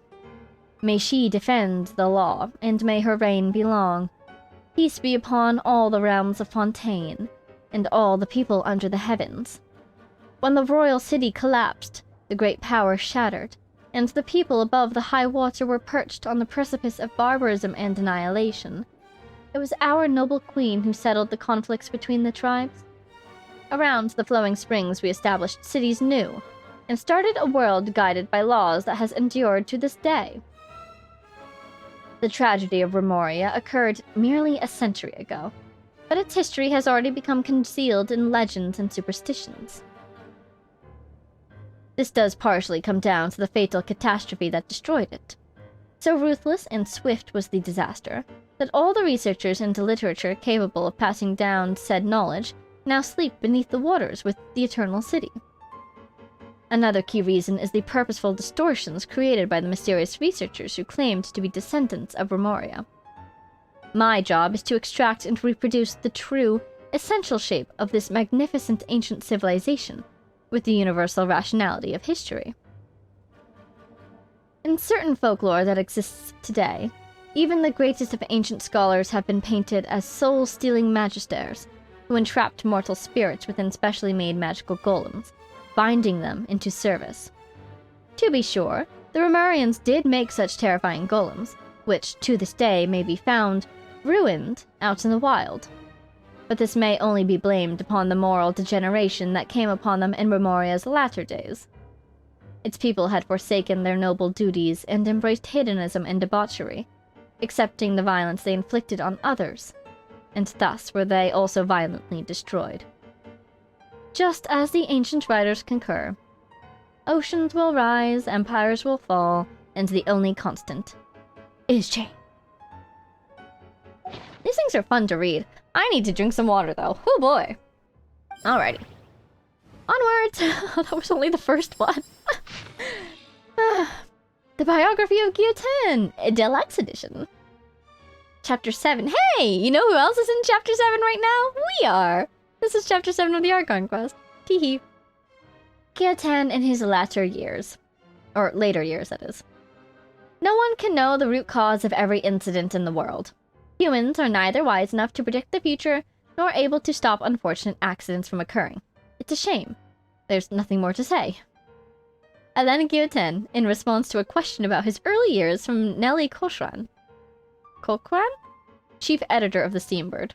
May she defend the law, and may her reign be long. Peace be upon all the realms of Fontaine, and all the people under the heavens. When the royal city collapsed, the great power shattered, and the people above the high water were perched on the precipice of barbarism and annihilation. It was our noble queen who settled the conflicts between the tribes. Around the flowing springs we established cities new, and started a world guided by laws that has endured to this day. The tragedy of Remoria occurred merely a century ago, but its history has already become concealed in legends and superstitions. This does partially come down to the fatal catastrophe that destroyed it. So ruthless and swift was the disaster, that all the researchers into literature capable of passing down said knowledge now sleep beneath the waters with the Eternal City. Another key reason is the purposeful distortions created by the mysterious researchers who claimed to be descendants of Remoria. My job is to extract and reproduce the true, essential shape of this magnificent ancient civilization, with the universal rationality of history. In certain folklore that exists today, even the greatest of ancient scholars have been painted as soul-stealing magisters who entrapped mortal spirits within specially made magical golems, binding them into service. To be sure, the Romarians did make such terrifying golems, which to this day may be found ruined out in the wild. But this may only be blamed upon the moral degeneration that came upon them in Remoria's latter days. Its people had forsaken their noble duties and embraced hedonism and debauchery, accepting the violence they inflicted on others, and thus were they also violently destroyed. just as the ancient writers concur. Oceans will rise, empires will fall, and the only constant is change. These things are fun to read. I need to drink some water, though. Oh boy. Alrighty. Onwards! That was only the first one. The biography of Guillotin, Deluxe Edition. Chapter 7. Hey! You know who else is in Chapter 7 right now? We are! This is Chapter 7 of the Archon Quest. Teehee. Guillotin in his latter years. Or later years, that is. No one can know the root cause of every incident in the world. Humans are neither wise enough to predict the future, nor able to stop unfortunate accidents from occurring. It's a shame. There's nothing more to say. Alain Guillotin, in response to a question about his early years from Nelly Cochran, chief editor of the Steambird.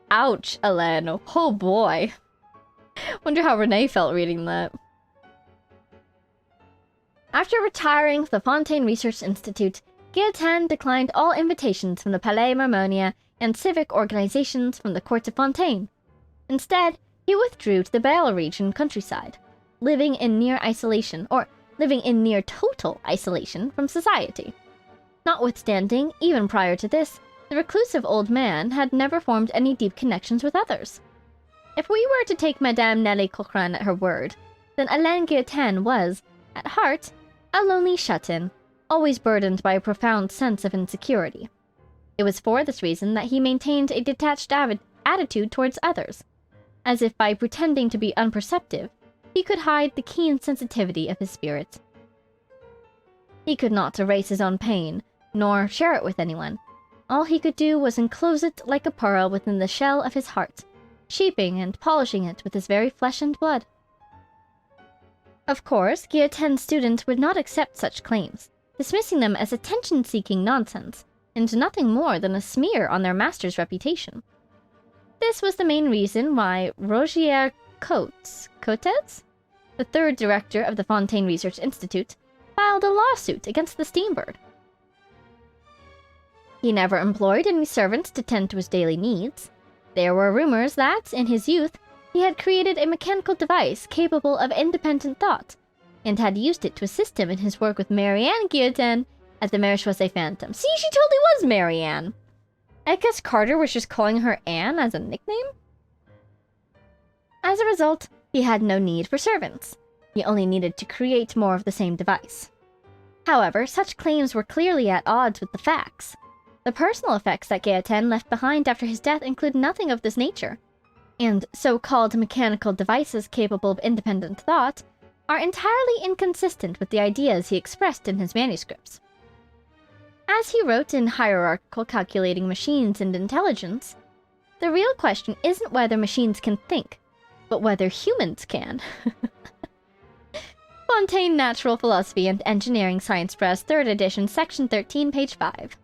Ouch, Alain. Oh boy. Wonder how Renee felt reading that. After retiring from the Fontaine Research Institute, Guillotin declined all invitations from the Palais Marmonia and civic organizations from the courts of Fontaine. Instead, he withdrew to the Bale region countryside, living in near total isolation from society. Notwithstanding, even prior to this, the reclusive old man had never formed any deep connections with others. If we were to take Madame Nelly Cochran at her word, then Alain Guillotin was, at heart, a lonely shut-in, always burdened by a profound sense of insecurity. It was for this reason that he maintained a detached attitude towards others, as if by pretending to be unperceptive, he could hide the keen sensitivity of his spirit. He could not erase his own pain, nor share it with anyone. All he could do was enclose it like a pearl within the shell of his heart, shaping and polishing it with his very flesh and blood. Of course, Guillotin's students would not accept such claims, dismissing them as attention-seeking nonsense, and nothing more than a smear on their master's reputation. This was the main reason why Rogier Cotes, the third director of the Fontaine Research Institute, filed a lawsuit against the Steambird. He never employed any servants to tend to his daily needs. There were rumors that, in his youth, he had created a mechanical device capable of independent thought, and had used it to assist him in his work with Marianne Guillotin at the Maréchaussée Phantom. See, she totally was Marianne! I guess Carter was just calling her Anne as a nickname? As a result, he had no need for servants. He only needed to create more of the same device. However, such claims were clearly at odds with the facts. The personal effects that Guillotin left behind after his death include nothing of this nature, and so-called mechanical devices capable of independent thought are entirely inconsistent with the ideas he expressed in his manuscripts. As he wrote in Hierarchical Calculating Machines and Intelligence, the real question isn't whether machines can think, but whether humans can. Fontaine Natural Philosophy and Engineering Science Press, 3rd edition, section 13, page 5.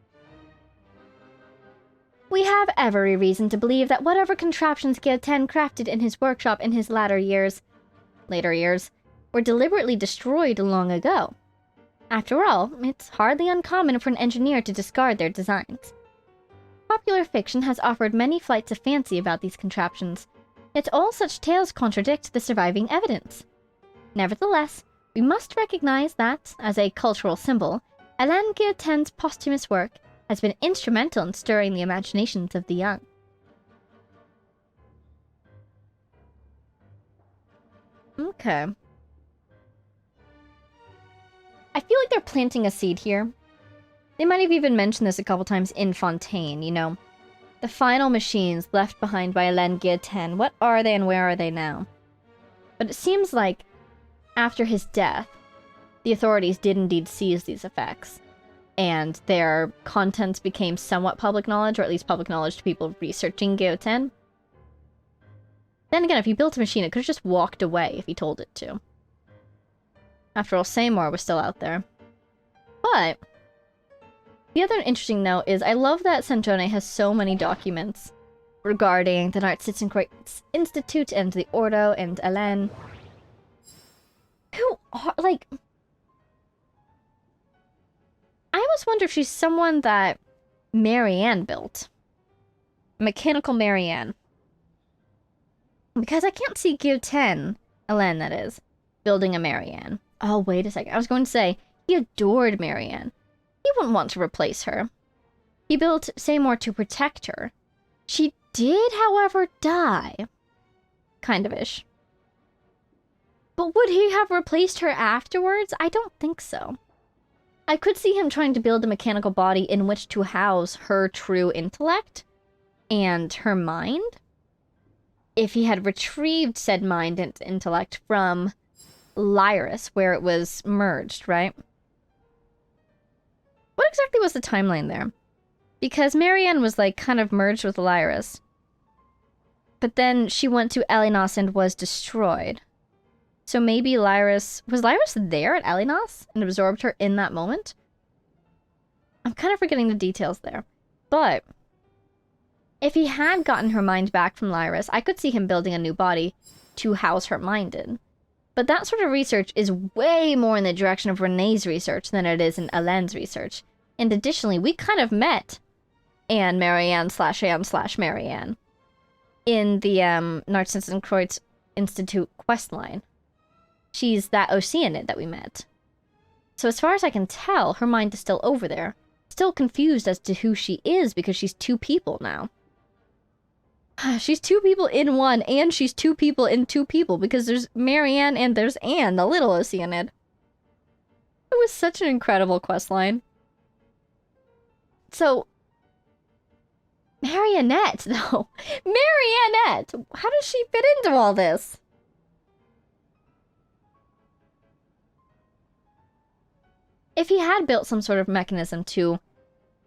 We have every reason to believe that whatever contraptions Guillotin crafted in his workshop in his later years, were deliberately destroyed long ago. After all, it's hardly uncommon for an engineer to discard their designs. Popular fiction has offered many flights of fancy about these contraptions, yet all such tales contradict the surviving evidence. Nevertheless, we must recognize that, as a cultural symbol, Alain Guillotin's posthumous work has been instrumental in stirring the imaginations of the young. Okay. I feel like they're planting a seed here. They might have even mentioned this a couple times in Fontaine, you know. The final machines left behind by Alain Guillotin, what are they and where are they now? But it seems like, after his death, the authorities did indeed seize these effects, and their contents became somewhat public knowledge, or at least public knowledge to people researching Guillotin. Then again, if he built a machine, it could have just walked away if he told it to. After all, Seymour was still out there. But the other interesting note is I love that Centrone has so many documents regarding the Narcissus Institute and the Ordo and Alain. Who are, like... I almost wonder if she's someone that Marianne built. Mechanical Marianne. Because I can't see Gyuten, Elen that is, building a Marianne. Oh, wait a second. I was going to say, he adored Marianne. He wouldn't want to replace her. He built Seymour to protect her. She did, however, die. Kind of ish. But would he have replaced her afterwards? I don't think so. I could see him trying to build a mechanical body in which to house her true intellect and her mind. If he had retrieved said mind and intellect from Lyris, where it was merged, right? What exactly was the timeline there? Because Marianne was, like, kind of merged with Lyris. But then she went to Elinos and was destroyed. So maybe Lyris... Was Lyris there at Elinos and absorbed her in that moment? I'm kind of forgetting the details there. But if he had gotten her mind back from Lyris, I could see him building a new body to house her mind in. But that sort of research is way more in the direction of Renee's research than it is in Elen's research. And additionally, we kind of met Anne Marianne in the Narcissus and Kreutz Institute questline. She's that Oceanid that we met. So as far as I can tell, her mind is still over there. Still confused as to who she is because she's two people now. She's two people in one, and she's two people in two people because there's Marianne and there's Anne, the little Oceanid. It was such an incredible questline. So, Marionette, though. Marionette! How does she fit into all this? If he had built some sort of mechanism to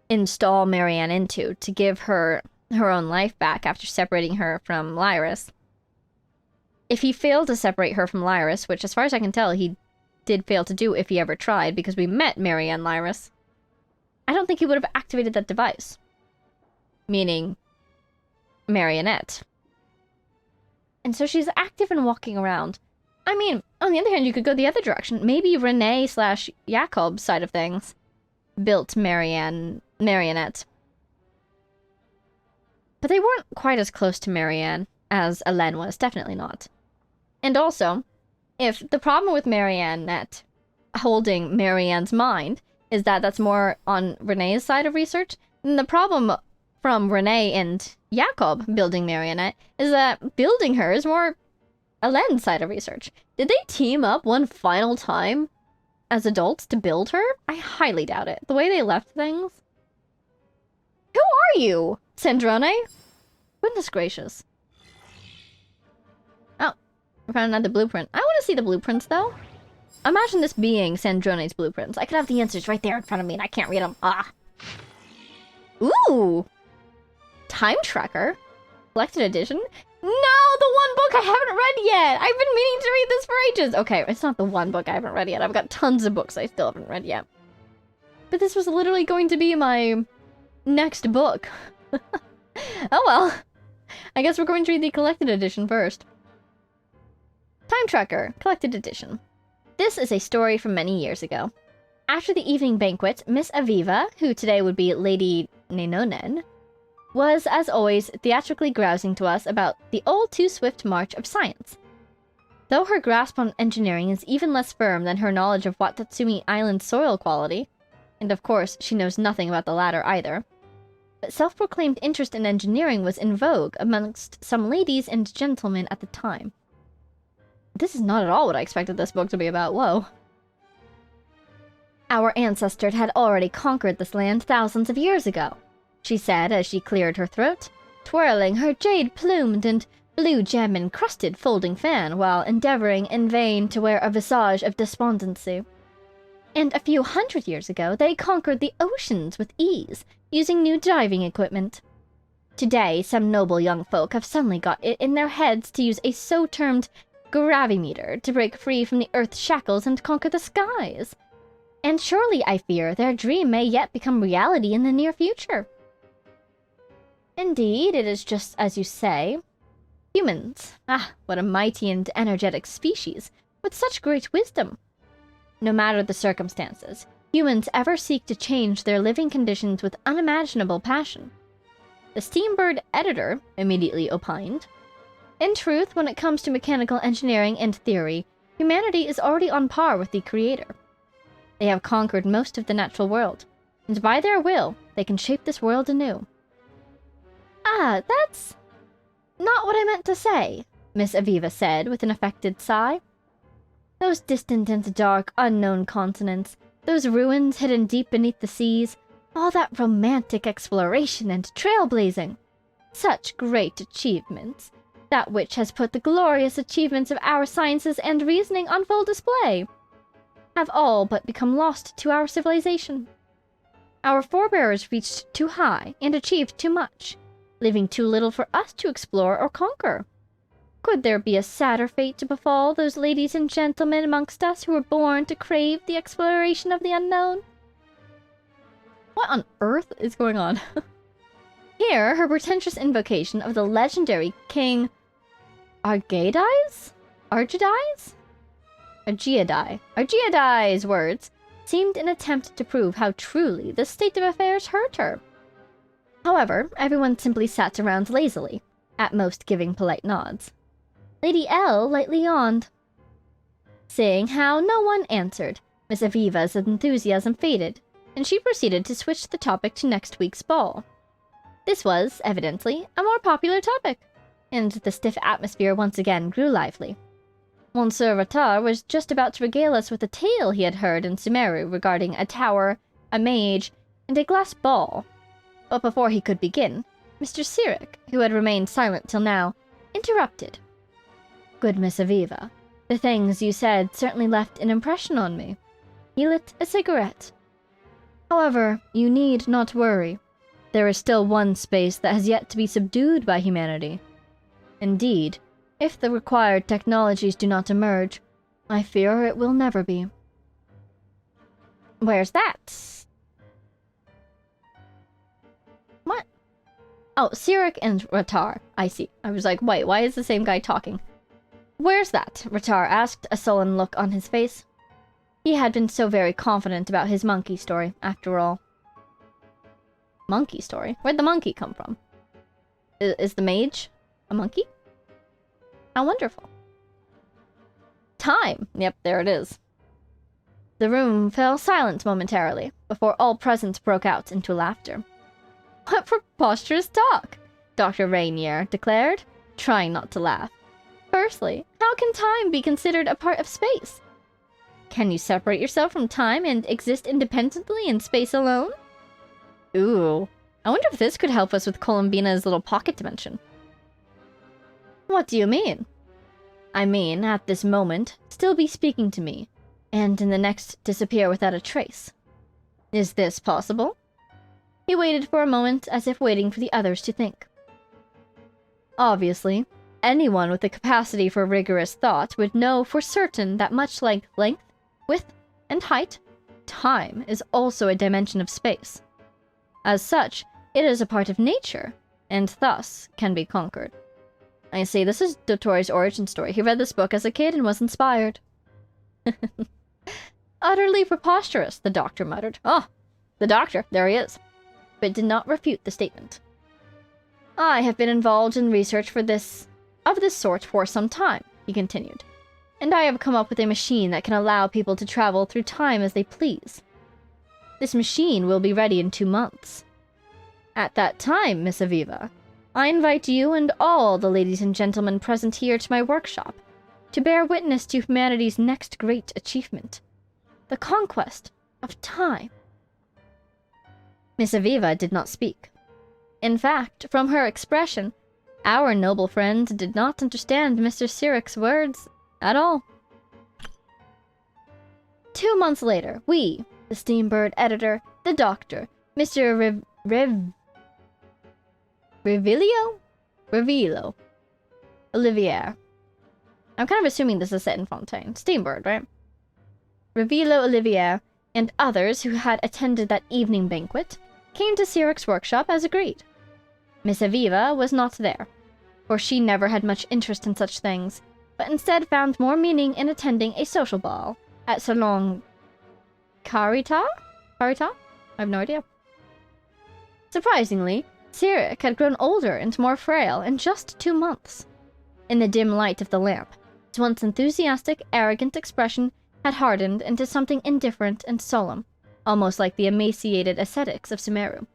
install Marianne into, to give her her own life back after separating her from Lyris. If he failed to separate her from Lyris, which as far as I can tell he did fail to do if he ever tried, because we met Marianne Lyris, I don't think he would have activated that device. Meaning, Marionette. And so she's active and walking around. I mean, on the other hand, you could go the other direction. Maybe Renee/Jakob's side of things built Marionette. But they weren't quite as close to Marianne as Elen was, definitely not. And also, if the problem with Marionette holding Marianne's mind is that that's more on Renee's side of research, then the problem from Renee and Jakob building Marionette is that building her is more Elen's side of research. Did they team up one final time as adults to build her? I highly doubt it. The way they left things. Who are you, Sandrone? Goodness gracious. Oh, we found another blueprint. I want to see the blueprints, though. Imagine this being Sandrone's blueprints. I could have the answers right there in front of me, and I can't read them. Ah. Ooh. Time Tracker. Collected edition. No, the one book I haven't read yet. I've been meaning to read this for ages. Okay, it's not the one book I haven't read yet. I've got tons of books I still haven't read yet. But this was literally going to be my next book. Oh well. I guess we're going to read the collected edition first. Time Tracker, collected edition. This is a story from many years ago. After the evening banquet, Miss Aviva, who today would be Lady Nenonen, was, as always, theatrically grousing to us about the all-too-swift march of science. Though her grasp on engineering is even less firm than her knowledge of Watatsumi Island's soil quality, and of course she knows nothing about the latter either, but self-proclaimed interest in engineering was in vogue amongst some ladies and gentlemen at the time. This is not at all what I expected this book to be about, whoa. Our ancestor had already conquered this land thousands of years ago, she said as she cleared her throat, twirling her jade-plumed and blue gem-encrusted folding fan while endeavoring in vain to wear a visage of despondency. And a few hundred years ago, they conquered the oceans with ease, using new diving equipment. Today, some noble young folk have suddenly got it in their heads to use a so-termed gravimeter to break free from the Earth's shackles and conquer the skies. And surely, I fear, their dream may yet become reality in the near future. Indeed, it is just as you say. Humans. Ah, what a mighty and energetic species, with such great wisdom. No matter the circumstances, humans ever seek to change their living conditions with unimaginable passion. The Steambird editor immediately opined. In truth, when it comes to mechanical engineering and theory, humanity is already on par with the Creator. They have conquered most of the natural world, and by their will, they can shape this world anew. Ah, that's not what I meant to say, Miss Aviva said with an affected sigh. Those distant and dark, unknown continents, those ruins hidden deep beneath the seas, all that romantic exploration and trailblazing. Such great achievements. That which has put the glorious achievements of our sciences and reasoning on full display, have all but become lost to our civilization. Our forebears reached too high and achieved too much, leaving too little for us to explore or conquer. Could there be a sadder fate to befall those ladies and gentlemen amongst us who were born to crave the exploration of the unknown? What on earth is going on? Here, her pretentious invocation of the legendary King Argiadai's words seemed an attempt to prove how truly this state of affairs hurt her. However, everyone simply sat around lazily, at most giving polite nods. Lady L lightly yawned. Seeing how no one answered, Miss Aviva's enthusiasm faded, and she proceeded to switch the topic to next week's ball. This was, evidently, a more popular topic, and the stiff atmosphere once again grew lively. Monsieur Rattard was just about to regale us with a tale he had heard in Sumeru regarding a tower, a mage, and a glass ball. But before he could begin, Mr. Sirik, who had remained silent till now, interrupted. Good Miss Aviva, the things you said certainly left an impression on me. He lit a cigarette. However, you need not worry. There is still one space that has yet to be subdued by humanity. Indeed, if the required technologies do not emerge, I fear it will never be. Where's that? What? Oh, Sirik and Rattard. I see. I was like, wait, why is the same guy talking? Where's that? Rattard asked, a sullen look on his face. He had been so very confident about his monkey story, after all. Monkey story? Where'd the monkey come from? Is the mage a monkey? How wonderful. Time! Yep, there it is. The room fell silent momentarily, before all present broke out into laughter. What preposterous talk! Dr. Rainier declared, trying not to laugh. Firstly, how can time be considered a part of space? Can you separate yourself from time and exist independently in space alone? Ooh, I wonder if this could help us with Columbina's little pocket dimension. What do you mean? I mean, at this moment, still be speaking to me, and in the next disappear without a trace. Is this possible? He waited for a moment, as if waiting for the others to think. Obviously, anyone with the capacity for rigorous thought would know for certain that much like length, width, and height, time is also a dimension of space. As such, it is a part of nature, and thus can be conquered. I see, this is Dottore's origin story. He read this book as a kid and was inspired. Utterly preposterous, the doctor muttered. Oh, the doctor, there he is. But did not refute the statement. I have been involved in research of this sort for some time, he continued. And I have come up with a machine that can allow people to travel through time as they please. This machine will be ready in 2 months. At that time, Miss Aviva, I invite you and all the ladies and gentlemen present here to my workshop to bear witness to humanity's next great achievement, the conquest of time. Miss Aviva did not speak. In fact, from her expression, our noble friend did not understand Mr. Sirik's words at all. 2 months later, we, the Steambird editor, the doctor, Mr. Revillo? Olivier. I'm kind of assuming this is set in Fontaine. Steambird, right? Revillo Olivier and others who had attended that evening banquet came to Sirik's workshop as agreed. Miss Aviva was not there, for she never had much interest in such things, but instead found more meaning in attending a social ball at Salon Carita? I have no idea. Surprisingly, Sirik had grown older and more frail in just 2 months. in the dim light of the lamp. His once enthusiastic, arrogant expression had hardened into something indifferent and solemn, almost like the emaciated ascetics of Sumeru.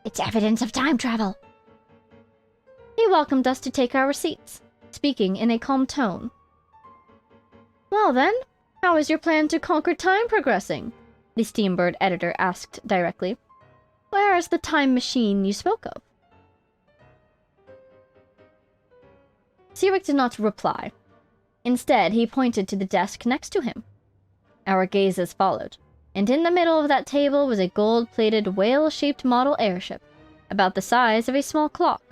"It's evidence of time travel." He welcomed us to take our seats, speaking in a calm tone. "Well then, how is your plan to conquer time progressing?" the Steambird editor asked directly. "Where is the time machine you spoke of?" Sirik did not reply. Instead, he pointed to the desk next to him. Our gazes followed, and in the middle of that table was a gold-plated, whale-shaped model airship, about the size of a small clock.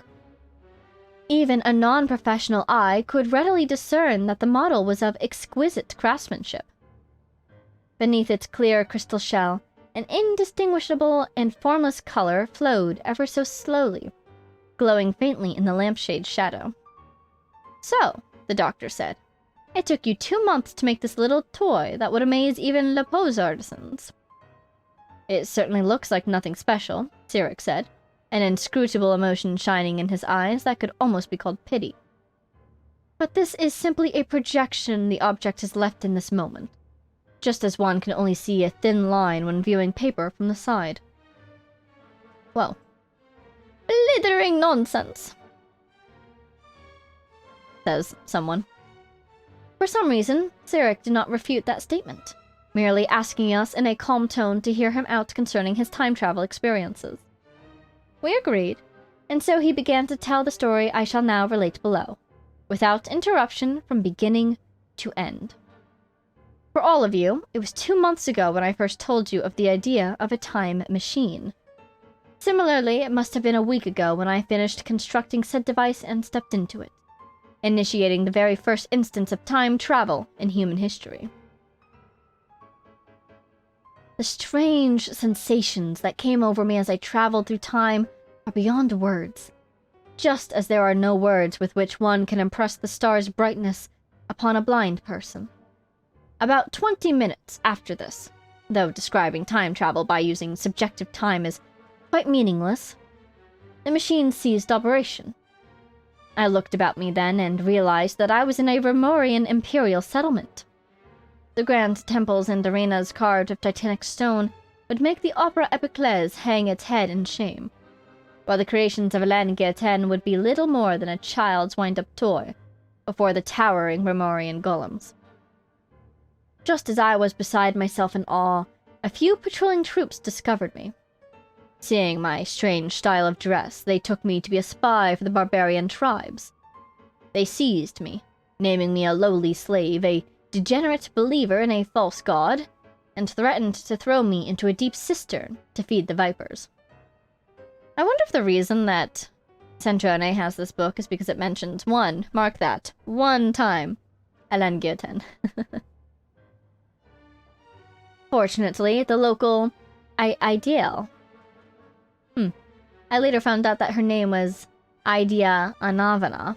Even a non-professional eye could readily discern that the model was of exquisite craftsmanship. Beneath its clear crystal shell, an indistinguishable and formless color flowed ever so slowly, glowing faintly in the lampshade's shadow. "So," the doctor said, "it took you 2 months to make this little toy that would amaze even Le Pose artisans." "It certainly looks like nothing special," Sirik said, an inscrutable emotion shining in his eyes that could almost be called pity. "But this is simply a projection the object has left in this moment, just as one can only see a thin line when viewing paper from the side." Well, blithering nonsense, says someone. For some reason, Sirik did not refute that statement, merely asking us in a calm tone to hear him out concerning his time travel experiences. We agreed, and so he began to tell the story I shall now relate below, without interruption from beginning to end. For all of you, it was 2 months ago when I first told you of the idea of a time machine. Similarly, it must have been a week ago when I finished constructing said device and stepped into it, initiating the very first instance of time travel in human history. The strange sensations that came over me as I traveled through time are beyond words, just as there are no words with which one can impress the star's brightness upon a blind person. About 20 minutes after this, though describing time travel by using subjective time is quite meaningless, the machine ceased operation. I looked about me then and realized that I was in a Remorian imperial settlement. The grand temples and arenas carved of titanic stone would make the opera epiclese hang its head in shame, while the creations of Elan-Gaeten would be little more than a child's wind-up toy before the towering Remorian golems. Just as I was beside myself in awe, a few patrolling troops discovered me. Seeing my strange style of dress, they took me to be a spy for the barbarian tribes. They seized me, naming me a lowly slave, a degenerate believer in a false god, and threatened to throw me into a deep cistern to feed the vipers. I wonder if the reason that Centrone has this book is because it mentions mark that, one time, Elan-Gaeten. Fortunately, the local Ideal. I later found out that her name was Idea Anavana,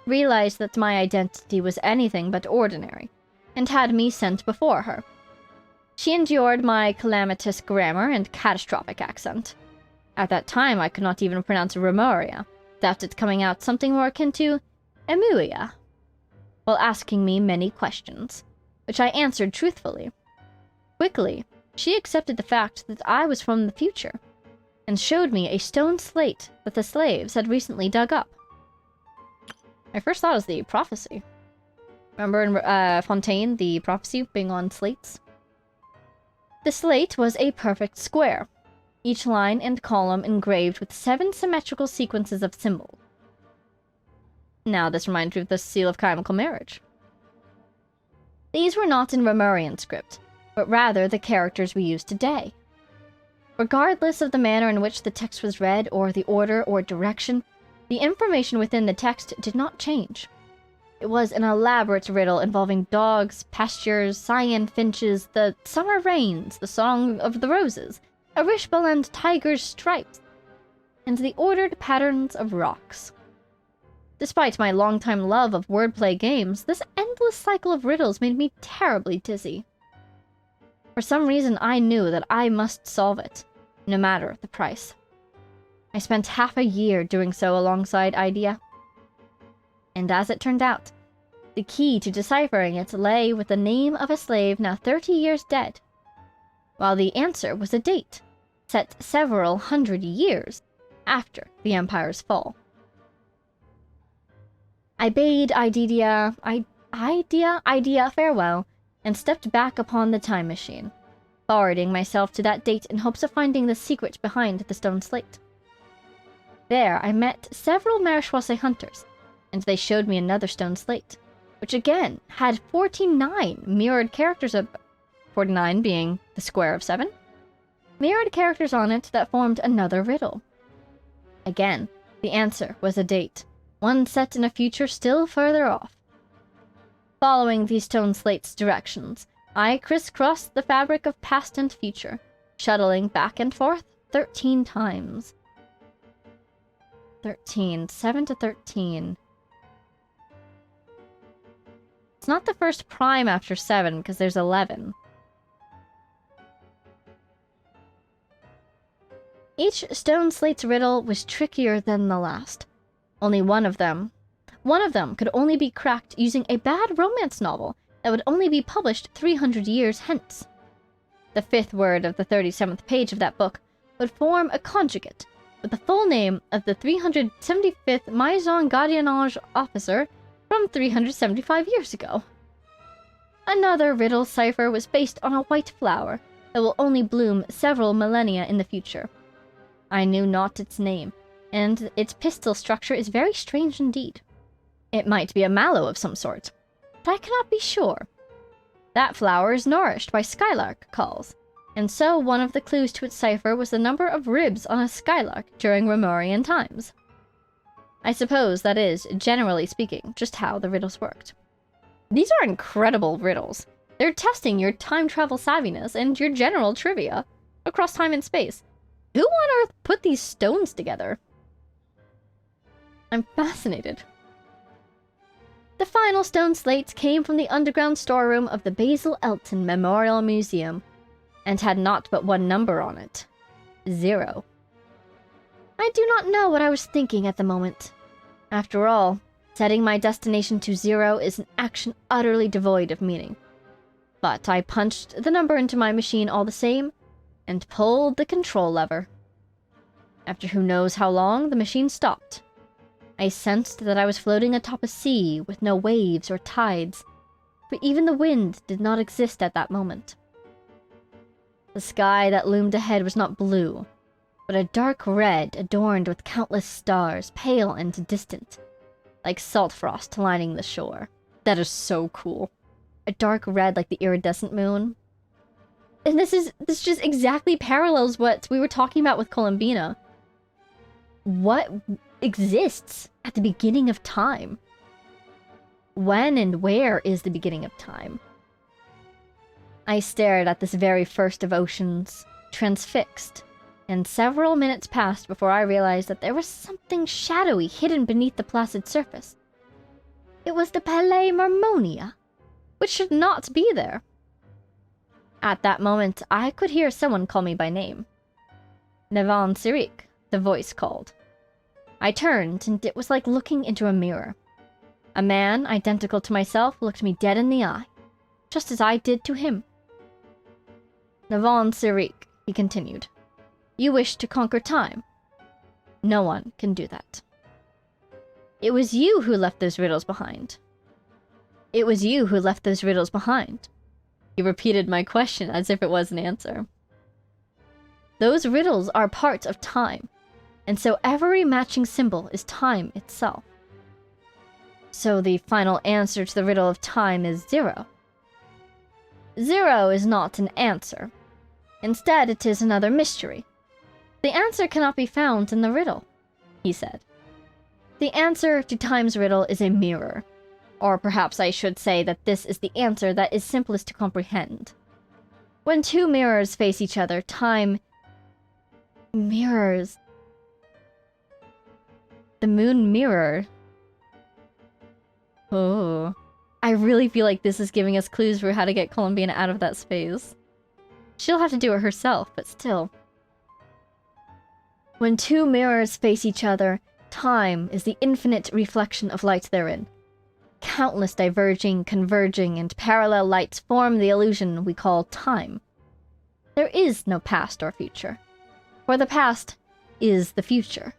realized that my identity was anything but ordinary, and had me sent before her. She endured my calamitous grammar and catastrophic accent. At that time, I could not even pronounce Remoria, without it coming out something more akin to Emuia, while asking me many questions, which I answered truthfully. Quickly, she accepted the fact that I was from the future, and showed me a stone slate that the slaves had recently dug up. I first thought it was the prophecy. Remember in Fontaine, the prophecy being on slates? The slate was a perfect square, each line and column engraved with 7 symmetrical sequences of symbols. Now this reminds me of the seal of chemical marriage. These were not in Remorian script, but rather the characters we use today. Regardless of the manner in which the text was read, or the order or direction, the information within the text did not change. It was an elaborate riddle involving dogs, pastures, cyan finches, the summer rains, the song of the roses, a rishbal and tiger's stripes, and the ordered patterns of rocks. Despite my longtime love of wordplay games, this endless cycle of riddles made me terribly dizzy. For some reason, I knew that I must solve it, no matter the price. I spent half a year doing so alongside Idea. And as it turned out, the key to deciphering it lay with the name of a slave now 30 years dead, while the answer was a date set several hundred years after the Empire's fall. I bade Idea farewell and stepped back upon the time machine, forwarding myself to that date in hopes of finding the secret behind the stone slate. There I met several Marechaussee hunters, and they showed me another stone slate, which again had 49 mirrored characters 49 being the square of 7, mirrored characters on it that formed another riddle. Again, the answer was a date, one set in a future still further off. Following these stone slates' directions, I crisscrossed the fabric of past and future, shuttling back and forth 13 times. 7 to 13. It's not the first prime after 7, because there's 11. Each stone slate's riddle was trickier than the last. Only one of them could only be cracked using a bad romance novel that would only be published 300 years hence. The 5th word of the 37th page of that book would form a conjugate with the full name of the 375th Maison Gardiennage officer from 375 years ago. Another riddle cipher was based on a white flower that will only bloom several millennia in the future. I knew not its name, and its pistil structure is very strange indeed. It might be a mallow of some sort, but I cannot be sure. That flower is nourished by skylark calls, and so one of the clues to its cipher was the number of ribs on a skylark during Romurian times. I suppose that is, generally speaking, just how the riddles worked. These are incredible riddles. They're testing your time travel savviness and your general trivia across time and space. Who on earth put these stones together? I'm fascinated. The final stone slates came from the underground storeroom of the Basil Elton Memorial Museum, and had not but one number on it. 0. I do not know what I was thinking at the moment. After all, setting my destination to 0 is an action utterly devoid of meaning. But I punched the number into my machine all the same, and pulled the control lever. After who knows how long, the machine stopped. I sensed that I was floating atop a sea with no waves or tides, for even the wind did not exist at that moment. The sky that loomed ahead was not blue, but a dark red adorned with countless stars, pale and distant, like salt frost lining the shore. That is so cool. A dark red like the iridescent moon. And this just exactly parallels what we were talking about with Columbina. What exists at the beginning of time? When and where is the beginning of time? I stared at this very first of oceans, transfixed, and several minutes passed before I realized that there was something shadowy hidden beneath the placid surface. It was the Palais Marmonia, which should not be there. At that moment, I could hear someone call me by name. Nevan Sirik, the voice called. I turned, and it was like looking into a mirror. A man, identical to myself, looked me dead in the eye, just as I did to him. Nevan Sirik, he continued. You wish to conquer time. No one can do that. It was you who left those riddles behind. It was you who left those riddles behind. He repeated my question as if it was an answer. Those riddles are part of time, and so every matching symbol is time itself. So the final answer to the riddle of time is 0. 0 is not an answer. Instead, it is another mystery. The answer cannot be found in the riddle, he said. The answer to time's riddle is a mirror. Or perhaps I should say that this is the answer that is simplest to comprehend. When two mirrors face each other, time mirrors. The moon mirror. Oh. I really feel like this is giving us clues for how to get Columbina out of that space. She'll have to do it herself, but still. When two mirrors face each other, Time is the infinite reflection of light therein. Countless diverging, converging, and parallel lights form the illusion we call time. There is no past or future, for the past is the future.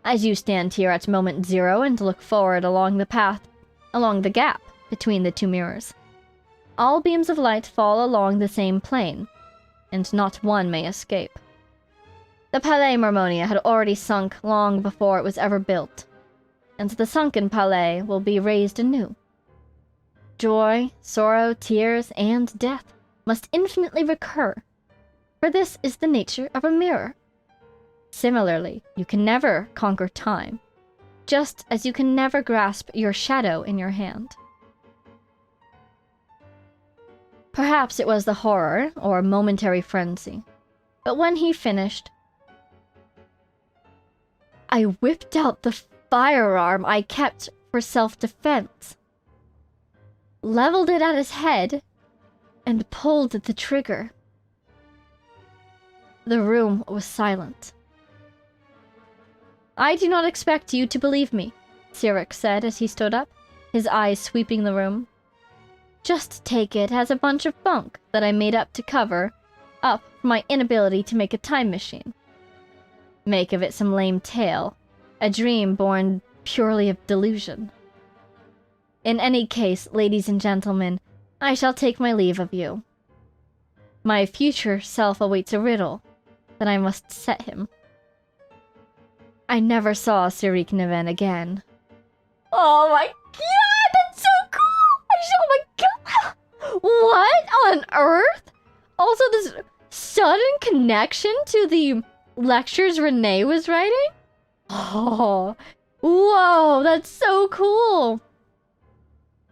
As you stand here at moment zero and look forward along the path, along the gap between the two mirrors, all beams of light fall along the same plane, and not one may escape. The Palais Marmonia had already sunk long before it was ever built, and the sunken palais will be raised anew. Joy, sorrow, tears, and death must infinitely recur, for this is the nature of a mirror. Similarly, you can never conquer time, just as you can never grasp your shadow in your hand. Perhaps it was the horror or momentary frenzy, but when he finished, I whipped out the firearm I kept for self-defense, leveled it at his head, and pulled the trigger. The room was silent. "I do not expect you to believe me," Sirik said as he stood up, his eyes sweeping the room. "Just take it as a bunch of bunk that I made up to cover up for my inability to make a time machine. Make of it some lame tale, a dream born purely of delusion. In any case, ladies and gentlemen, I shall take my leave of you. My future self awaits a riddle that I must set him." I never saw Sirik Neven again. Oh my god, that's so cool! Oh my god! What on earth? Also, this sudden connection to the lectures Renee was writing? Oh, whoa, that's so cool!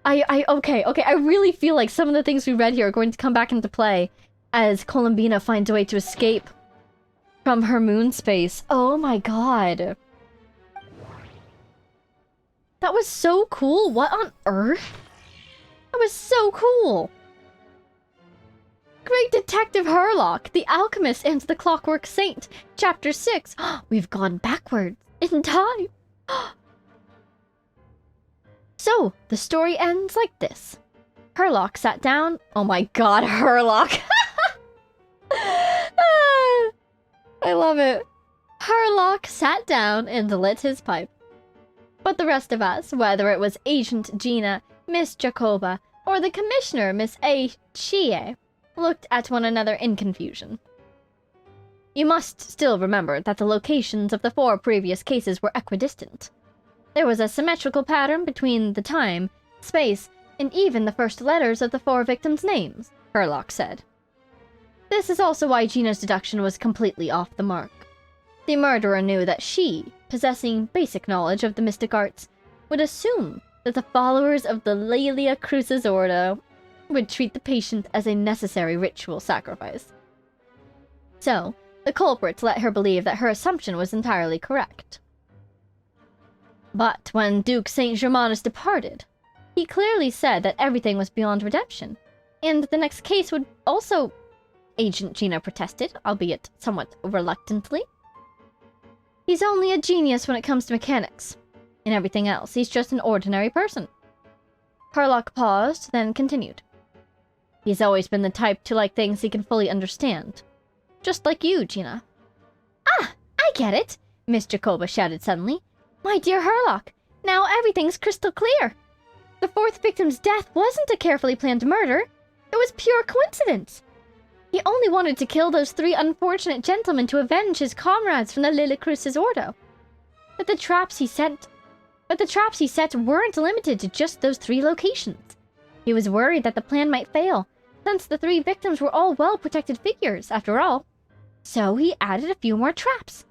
Okay, I really feel like some of the things we read here are going to come back into play as Columbina finds a way to escape from her moon space. Oh my god. That was so cool. What on earth? That was so cool. Great Detective Herlock, the Alchemist and the Clockwork Saint, Chapter 6. We've gone backwards in time. So, the story ends like this. Herlock sat down. Oh my god, Herlock. I love it. Herlock sat down and lit his pipe. But the rest of us, whether it was Agent Gina, Miss Jacoba, or the Commissioner, Miss A. Chie, looked at one another in confusion. You must still remember that the locations of the 4 previous cases were equidistant. There was a symmetrical pattern between the time, space, and even the first letters of the 4 victims' names, Herlock said. This is also why Gina's deduction was completely off the mark. The murderer knew that she, possessing basic knowledge of the mystic arts, would assume that the followers of the Laelia Crucis Ordo would treat the patient as a necessary ritual sacrifice. So, the culprits let her believe that her assumption was entirely correct. But when Duke St. Germanus departed, he clearly said that everything was beyond redemption, and the next case would also... Agent Gina protested, albeit somewhat reluctantly. He's only a genius when it comes to mechanics. In everything else, he's just an ordinary person. Herlock paused, then continued. He's always been the type to like things he can fully understand. Just like you, Gina. Ah, I get it, Miss Jacoba shouted suddenly. My dear Herlock, now everything's crystal clear. The 4th victim's death wasn't a carefully planned murder. It was pure coincidence. He only wanted to kill those 3 unfortunate gentlemen to avenge his comrades from the Laelia Crucis Ordo. But the traps he set weren't limited to just those 3 locations. He was worried that the plan might fail, since the 3 victims were all well-protected figures, after all. So he added a few more traps.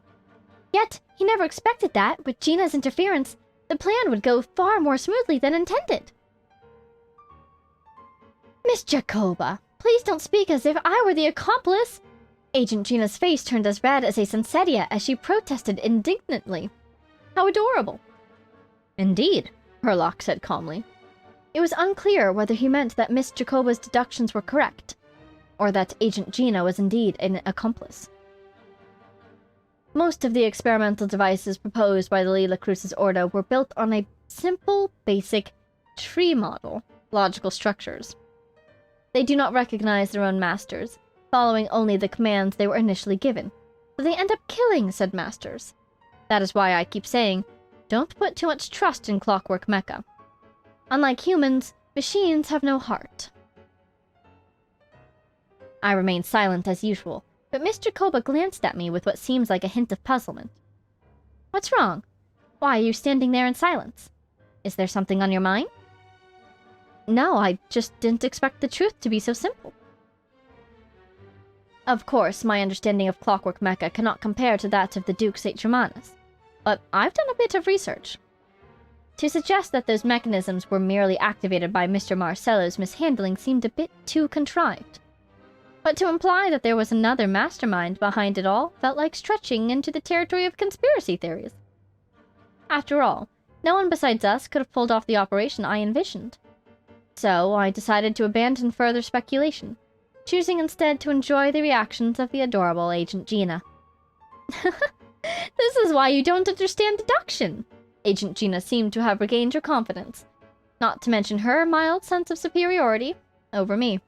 Yet, he never expected that, with Gina's interference, the plan would go far more smoothly than intended. Miss Jacoba, please don't speak as if I were the accomplice. Agent Gina's face turned as red as a Sunsetia as she protested indignantly. How adorable. Indeed, Herlock said calmly. It was unclear whether he meant that Miss Jacoba's deductions were correct, or that Agent Gina was indeed an accomplice. Most of the experimental devices proposed by the Lila Cruz's Ordo were built on a simple, basic tree model, logical structures. They do not recognize their own masters, following only the commands they were initially given, so they end up killing said masters. That is why I keep saying, don't put too much trust in Clockwork Mecha. Unlike humans, machines have no heart. I remained silent as usual, but Mr. Koba glanced at me with what seems like a hint of puzzlement. What's wrong? Why are you standing there in silence? Is there something on your mind? No, I just didn't expect the truth to be so simple. Of course, my understanding of Clockwork Mecha cannot compare to that of the Duke St. Germanus, but I've done a bit of research. To suggest that those mechanisms were merely activated by Mr. Marcello's mishandling seemed a bit too contrived. But to imply that there was another mastermind behind it all felt like stretching into the territory of conspiracy theories. After all, no one besides us could have pulled off the operation I envisioned. So I decided to abandon further speculation, choosing instead to enjoy the reactions of the adorable Agent Gina. This is why you don't understand deduction. Agent Gina seemed to have regained her confidence, not to mention her mild sense of superiority over me.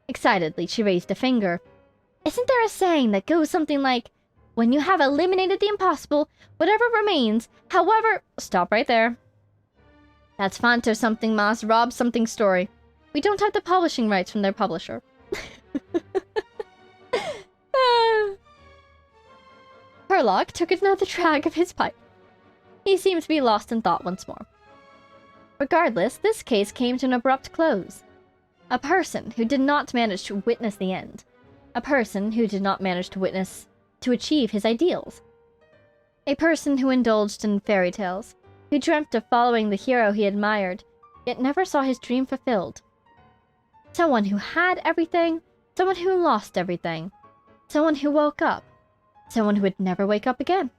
Excitedly, she raised a finger. Isn't there a saying that goes something like, when you have eliminated the impossible, whatever remains, however... Stop right there. That's Fanto something mas Rob something story. We don't have the publishing rights from their publisher. Herlock took another drag of his pipe. He seemed to be lost in thought once more. Regardless, this case came to an abrupt close. A person who did not manage to witness the end. A person who did not manage to achieve his ideals. A person who indulged in fairy tales, who dreamt of following the hero he admired, yet never saw his dream fulfilled. Someone who had everything, someone who lost everything. Someone who woke up, someone who would never wake up again.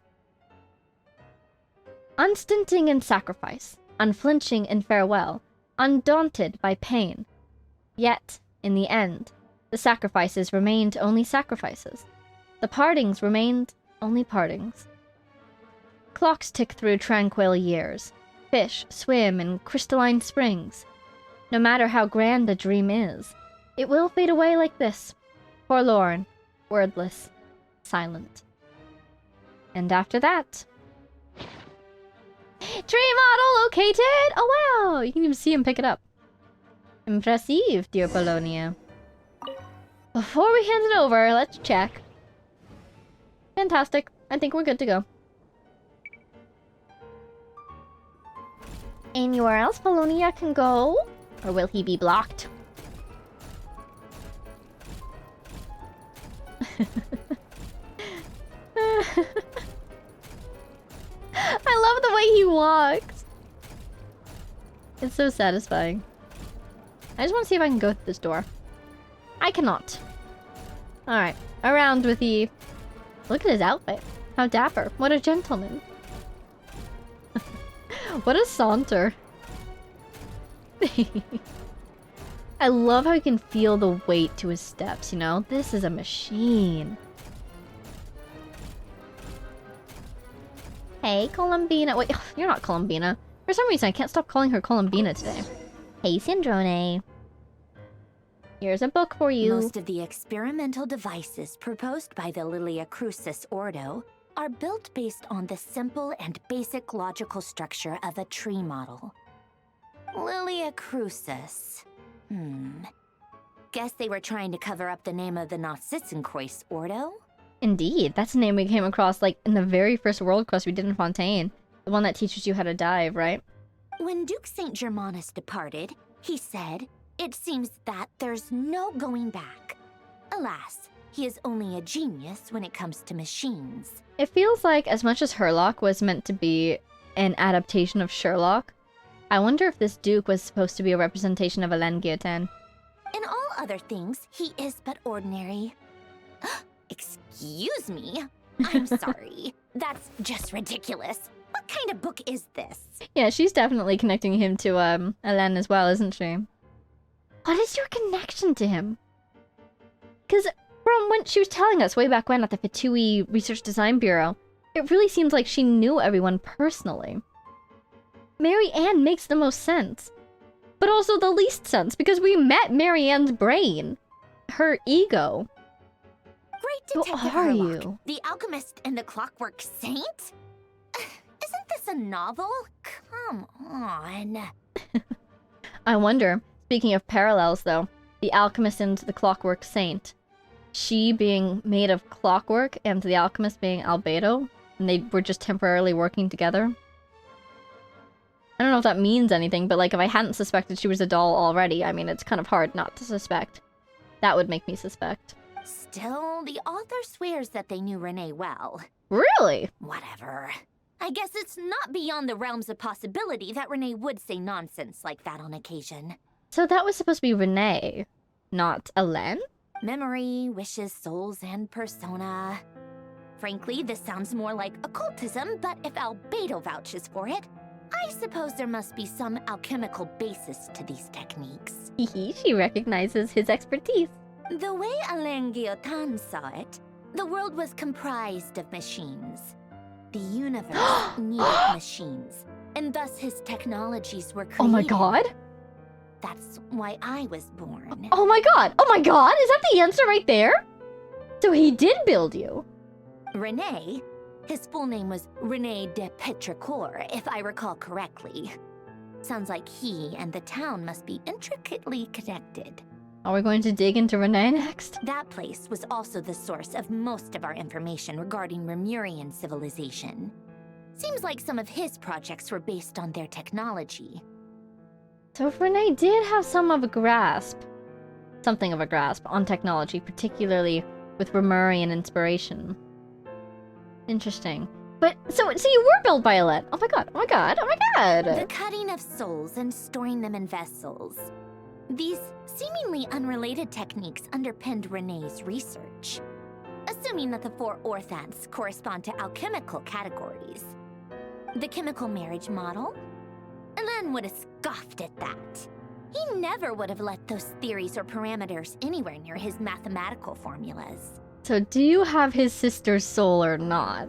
Unstinting in sacrifice, unflinching in farewell, undaunted by pain. Yet, in the end, the sacrifices remained only sacrifices. The partings remained only partings. Clocks tick through tranquil years. Fish swim in crystalline springs. No matter how grand a dream is, it will fade away like this, forlorn, wordless, silent. And after that... Tree model located! Oh wow! You can even see him pick it up. Impressive, dear Polonia. Before we hand it over, let's check. Fantastic. I think we're good to go. Anywhere else Polonia can go? Or will he be blocked? I love the way he walks. It's so satisfying. I just want to see if I can go through this door. I cannot. Alright, around with the... Look at his outfit. How dapper. What a gentleman. What a saunter. I love how you can feel the weight to his steps, you know? This is a machine. Hey, Columbina. Wait, you're not Columbina. For some reason, I can't stop calling her Columbina today. Hey, Sandrone. Here's a book for you. Most of the experimental devices proposed by the Lilia Crucis Ordo are built based on the simple and basic logical structure of a tree model. Lilia Crucis. Guess they were trying to cover up the name of the Nod-Krai Ordo? Indeed, that's a name we came across like in the very first world quest we did in Fontaine. The one that teaches you how to dive, right? When Duke St. Germanus departed, he said, "It seems that there's no going back." Alas, he is only a genius when it comes to machines. It feels like as much as Herlock was meant to be an adaptation of Sherlock, I wonder if this Duke was supposed to be a representation of Alain Guillotin. In all other things, he is but ordinary. Excuse me? I'm sorry. That's just ridiculous. What kind of book is this? Yeah, she's definitely connecting him to Alain as well, isn't she? What is your connection to him? Because from when she was telling us way back when at the Fatui Research Design Bureau, it really seems like she knew everyone personally. Mary Ann makes the most sense, but also the least sense because we met Mary Ann's brain, her ego. Great Detective Who are Harlock, you? the alchemist and the clockwork saint? Isn't this a novel? Come on. I wonder, speaking of parallels though, the alchemist and the clockwork saint, she being made of clockwork and the alchemist being albedo, and they were just temporarily working together. I don't know if that means anything, but like if I hadn't suspected she was a doll already, I mean it's kind of hard not to suspect. That would make me suspect. Still, the author swears that they knew Renee well. Really? Whatever. I guess it's not beyond the realms of possibility that Renee would say nonsense like that on occasion. So that was supposed to be Renee, not Hélène? Memory, wishes, souls, and persona. Frankly, this sounds more like occultism, but if Albedo vouches for it, I suppose there must be some alchemical basis to these techniques. She recognizes his expertise. The way Alain Guillotin saw it, the world was comprised of machines. The universe needed machines, and thus his technologies were created. Oh my god! That's why I was born. Oh my god! Oh my god! Is that the answer right there? So he did build you. Renee? His full name was René de Petrichor, if I recall correctly. Sounds like he and the town must be intricately connected. Are we going to dig into Renee next? That place was also the source of most of our information regarding Remurian civilization. Seems like some of his projects were based on their technology. So if Renee did have some of a grasp, something of a grasp on technology, particularly with Remurian inspiration. Interesting. But, so you were built by Hélène. Oh my god, oh my god, oh my god! The cutting of souls and storing them in vessels. These seemingly unrelated techniques underpinned Renee's research. Assuming that the 4 orthants correspond to alchemical categories. The chemical marriage model? Hélène would have scoffed at that. He never would have let those theories or parameters anywhere near his mathematical formulas. So do you have his sister's soul or not?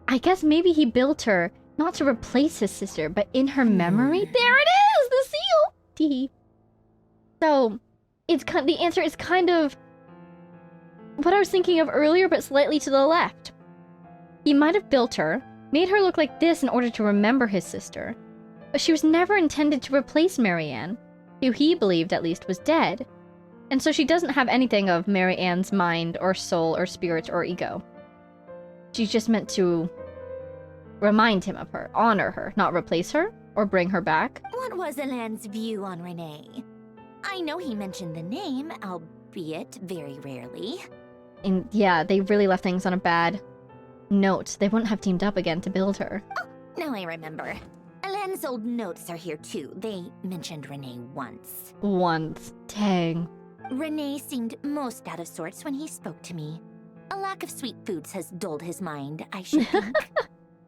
I guess maybe he built her not to replace his sister, but in her memory. There it is, the seal. Tee. So, the answer is kind of what I was thinking of earlier, but slightly to the left. He might have built her, made her look like this in order to remember his sister, but she was never intended to replace Mary Ann, who he believed at least was dead, and so she doesn't have anything of Mary Ann's mind or soul or spirit or ego. She's just meant to remind him of her, honor her, not replace her or bring her back. What was Hélène's view on Renee? I know he mentioned the name, albeit very rarely. And yeah, they really left things on a bad note. They wouldn't have teamed up again to build her. Oh, now I remember. Hélène's old notes are here too. They mentioned Renee once. Once. Dang. Renee seemed most out of sorts when he spoke to me. A lack of sweet foods has dulled his mind, I should think.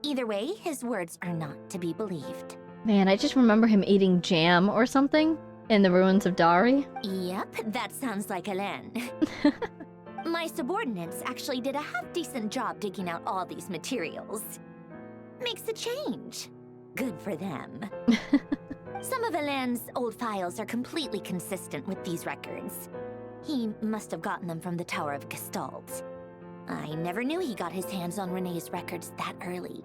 Either way, his words are not to be believed. Man, I just remember him eating jam or something in the ruins of Dari. Yep, that sounds like Hélène. My subordinates actually did a half-decent job digging out all these materials. Makes a change. Good for them. Some of Hélène's old files are completely consistent with these records. He must have gotten them from the Tower of Gestalt. I never knew he got his hands on Renee's records that early.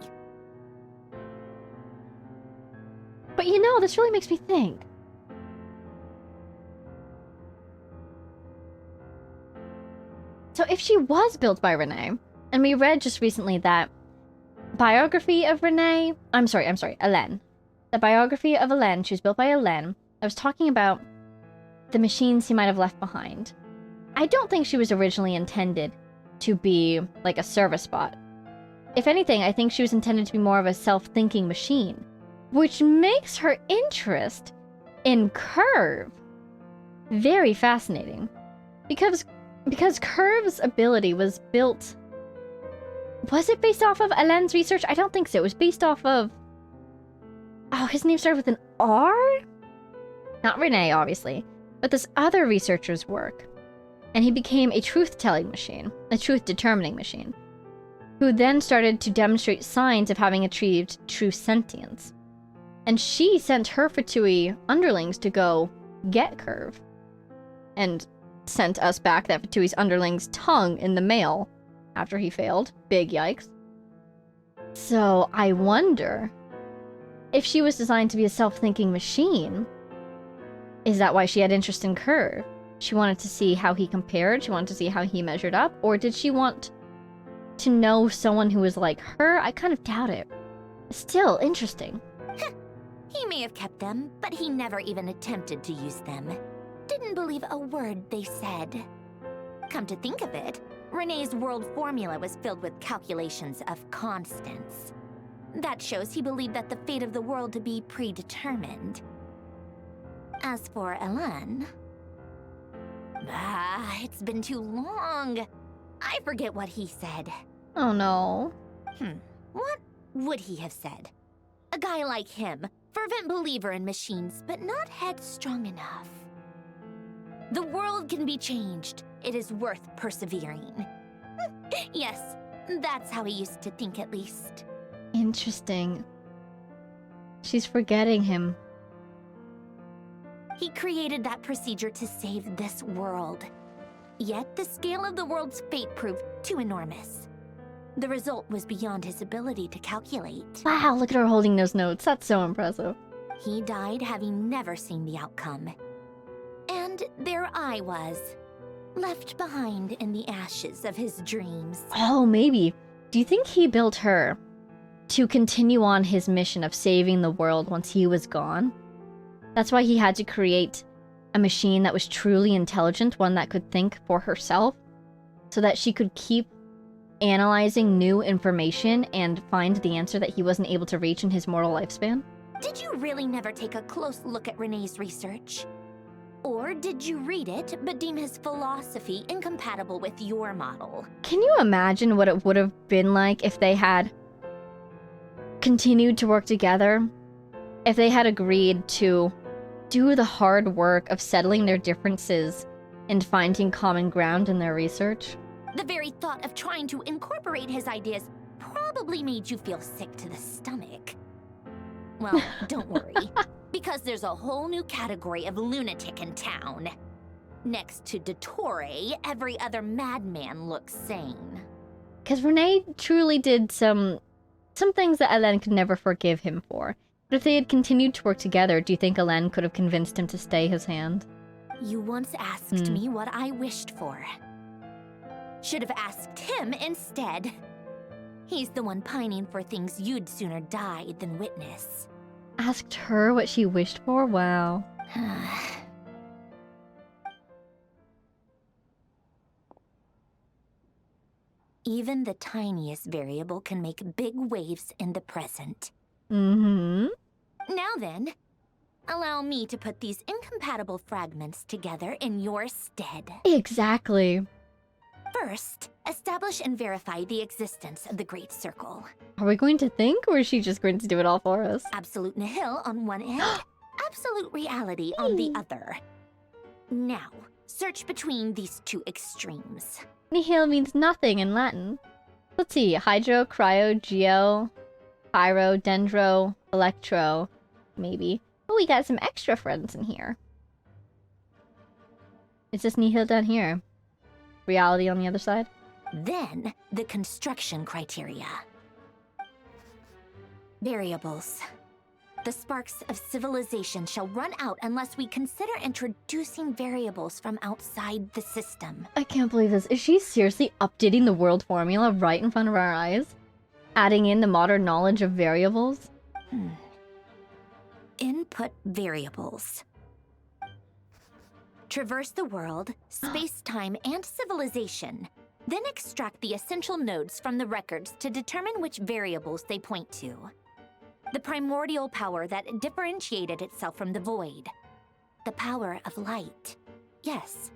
But you know, this really makes me think. So if she was built by Renee, and we read just recently that biography of Renee, I'm sorry, Hélène. The biography of Hélène, she was built by Hélène. I was talking about the machines he might have left behind. I don't think she was originally intended to be like a service bot. If anything, I think she was intended to be more of a self-thinking machine, which makes her interest in Curve very fascinating. Because Curve's ability was built... Was it based off of Hélène's research? I don't think so. It was based off of... Oh, his name started with an R? Not Renee, obviously. But this other researcher's work. And he became a truth-telling machine, a truth-determining machine, who then started to demonstrate signs of having achieved true sentience. And she sent her Fatui underlings to go get Curve, and sent us back that Fatui's underling's tongue in the mail after he failed. Big yikes. So I wonder if she was designed to be a self-thinking machine. Is that why she had interest in Curve? She wanted to see how he compared, she wanted to see how he measured up, or did she want to know someone who was like her? I kind of doubt it. Still, interesting. He may have kept them, but he never even attempted to use them. Didn't believe a word they said. Come to think of it, Renee's world formula was filled with calculations of constants. That shows he believed that the fate of the world to be predetermined. As for Elan... it's been too long. I forget what he said. Oh no. What would he have said? A guy like him, fervent believer in machines, but not headstrong enough. The world can be changed. It is worth persevering. Yes, that's how he used to think at least. Interesting. She's forgetting him. He created that procedure to save this world. Yet the scale of the world's fate proved too enormous. The result was beyond his ability to calculate. Wow, look at her holding those notes. That's so impressive. He died having never seen the outcome. And there I was, left behind in the ashes of his dreams. Oh, maybe. Do you think he built her to continue on his mission of saving the world once he was gone? That's why he had to create a machine that was truly intelligent, one that could think for herself, so that she could keep analyzing new information and find the answer that he wasn't able to reach in his mortal lifespan? Did you really never take a close look at Renee's research? Or did you read it, but deem his philosophy incompatible with your model? Can you imagine what it would have been like if they had continued to work together? If they had agreed to do the hard work of settling their differences and finding common ground in their research? The very thought of trying to incorporate his ideas probably made you feel sick to the stomach. Well, don't worry, because there's a whole new category of lunatic in town. Next to Dottore, every other madman looks sane. Because Renee truly did some things that Elen could never forgive him for. But if they had continued to work together, do you think Elen could have convinced him to stay his hand? You once asked me what I wished for. Should have asked him instead. He's the one pining for things you'd sooner die than witness. Asked her what she wished for? Wow. Even the tiniest variable can make big waves in the present. Mm-hmm. Now then, allow me to put these incompatible fragments together in your stead. Exactly. First, establish and verify the existence of the Great Circle. Are we going to think, or is she just going to do it all for us? Absolute nihil on one end, absolute reality on the other. Now, search between these two extremes. Nihil means nothing in Latin. Let's see, hydro, cryo, geo, pyro, dendro, electro, maybe. Oh, we got some extra friends in here. Is this nihil down here? Reality on the other side? Then, the construction criteria. Variables. The sparks of civilization shall run out unless we consider introducing variables from outside the system. I can't believe this. Is she seriously updating the world formula right in front of our eyes? Adding in the modern knowledge of variables? Input variables. Traverse the world, space-time, and civilization. Then extract the essential nodes from the records to determine which variables they point to. The primordial power that differentiated itself from the void. The power of light. Yes,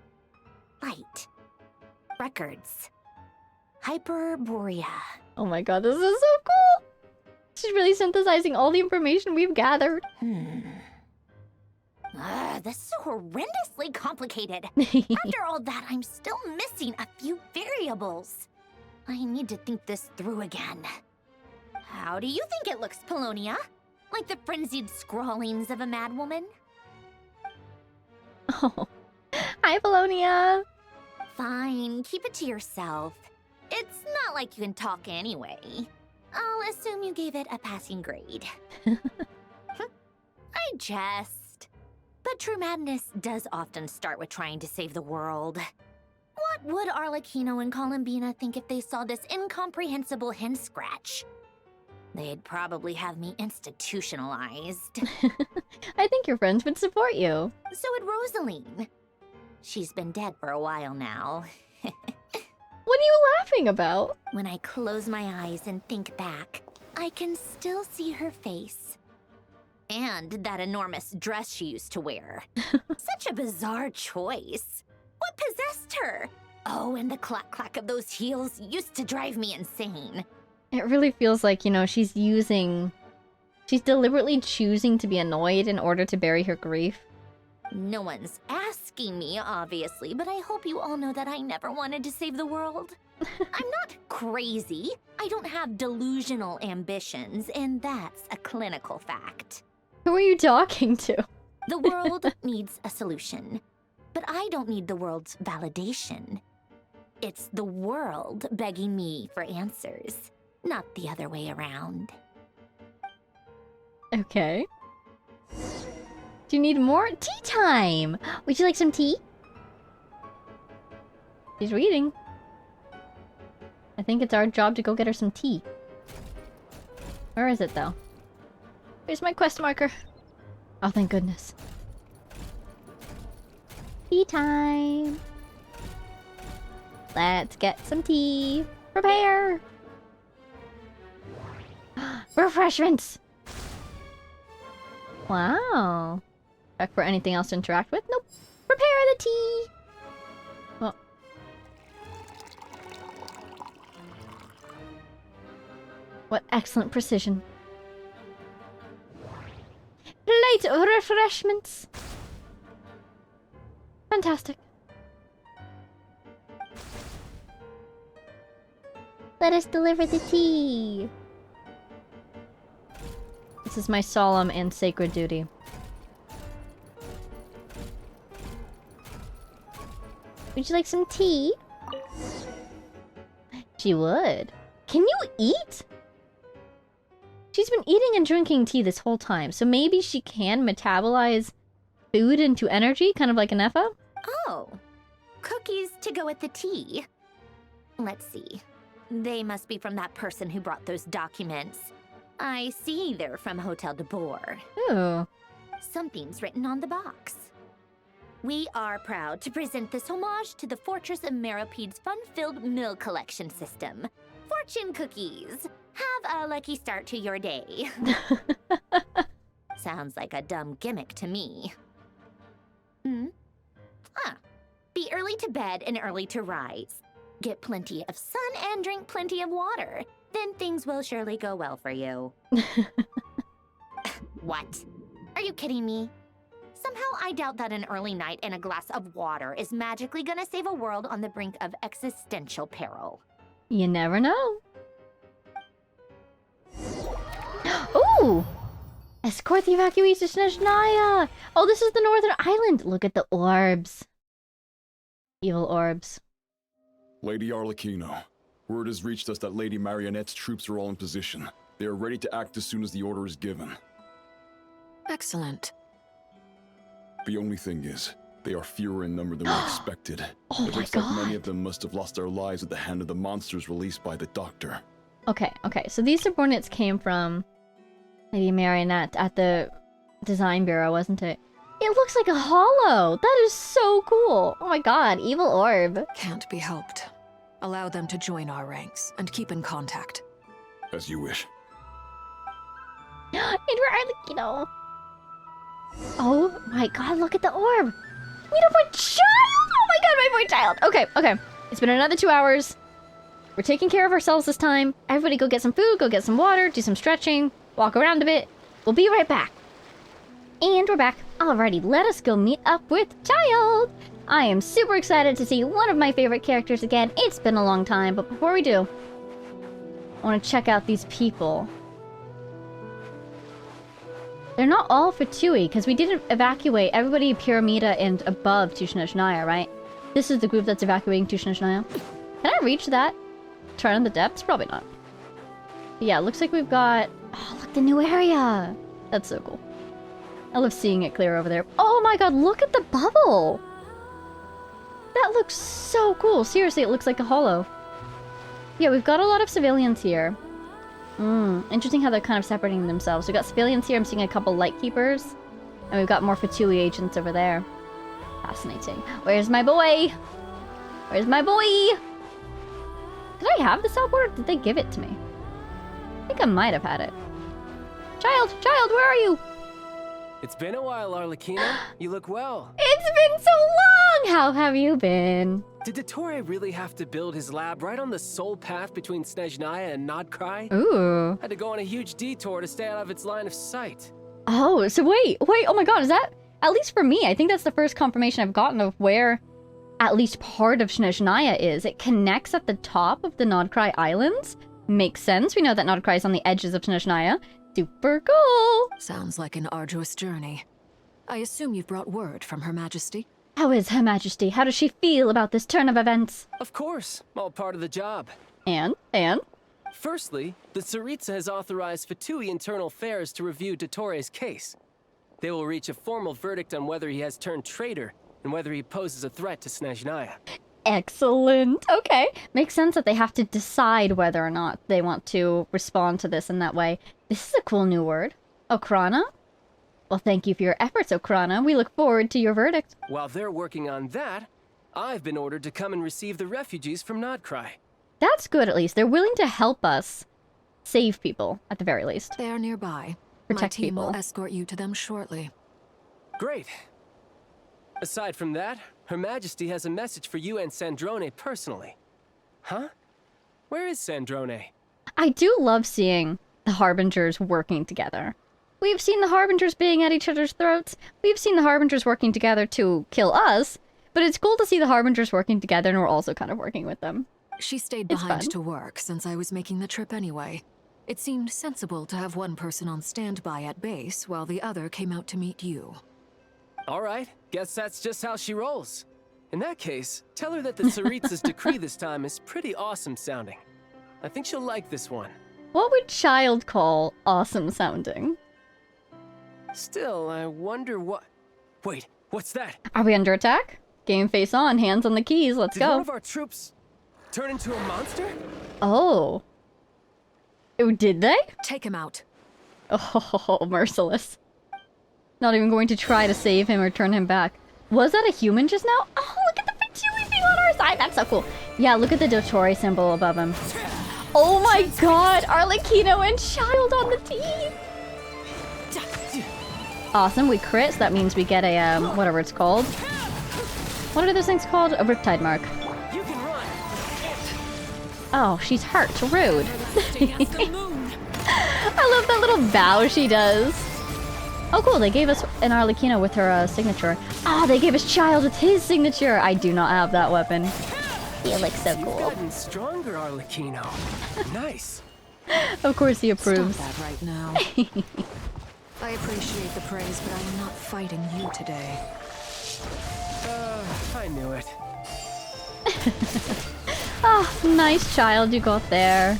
light. Records. Hyperborea. Oh my god, this is so cool! She's really synthesizing all the information we've gathered. This is so horrendously complicated. After all that, I'm still missing a few variables. I need to think this through again. How do you think it looks, Polonia? Like the frenzied scrawlings of a madwoman? Oh. Hi, Polonia. Fine, keep it to yourself. It's not like you can talk anyway. I'll assume you gave it a passing grade. I jest. But true madness does often start with trying to save the world. What would Arlecchino and Columbina think if they saw this incomprehensible hen scratch? They'd probably have me institutionalized. I think your friends would support you. So would Rosaline. She's been dead for a while now. What are you laughing about? When I close my eyes and think back, I can still see her face. And that enormous dress she used to wear. Such a bizarre choice. What possessed her? Oh, and the clack-clack of those heels used to drive me insane. It really feels like, you know, she's deliberately choosing to be annoyed in order to bury her grief. No one's asking me, obviously, but I hope you all know that I never wanted to save the world. I'm not crazy. I don't have delusional ambitions, and that's a clinical fact. Who are you talking to? The world needs a solution, but I don't need the world's validation. It's the world begging me for answers, not the other way around. Okay. Do you need more? Tea time! Would you like some tea? She's reading. I think it's our job to go get her some tea. Where is it, though? Here's my quest marker. Oh, thank goodness. Tea time! Let's get some tea. Prepare! Refreshments! Wow. Check for anything else to interact with? Nope. Prepare the tea! Well. What excellent precision. Plate of refreshments! Fantastic. Let us deliver the tea! This is my solemn and sacred duty. Would you like some tea? She would. Can you eat? She's been eating and drinking tea this whole time, so maybe she can metabolize food into energy, kind of like an Effa? Oh, cookies to go with the tea. Let's see. They must be from that person who brought those documents. I see they're from Hotel de Boer. Ooh. Something's written on the box. We are proud to present this homage to the Fortress of Meropede's fun-filled mill collection system. Fortune cookies. Have a lucky start to your day. Sounds like a dumb gimmick to me. Be early to bed and early to rise. Get plenty of sun and drink plenty of water. Then things will surely go well for you. What? Are you kidding me? Somehow I doubt that an early night and a glass of water is magically gonna save a world on the brink of existential peril. You never know. Ooh! Escort the evacuees to Snezhnaya! Oh, this is the northern island! Look at the orbs. Evil orbs. Lady Arlecchino, word has reached us that Lady Marionette's troops are all in position. They are ready to act as soon as the order is given. Excellent. The only thing is, they are fewer in number than we expected. Oh it looks like many of them must have lost their lives at the hand of the monsters released by the Doctor. Okay, so these subordinates came from Lady Marionette at the Design Bureau, wasn't it? It looks like a hollow! That is so cool! Oh my god, evil orb. Can't be helped. Allow them to join our ranks and keep in contact. As you wish. And we're Arlecchino. Oh my god, look at the orb! Meet up with child! Oh my god, my boy child! Okay. It's been another 2 hours. We're taking care of ourselves this time. Everybody go get some food, go get some water, do some stretching, walk around a bit. We'll be right back. And we're back. Alrighty, let us go meet up with Child! I am super excited to see one of my favorite characters again. It's been a long time, but before we do, I want to check out these people. They're not all Fatui, because we didn't evacuate everybody Pyramida and above to Snezhnaya, right? This is the group that's evacuating to Snezhnaya. Can I reach that? Turn on the depths? Probably not. But yeah, it looks like we've got... Oh, look, the new area! That's so cool. I love seeing it clear over there. Oh my god, look at the bubble! That looks so cool. Seriously, it looks like a hollow. Yeah, we've got a lot of civilians here. Interesting how they're kind of separating themselves. We've got civilians here. I'm seeing a couple Lightkeepers. And we've got more Fatui agents over there. Fascinating. Where's my boy? Where's my boy? Did I have the teleporter? Did they give it to me? I think I might have had it. Child, where are you? It's been a while, Arlecchino. You look well. It's been so long! How have you been? Did Dottore really have to build his lab right on the sole path between Snezhnaya and Nod-Krai? Ooh. Had to go on a huge detour to stay out of its line of sight. Oh, so wait, oh my god, is that... At least for me, I think that's the first confirmation I've gotten of where at least part of Snezhnaya is. It connects at the top of the Nod-Krai Islands. Makes sense. We know that Nod-Krai is on the edges of Snezhnaya. Super cool! Sounds like an arduous journey. I assume you've brought word from Her Majesty? How is Her Majesty? How does she feel about this turn of events? Of course, all part of the job. And? Firstly, the Tsaritsa has authorized Fatui Internal Affairs to review Dottore's case. They will reach a formal verdict on whether he has turned traitor and whether he poses a threat to Snezhnaya. Excellent. Okay. Makes sense that they have to decide whether or not they want to respond to this in that way. This is a cool new word. Okrana? Well, thank you for your efforts, Okrana. We look forward to your verdict. While they're working on that, I've been ordered to come and receive the refugees from Nod-Krai. That's good, at least. They're willing to help us save people, at the very least. They are nearby. Protect My team people. will escort you to them shortly. Great. Aside from that, Her Majesty has a message for you and Sandrone personally. Huh? Where is Sandrone? I do love seeing the Harbingers working together. We've seen the Harbingers being at each other's throats. We've seen the Harbingers working together to kill us. But it's cool to see the Harbingers working together and we're also kind of working with them. She stayed behind to work since I was making the trip anyway. It seemed sensible to have one person on standby at base while the other came out to meet you. All right, guess that's just how she rolls. In that case, tell her that the Tsaritsa's decree this time is pretty awesome sounding. I think she'll like this one. What would Child call awesome sounding? Still, I wonder what... Wait, what's that? Are we under attack? Game face on, hands on the keys, let's Did go. one of our troops turn into a monster? Oh. Oh, did they? Take him out. Oh, merciless. Not even going to try to save him or turn him back. Was that a human just now? Oh, look at the Fatui thing on our side. That's so cool. Yeah, look at the Dottore symbol above him. Oh my god, Arlecchino and Child on the team. Awesome, we crit, so that means we get a, whatever it's called. What are those things called? A Riptide Mark. Oh, she's hurt. Rude. I love that little bow she does. Oh, cool. They gave us an Arlecchino with her signature. Ah, they gave us Child with his signature. I do not have that weapon. He looks so cool. You've gotten stronger, Arlecchino. Nice. Of course he approves. Stop that right now. I appreciate the praise, but I am not fighting you today. I knew it. Oh, nice, Child, you got there.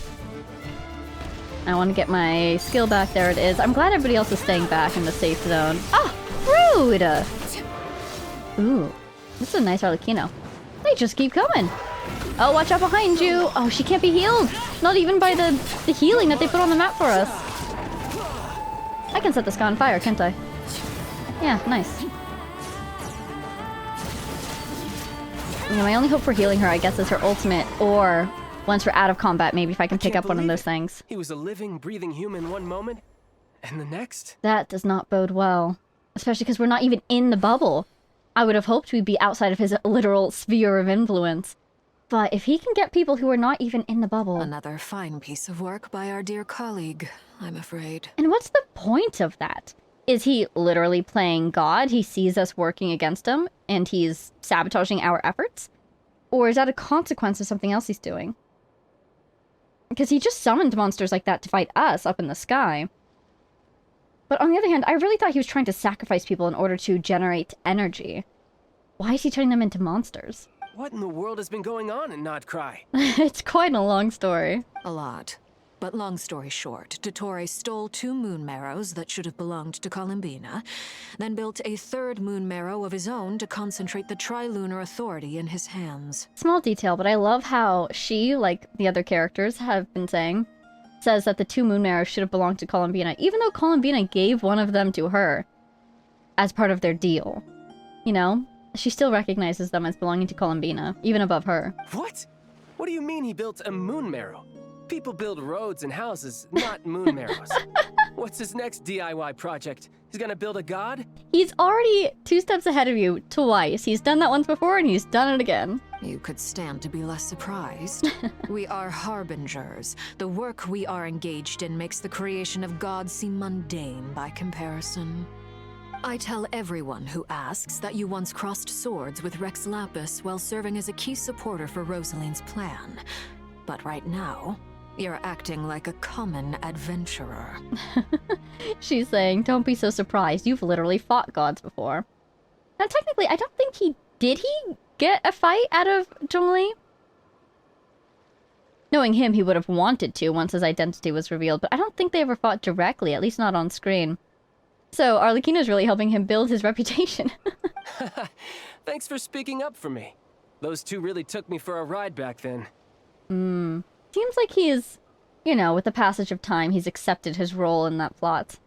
I want to get my skill back. There it is. I'm glad everybody else is staying back in the safe zone. Ah, rude! Ooh, this is a nice Arlecchino. They just keep coming. Oh, watch out behind you. Oh, she can't be healed. Not even by the healing that they put on the map for us. I can set this guy on fire, can't I? Yeah, nice. Yeah, my only hope for healing her, I guess, is her ultimate, or once we're out of combat, maybe if I can pick up one of those things. He was a living, breathing human one moment, and the next? That does not bode well. Especially because we're not even in the bubble. I would have hoped we'd be outside of his literal sphere of influence. But if he can get people who are not even in the bubble... Another fine piece of work by our dear colleague, I'm afraid. And what's the point of that? Is he literally playing God? He sees us working against him and he's sabotaging our efforts? Or is that a consequence of something else he's doing? Because he just summoned monsters like that to fight us up in the sky. But on the other hand, I really thought he was trying to sacrifice people in order to generate energy. Why is he turning them into monsters? What in the world has been going on in Nod-Krai? It's quite a long story. A lot. But long story short, Dottore stole 2 moon marrows that should have belonged to Columbina, then built a 3rd moon marrow of his own to concentrate the Trilunar authority in his hands. Small detail, but I love how she, like the other characters have been saying, says that the 2 moon marrows should have belonged to Columbina, even though Columbina gave one of them to her as part of their deal. You know? She still recognizes them as belonging to Columbina, even above her. What? What do you mean he built a moon marrow? People build roads and houses, not moon marrows. What's his next DIY project? He's gonna build a god? He's already 2 steps ahead of you twice. He's done that once before and he's done it again. You could stand to be less surprised. We are harbingers. The work we are engaged in makes the creation of gods seem mundane by comparison. I tell everyone who asks that you once crossed swords with Rex Lapis while serving as a key supporter for Rosaline's plan. But right now, you're acting like a common adventurer. She's saying, don't be so surprised. You've literally fought gods before. Now, technically, I don't think he... Did he get a fight out of Zhongli? Knowing him, he would have wanted to once his identity was revealed, but I don't think they ever fought directly, at least not on screen. So, Arlecchino's really helping him build his reputation. Thanks for speaking up for me. Those 2 really took me for a ride back then. Seems like he's, you know, with the passage of time, he's accepted his role in that plot.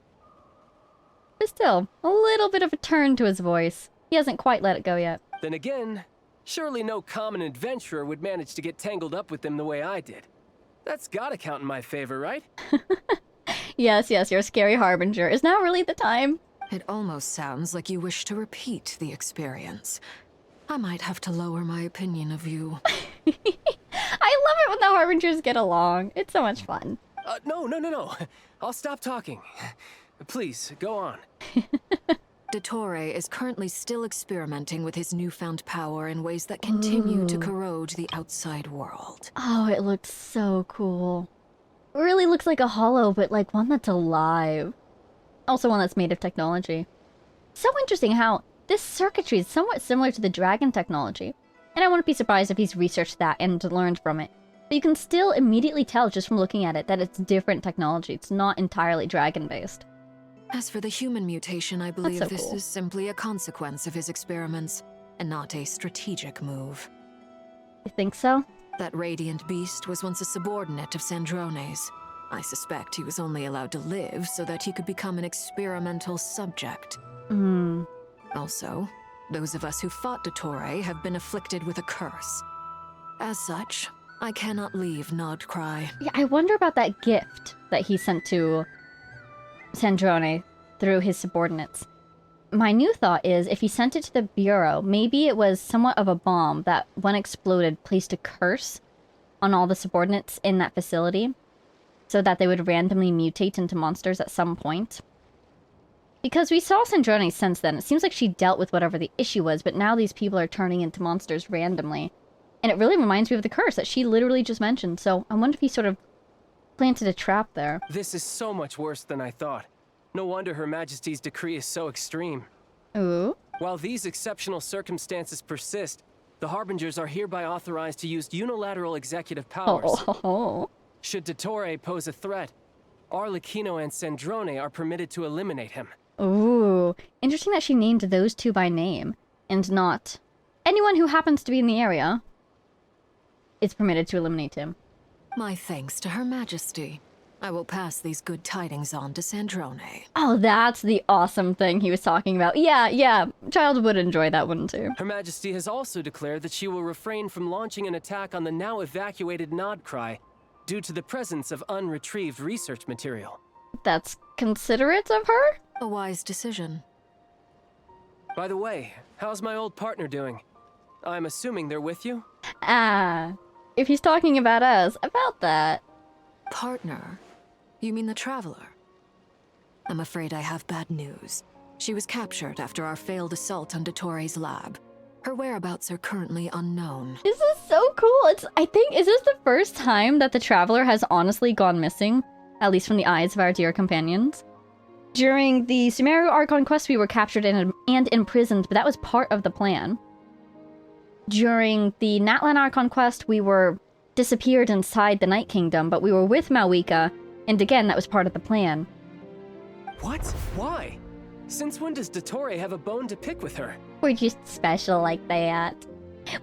But still, a little bit of a turn to his voice. He hasn't quite let it go yet. Then again, surely no common adventurer would manage to get tangled up with them the way I did. That's gotta count in my favor, right? Yes, you're a scary harbinger. Is now really the time? It almost sounds like you wish to repeat the experience. I might have to lower my opinion of you. I love it when the harbingers get along. It's so much fun. No. I'll stop talking. Please, go on. Dottore is currently still experimenting with his newfound power in ways that continue to corrode the outside world. Oh, it looks so cool. It really looks like a hollow, but like one that's alive. Also one that's made of technology. So interesting how this circuitry is somewhat similar to the dragon technology. And I wouldn't be surprised if he's researched that and learned from it. But you can still immediately tell just from looking at it that it's different technology. It's not entirely dragon-based. As for the human mutation, I believe so this cool. is simply a consequence of his experiments, and not a strategic move. You think so? That radiant beast was once a subordinate of Sandrone's. I suspect he was only allowed to live so that he could become an experimental subject. Also, those of us who fought Dottore have been afflicted with a curse. As such, I cannot leave Nod-Krai. Yeah, I wonder about that gift that he sent to Sandrone through his subordinates. My new thought is, if he sent it to the Bureau, maybe it was somewhat of a bomb that, when exploded, placed a curse on all the subordinates in that facility, so that they would randomly mutate into monsters at some point. Because we saw Sandrone since then. It seems like she dealt with whatever the issue was, but now these people are turning into monsters randomly. And it really reminds me of the curse that she literally just mentioned, so I wonder if he sort of planted a trap there. This is so much worse than I thought. No wonder Her Majesty's decree is so extreme. Ooh. While these exceptional circumstances persist, the Harbingers are hereby authorized to use unilateral executive powers. Should Dottore pose a threat, Arlecchino and Sandrone are permitted to eliminate him. Ooh. Interesting that she named those 2 by name, and not anyone who happens to be in the area is permitted to eliminate him. My thanks to Her Majesty. I will pass these good tidings on to Sandrone. Oh, that's the awesome thing he was talking about. Yeah, child would enjoy that one too. Her Majesty has also declared that she will refrain from launching an attack on the now evacuated Nod-Krai due to the presence of unretrieved research material. That's considerate of her? A wise decision. By the way, how's my old partner doing? I'm assuming they're with you? If he's talking about us, about that. Partner? You mean the Traveler? I'm afraid I have bad news. She was captured after our failed assault on Dottore's lab. Her whereabouts are currently unknown. This is so cool. Is this the first time that the Traveler has honestly gone missing? At least from the eyes of our dear companions. During the Sumeru Archon quest, we were captured and imprisoned, but that was part of the plan. During the Natlan Archon quest, we were disappeared inside the Night Kingdom, but we were with Malwika, and again, that was part of the plan. What? Why? Since when does Dottore have a bone to pick with her? We're just special like that.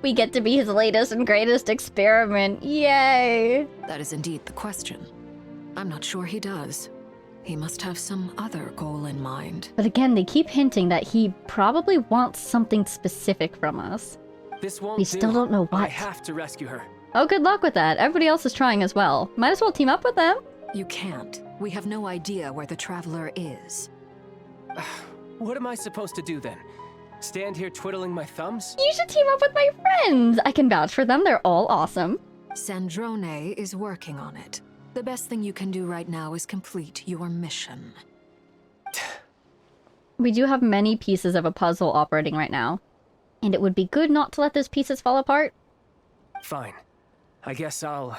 We get to be his latest and greatest experiment. Yay! That is indeed the question. I'm not sure he does. He must have some other goal in mind. But again, they keep hinting that he probably wants something specific from us. This won't We still don't know what. I have to rescue her. Oh, good luck with that. Everybody else is trying as well. Might as well team up with them. You can't. We have no idea where the Traveler is. What am I supposed to do then? Stand here twiddling my thumbs? You should team up with my friends. I can vouch for them. They're all awesome. Sandrone is working on it. The best thing you can do right now is complete your mission. We do have many pieces of a puzzle operating right now. And it would be good not to let those pieces fall apart. Fine. I guess I'll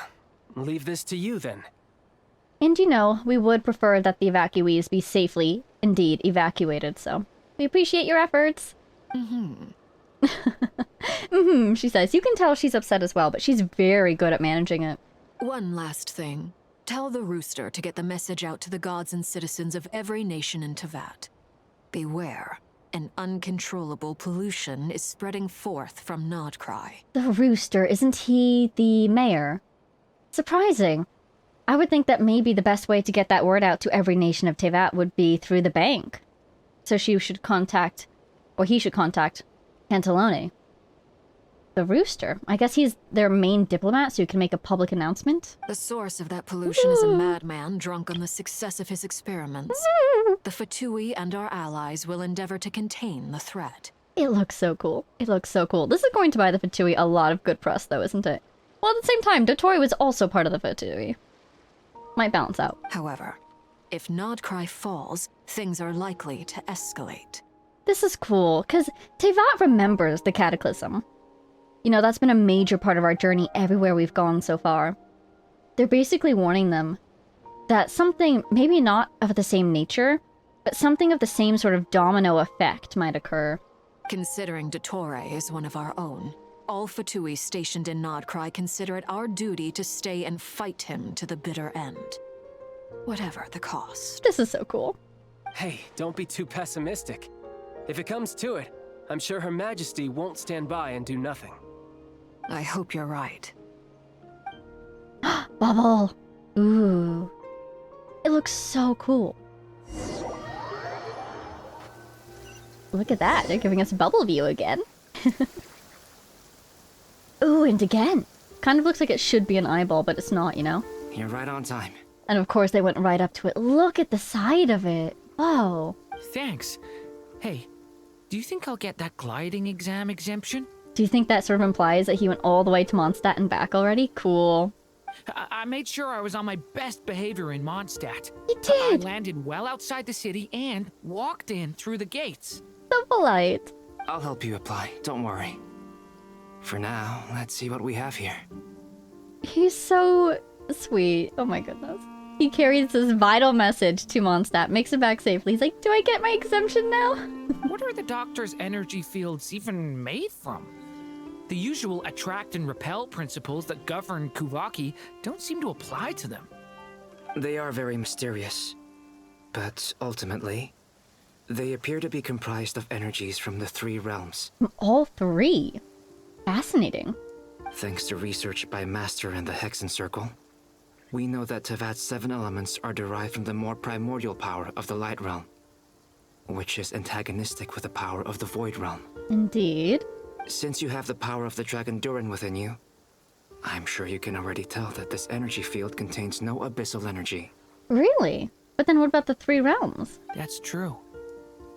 leave this to you then. And you know, we would prefer that the evacuees be safely, indeed, evacuated, so we appreciate your efforts. She says. You can tell she's upset as well, but she's very good at managing it. One last thing. Tell the Rooster to get the message out to the gods and citizens of every nation in Teyvat. Beware. An uncontrollable pollution is spreading forth from Nod-Krai. The Rooster, isn't he the mayor? Surprising. I would think that maybe the best way to get that word out to every nation of Teyvat would be through the bank. So he should contact Pantalone. The Rooster? I guess he's their main diplomat, so he can make a public announcement? The source of that pollution is a madman drunk on the success of his experiments. The Fatui and our allies will endeavor to contain the threat. It looks so cool. It looks so cool. This is going to buy the Fatui a lot of good press, though, isn't it? Well, at the same time, Dottore was also part of the Fatui. Might balance out. However, if Nod-Krai falls, things are likely to escalate. This is cool, because Teyvat remembers the Cataclysm. You know, that's been a major part of our journey everywhere we've gone so far. They're basically warning them that something, maybe not of the same nature, but something of the same sort of domino effect might occur. Considering Dottore is one of our own, all Fatui stationed in Nod-Krai consider it our duty to stay and fight him to the bitter end. Whatever the cost. This is so cool. Hey, don't be too pessimistic. If it comes to it, I'm sure Her Majesty won't stand by and do nothing. I hope you're right. Bubble! Ooh. It looks so cool. Look at that, they're giving us bubble view again. Ooh, and again. Kind of looks like it should be an eyeball, but it's not, you know? You're right on time. And of course they went right up to it. Look at the side of it. Whoa. Thanks. Hey, do you think I'll get that gliding exam exemption? Do you think that sort of implies that he went all the way to Mondstadt and back already? Cool. I made sure I was on my best behavior in Mondstadt. You did! I landed well outside the city and walked in through the gates. So polite. I'll help you apply, don't worry. For now, let's see what we have here. He's so sweet. Oh my goodness. He carries this vital message to Mondstadt, makes it back safely. He's like, do I get my exemption now? What are the Doctor's energy fields even made from? The usual attract and repel principles that govern Kuvaki don't seem to apply to them. They are very mysterious, but ultimately, they appear to be comprised of energies from the 3 realms. All 3? Fascinating. Thanks to research by Master in the Hexen Circle, we know that Teyvat's 7 elements are derived from the more primordial power of the Light Realm, which is antagonistic with the power of the Void Realm. Indeed. Since you have the power of the Dragon Durin within you, I'm sure you can already tell that this energy field contains no abyssal energy. Really? But then what about the 3 realms? That's true.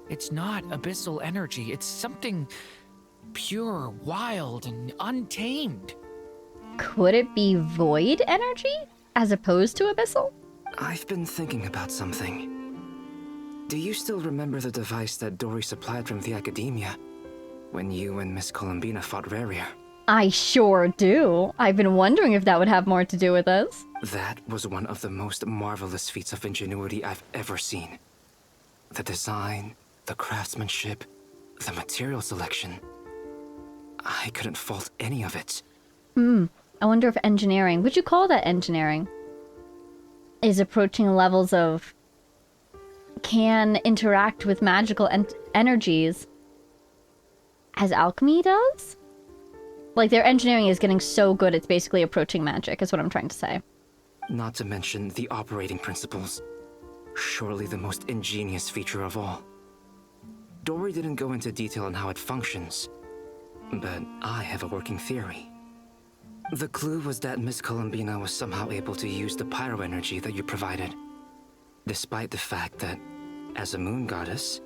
It's not abyssal energy. It's something pure, wild, and untamed. Could it be void energy as opposed to abyssal? I've been thinking about something. Do you still remember the device that Dory supplied from the academia when you and Miss Columbina fought Rarier? I sure do. I've been wondering if that would have more to do with us. That was one of the most marvelous feats of ingenuity I've ever seen. The design, the craftsmanship, the material selection. I couldn't fault any of it. I wonder if engineering, would you call that engineering, is approaching levels of can interact with magical energies as alchemy does? Like, their engineering is getting so good it's basically approaching magic, is what I'm trying to say. Not to mention the operating principles. Surely the most ingenious feature of all. Dory didn't go into detail on how it functions, but I have a working theory. The clue was that Miss Columbina was somehow able to use the pyro energy that you provided, despite the fact that, as a moon goddess,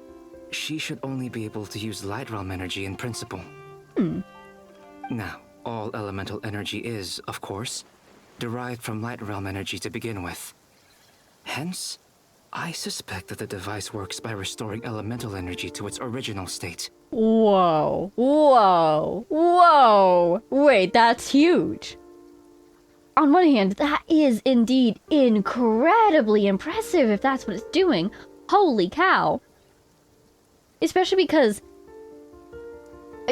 she should only be able to use light realm energy in principle. Now, all elemental energy is, of course, derived from light realm energy to begin with. Hence, I suspect that the device works by restoring elemental energy to its original state. Whoa, whoa, whoa! Wait, that's huge. On one hand, that is indeed incredibly impressive if that's what it's doing. Holy cow. Especially because...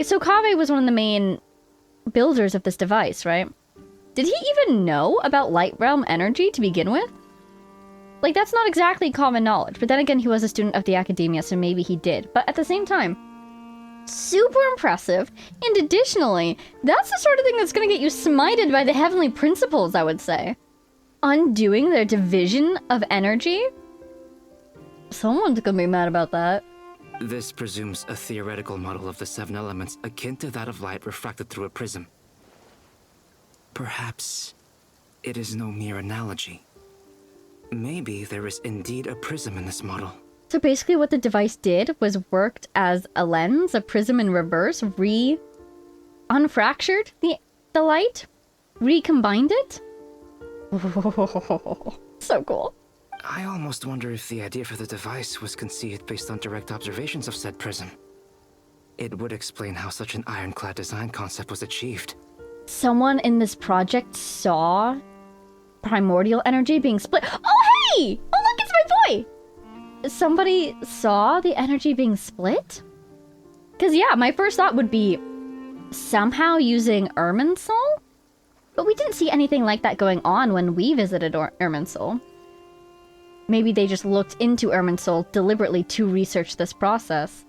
So Kaveh was one of the main builders of this device, right? Did he even know about light realm energy to begin with? Like, that's not exactly common knowledge, but then again, he was a student of the academia, so maybe he did. But at the same time, super impressive, and additionally, that's the sort of thing that's gonna get you smited by the heavenly principles, I would say. Undoing their division of energy? Someone's gonna be mad about that. This presumes a theoretical model of the 7 elements akin to that of light refracted through a prism. Perhaps it is no mere analogy. Maybe there is indeed a prism in this model. So basically what the device did was worked as a lens, a prism in reverse, unfractured the light, recombined it. So cool. I almost wonder if the idea for the device was conceived based on direct observations of said prism. It would explain how such an ironclad design concept was achieved. Someone in this project saw primordial energy being split. Oh, hey! Oh, look, it's my boy! Somebody saw the energy being split? Because, yeah, my first thought would be somehow using Irminsul? But we didn't see anything like that going on when we visited Irminsul. Maybe they just looked into Irminsul deliberately to research this process.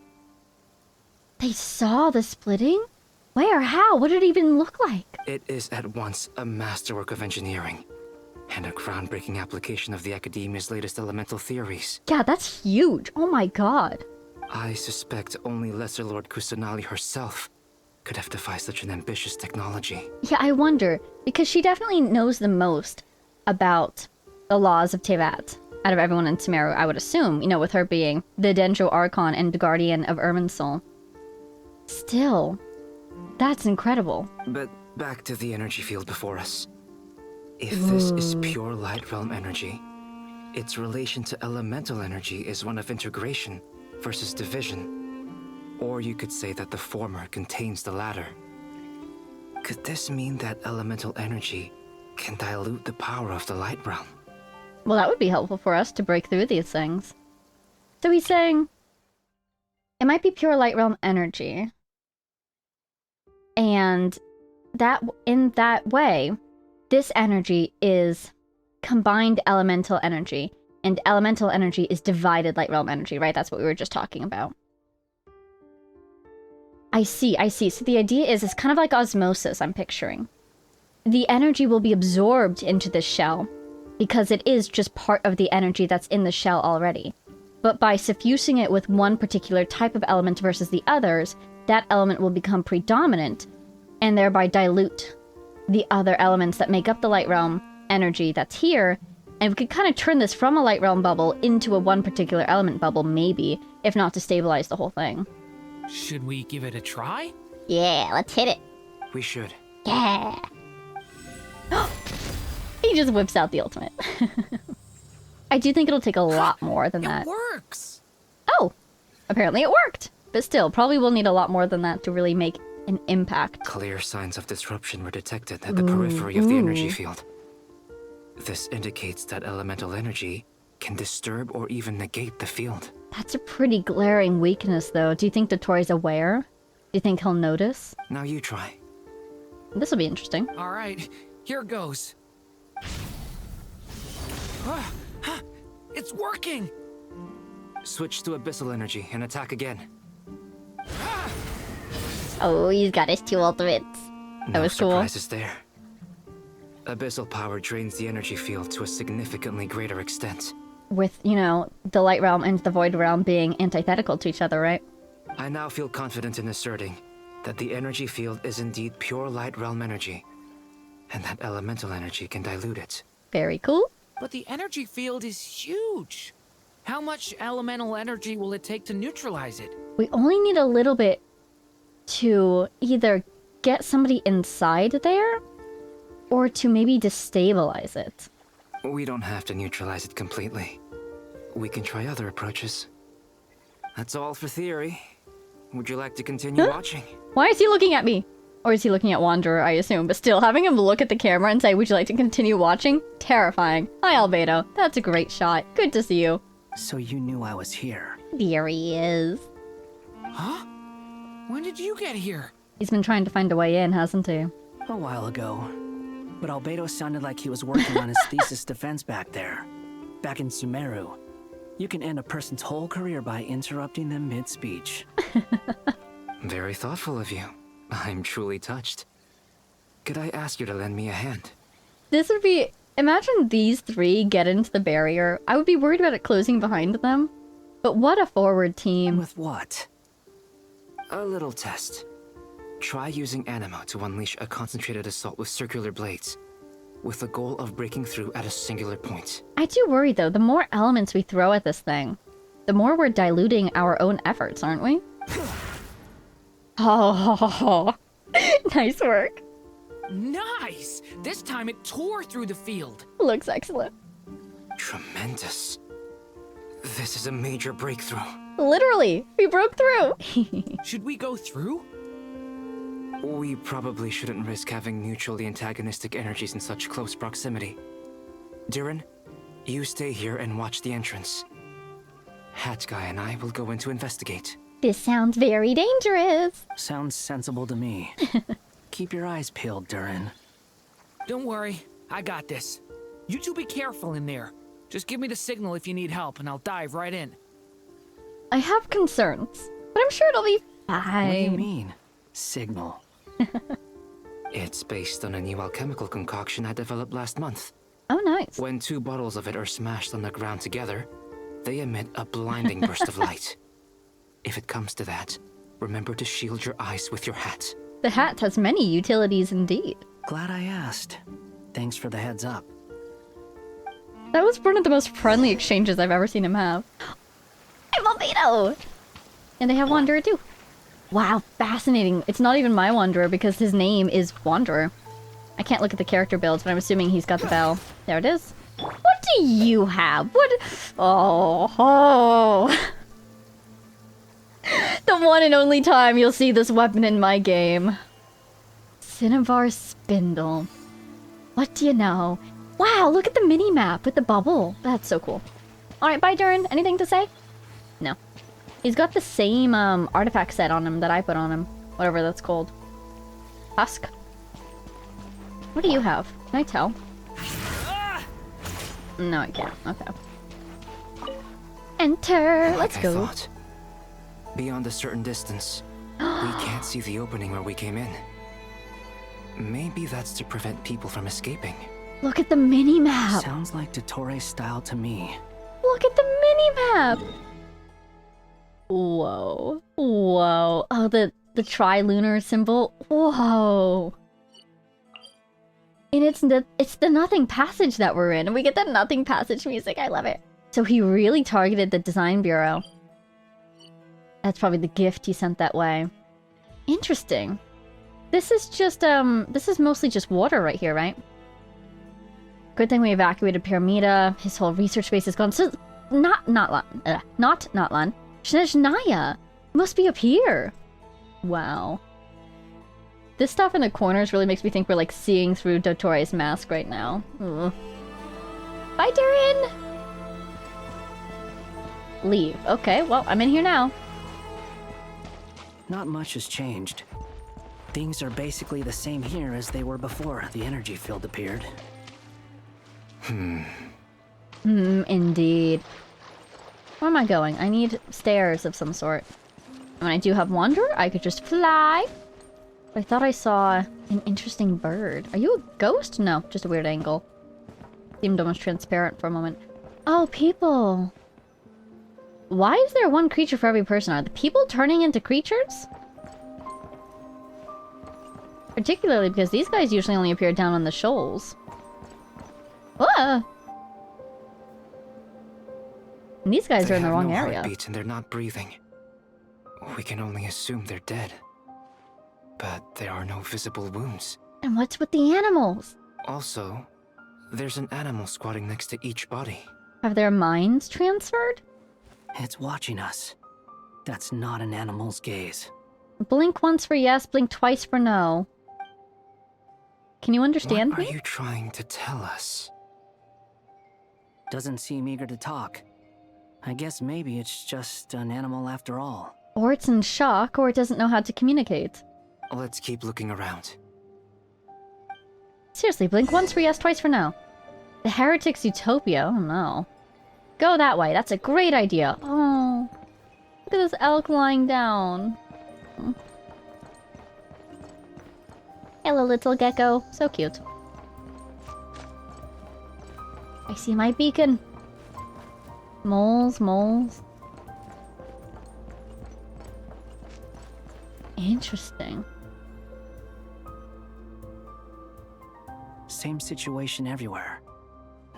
They saw the splitting? Where? How? What did it even look like? It is at once a masterwork of engineering and a groundbreaking application of the Academia's latest elemental theories. Yeah, that's huge. Oh my god. I suspect only Lesser Lord Kusanali herself could have devised such an ambitious technology. Yeah, I wonder, because she definitely knows the most about the laws of Tevat out of everyone in Sumeru, I would assume, you know, with her being the Dendro Archon and guardian of Irminsul. Still, that's incredible. But back to the energy field before us. If this is pure light realm energy, its relation to elemental energy is one of integration versus division. Or you could say that the former contains the latter. Could this mean that elemental energy can dilute the power of the light realm? Well, that would be helpful for us to break through these things. So he's saying it might be pure light realm energy. And that in that way, this energy is combined elemental energy. And elemental energy is divided light realm energy, right? That's what we were just talking about. I see. So the idea is it's kind of like osmosis, I'm picturing. The energy will be absorbed into this shell because it is just part of the energy that's in the shell already. But by suffusing it with one particular type of element versus the others, that element will become predominant and thereby dilute the other elements that make up the light realm energy that's here. And we could kind of turn this from a light realm bubble into a one particular element bubble, maybe, if not to stabilize the whole thing. Should we give it a try? Yeah, let's hit it. We should. Yeah. He just whips out the ultimate. I do think it'll take a lot more than that. It works! apparently it worked. But still, probably will need a lot more than that to really make an impact. Clear signs of disruption were detected at the periphery of the energy field. This indicates that elemental energy can disturb or even negate the field. That's a pretty glaring weakness, though. Do you think Dottore's aware? Do you think he'll notice? Now you try. This will be interesting. All right, here goes. It's working! Switch to abyssal energy and attack again. Oh, he's got his 2 ultimates. That was cool. No surprises there. Abyssal power drains the energy field to a significantly greater extent. With, you know, the Light Realm and the Void Realm being antithetical to each other, right? I now feel confident in asserting that the energy field is indeed pure Light Realm energy, and that elemental energy can dilute it. Very cool. But the energy field is huge. How much elemental energy will it take to neutralize it? We only need a little bit to either get somebody inside there, or to maybe destabilize it. We don't have to neutralize it completely. We can try other approaches. That's all for theory. Would you like to continue watching? Why is he looking at me? Or is he looking at Wanderer, I assume? But still, having him look at the camera and say, would you like to continue watching? Terrifying. Hi, Albedo. That's a great shot. Good to see you. So you knew I was here. There he is. Huh? When did you get here? He's been trying to find a way in, hasn't he? A while ago. But Albedo sounded like he was working on his thesis defense back there. Back in Sumeru. You can end a person's whole career by interrupting them mid-speech. Very thoughtful of you. I'm truly touched. Could I ask you to lend me a hand? This would be... Imagine these 3 get into the barrier. I would be worried about it closing behind them. But what a forward team. With what? A little test. Try using Animo to unleash a concentrated assault with circular blades, with the goal of breaking through at a singular point. I do worry, though. The more elements we throw at this thing, the more we're diluting our own efforts, aren't we? Oh, nice work. Nice! This time it tore through the field. Looks excellent. Tremendous. This is a major breakthrough. Literally, we broke through. Should we go through? We probably shouldn't risk having mutually antagonistic energies in such close proximity. Durin, you stay here and watch the entrance. Hat Guy and I will go in to investigate. This sounds very dangerous. Sounds sensible to me. Keep your eyes peeled, Durin. Don't worry, I got this. You two be careful in there. Just give me the signal if you need help and I'll dive right in. I have concerns, but I'm sure it'll be fine. What do you mean, signal? It's based on a new alchemical concoction I developed last month. Oh, nice. When 2 bottles of it are smashed on the ground together, they emit a blinding burst of light. If it comes to that, remember to shield your eyes with your hat. The hat has many utilities indeed. Glad I asked. Thanks for the heads up. That was one of the most friendly exchanges I've ever seen him have. I'm Albedo! And they have Wanderer too. Wow, fascinating. It's not even my Wanderer because his name is Wanderer. I can't look at the character builds, but I'm assuming he's got the bell. There it is. What do you have? What? Oh. The one and only time you'll see this weapon in my game. Cinnabar Spindle. What do you know? Wow, look at the mini-map with the bubble. That's so cool. Alright, bye, Durin. Anything to say? No. He's got the same artifact set on him that I put on him. Whatever that's called. Husk. What do you have? Can I tell? No, I can't. Okay. Enter! Let's Like go. I thought. Beyond a certain distance, we can't see the opening where we came in. Maybe that's to prevent people from escaping. Look at the mini-map! Sounds like Dottore style to me. Look at the mini-map! Whoa. Whoa. Oh, the tri-lunar symbol. Whoa. And it's the Nothing Passage that we're in. And we get the Nothing Passage music. I love it. So he really targeted the design bureau. That's probably the gift he sent that way. Interesting. This is just, this is mostly just water right here, right? Good thing we evacuated Pyramida. His whole research base is gone. So, Notlan. Snezhnaya! Must be up here! Wow. This stuff in the corners really makes me think we're like seeing through Dottore's mask right now. Ugh. Bye, Darren! Leave. Okay, well, I'm in here now. Not much has changed. Things are basically the same here as they were before the energy field appeared. Indeed. Where am I going? I need stairs of some sort. When I do have Wanderer, I could just fly. I thought I saw an interesting bird. Are you a ghost? No, just a weird angle. Seemed almost transparent for a moment. Oh, people. Why is there one creature for every person? Are the people turning into creatures? Particularly because these guys usually only appear down on the shoals. Ah! And these guys are in the wrong area. Heartbeats and they're not breathing. We can only assume they're dead. But there are no visible wounds. And what's with the animals? Also, there's an animal squatting next to each body. Have their minds transferred? It's watching us. That's not an animal's gaze. Blink once for yes, blink twice for no. Can you understand What me? are you trying to tell us? Doesn't seem eager to talk. I guess maybe it's just an animal after all. Or it's in shock, or it doesn't know how to communicate. Let's keep looking around. Seriously, blink once for yes, twice for no. The Heretic's Utopia? Oh no. Go that way, that's a great idea. Oh. Look at this elk lying down. Hello, little gecko. So cute. I see my beacon. Moles, moles. Interesting. Same situation everywhere.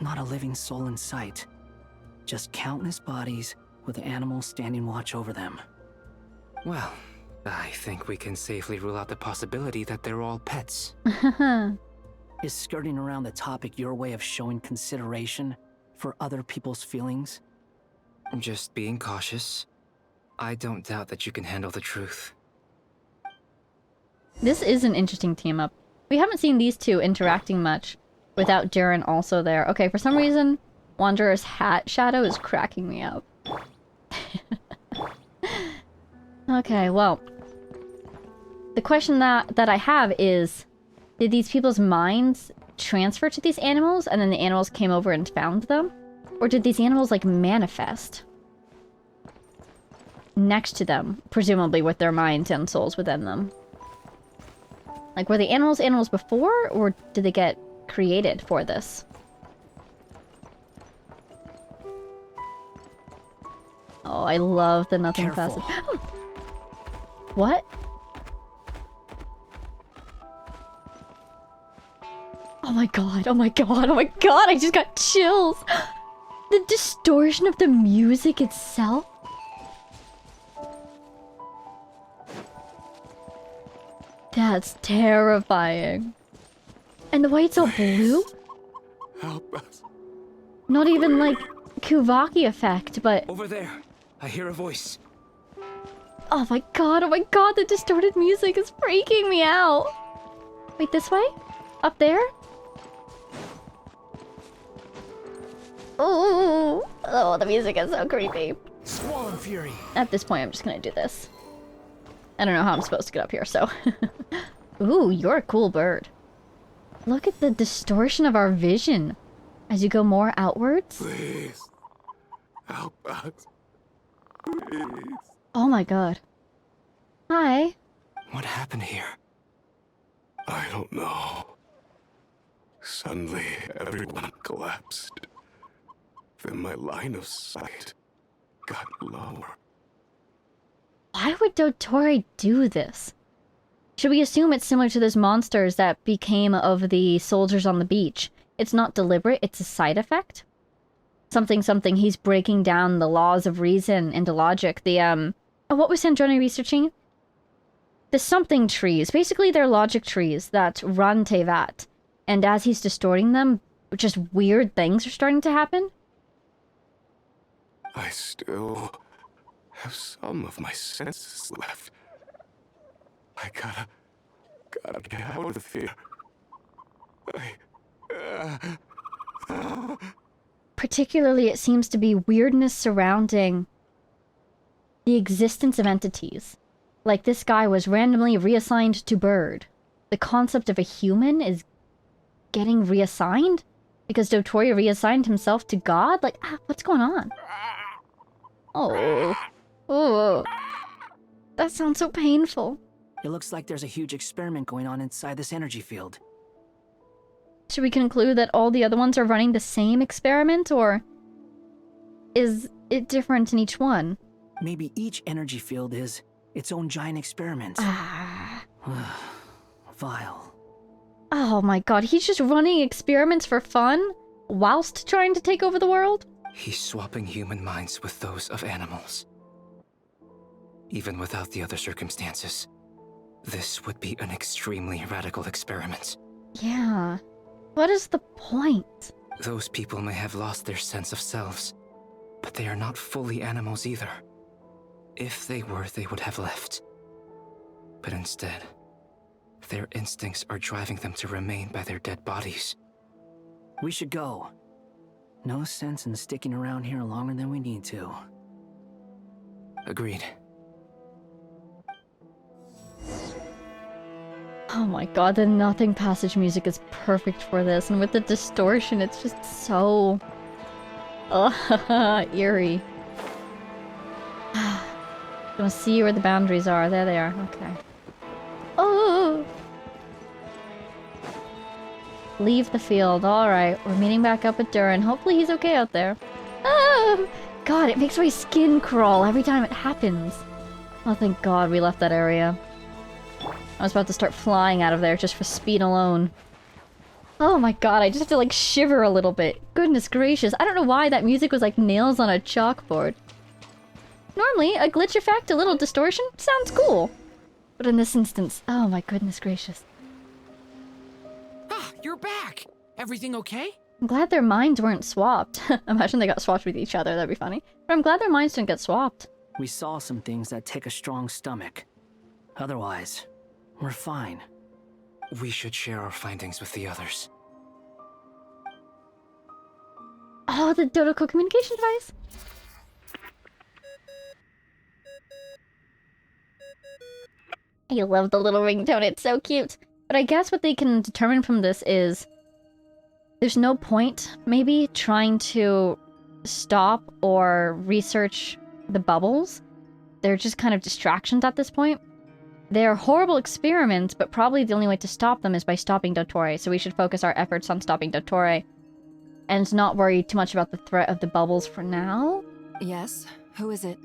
Not a living soul in sight. Just countless bodies with animals standing watch over them. Well, I think we can safely rule out the possibility that they're all pets. Is skirting around the topic your way of showing consideration for other people's feelings? Just being cautious. I don't doubt that you can handle the truth. This is an interesting team up. We haven't seen these two interacting much without Jaren also there. Okay, for some reason, Wanderer's hat shadow is cracking me up. Okay, well. The question that I have is, did these people's minds transfer to these animals and then the animals came over and found them? Or did these animals, like, manifest next to them, presumably with their minds and souls within them? Like, were the animals before, or did they get created for this? Oh, I love the nothing passage. What? Oh my god, oh my god, oh my god, I just got chills! The distortion of the music itself? That's terrifying. And the way it's all blue? Help us. Not even like Kuvaki effect, but... Over there. I hear a voice. oh my god, the distorted music is freaking me out. Wait, this way? Up there? Ooh, oh, the music is so creepy. Swollen Fury. At this point, I'm just gonna do this. I don't know how I'm supposed to get up here, so... Ooh, you're a cool bird. Look at the distortion of our vision as you go more outwards. Please. Help us. Please. Oh my god. Hi. What happened here? I don't know. Suddenly, everyone collapsed. Then my line of sight got lower. Why would Dottore do this? Should we assume it's similar to those monsters that became of the soldiers on the beach? It's not deliberate, it's a side effect? Something, he's breaking down the laws of reason into logic. The, oh, what was Sandrone researching? The something trees. Basically, they're logic trees that run Tevat. And as he's distorting them, just weird things are starting to happen. I still have some of my senses left. I gotta get out of here. Particularly, it seems to be weirdness surrounding the existence of entities. Like, this guy was randomly reassigned to bird. The concept of a human is getting reassigned? Because Dottore reassigned himself to God? Like, what's going on? Oh. Oh. That sounds so painful. It looks like there's a huge experiment going on inside this energy field. Should we conclude that all the other ones are running the same experiment, or is it different in each one? Maybe each energy field is its own giant experiment. Vile. Oh my god, he's just running experiments for fun whilst trying to take over the world? He's swapping human minds with those of animals. Even without the other circumstances, this would be an extremely radical experiment. Yeah. What is the point? Those people may have lost their sense of selves, but they are not fully animals either. If they were, they would have left. But instead, their instincts are driving them to remain by their dead bodies. We should go. No sense in sticking around here longer than we need to. Agreed. Oh my god, the Nothing Passage music is perfect for this, and with the distortion, it's just so... eerie. Gonna see where the boundaries are. There they are. Okay. Oh! Leave the field. Alright, we're meeting back up with Durin. Hopefully he's okay out there. Oh! God, it makes my skin crawl every time it happens. Oh, thank God we left that area. I was about to start flying out of there just for speed alone. Oh my god, I just have to like shiver a little bit. Goodness gracious, I don't know why that music was like nails on a chalkboard. Normally, a glitch effect, a little distortion, sounds cool. But in this instance, oh my goodness gracious. Ah, you're back! Everything okay? I'm glad their minds weren't swapped. Imagine they got swapped with each other, that'd be funny. But I'm glad their minds didn't get swapped. We saw some things that take a strong stomach. Otherwise, we're fine. We should share our findings with the others. Oh, the Dottore communication device! I love the little ringtone, it's so cute. But I guess what they can determine from this is... there's no point, maybe, trying to stop or research the bubbles. They're just kind of distractions at this point. They're horrible experiments, but probably the only way to stop them is by stopping Dottore, so we should focus our efforts on stopping Dottore. And not worry too much about the threat of the bubbles for now? Yes? Who is it?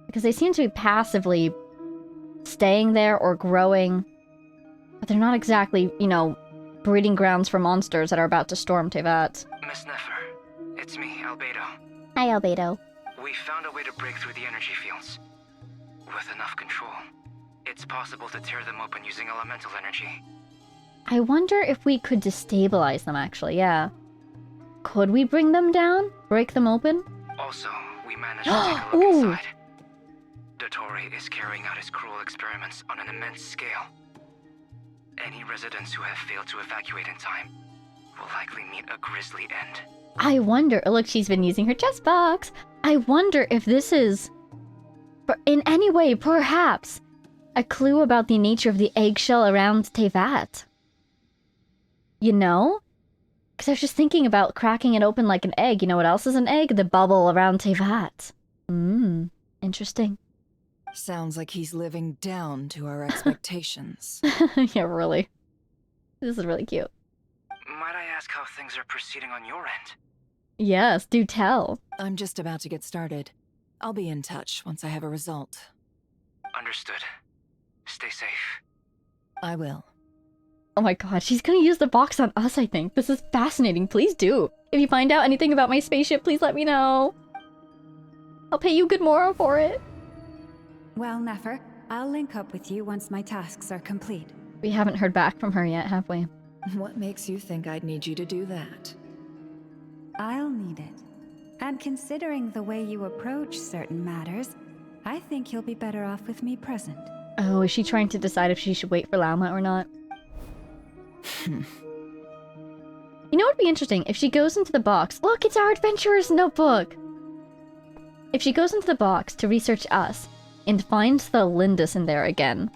Because they seem to be passively staying there or growing. But they're not exactly, you know, breeding grounds for monsters that are about to storm Teyvat. Miss Nefer, it's me, Albedo. Hi, Albedo. We found a way to break through the energy fields. With enough control, it's possible to tear them open using elemental energy. I wonder if we could destabilize them, actually, yeah. Could we bring them down? Break them open? Also, we managed to take a look inside. Dottore is carrying out his cruel experiments on an immense scale. Any residents who have failed to evacuate in time will likely meet a grisly end. I wonder... look, she's been using her chest box. I wonder if this is... in any way, perhaps, a clue about the nature of the eggshell around Teyvat. You know? Because I was just thinking about cracking it open like an egg. You know what else is an egg? The bubble around Teyvat. Interesting. Sounds like he's living down to our expectations. Yeah, really. This is really cute. Might I ask how things are proceeding on your end? Yes, do tell. I'm just about to get started. I'll be in touch once I have a result. Understood. Stay safe. I will. Oh my god, she's gonna use the box on us, I think. This is fascinating. Please do. If you find out anything about my spaceship, please let me know. I'll pay you good moral for it. Well, Nefer, I'll link up with you once my tasks are complete. We haven't heard back from her yet, have we? What makes you think I'd need you to do that? I'll need it. And considering the way you approach certain matters, I think he'll be better off with me present. Oh, is she trying to decide if she should wait for Lama or not? You know what would be interesting? If she goes into the box... Look, it's our adventurer's notebook! If she goes into the box to research us and finds the Lindis in there again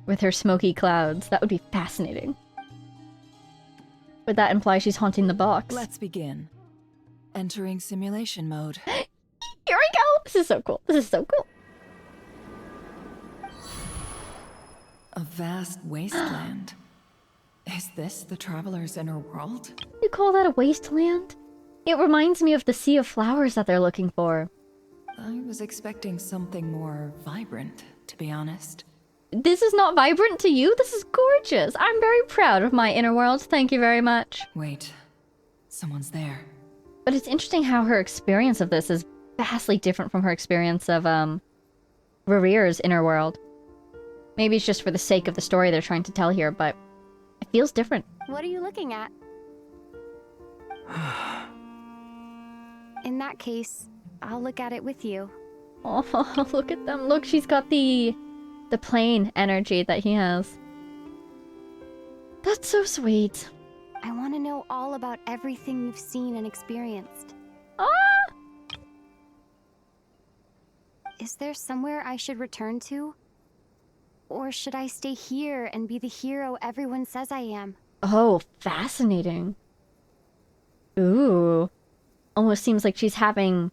with her smoky clouds, that would be fascinating. Would that imply she's haunting the box? Let's begin. Entering simulation mode. Here we go! This is so cool. This is so cool. A vast wasteland. Is this the traveler's inner world? You call that a wasteland? It reminds me of the sea of flowers that they're looking for. I was expecting something more vibrant, to be honest. This is not vibrant to you? This is gorgeous. I'm very proud of my inner world. Thank you very much. Wait. Someone's there. But it's interesting how her experience of this is vastly different from her experience of, Rarir's inner world. Maybe it's just for the sake of the story they're trying to tell here, but it feels different. What are you looking at? In that case, I'll look at it with you. Oh, look at them. Look, she's got the plane energy that he has. That's so sweet. I want to know all about everything you've seen and experienced. Ah! Is there somewhere I should return to? Or should I stay here and be the hero everyone says I am? Oh, fascinating. Ooh. Almost seems like she's having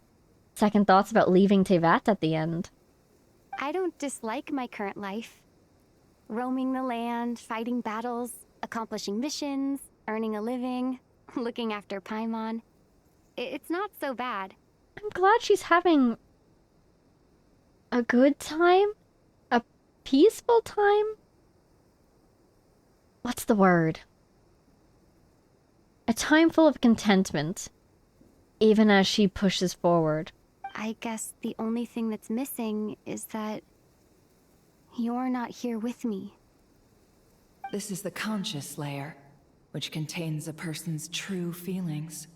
second thoughts about leaving Tevat at the end. I don't dislike my current life. Roaming the land, fighting battles, accomplishing missions, earning a living, looking after Paimon. It's not so bad. I'm glad she's having a good time? A peaceful time? What's the word? A time full of contentment, even as she pushes forward. I guess the only thing that's missing is that you're not here with me. This is the conscious layer, which contains a person's true feelings.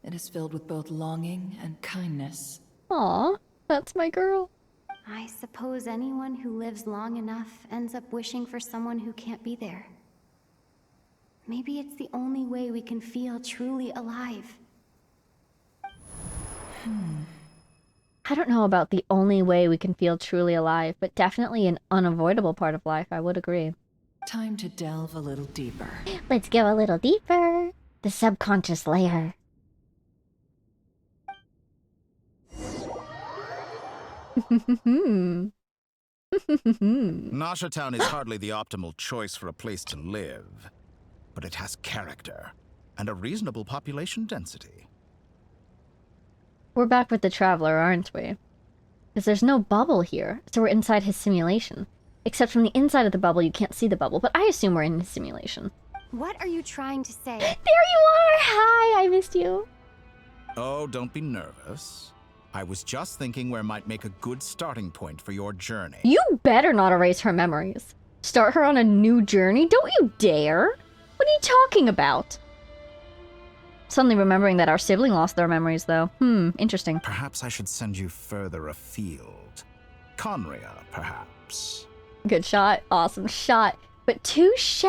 It is filled with both longing and kindness. Aw, that's my girl. I suppose anyone who lives long enough ends up wishing for someone who can't be there. Maybe it's the only way we can feel truly alive. I don't know about the only way we can feel truly alive, but definitely an unavoidable part of life, I would agree. Time to delve a little deeper. Let's go a little deeper. The subconscious layer. Nasha Town is hardly the optimal choice for a place to live, but it has character and a reasonable population density. We're back with the Traveler, aren't we? Because there's no bubble here, so we're inside his simulation. Except from the inside of the bubble, you can't see the bubble, but I assume we're in his simulation. What are you trying to say? There you are! Hi, I missed you. Oh, don't be nervous. I was just thinking where might make a good starting point for your journey. You better not erase her memories. Start her on a new journey? Don't you dare! What are you talking about? Suddenly remembering that our sibling lost their memories, though. Interesting. Perhaps I should send you further afield. Conria, perhaps. Good shot. Awesome shot. But touche!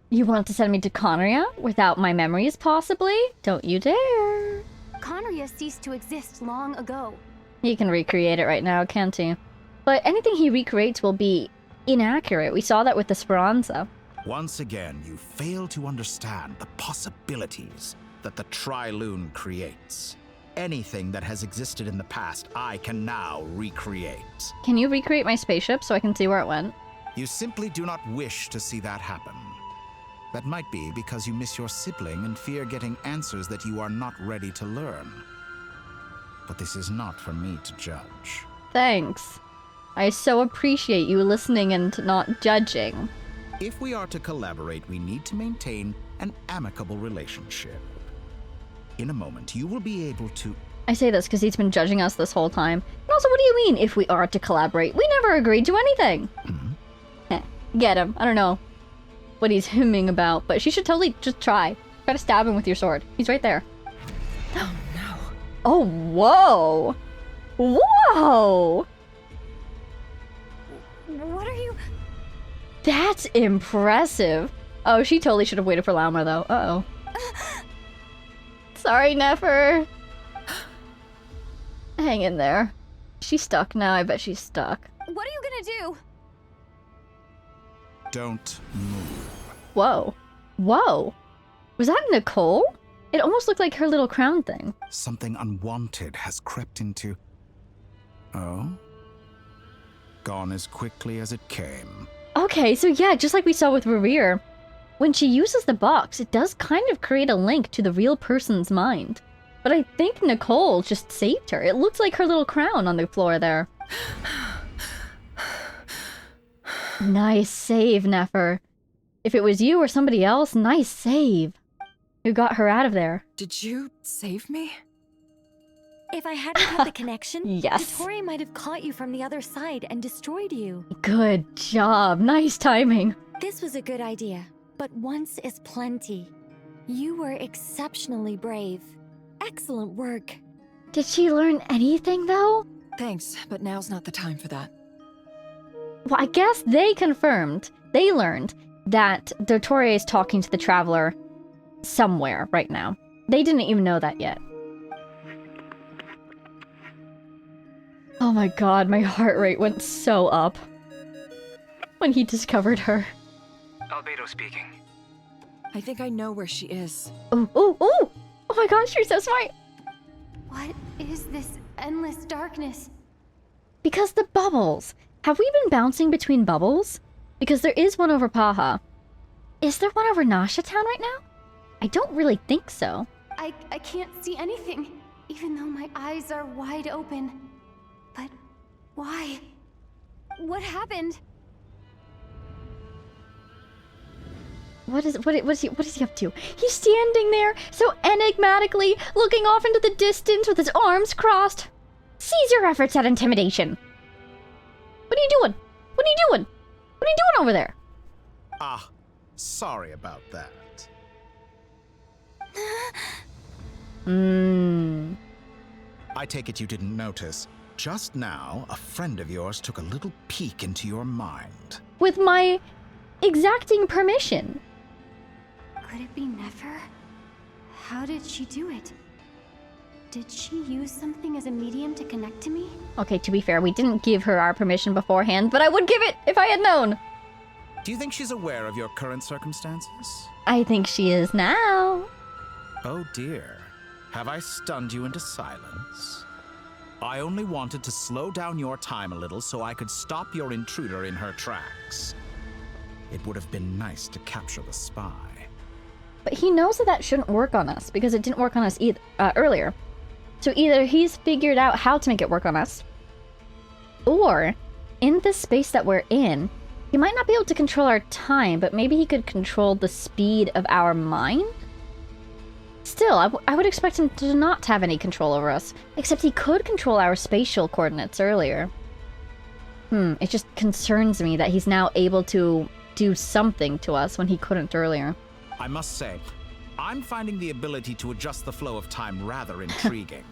You want to send me to Conria without my memories, possibly? Don't you dare. Conria ceased to exist long ago. He can recreate it right now, can't he? But anything he recreates will be inaccurate. We saw that with the Speranza. Once again, you fail to understand the possibilities that the Tri-Lune creates. Anything that has existed in the past, I can now recreate. Can you recreate my spaceship so I can see where it went? You simply do not wish to see that happen. That might be because you miss your sibling and fear getting answers that you are not ready to learn. But this is not for me to judge. Thanks. I so appreciate you listening and not judging. If we are to collaborate, we need to maintain an amicable relationship. In a moment, you will be able to... I say this because he's been judging us this whole time. And also, what do you mean, if we are to collaborate? We never agreed to anything. Get him. I don't know what he's hemming about, but she should totally just try. Try to stab him with your sword. He's right there. Oh, no. Oh, whoa. Whoa! What are you... That's impressive. Oh, she totally should have waited for Lauma, though. Uh-oh. Sorry, Nefer. Hang in there. She's stuck now. I bet she's stuck. What are you gonna do? Don't move. Whoa. Whoa. Was that Nicole? It almost looked like her little crown thing. Something unwanted has crept into... Oh? Gone as quickly as it came. Okay, so yeah, just like we saw with Rerir, when she uses the box, it does kind of create a link to the real person's mind. But I think Nicole just saved her. It looks like her little crown on the floor there. Nice save, Nefer. If it was you or somebody else, nice save. Who got her out of there? Did you save me? If I hadn't had the connection, Yes. Dottore might have caught you from the other side and destroyed you. Good job. Nice timing. This was a good idea, but once is plenty. You were exceptionally brave. Excellent work. Did she learn anything, though? Thanks, but now's not the time for that. Well, I guess they confirmed, they learned, that Dottore is talking to the Traveler somewhere right now. They didn't even know that yet. Oh my god, my heart rate went so up when he discovered her. Albedo speaking. I think I know where she is. Oh, oh, oh! Oh my gosh, you're so smart! What is this endless darkness? Because the bubbles. Have we been bouncing between bubbles? Because there is one over Paha. Is there one over Nasha Town right now? I don't really think so. I can't see anything, even though my eyes are wide open. But why? What happened? What is he up to? He's standing there, so enigmatically, looking off into the distance with his arms crossed. Cease your efforts at intimidation. What are you doing? What are you doing? What are you doing over there? Ah, sorry about that. I take it you didn't notice. Just now, a friend of yours took a little peek into your mind. With my exacting permission. Could it be Nefer? How did she do it? Did she use something as a medium to connect to me? Okay, to be fair, we didn't give her our permission beforehand, but I would give it if I had known. Do you think she's aware of your current circumstances? I think she is now. Oh dear. Have I stunned you into silence? I only wanted to slow down your time a little so I could stop your intruder in her tracks. It would have been nice to capture the spy. But he knows that shouldn't work on us, because it didn't work on us earlier. So either he's figured out how to make it work on us, or in this space that we're in, he might not be able to control our time, but maybe he could control the speed of our mind? Still, I would expect him to not have any control over us, except he could control our spatial coordinates earlier. It just concerns me that he's now able to do something to us when he couldn't earlier. I must say, I'm finding the ability to adjust the flow of time rather intriguing.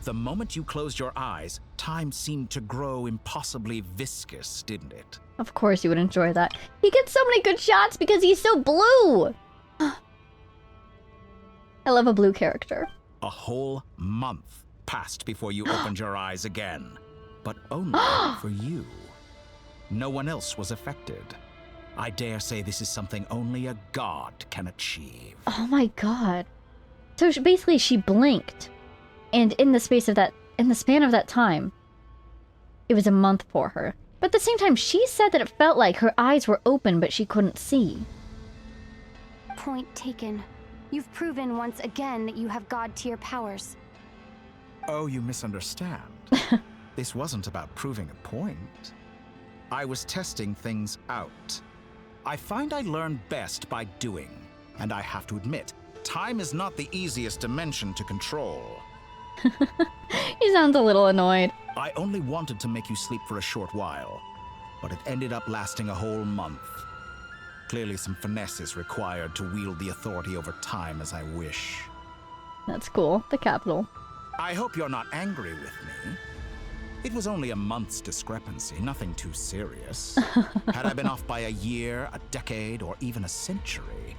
The moment you closed your eyes, time seemed to grow impossibly viscous, didn't it? Of course you would enjoy that. He gets so many good shots because he's so blue! I love a blue character. A whole month passed before you opened your eyes again. But only for you. No one else was affected. I dare say this is something only a god can achieve. Oh my god. So basically she blinked. And in the span of that time, it was a month for her. But at the same time, she said that it felt like her eyes were open but she couldn't see. Point taken. You've proven once again that you have god-tier powers. Oh, you misunderstand. This wasn't about proving a point. I was testing things out. I find I learn best by doing. And I have to admit, time is not the easiest dimension to control. He sounds a little annoyed. I only wanted to make you sleep for a short while, but it ended up lasting a whole month. Clearly some finesse is required to wield the authority over time as I wish. That's cool. The capital. I hope you're not angry with me. It was only a month's discrepancy, nothing too serious. Had I been off by a year, a decade, or even a century,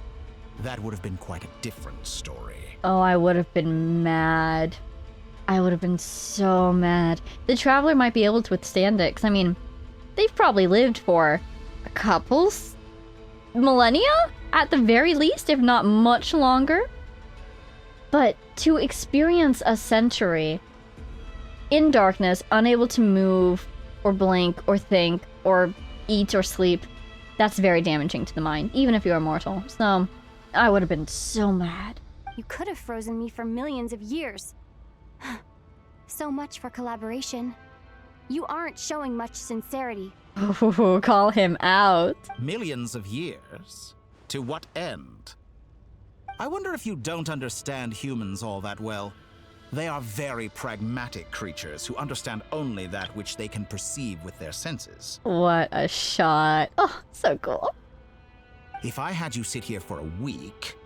that would have been quite a different story. Oh, I would have been mad. I would have been so mad. The Traveler might be able to withstand it, because, I mean, they've probably lived for a couple millennia, at the very least, if not much longer. But to experience a century in darkness, unable to move, or blink, or think, or eat, or sleep, that's very damaging to the mind, even if you are mortal. So, I would have been so mad. You could have frozen me for millions of years. So much for collaboration. You aren't showing much sincerity. Ooh, call him out. Millions of years? To what end? I wonder if you don't understand humans all that well. They are very pragmatic creatures who understand only that which they can perceive with their senses. What a shot. Oh, so cool. If I had you sit here for a week,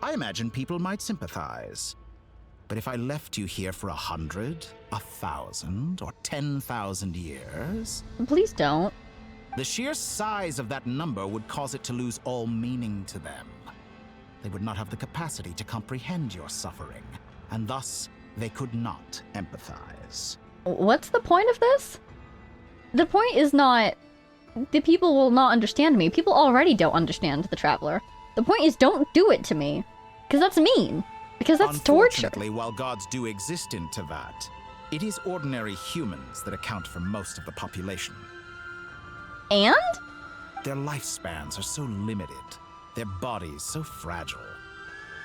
I imagine people might sympathize. But if I left you here for 100, 1,000, or 10,000 years... Please don't. The sheer size of that number would cause it to lose all meaning to them. They would not have the capacity to comprehend your suffering, and thus they could not empathize. What's the point of this? The point is not... The people will not understand me. People already don't understand the Traveler. The point is, don't do it to me. Because that's mean. Because that's torture. Unfortunately, while gods do exist in Teyvat, it is ordinary humans that account for most of the population. And? Their lifespans are so limited, their bodies so fragile.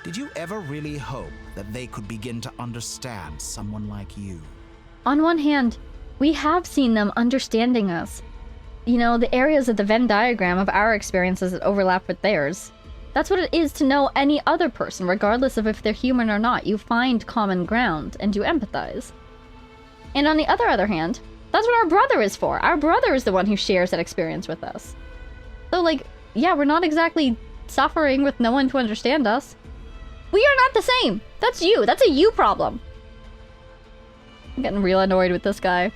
Did you ever really hope that they could begin to understand someone like you? On one hand, we have seen them understanding us. You know, the areas of the Venn diagram of our experiences that overlap with theirs. That's what it is to know any other person, regardless of if they're human or not. You find common ground, and you empathize. And on the other hand, that's what our brother is for. Our brother is the one who shares that experience with us. So, like, yeah, we're not exactly suffering with no one to understand us. We are not the same! That's you! That's a you problem! I'm getting real annoyed with this guy.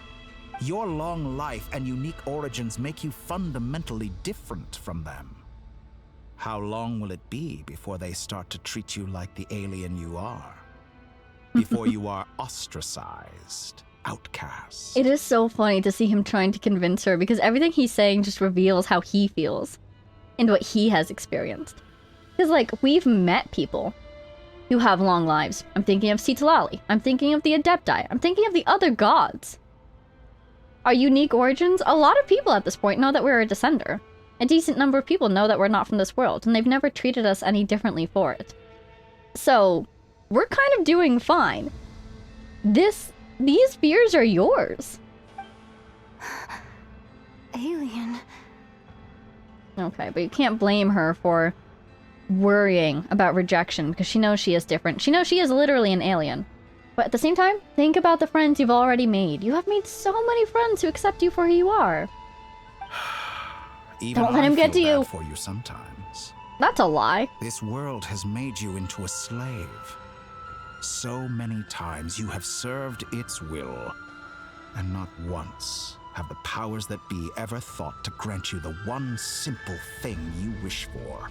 Your long life and unique origins make you fundamentally different from them. How long will it be before they start to treat you like the alien you are? Before you are ostracized, outcast? It is so funny to see him trying to convince her, because everything he's saying just reveals how he feels. And what he has experienced. Because, like, we've met people who have long lives. I'm thinking of Citlali. I'm thinking of the Adepti. I'm thinking of the other gods. Our unique origins? A lot of people at this point know that we're a descender. A decent number of people know that we're not from this world, and they've never treated us any differently for it. So, we're kind of doing fine. These fears are yours. Alien. Okay, but you can't blame her for worrying about rejection, because she knows she is different. She knows she is literally an alien. But at the same time, think about the friends you've already made. You have made so many friends who accept you for who you are. Even Don't let him get to you. For you sometimes. That's a lie. This world has made you into a slave. So many times you have served its will, and not once have the powers that be ever thought to grant you the one simple thing you wish for.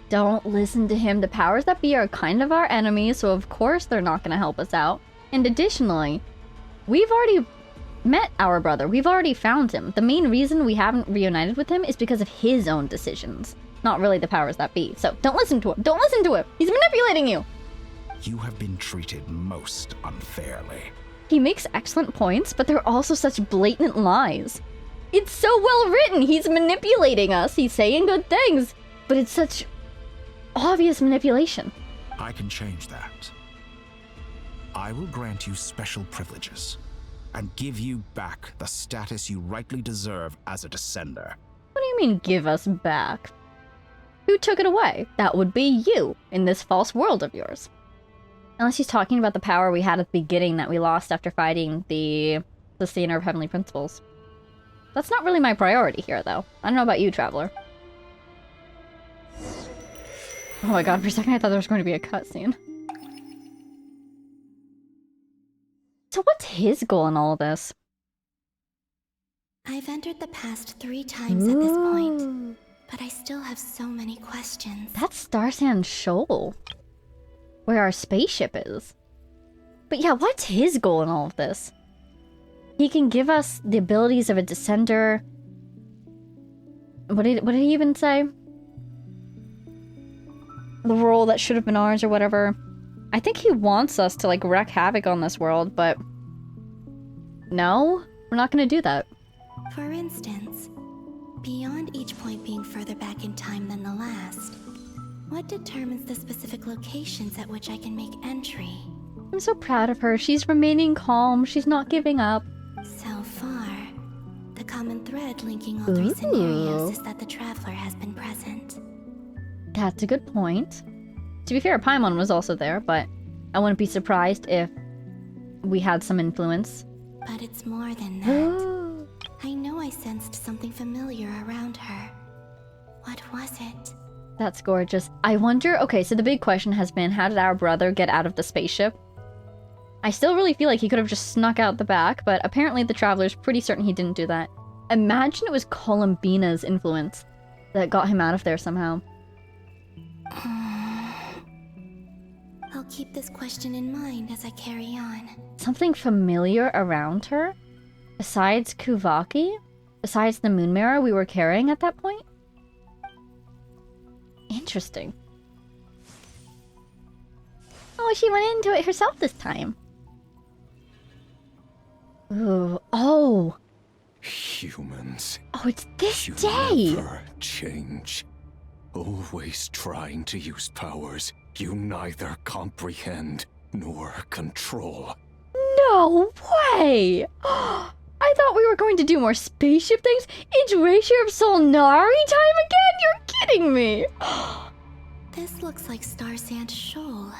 Don't listen to him. The powers that be are kind of our enemies, so of course they're not going to help us out. And additionally, we've already met our brother. We've already found him. The main reason we haven't reunited with him is because of his own decisions, not really the powers that be. So don't listen to him. Don't listen to him. He's manipulating you. You have been treated most unfairly. He makes excellent points, but they're also such blatant lies. It's so well written. He's manipulating us. He's saying good things, but it's such obvious manipulation. I can change that. I will grant you special privileges and give you back the status you rightly deserve as a descender. What do you mean, give us back? Who took it away? That would be you, in this false world of yours. Unless he's talking about the power we had at the beginning that we lost after fighting the Sustainer of Heavenly Principles. That's not really my priority here, though. I don't know about you, Traveler. Oh my god, for a second I thought there was going to be a cutscene. So what's his goal in all of this? I've entered the past 3 times at this point, but I still have so many questions. That's Star Sand Shoal, where our spaceship is. But yeah, what's his goal in all of this? He can give us the abilities of a descender. What did he even say? The role that should have been ours or whatever. I think he wants us to like wreak havoc on this world, but no, we're not gonna do that. For instance, beyond each point being further back in time than the last, what determines the specific locations at which I can make entry? I'm so proud of her. She's remaining calm. She's not giving up. So far, the common thread linking all 3 scenarios is that the Traveler has been present. That's a good point. To be fair, Paimon was also there, but I wouldn't be surprised if we had some influence. But it's more than that. I know I sensed something familiar around her. What was it? That's gorgeous. I wonder, okay, so the big question has been, how did our brother get out of the spaceship? I still really feel like he could have just snuck out the back, but apparently the Traveler's pretty certain he didn't do that. Imagine it was Columbina's influence that got him out of there somehow. I'll keep this question in mind as I carry on. Something familiar around her? Besides Kuvaki? Besides the moon mirror we were carrying at that point? Interesting. Oh, she went into it herself this time. Ooh. Oh! Humans. Oh, it's this you day! Never change. Always trying to use powers you neither comprehend nor control. No way! I thought we were going to do more spaceship things. It's Erasure of Solnari time again? You're kidding me! This looks like Star Sand Shoal.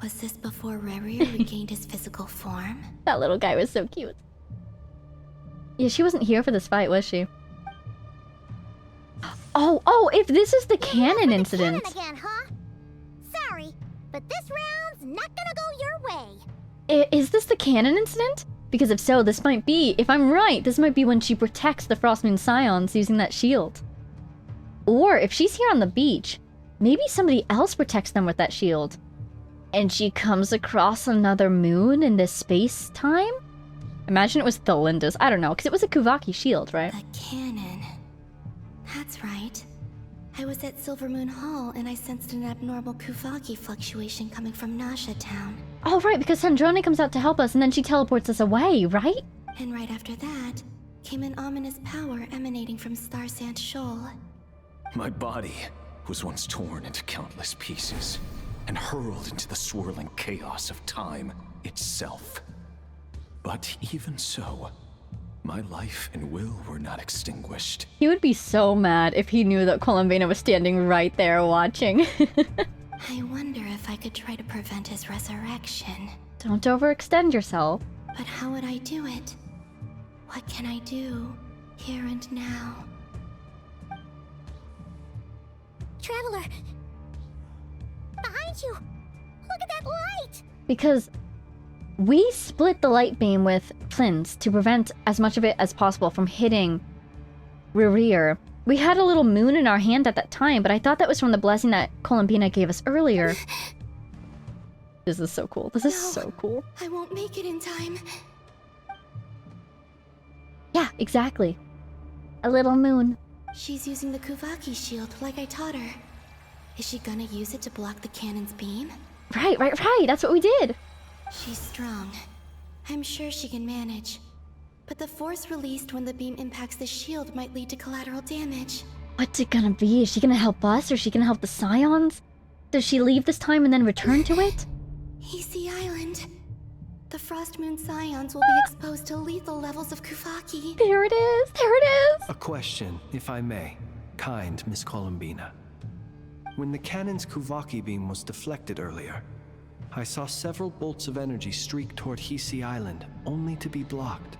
Was this before Rerier regained his physical form? That little guy was so cute. Yeah, she wasn't here for this fight, was she? Oh, if this is the cannon incident. Cannon again, huh? Sorry, but this round's not gonna go your way. Is this the cannon incident? Because if so, this might be, if I'm right, this might be when she protects the Frostmoon Scions using that shield. Or if she's here on the beach, maybe somebody else protects them with that shield. And she comes across another moon in this space-time? Imagine it was Thelinda's. I don't know, because it was a Kuvaki shield, right? A cannon. That's right. I was at Silvermoon Hall and I sensed an abnormal Kuvaki fluctuation coming from Nasha Town. Oh, right, because Sandrone comes out to help us and then she teleports us away, right? And right after that, came an ominous power emanating from Star Sand Shoal. My body was once torn into countless pieces and hurled into the swirling chaos of time itself. But even so, my life and will were not extinguished. He would be so mad if he knew that Columbina was standing right there watching. I wonder if I could try to prevent his resurrection. Don't overextend yourself. But how would I do it? What can I do, here and now? Traveler! Behind you! Look at that light! Because we split the light beam with Flins to prevent as much of it as possible from hitting Rerier. We had a little moon in our hand at that time, but I thought that was from the blessing that Columbina gave us earlier. This is so cool. This is so cool. I won't make it in time. Yeah, exactly. A little moon. She's using the Kuvaki shield like I taught her. Is she gonna use it to block the cannon's beam? Right. That's what we did. She's strong. I'm sure she can manage. But the force released when the beam impacts the shield might lead to collateral damage. What's it gonna be? Is she gonna help us or is she gonna help the Scions? Does she leave this time and then return to it? Easy Island. The Frostmoon Scions will be exposed to lethal levels of Kuvaki. There it is! A question, if I may. Kind Miss Columbina. When the cannon's Kuvaki beam was deflected earlier, I saw several bolts of energy streak toward Hisi Island, only to be blocked.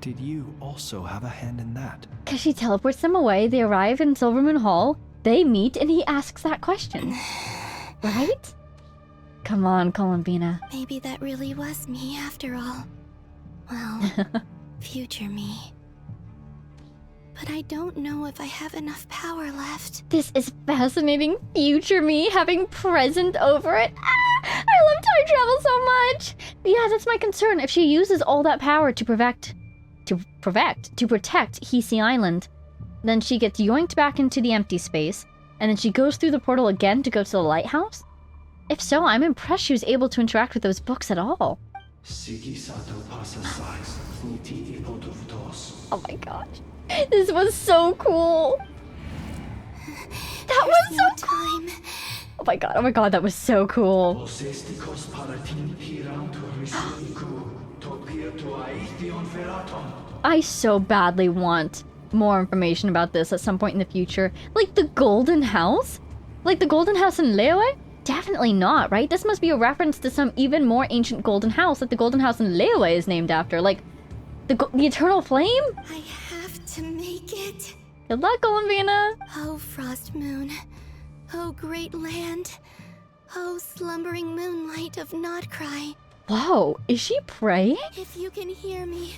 Did you also have a hand in that? Because she teleports them away, they arrive in Silvermoon Hall, they meet, and he asks that question. Right? Come on, Columbina. Maybe that really was me after all. Well, future me. But I don't know if I have enough power left. This is fascinating. Future me having present over it. Ah, I love time travel so much. But yeah, that's my concern. If she uses all that power to protect Hisi Island, then she gets yoinked back into the empty space, and then she goes through the portal again to go to the lighthouse? If so, I'm impressed she was able to interact with those books at all. Oh my gosh. This was so cool. That was so cool. Oh my god, that was so cool. I so badly want more information about this at some point in the future. Like the Golden House? Like the Golden House in Liyue? Definitely not, right? This must be a reference to some even more ancient Golden House that the Golden House in Liyue is named after. Like, the Eternal Flame? I have to make it. Good luck, Columbina. Oh, Frost Moon. Oh, great land. Oh, slumbering moonlight of Nod-Krai. Whoa, is she praying? If you can hear me,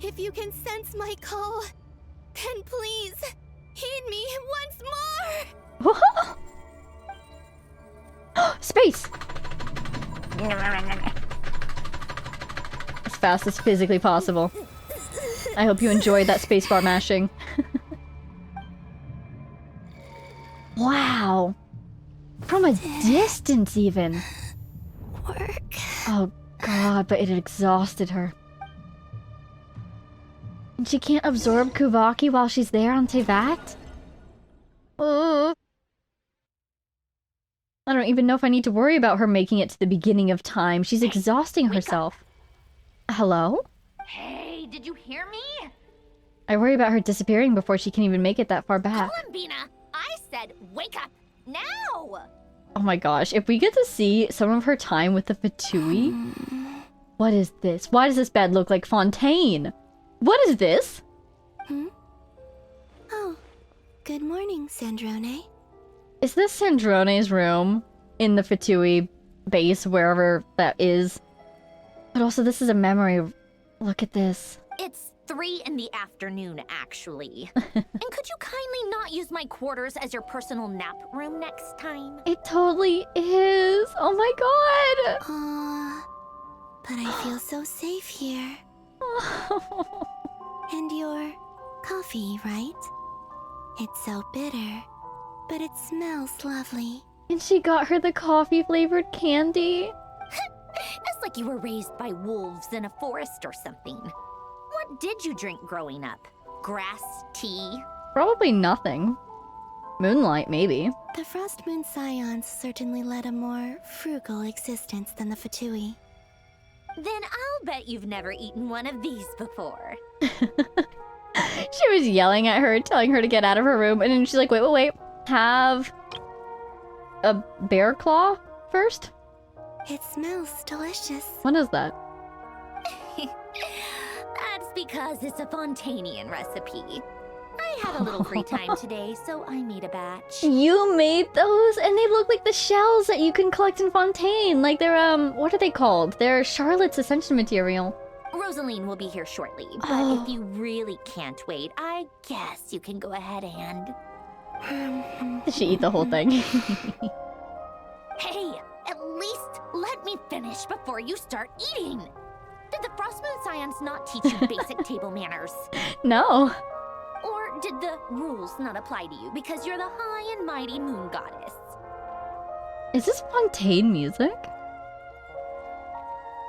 if you can sense my call, then please, heed me once more! Space! As fast as physically possible. I hope you enjoyed that spacebar mashing. Wow! From a distance, even! Work. Oh god, but it exhausted her. And she can't absorb Kuvaki while she's there on Tevat? I don't even know if I need to worry about her making it to the beginning of time. She's exhausting herself. Hello? Hey, did you hear me? I worry about her disappearing before she can even make it that far back. Columbina, I said wake up now! Oh my gosh, if we get to see some of her time with the Fatui... What is this? Why does this bed look like Fontaine? What is this? Oh, good morning, Sandrone. Is this Sandrone's room in the Fatui base, wherever that is? But also, this is a memory. Look at this. It's 3 in the afternoon, actually. And could you kindly not use my quarters as your personal nap room next time? It totally is. Oh my god. But I feel so safe here. And your coffee, right? It's so bitter, but it smells lovely. And she got her the coffee-flavored candy. It's like you were raised by wolves in a forest or something. What did you drink growing up? Grass, tea? Probably nothing. Moonlight, maybe. The Frost Moon Scions certainly led a more frugal existence than the Fatui. Then I'll bet you've never eaten one of these before. She was yelling at her, telling her to get out of her room, and then she's like, wait. Have a bear claw first? It smells delicious. What is that? That's because it's a Fontainian recipe. I had a little free time today, so I made a batch. You made those? And they look like the shells that you can collect in Fontaine. Like they're, what are they called? They're Charlotte's Ascension material. Rosaline will be here shortly, but if you really can't wait, I guess you can go ahead and... Did she eat the whole thing? Hey, at least let me finish before you start eating. Did the Frost Moon Scions not teach you basic table manners? No. Or did the rules not apply to you because you're the high and mighty moon goddess? Is this Fontaine music?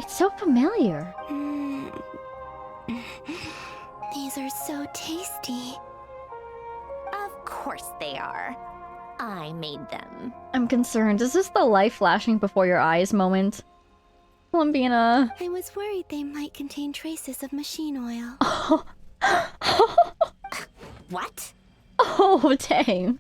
It's so familiar. These are so tasty. Of course they are. I made them. I'm concerned. Is this the life flashing before your eyes moment? Columbina. I was worried they might contain traces of machine oil. What? Oh, dang.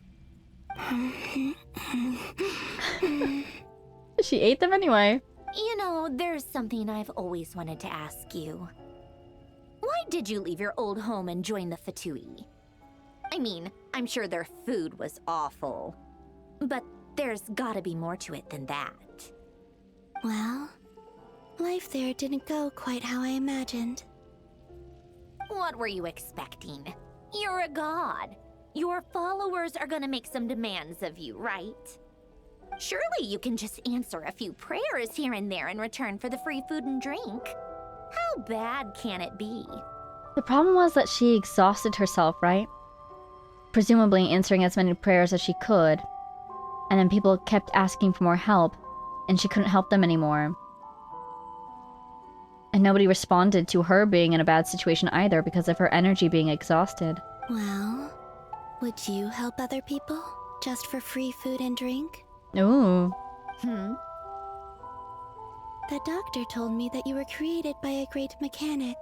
She ate them anyway. You know, there's something I've always wanted to ask you. Why did you leave your old home and join the Fatui? I mean, I'm sure their food was awful. But there's gotta be more to it than that. Well, life there didn't go quite how I imagined. What were you expecting? You're a god. Your followers are gonna make some demands of you, right? Surely you can just answer a few prayers here and there in return for the free food and drink. How bad can it be? The problem was that she exhausted herself, right? Presumably answering as many prayers as she could. And then people kept asking for more help, and she couldn't help them anymore. And nobody responded to her being in a bad situation either because of her energy being exhausted. Well, would you help other people just for free food and drink? Ooh. The doctor told me that you were created by a great mechanic.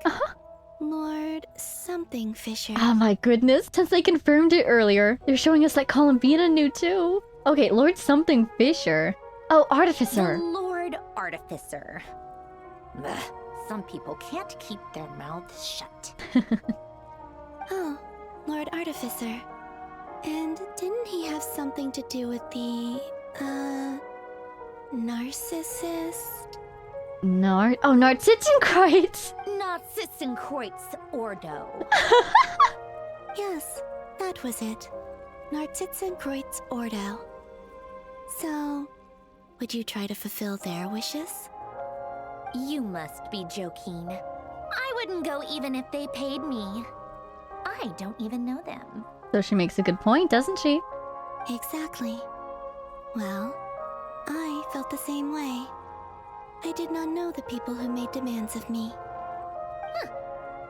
Lord something Fisher. Oh my goodness, since they confirmed it earlier, they're showing us that Columbina knew too. Okay, Lord something Fisher. Oh, Artificer. The Lord Artificer. Ugh, some people can't keep their mouths shut. Oh, Lord Artificer. And didn't he have something to do with the, narcissist? Nord-Krai. Nod-Krai Ordo. Yes, that was it. Nod-Krai Ordo. So, would you try to fulfill their wishes? You must be joking. I wouldn't go even if they paid me. I don't even know them. So she makes a good point, doesn't she? Exactly. Well, I felt the same way. I did not know the people who made demands of me.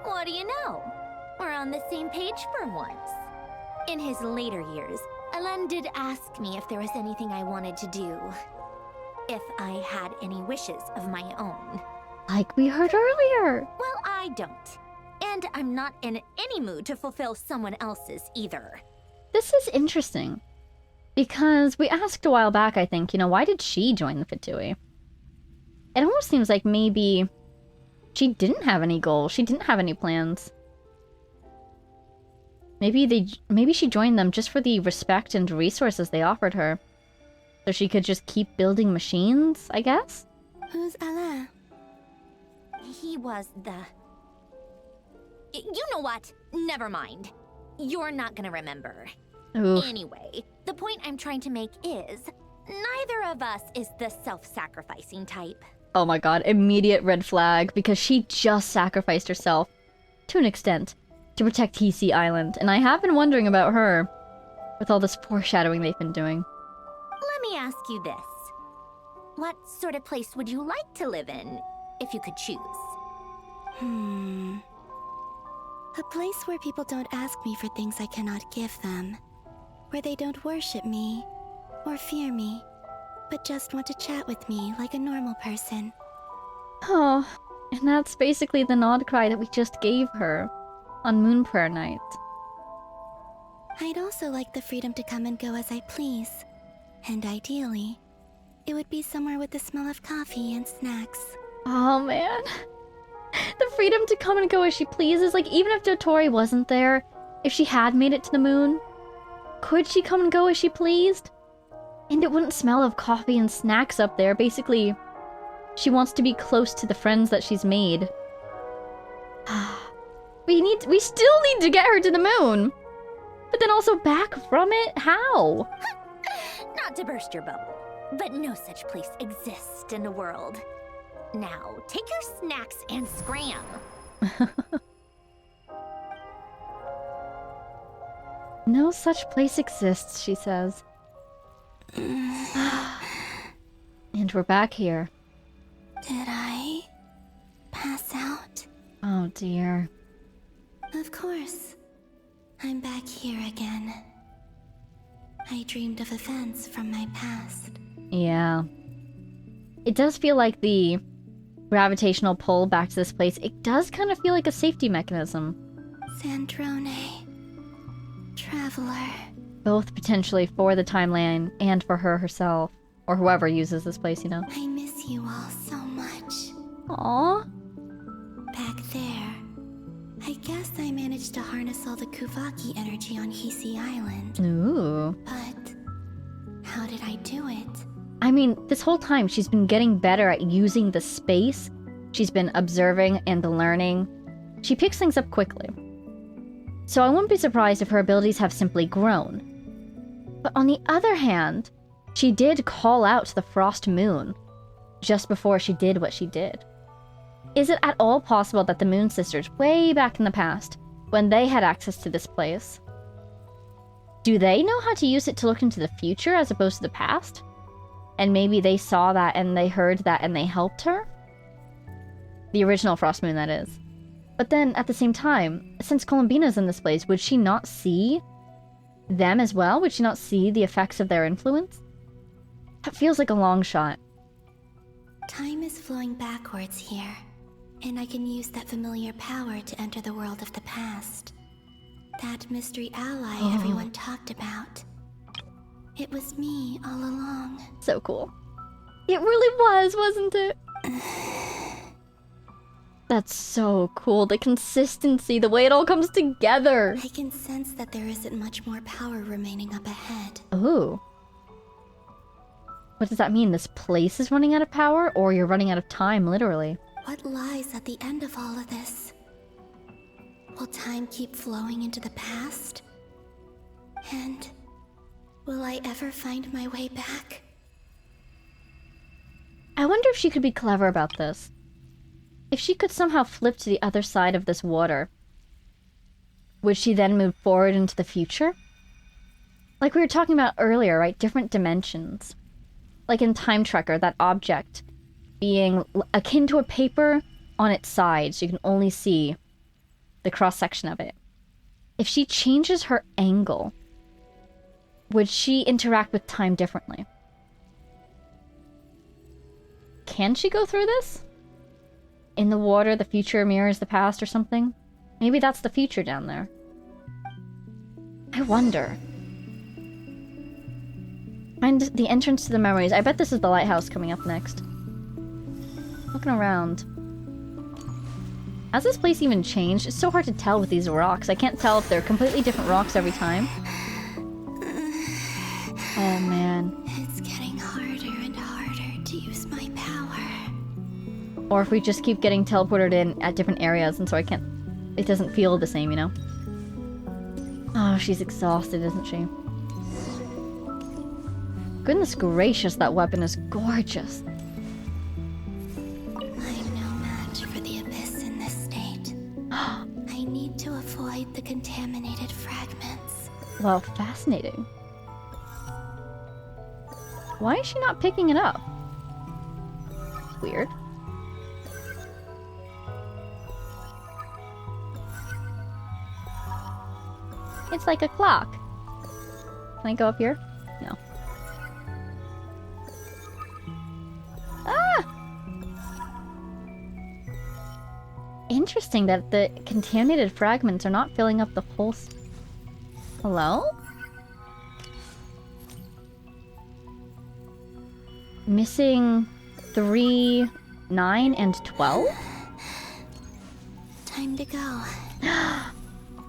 What do you know? We're on the same page for once. In his later years, Alen did ask me if there was anything I wanted to do. If I had any wishes of my own. Like we heard earlier. Well, I don't. And I'm not in any mood to fulfill someone else's either. This is interesting. Because we asked a while back, I think, why did she join the Fatui? It almost seems like maybe she didn't have any goals. She didn't have any plans. Maybe she joined them just for the respect and resources they offered her. So she could just keep building machines, I guess? Who's Alain? He was the... You know what? Never mind. You're not gonna remember. Oof. Anyway, the point I'm trying to make is, neither of us is the self-sacrificing type. Oh my god, immediate red flag, because she just sacrificed herself, to an extent, to protect Hisi Island, and I have been wondering about her, with all this foreshadowing they've been doing. Let me ask you this. What sort of place would you like to live in, if you could choose? A place where people don't ask me for things I cannot give them. Where they don't worship me, or fear me, but just want to chat with me like a normal person. Oh, and that's basically the Nod-Krai that we just gave her on Moon Prayer Night. I'd also like the freedom to come and go as I please. And ideally, it would be somewhere with the smell of coffee and snacks. Oh man. The freedom to come and go as she pleases. Like, even if Dottore wasn't there, if she had made it to the moon, could she come and go as she pleased? And it wouldn't smell of coffee and snacks up there. Basically, she wants to be close to the friends that she's made. We still need to get her to the moon. But then also back from it? How? Not to burst your bubble, but no such place exists in the world. Now, take your snacks and scram. No such place exists, she says. And we're back here. Did I pass out? Oh dear. Of course. I'm back here again. I dreamed of events from my past. Yeah. It does feel like the gravitational pull back to this place, it does kind of feel like a safety mechanism. Sandrone. Traveler. Both potentially for the timeline and for her herself. Or whoever uses this place, I miss you all so much. Aww. Back there, I guess I managed to harness all the Kuvaki energy on Hisi Island. Ooh. But how did I do it? I mean, this whole time she's been getting better at using the space. She's been observing and learning She picks things up quickly. So I wouldn't be surprised if her abilities have simply grown. But on the other hand, she did call out to the Frost Moon just before she did what she did. Is it at all possible that the Moon Sisters, way back in the past, when they had access to this place, do they know how to use it to look into the future as opposed to the past? And maybe they saw that and they heard that and they helped her? The original Frost Moon, that is. But then, at the same time, since Columbina's in this place, would she not see them as well? Would she not see the effects of their influence? That feels like a long shot. Time is flowing backwards here, and I can use that familiar power to enter the world of the past. That mystery ally everyone talked about. It was me all along. So cool. It really was, wasn't it? That's so cool. The consistency, the way it all comes together. I can sense that there isn't much more power remaining up ahead. Ooh. What does that mean? This place is running out of power, or you're running out of time, literally? What lies at the end of all of this? Will time keep flowing into the past? And will I ever find my way back? I wonder if she could be clever about this. If she could somehow flip to the other side of this water, would she then move forward into the future? Like we were talking about earlier, right? Different dimensions. Like in Time Trekker, that object being akin to a paper on its side, so you can only see the cross-section of it. If she changes her angle, would she interact with time differently? Can she go through this? In the water, the future mirrors the past or something? Maybe that's the future down there. I wonder. Find the entrance to the memories. I bet this is the lighthouse coming up next. Looking around. Has this place even changed? It's so hard to tell with these rocks. I can't tell if they're completely different rocks every time. Oh man. It's getting harder and harder to use my power. Or if we just keep getting teleported in at different areas and so I can't... It doesn't feel the same, you know? Oh, she's exhausted, isn't she? Goodness gracious, that weapon is gorgeous. I'm no match for the Abyss in this state. I need to avoid the contaminated fragments. Well, fascinating. Why is she not picking it up? Weird. It's like a clock. Can I go up here? No. Ah! Interesting that the contaminated fragments are not filling up the whole... Hello? Missing 3, 9, and 12? Time to go.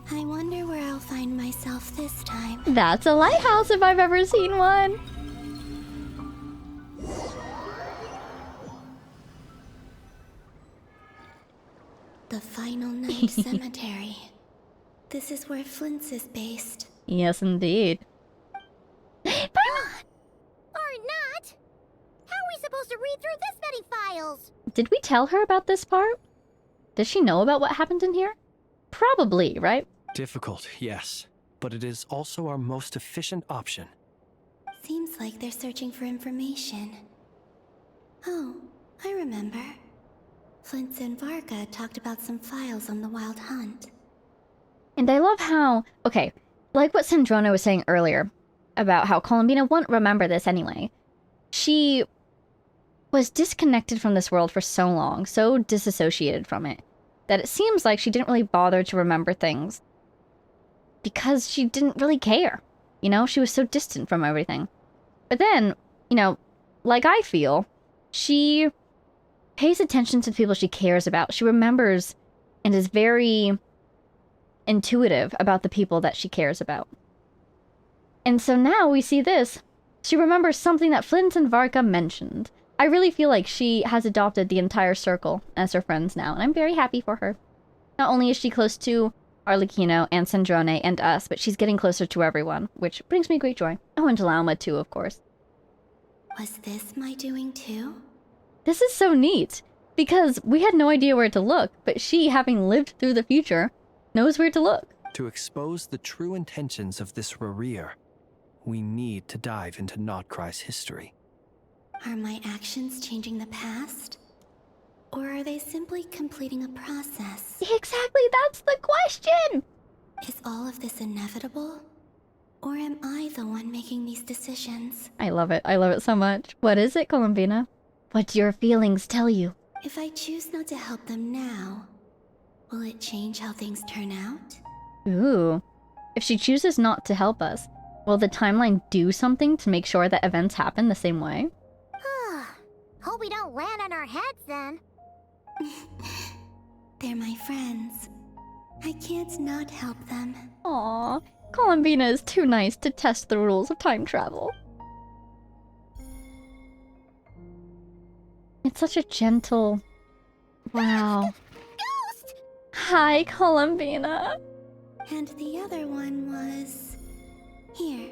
I wonder where I'll find myself this time. That's a lighthouse if I've ever seen one. The Final Night Cemetery. This is where Flint's is based. Yes, indeed. Or not. How are we supposed to read through this many files? Did we tell her about this part? Does she know about what happened in here? Probably, right? Difficult, yes. But it is also our most efficient option. Seems like they're searching for information. Oh, I remember. Flint and Varka talked about some files on the Wild Hunt. And I love how... Okay, like what Sandrona was saying earlier, about how Columbina won't remember this anyway. She was disconnected from this world for so long, so disassociated from it, that it seems like she didn't really bother to remember things. Because she didn't really care. You know, she was so distant from everything. But then, you know, like I feel, she pays attention to the people she cares about. She remembers and is very intuitive about the people that she cares about. And so now we see this. She remembers something that Flint and Varka mentioned. I really feel like she has adopted the entire circle as her friends now, and I'm very happy for her. Not only is she close to Arlecchino and Sandrone and us, but she's getting closer to everyone, which brings me great joy. Oh, and Lauma too, of course. Was this my doing too? This is so neat, because we had no idea where to look, but she, having lived through the future, knows where to look. To expose the true intentions of this Rerir, we need to dive into Nod-Krai's history. Are my actions changing the past? Or are they simply completing a process? Exactly, that's the question! Is all of this inevitable? Or am I the one making these decisions? I love it so much. What is it, Columbina? What do your feelings tell you? If I choose not to help them now, will it change how things turn out? Ooh. If she chooses not to help us, will the timeline do something to make sure that events happen the same way? Hope we don't land on our heads then. They're my friends. I can't not help them. Aww. Columbina is too nice to test the rules of time travel. It's such a gentle... Wow. Ghost! Hi, Columbina. And the other one was... here.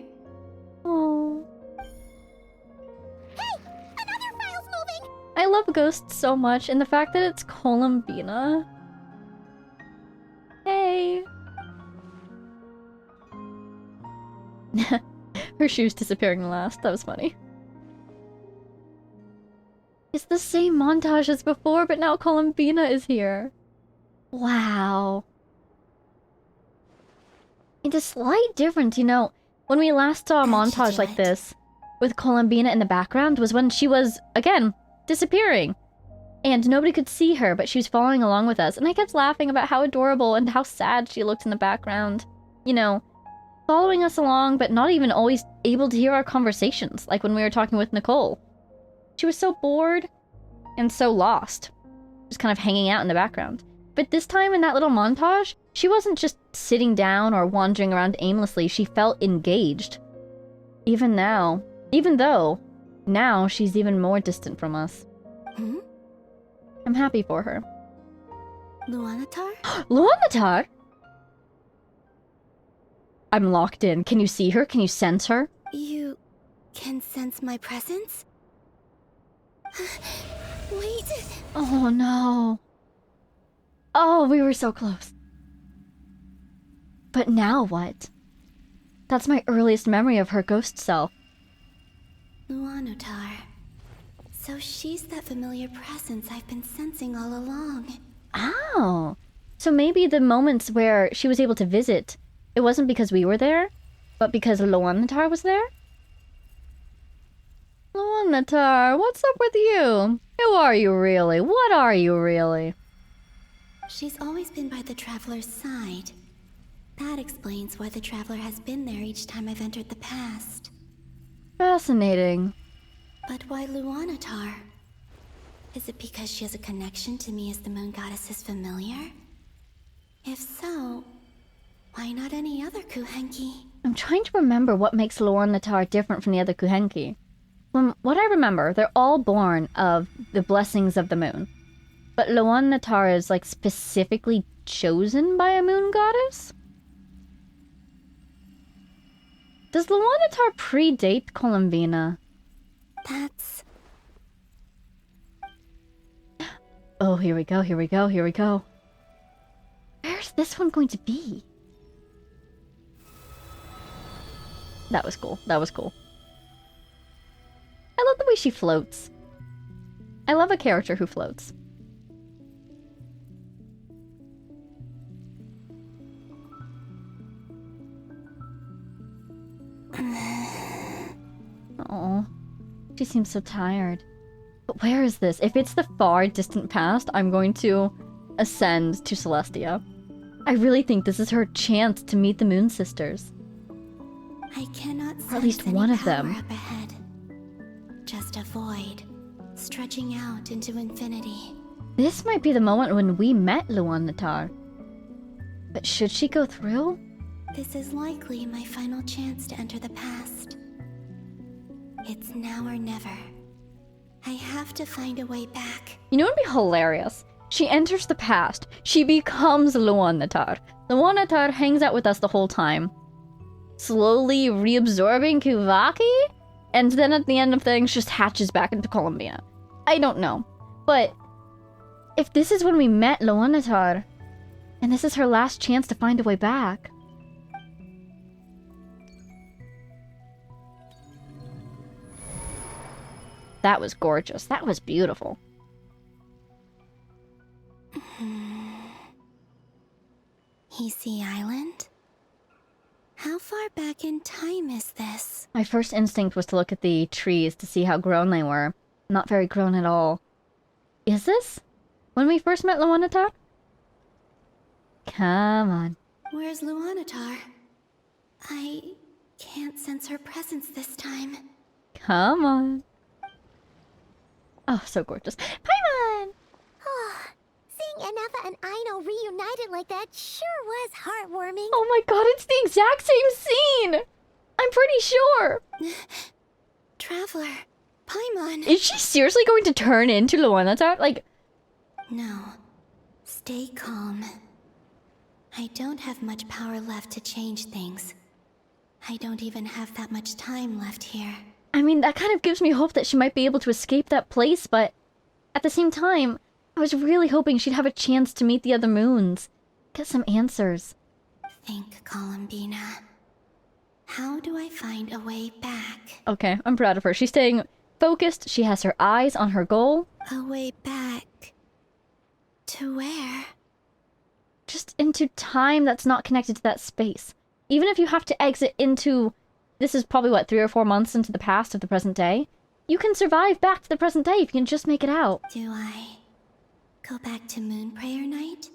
Oh. Hey! Another file's moving! I love Ghost so much, and the fact that it's Columbina. Hey. Her shoes disappearing last. That was funny. It's the same montage as before, but now Columbina is here. Wow. It's a slight difference, you know. When we last saw a montage like this, with Columbina in the background, was when she was, again, disappearing. And nobody could see her, but she was following along with us. And I kept laughing about how adorable and how sad she looked in the background. You know, following us along, but not even always able to hear our conversations, like when we were talking with Nicole. She was so bored and so lost, just kind of hanging out in the background. But this time in that little montage, she wasn't just sitting down or wandering around aimlessly, she felt engaged. Even though now she's even more distant from us. Hmm? I'm happy for her. Luanatar? Luanatar? I'm locked in. Can you see her? Can you sense her? You can sense my presence? Wait. Oh no. Oh, we were so close. But now what? That's my earliest memory of her ghost self. Luanatar. So she's that familiar presence I've been sensing all along. Oh. So maybe the moments where she was able to visit, it wasn't because we were there, but because Luanatar was there? Luanatar, what's up with you? Who are you really? What are you really? She's always been by the Traveler's side. That explains why the Traveler has been there each time I've entered the past. Fascinating. But why Luanatar? Is it because she has a connection to me as the Moon Goddess's familiar? If so, why not any other Kuhenki? I'm trying to remember what makes Luanatar different from the other Kuhenki. From what I remember, they're all born of the blessings of the moon. But Luanatar is, like, specifically chosen by a moon goddess? Does Luanatar predate Columbina? That's... Oh, here we go, here we go, here we go. Where's this one going to be? That was cool, that was cool. I love the way she floats. I love a character who floats. Oh, she seems so tired. But where is this? If it's the far distant past, I'm going to ascend to Celestia. I really think this is her chance to meet the Moon Sisters. I cannot or at least one of them. Up ahead. Just a void, stretching out into infinity. This might be the moment when we met Luanatar. But should she go through? This is likely my final chance to enter the past. It's now or never. I have to find a way back. You know what would be hilarious? She enters the past. She becomes Luanatar. Luanatar hangs out with us the whole time, slowly reabsorbing Kuvaki, and then at the end of things just hatches back into Columbia. I don't know. But if this is when we met Luanatar, and this is her last chance to find a way back... That was gorgeous. That was beautiful. Easy Island? How far back in time is this? My first instinct was to look at the trees to see how grown they were. Not very grown at all. Is this when we first met Luanatar? Come on. Where's Luanatar? I can't sense her presence this time. Come on. Oh, so gorgeous. Paimon! Oh, seeing Anafa and Aino reunited like that sure was heartwarming. Oh my god, it's the exact same scene! I'm pretty sure! Traveler, Paimon. Is she seriously going to turn into Luanatar? Like... No. Stay calm. I don't have much power left to change things. I don't even have that much time left here. I mean, that kind of gives me hope that she might be able to escape that place, but at the same time, I was really hoping she'd have a chance to meet the other moons. Get some answers. Think, Columbina. How do I find a way back? Okay, I'm proud of her. She's staying focused. She has her eyes on her goal. A way back? To where? Just into time that's not connected to that space. Even if you have to exit into... This is probably, what, 3 or 4 months into the past of the present day? You can survive back to the present day if you can just make it out. Do I go back to Moon Prayer Night?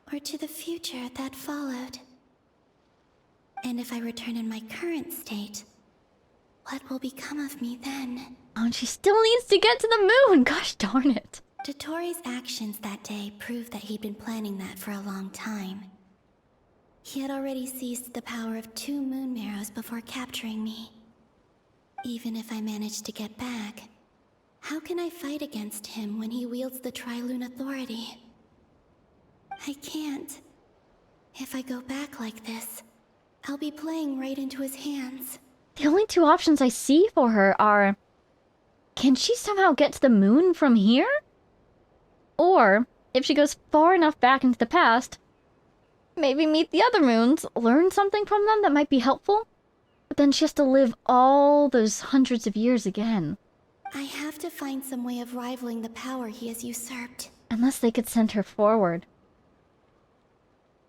Or to the future that followed? And if I return in my current state, what will become of me then? Oh, and she still needs to get to the moon! Gosh darn it. Dottore's actions that day proved that he'd been planning that for a long time. He had already seized the power of 2 moon marrows before capturing me. Even if I managed to get back, how can I fight against him when he wields the Tri-Lune Authority? I can't. If I go back like this, I'll be playing right into his hands. The only 2 options I see for her are... Can she somehow get to the moon from here? Or, if she goes far enough back into the past... Maybe meet the other moons, learn something from them that might be helpful. But then she has to live all those hundreds of years again. I have to find some way of rivaling the power he has usurped. Unless they could send her forward.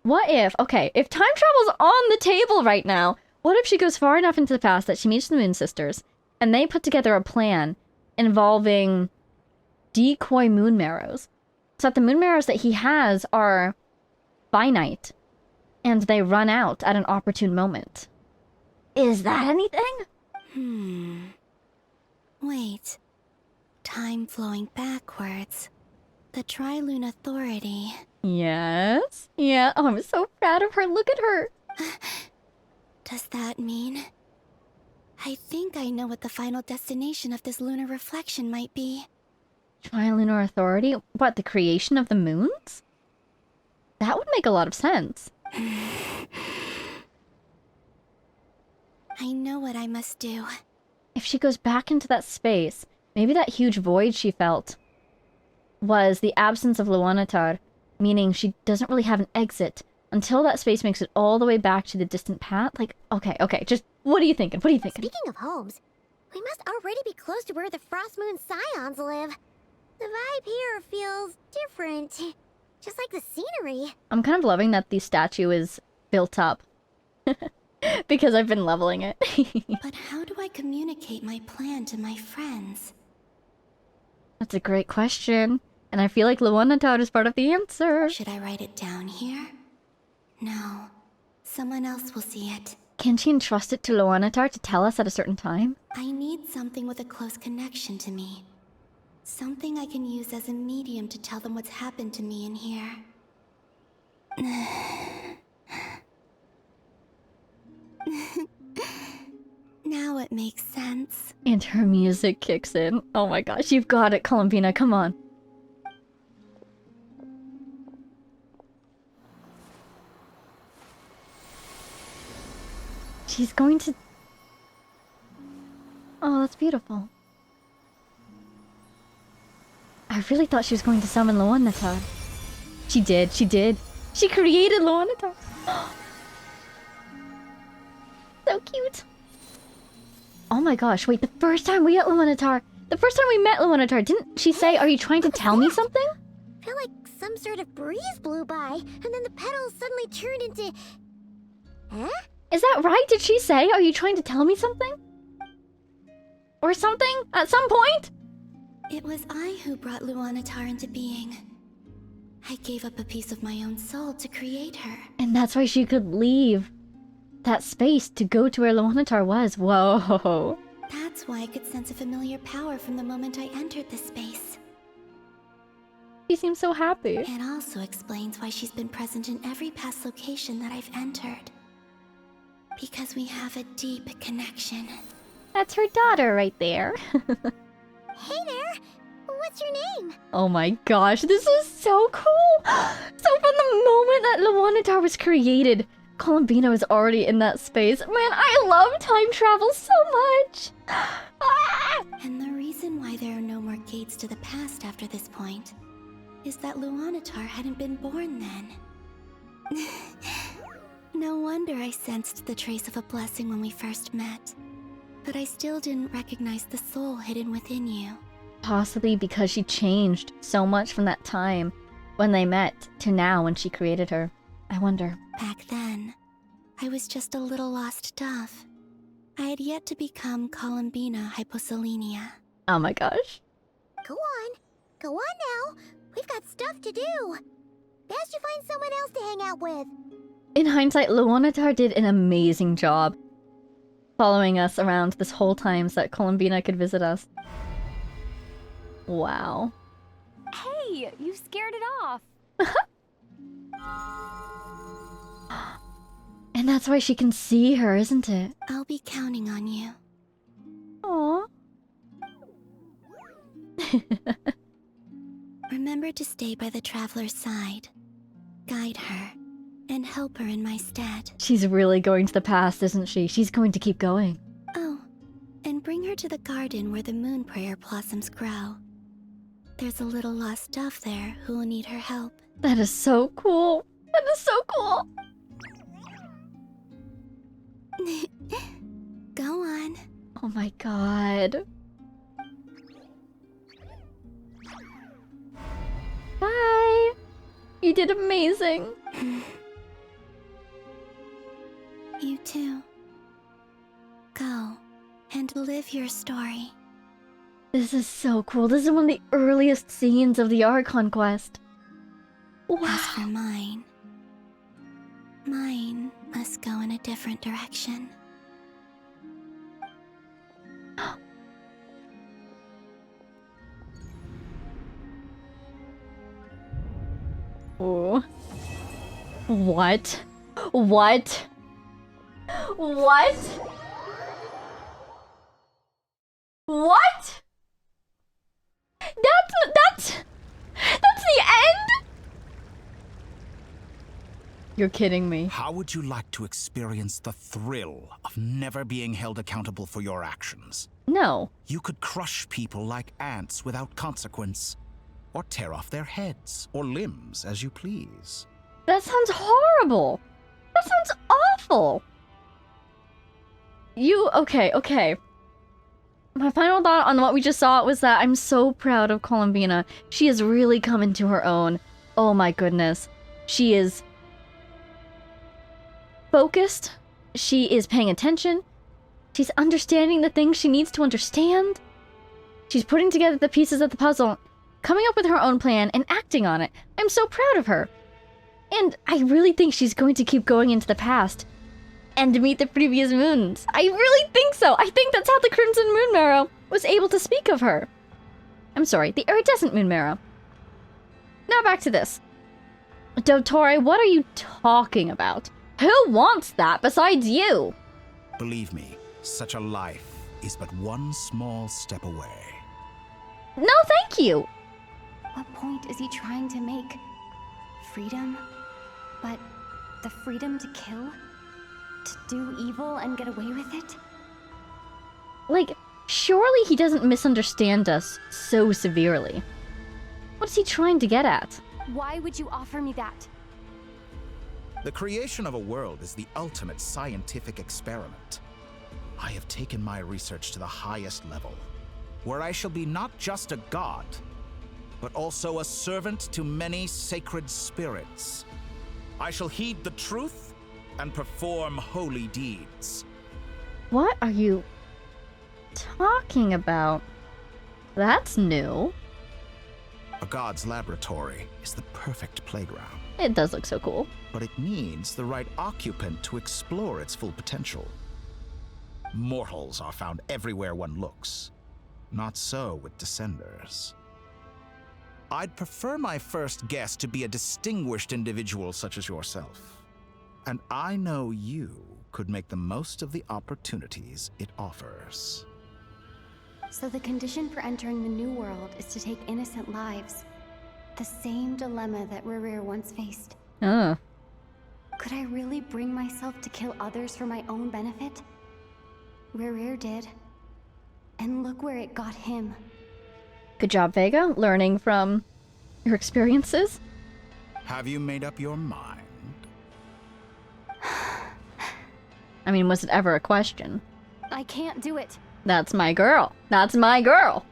What if, okay, if time travel's on the table right now, what if she goes far enough into the past that she meets the Moon Sisters, and they put together a plan involving decoy moon marrows, so that the moon marrows that he has are finite, and they run out at an opportune moment. Is that anything? Wait. Time flowing backwards. The Tri-Lune Authority. Yes? Yeah, oh, I'm so proud of her. Look at her. Does that mean... I think I know what the final destination of this lunar reflection might be. Tri-Lunar Authority? What, the creation of the moons? That would make a lot of sense. I know what I must do. If she goes back into that space, maybe that huge void she felt was the absence of Luanatar, meaning she doesn't really have an exit until that space makes it all the way back to the distant path. Like, okay, just what are you thinking? What are you thinking? Speaking of homes, we must already be close to where the Frost Moon Scions live. The vibe here feels different. Just like the scenery. I'm kind of loving that the statue is built up. Because I've been leveling it. But how do I communicate my plan to my friends? That's a great question. And I feel like Luanatar is part of the answer. Should I write it down here? No. Someone else will see it. Can she entrust it to Luanatar to tell us at a certain time? I need something with a close connection to me. Something I can use as a medium to tell them what's happened to me in here. Now it makes sense. And her music kicks in. Oh my gosh, you've got it, Columbina, come on. She's going to... Oh, that's beautiful. I really thought she was going to summon Luanatar. She did, she did. She created Luanatar. So cute. Oh my gosh, wait, the first time we met Luanatar, didn't she say, are you trying to tell me something? I feel like some sort of breeze blew by, and then the petals suddenly turned into... Huh? Is that right? Did she say, are you trying to tell me something? Or something? At some point? It was I who brought Luanatar into being. I gave up a piece of my own soul to create her. And that's why she could leave that space to go to where Luanatar was. Whoa. That's why I could sense a familiar power from the moment I entered the space. She seems so happy. It also explains why she's been present in every past location that I've entered. Because we have a deep connection. That's her daughter right there. Hey there! What's your name? Oh my gosh, this is so cool! So from the moment that Luanatar was created, Columbina was already in that space. Man, I love time travel so much! And the reason why there are no more gates to the past after this point is that Luanatar hadn't been born then. No wonder I sensed the trace of a blessing when we first met. But I still didn't recognize the soul hidden within you. Possibly because she changed so much from that time when they met to now when she created her. I wonder. Back then, I was just a little lost dove. I had yet to become Columbina Hyposelenia. Oh my gosh. Go on. Go on now. We've got stuff to do. Best you find someone else to hang out with. In hindsight, Luanatar did an amazing job following us around this whole time so that Columbina could visit us. Wow. Hey, you scared it off. And that's why she can see her, isn't it? I'll be counting on you. Aww. Remember to stay by the traveler's side. Guide her, and help her in my stead. She's really going to the past, isn't she? She's going to keep going. Oh, and bring her to the garden where the moon prayer blossoms grow. There's a little lost dove there who will need her help. That is so cool. That is so cool. Go on. Oh my god. Bye. You did amazing. You too. Go and live your story. This is so cool. This is one of the earliest scenes of the Archon quest. Wow. As for mine must go in a different direction. Oh. What? What? What? What? That's the end? You're kidding me. How would you like to experience the thrill of never being held accountable for your actions? No. You could crush people like ants without consequence, or tear off their heads or limbs as you please. That sounds horrible. That sounds awful. Okay. My final thought on what we just saw was that I'm so proud of Columbina. She has really come into her own. Oh my goodness. She is focused. She is paying attention. She's understanding the things she needs to understand. She's putting together the pieces of the puzzle, coming up with her own plan, and acting on it. I'm so proud of her. And I really think she's going to keep going into the past and to meet the previous moons. I really think so. I think that's how the Crimson Moon Marrow was able to speak of her. I'm sorry, the Iridescent Moon Marrow. Now back to this. Dottore, what are you talking about? Who wants that besides you? Believe me, such a life is but one small step away. No, thank you. What point is he trying to make? Freedom? But the freedom to kill? do evil and get away with it? Like, surely he doesn't misunderstand us so severely. What's he trying to get at? Why would you offer me that? The creation of a world is the ultimate scientific experiment. I have taken my research to the highest level, where I shall be not just a god, but also a servant to many sacred spirits. I shall heed the truth and perform holy deeds. What are you talking about? That's new. A god's laboratory is the perfect playground. It does look so cool. But it needs the right occupant to explore its full potential. Mortals are found everywhere one looks. Not so with Descenders. I'd prefer my first guest to be a distinguished individual such as yourself. And I know you could make the most of the opportunities it offers. So the condition for entering the new world is to take innocent lives. The same dilemma that Rerir once faced. Could I really bring myself to kill others for my own benefit? Rerir did. And look where it got him. Good job, Vega, learning from your experiences. Have you made up your mind? I mean, was it ever a question? I can't do it. That's my girl. That's my girl.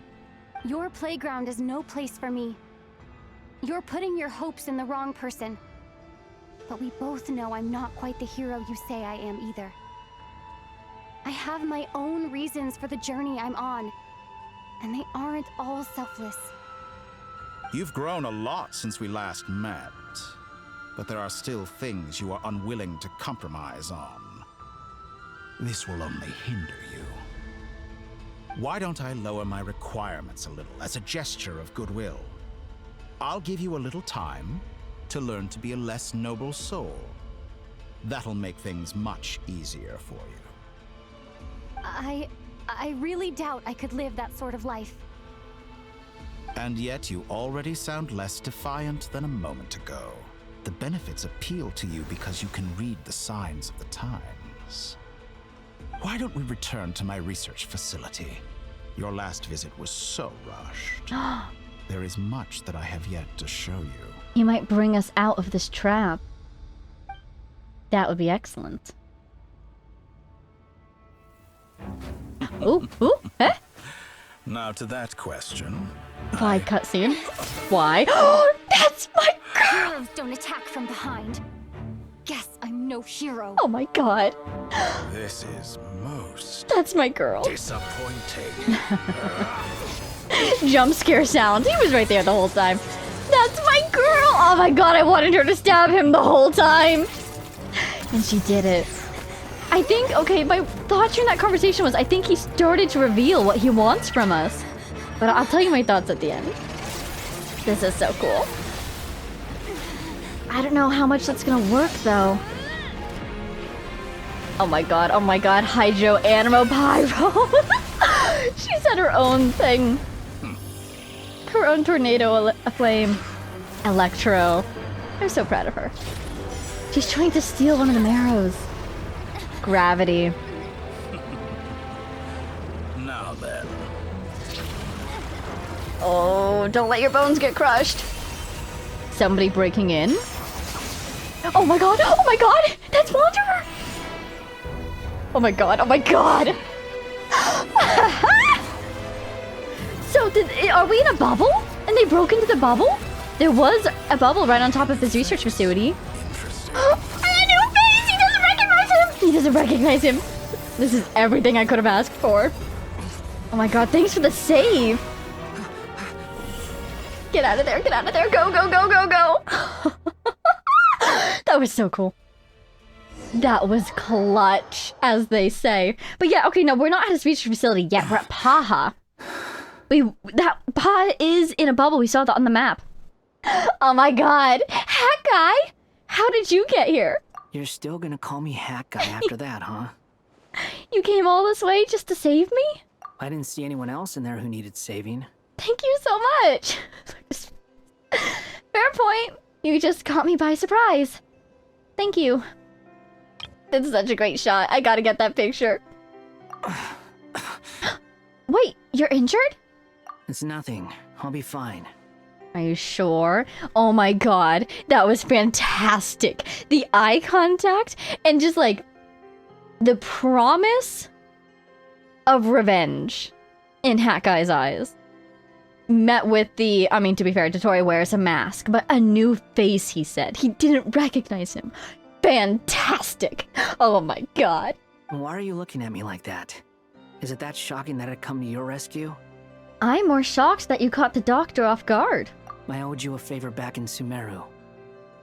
Your playground is no place for me. You're putting your hopes in the wrong person. But we both know I'm not quite the hero you say I am either. I have my own reasons for the journey I'm on, and they aren't all selfless. You've grown a lot since we last met, but there are still things you are unwilling to compromise on. This will only hinder you. Why don't I lower my requirements a little as a gesture of goodwill? I'll give you a little time to learn to be a less noble soul. That'll make things much easier for you. I really doubt I could live that sort of life. And yet you already sound less defiant than a moment ago. The benefits appeal to you because you can read the signs of the times. Why don't we return to my research facility? Your last visit was so rushed. There is much that I have yet to show you. You might bring us out of this trap. That would be excellent. Ooh, eh? Now to that question. Why cutscene? Why? That's my girl! Heroes don't attack from behind. Guess I'm no hero. Oh my god. This is most... That's my girl. disappointing. Jump scare sound. He was right there the whole time. That's my girl! Oh my god, I wanted her to stab him the whole time. And she did it. I think, okay, my thought during that conversation was I think he started to reveal what he wants from us. But I'll tell you my thoughts at the end. This is so cool. I don't know how much that's gonna work, though. Oh my god, Hydro Animo Pyro. She said her own thing. Her own tornado flame. Electro. I'm so proud of her. She's trying to steal one of the marrows. Gravity. Now then. Oh, don't let your bones get crushed. Somebody breaking in. Oh my god, that's Wanderer! Oh my god. So, are we in a bubble? And they broke into the bubble? There was a bubble right on top of his research facility. And a new face! He doesn't recognize him! This is everything I could have asked for. Oh my god, thanks for the save! Get out of there, go! That was so cool. That was clutch, as they say. But yeah, okay, no, we're not at his research facility yet. We're at Paha. Paha is in a bubble. We saw that on the map. Oh my god. Hat Guy? How did you get here? You're still gonna call me Hat Guy after that, huh? You came all this way just to save me? I didn't see anyone else in there who needed saving. Thank you so much. Fair point. You just caught me by surprise. Thank you. That's such a great shot. I gotta get that picture. Wait, you're injured? It's nothing. I'll be fine. Are you sure? Oh my god, that was fantastic. The eye contact and just like the promise of revenge in Hat Guy's eyes. Met with the, I mean, to be fair, Dottore wears a mask, but a new face, he said. He didn't recognize him. Fantastic. Oh my god. Why are you looking at me like that? Is it that shocking that I'd come to your rescue? I'm more shocked that you caught the doctor off guard. I owed you a favor back in Sumeru.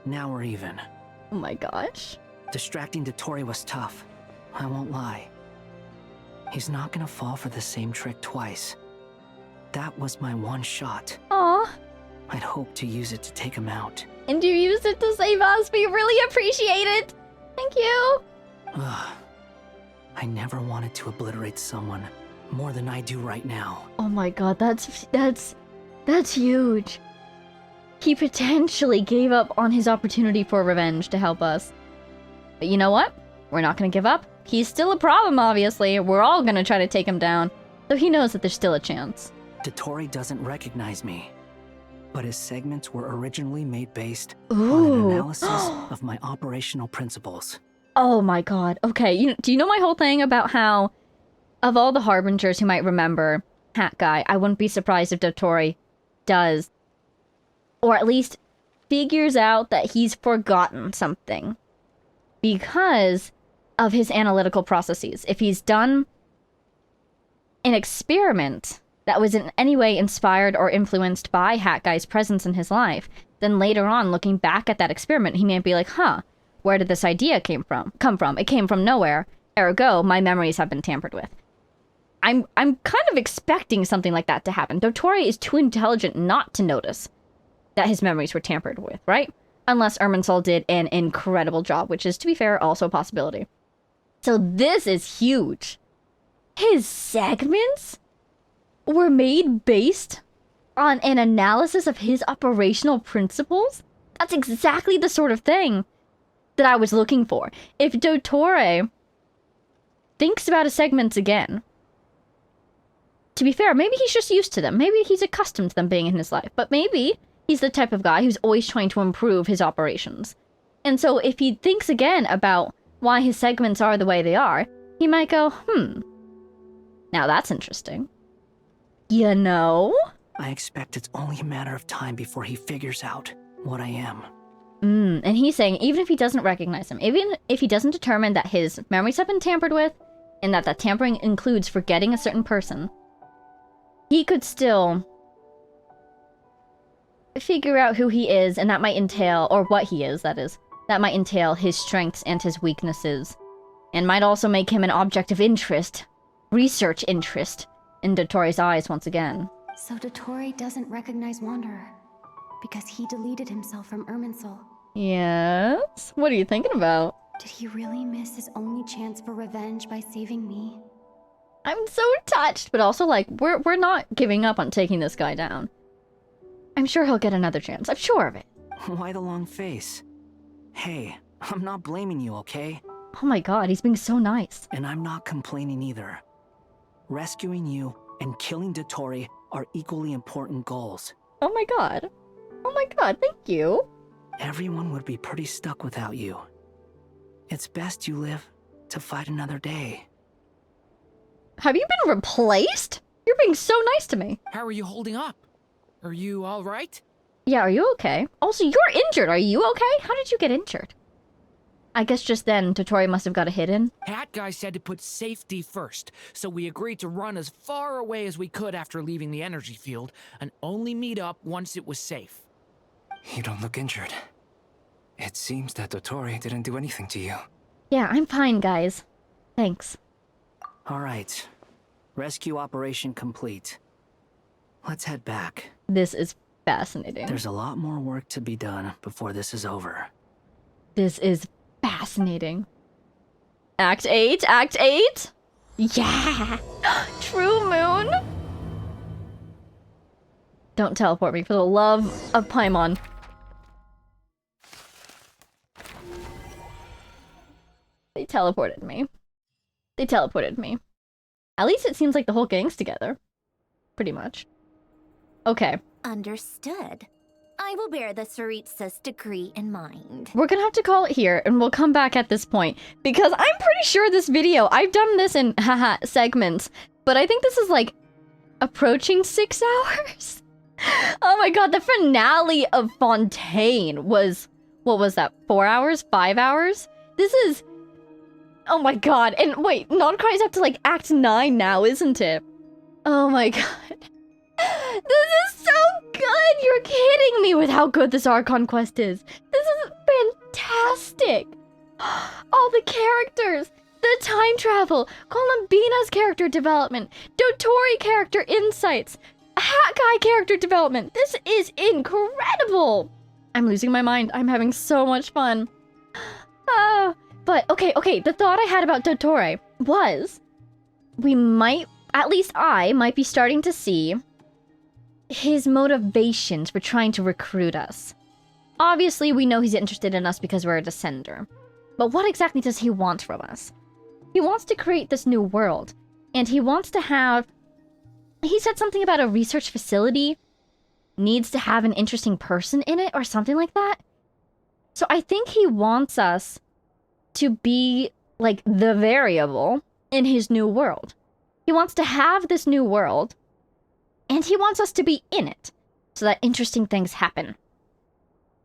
Now we're even. Oh my gosh. Distracting Dottore was tough. I won't lie. He's not gonna fall for the same trick twice. That was my one shot. Aw. I'd hoped to use it to take him out. And you used it to save us. We really appreciate it. Thank you. Ugh. I never wanted to obliterate someone more than I do right now. Oh my god, that's huge. He potentially gave up on his opportunity for revenge to help us. But you know what? We're not gonna give up. He's still a problem, obviously. We're all gonna try to take him down. So he knows that there's still a chance. Dottore doesn't recognize me. But his segments were originally made based on Ooh. an analysis of my operational principles. Oh my god. Okay, do you know my whole thing about how, of all the Harbingers who might remember Hat Guy, I wouldn't be surprised if Dottore does, or at least figures out that he's forgotten something because of his analytical processes. If he's done an experiment that was in any way inspired or influenced by Hat Guy's presence in his life, then later on, looking back at that experiment, he may be like, huh, where did this idea come from? It came from nowhere. Ergo, my memories have been tampered with. I'm kind of expecting something like that to happen. Dottore is too intelligent not to notice that his memories were tampered with, right? Unless Irminsul did an incredible job, which is, to be fair, also a possibility. So this is huge. His segments were made based on an analysis of his operational principles? That's exactly the sort of thing that I was looking for. If Dottore thinks about his segments again, to be fair, maybe he's just used to them. Maybe he's accustomed to them being in his life. But maybe he's the type of guy who's always trying to improve his operations. And so if he thinks again about why his segments are the way they are, he might go, now that's interesting. You know? I expect it's only a matter of time before he figures out what I am. And he's saying, even if he doesn't recognize him, even if he doesn't determine that his memories have been tampered with, and that tampering includes forgetting a certain person, he could still figure out who he is, and that might entail, or what he is, that is. That might entail his strengths and his weaknesses, and might also make him an object of interest, research interest, in Dottore's eyes once again. So Dottore doesn't recognize Wanderer, because he deleted himself from Irminsul. Yes? What are you thinking about? Did he really miss his only chance for revenge by saving me? I'm so touched, but also like, we're not giving up on taking this guy down. I'm sure he'll get another chance. I'm sure of it. Why the long face? Hey, I'm not blaming you, okay? Oh my god, he's being so nice. And I'm not complaining either. Rescuing you and killing Dottore are equally important goals. Oh my god. Oh my god, thank you. Everyone would be pretty stuck without you. It's best you live to fight another day. Have you been replaced? You're being so nice to me. How are you holding up? Are you all right? Yeah, are you okay? Also, you're injured. Are you okay? How did you get injured? I guess just then, Dottore must have got a hit in. Hat Guy said to put safety first, so we agreed to run as far away as we could after leaving the energy field, and only meet up once it was safe. You don't look injured. It seems that Dottore didn't do anything to you. Yeah, I'm fine, guys. Thanks. Alright. Rescue operation complete. Let's head back. This is fascinating. There's a lot more work to be done before this is over. This is fascinating. Act 8? Act 8? Yeah! True Moon! Don't teleport me for the love of Paimon. They teleported me. They teleported me. At least it seems like the whole gang's together. Pretty much. Okay. Understood. I will bear the Tsaritsa's decree in mind. We're gonna have to call it here, and we'll come back at this point. Because I'm pretty sure this video, I've done this in, haha, segments. But I think this is like, approaching 6 hours? Oh my god, the finale of Fontaine was, what was that, 4 hours? 5 hours? This is, oh my god, and wait, Nod-Krai's up to like Act 9 now, isn't it? Oh my god. This is so good! You're kidding me with how good this Archon quest is. This is fantastic! All the characters, the time travel, Columbina's character development, Dottore character insights, Hat Guy character development. This is incredible! I'm losing my mind. I'm having so much fun. But okay, the thought I had about Dottore was we might, at least I, might be starting to see his motivations for trying to recruit us. Obviously, we know he's interested in us because we're a descender. But what exactly does he want from us? He wants to create this new world, and he wants to have... He said something about a research facility needs to have an interesting person in it, or something like that. So I think he wants us to be, like, the variable in his new world. He wants to have this new world, and he wants us to be in it, so that interesting things happen.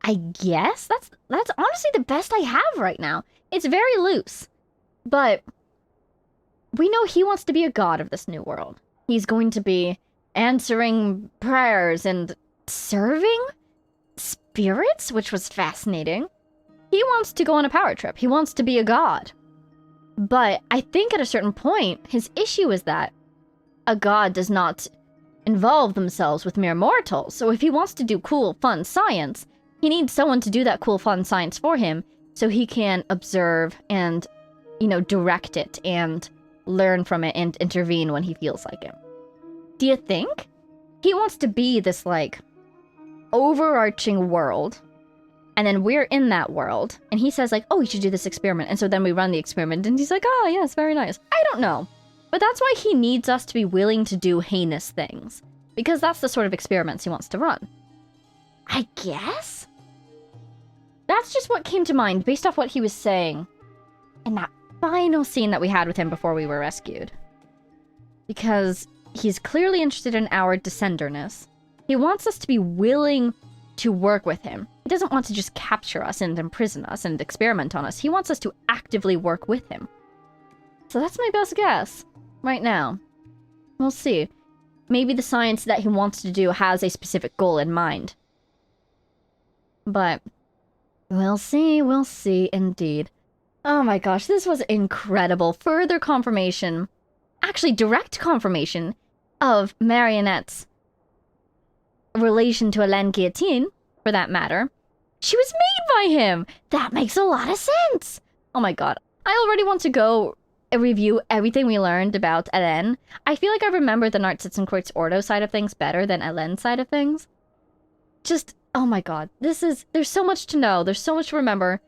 I guess that's honestly the best I have right now. It's very loose, but we know he wants to be a god of this new world. He's going to be answering prayers and serving spirits, which was fascinating. He wants to go on a power trip. He wants to be a god. But I think at a certain point, his issue is that a god does not involve themselves with mere mortals. So if he wants to do cool, fun science, he needs someone to do that cool, fun science for him so he can observe and, you know, direct it and learn from it and intervene when he feels like it. Do you think he wants to be this, like, overarching world, and then we're in that world, and he says, like, oh, you should do this experiment, and so then we run the experiment, and he's like, oh, yes, very nice. I don't know. But that's why he needs us to be willing to do heinous things, because that's the sort of experiments he wants to run. I guess? That's just what came to mind based off what he was saying in that final scene that we had with him before we were rescued. Because he's clearly interested in our descenderness. He wants us to be willing to work with him. He doesn't want to just capture us and imprison us and experiment on us. He wants us to actively work with him. So that's my best guess right now. We'll see. Maybe the science that he wants to do has a specific goal in mind. But we'll see indeed. Oh my gosh, this was incredible. Further confirmation, actually direct confirmation, of Marionette's relation to Hélène Guillotine, for that matter. She was made by him! That makes a lot of sense! Oh my god. I already want to go review everything we learned about Hélène. I feel like I remember the Narcitzenkreuz Ordo side of things better than Hélène's side of things. Just, oh my god. There's so much to know, there's so much to remember,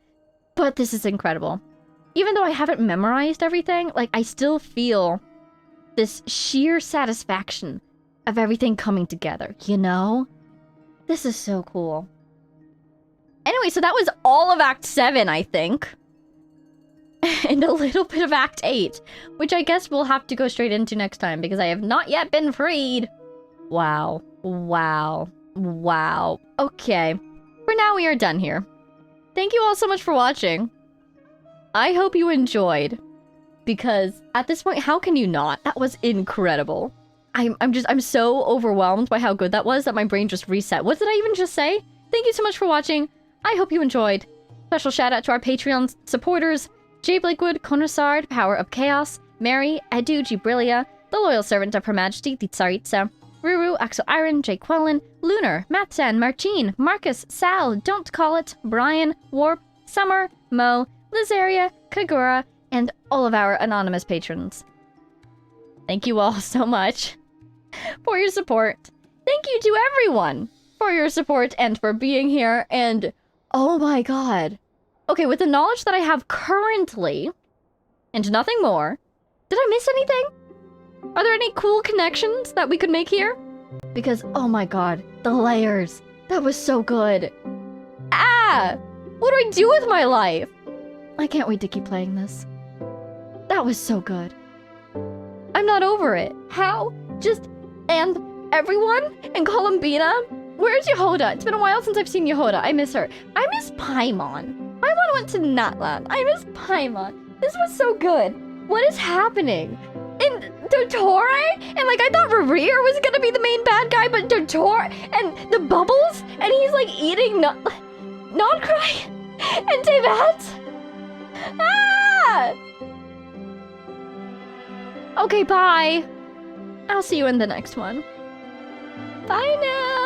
but this is incredible. Even though I haven't memorized everything, like, I still feel this sheer satisfaction of everything coming together, you know? This is so cool. Anyway, so that was all of Act 7, I think. And a little bit of Act 8, which I guess we'll have to go straight into next time, because I have not yet been freed. Wow. Wow. Wow. Okay. For now, we are done here. Thank you all so much for watching. I hope you enjoyed, because at this point, how can you not? That was incredible. I'm so overwhelmed by how good that was that my brain just reset. What did I even just say? Thank you so much for watching. I hope you enjoyed. Special shout out to our Patreon supporters: Jay Blakewood, Conrasard, Power of Chaos, Mary, Edu, Gibrilia, the Loyal Servant of Her Majesty, the Tsaritsa, Ruru, Axel Iron, Jake Quellen, Lunar, Matsan, Marcin, Marcus, Sal, Don't Call It, Brian, Warp, Summer, Mo, Lizaria, Kagura, and all of our anonymous patrons. Thank you all so much for your support. Thank you to everyone for your support and for being here, and oh my god. Okay, with the knowledge that I have currently, and nothing more. Did I miss anything? Are there any cool connections that we could make here? Because, oh my god, the layers. That was so good. Ah! What do I do with my life? I can't wait to keep playing this. That was so good. I'm not over it. How? And everyone? And Columbina? Where's Yehoda? It's been a while since I've seen Yehoda. I miss her. I miss Paimon. Paimon went to Natlan. I miss Paimon. This was so good. What is happening? And Dottore? And like, I thought Rerir was gonna be the main bad guy, but Dottore and the bubbles? And he's like eating Nod-Krai and Davat? Ah! Okay, bye. I'll see you in the next one. Bye now.